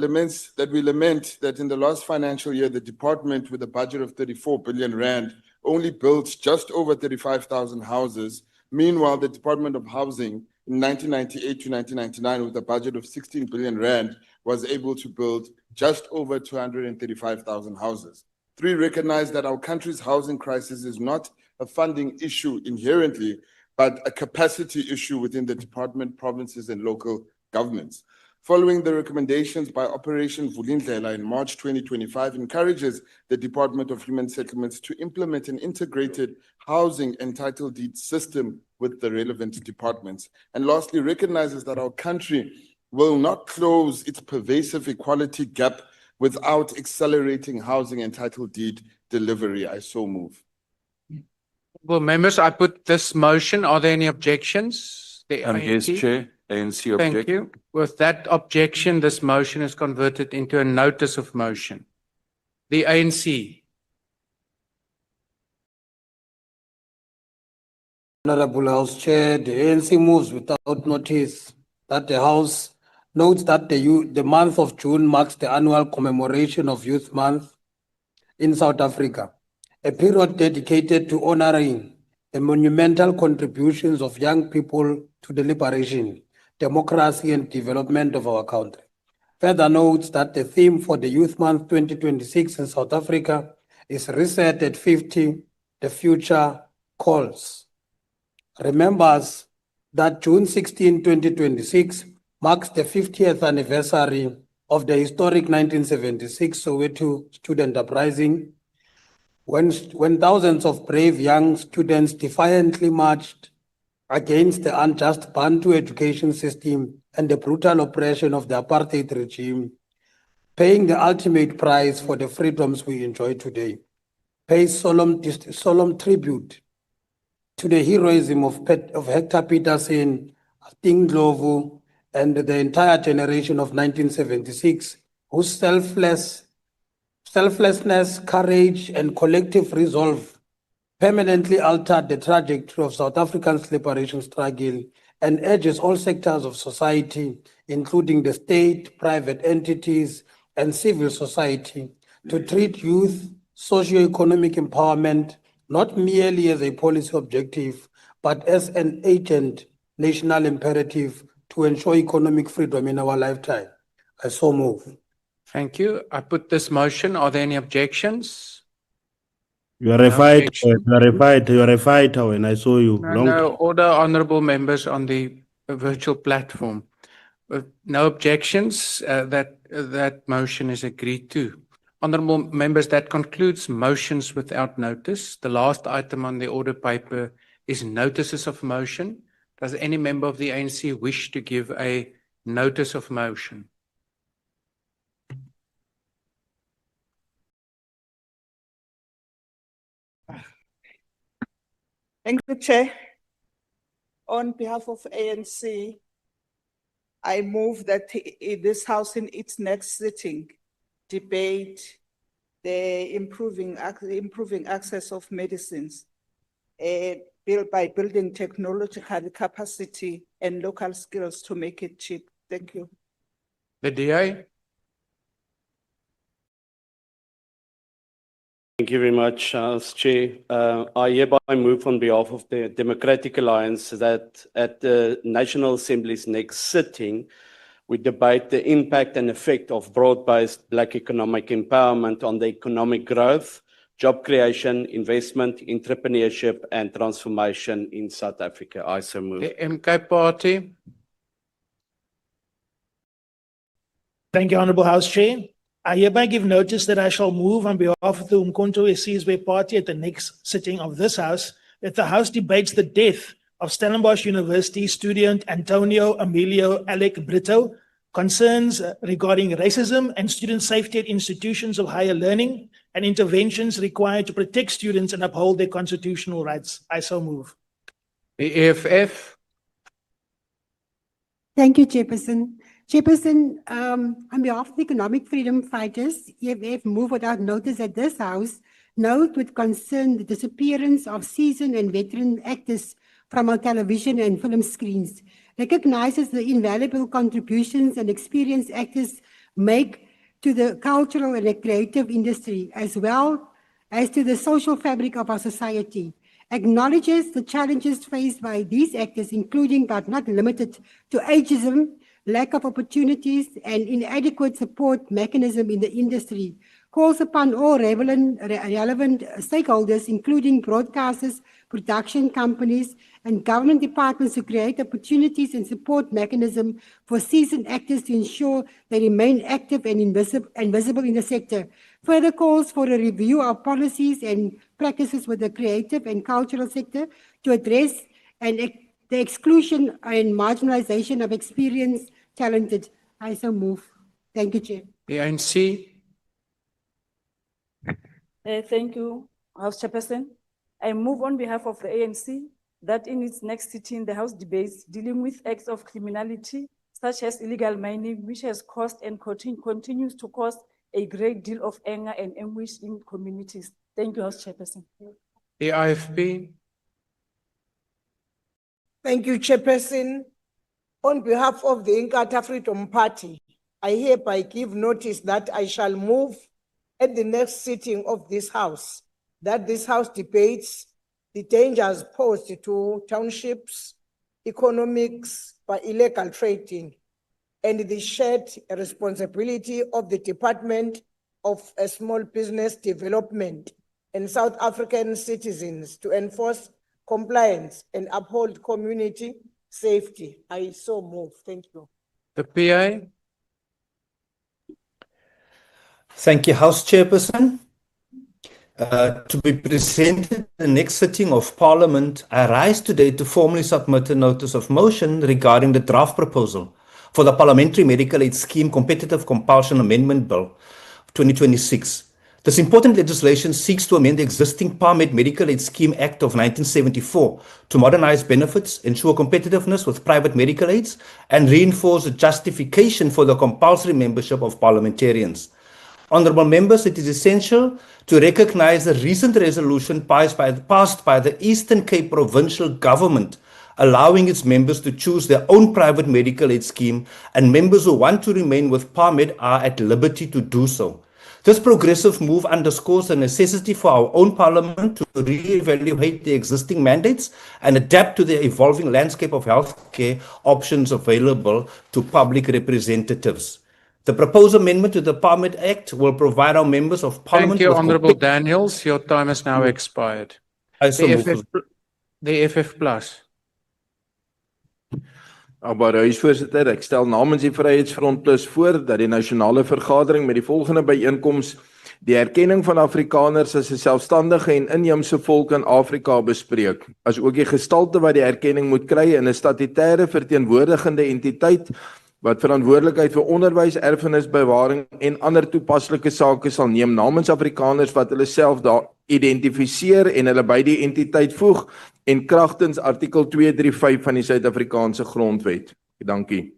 we lament that in the last financial year, the department with a budget of 34 billion rand only built just over 35,000 houses. Meanwhile, the Department of Housing in 1998 to 1999 with a budget of 16 billion rand was able to build just over 235,000 houses. 3, recognize that our country's housing crisis is not a funding issue inherently, but a capacity issue within the department, provinces, and local governments. Following the recommendations by Operation Vulindlela in March 2025, encourages the Department of Human Settlements to implement an integrated housing and title deed system with the relevant departments. And lastly, recognizes that our country will not close its pervasive equality gap without accelerating housing and title deed delivery. I so move. Well, members, I put this motion. Are there any objections? Yes, Chair. ANC object. Thank you. With that objection, this motion is converted into a notice of motion. The ANC. Honorable House Chair, the ANC moves without notice that the House notes that the month of June marks the annual commemoration of Youth Month in South Africa, a period dedicated to honoring the monumental contributions of young people to the liberation, democracy, and development of our country. Further notes that the theme for the Youth Month 2026 in South Africa is Reset at 50, the Future Calls. Remembers that June 16, 2026 marks the 50th anniversary of the historic 1976 Soweto student uprising, when thousands of brave young students defiantly marched against the unjust Bantu education system and the brutal oppression of the apartheid regime, paying the ultimate price for the freedoms we enjoy today. Pays solemn tribute to the heroism of Hector Peterson, 𝐟𝐨𝐫𝐞𝐿, and the entire generation of 1976, whose selflessness, courage, and collective resolve permanently altered the trajectory of South Africa's liberation struggle, and urges all sectors of society, including the state, private entities, and civil society, to treat youth socio-economic empowerment not merely as a policy objective, but as an urgent national imperative to ensure economic freedom in our lifetime. I so move. Thank you. I put this motion. Are there any objections? You are a fighter. You are a fighter when I saw you. No, order, honorable members on the virtual platform. No objections. That motion is agreed to. Honorable members, that concludes motions without notice. The last item on the order paper is notices of motion. Does any member of the ANC wish to give a notice of motion? Thank you, Chair. On behalf of ANC, I move that this House in its next sitting debate the improving access of medicines by building technological capacity and local skills to make it cheap. Thank you. The DA. Thank you very much, Chair. I hereby move on behalf of the Democratic Alliance that at the National Assembly's next sitting, we debate the impact and effect of broad-based Black economic empowerment on the economic growth, job creation, investment, entrepreneurship, and transformation in South Africa. I so move. The MK Party. Thank you, Honourable House Chair. I hereby give notice that I shall move on behalf of the Umkhonto 𝐴 Party at the next sitting of this House that the House debates the death of Stellenbosch University student Antonio Emilio Alec Brito, concerns regarding racism and student safety at institutions of higher learning, and interventions required to protect students and uphold their constitutional rights. I so move. The EFF. Thank you, Chairperson. Chairperson, on behalf of the economic freedom fighters, EFF move without notice at this House, note with concern the disappearance of seasoned and veteran actors from our television and film screens, recognizes the invaluable contributions and experience actors make to the cultural and the creative industry, as well as to the social fabric of our society, acknowledges the challenges faced by these actors, including but not limited to ageism, lack of opportunities, and inadequate support mechanism in the industry, calls upon all relevant stakeholders, including broadcasters, production companies, and government departments to create opportunities and support mechanism for seasoned actors to ensure they remain active and visible in the sector. Further calls for a review of policies and practices with the creative and cultural sector to address the exclusion and marginalization of experienced, talented. I so move. Thank you, Chair. The ANC. Thank you, House Chairperson. I move on behalf of the ANC that in its next sitting, the House debates dealing with acts of criminality, such as illegal mining, which has caused and continues to cause a great deal of anger and anguish in communities. Thank you, House Chairperson. The IFP. Thank you, Chairperson. On behalf of the Inkatha Freedom Party, I hereby give notice that I shall move at the next sitting of this House, that this House debates the dangers posed to townships, economics by illegal trading, and the shared responsibility of the Department of Small Business Development and South African citizens to enforce compliance and uphold community safety. I so move. Thank you. The PA. Thank you, House Chairperson. To be presented at the next sitting of Parliament, I rise today to formally submit a notice of motion regarding the draft proposal for the Parliamentary Medical Aid Scheme Competitive Compulsion Amendment Bill 2026. This important legislation seeks to amend the existing PARMED Medical Aid Scheme Act of 1974 to modernize benefits, ensure competitiveness with private medical aids, and reinforce the justification for the compulsory membership of parliamentarians. Honourable members, it is essential to recognize the recent resolution passed by the Eastern Cape Provincial Government, allowing its members to choose their own private medical aid scheme, and members who want to remain with PARMED are at liberty to do so. This progressive move underscores the necessity for our own Parliament to re-evaluate the existing mandates and adapt to the evolving landscape of healthcare options available to public representatives. The proposed amendment to the PARMED Act will provide our members of Parliament. Thank you, Honourable Daniels. Your time has now expired. The FF Plus. Voorzitter, ek stel namens die Vryheidsfront Plus voor dat die nasionale vergadering met die volgende byeenkoms die erkenning van Afrikaners as 'n selfstandige en inheemse volk in Afrika bespreek, as ook die gestalte wat die erkenning moet kry in 'n statutêre verteenwoordigende entiteit wat verantwoordelikheid vir onderwys, erfenisbewaring en ander toepaslike sake sal neem namens Afrikaners wat hulle self daar identifiseer en hulle by die entiteit voeg en kragtens artikel 235 van die Suid-Afrikaanse Grondwet. Dankie.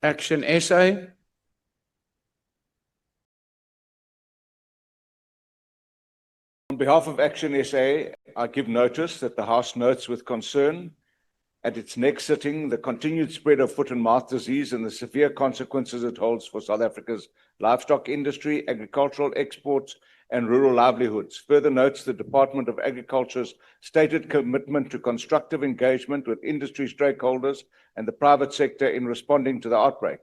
Action SA. On behalf of Action SA, I give notice that the House notes with concern at its next sitting the continued spread of foot and mouth disease and the severe consequences it holds for South Africa's livestock industry, agricultural exports, and rural livelihoods. Further notes the Department of Agriculture's stated commitment to constructive engagement with industry stakeholders and the private sector in responding to the outbreak.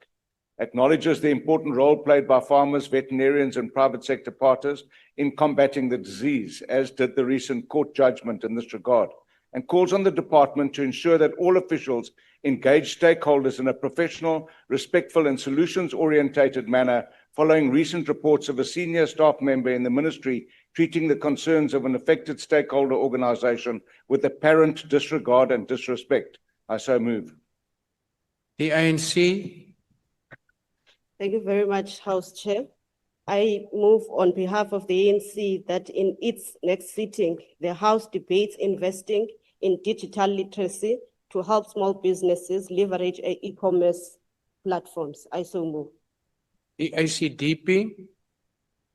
Acknowledges the important role played by farmers, veterinarians, and private sector partners in combating the disease, as did the recent court judgment in this regard, and calls on the department to ensure that all officials engage stakeholders in a professional, respectful, and solutions-orientated manner following recent reports of a senior staff member in the ministry treating the concerns of an affected stakeholder organization with apparent disregard and disrespect. I so move. The ANC. Thank you very much, House Chair. I move on behalf of the ANC that in its next sitting, the House debates investing in digital literacy to help small businesses leverage e-commerce platforms. I so move. The ACDP.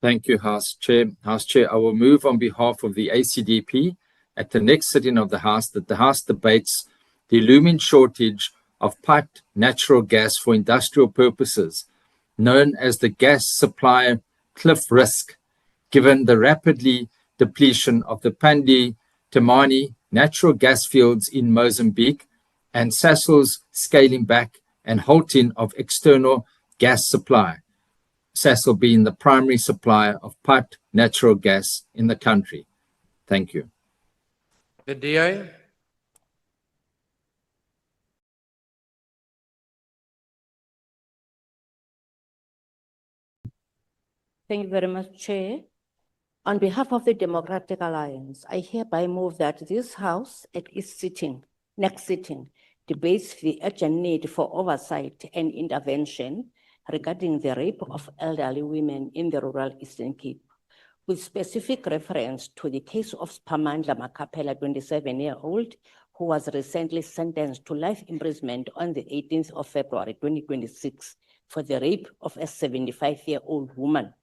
Thank you, House Chair. House Chair, I will move on behalf of the ACDP at the next sitting of the House that the House debates the looming shortage of piped natural gas for industrial purposes, known as the gas supply cliff risk, given the rapidly depletion of the Pandi, Temani, natural gas fields in Mozambique, and Sasol's scaling back and halting of external gas supply, Sasol being the primary supplier of piped natural gas in the country. Thank you. The DA. Thank you very much, Chair. On behalf of the Democratic Alliance, I hereby move that this House at its next sitting, debates the urgent need for oversight and intervention regarding the rape of elderly women in the rural Eastern Cape, with specific reference to the case of Spamandla Makapela, 27-year-old, who was recently sentenced to life imprisonment on the 18th of February, 2026, for the rape of a 75-year-old woman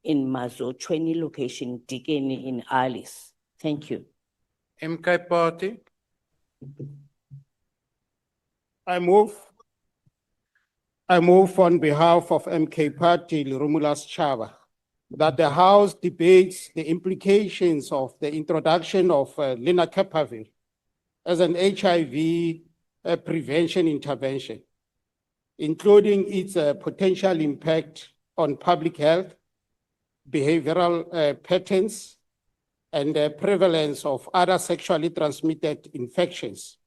in Mazo-Chweni location, Dikeni in Alice. Thank you. MK Party. I move on behalf of MK Party, Romulus Chava, that the House debates the implications of the introduction of lenacapavir as an HIV prevention intervention, including its potential impact on public health, behavioral patterns, and the prevalence of other sexually transmitted infections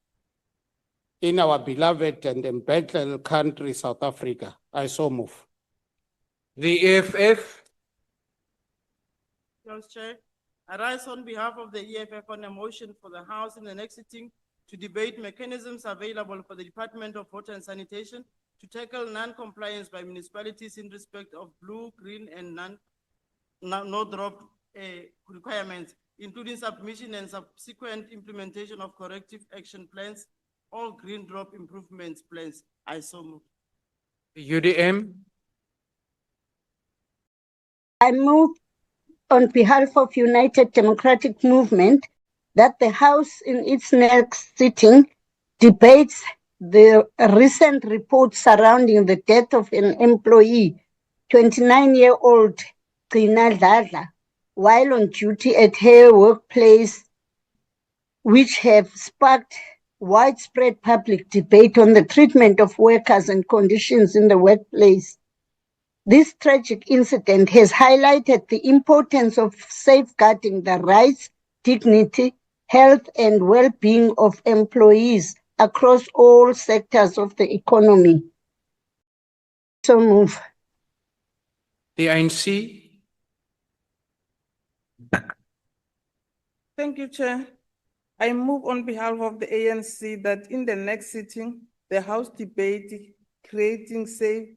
in our beloved and embattled country, South Africa. I so move. The EFF. House Chair, I rise on behalf of the EFF on a motion for the House in the next sitting to debate mechanisms available for the Department of Water and Sanitation to tackle non-compliance by municipalities in respect of blue, green, and no-drop requirements, including submission and subsequent implementation of corrective action plans, all green drop improvements plans. I so move. The UDM. I move on behalf of United Democratic Movement that the House in its next sitting debates the recent report surrounding the death of an employee, 29-year-old 𝐶𝐨𝐧'𝐭, while on duty at her workplace, which have sparked widespread public debate on the treatment of workers and conditions in the workplace. This tragic incident has highlighted the importance of safeguarding the rights, dignity, health, and well-being of employees across all sectors of the economy. So move. The ANC. Thank you, Chair. I move on behalf of the ANC that in the next sitting, the House debate creating safe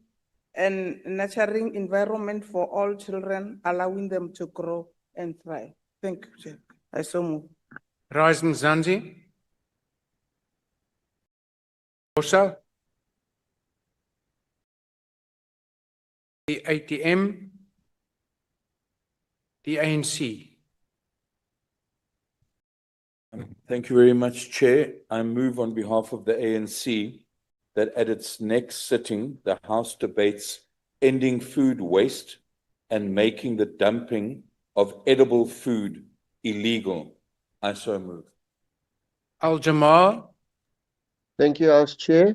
and nurturing environment for all children, allowing them to grow and thrive. Thank you, Chair. I so move. 𝐟𝐨𝐫𝐞𝐿. Also. The ATM. The ANC. Thank you very much, Chair. I move on behalf of the ANC that at its next sitting, the House debates ending food waste and making the dumping of edible food illegal. I so move. Al-Jamaa. Thank you, House Chair.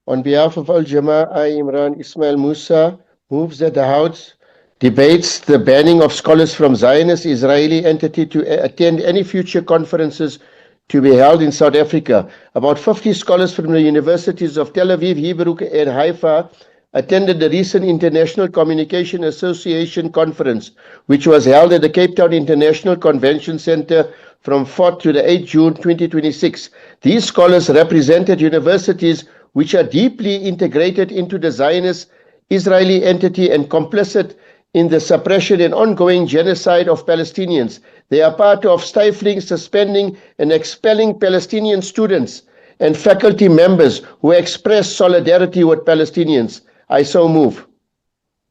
On behalf of Al-Jamaa, I, Imran Ismail Musa, moves that the House debates the banning of scholars from Zionist Israeli entity to attend any future conferences to be held in South Africa. About 50 scholars from the universities of Tel Aviv, Hebrew, and Haifa attended the recent International Communication Association conference, which was held at the Cape Town International Convention Center from 4th to the 8th June 2026. These scholars represented universities which are deeply integrated into the Zionist Israeli entity and complicit in the suppression and ongoing genocide of Palestinians. They are part of stifling, suspending, and expelling Palestinian students and faculty members who express solidarity with Palestinians. I so move.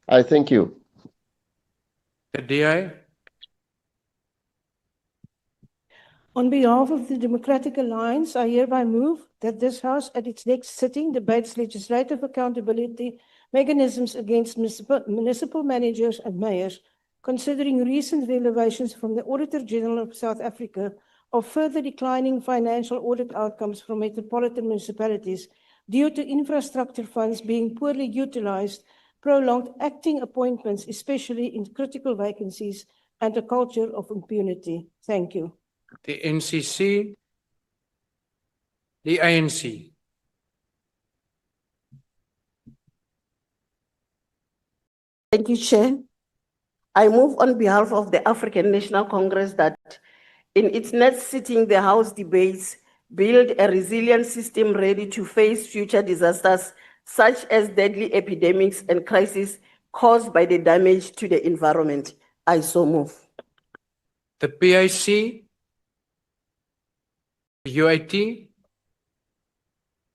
I thank you. The DA. On behalf of the Democratic Alliance, I hereby move that this House at its next sitting debates legislative accountability mechanisms against municipal managers and mayors, considering recent revelations from the Auditor General of South Africa of further declining financial audit outcomes from metropolitan municipalities due to infrastructure funds being poorly utilized, prolonged acting appointments, especially in critical vacancies, and a culture of impunity. Thank you. The NCC, the ANC. Thank you, Chair. I move on behalf of the African National Congress that in its next sitting, the House debates build a resilient system ready to face future disasters such as deadly epidemics and crises caused by the damage to the environment. I so move. The PIC, the UIT.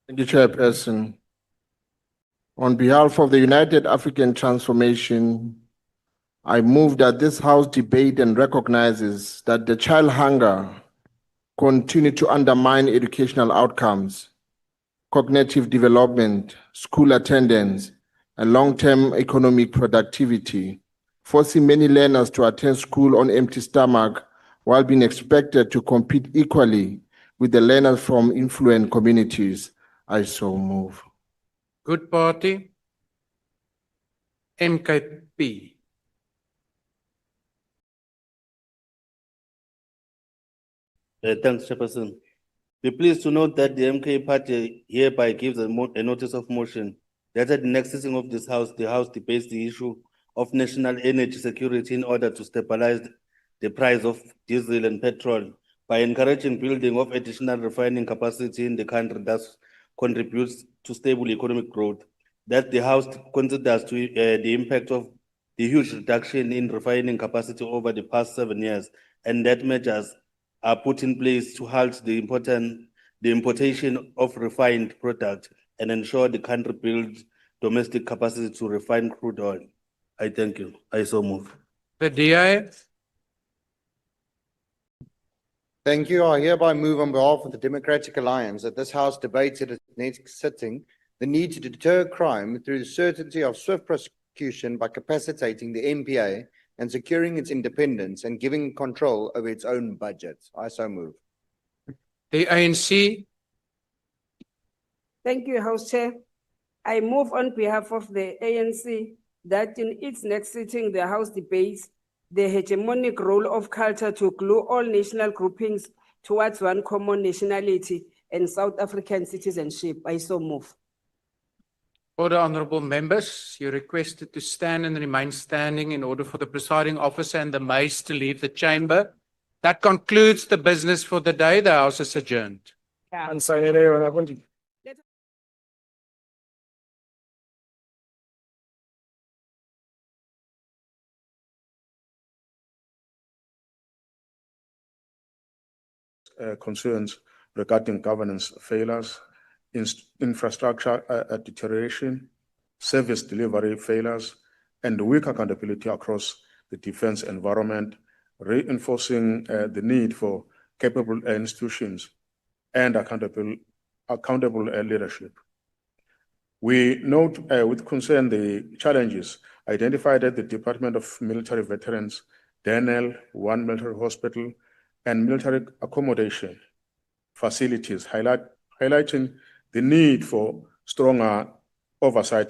Thank you, Chairperson. On behalf of the United African Transformation, I move that this House debate and recognizes that the child hunger continue to undermine educational outcomes, cognitive development, school attendance, and long-term economic productivity, forcing many learners to attend school on empty stomach while being expected to compete equally with the learners from affluent communities. I so move. Good Party, MKP. Thanks, Chairperson. Be pleased to note that the MK Party hereby gives a notice of motion that at the next sitting of this House, the House debates the issue of national energy security in order to stabilize the price of diesel and petrol by encouraging building of additional refining capacity in the country that contributes to stable economic growth. That the House considers the impact of the huge reduction in refining capacity over the past 7 years, and that measures are put in place to halt the importation of refined product and ensure the country builds domestic capacity to refine crude oil. I thank you. I so move. The DI. Thank you. I hereby move on behalf of the Democratic Alliance that this House debates at its next sitting the need to deter crime through the certainty of swift prosecution by capacitating the MPA and securing its independence and giving control over its own budget. I so move. The ANC. Thank you, House Chair. I move on behalf of the ANC that in its next sitting, the House debates the hegemonic role of culture to glue all national groupings towards one common nationality and South African citizenship. I so move. Order, honorable members. You're requested to stand and remain standing in order for the presiding officer and the mace to leave the chamber. That concludes the business for the day. The House is adjourned. Concerns regarding governance failures, infrastructure deterioration, service delivery failures, and weak accountability across the defense environment, reinforcing the need for capable institutions and accountable leadership. We note with concern the challenges identified at the Department of Military Veterans, DENEL, One Military Hospital, and military accommodation facilities, highlighting the need for stronger oversight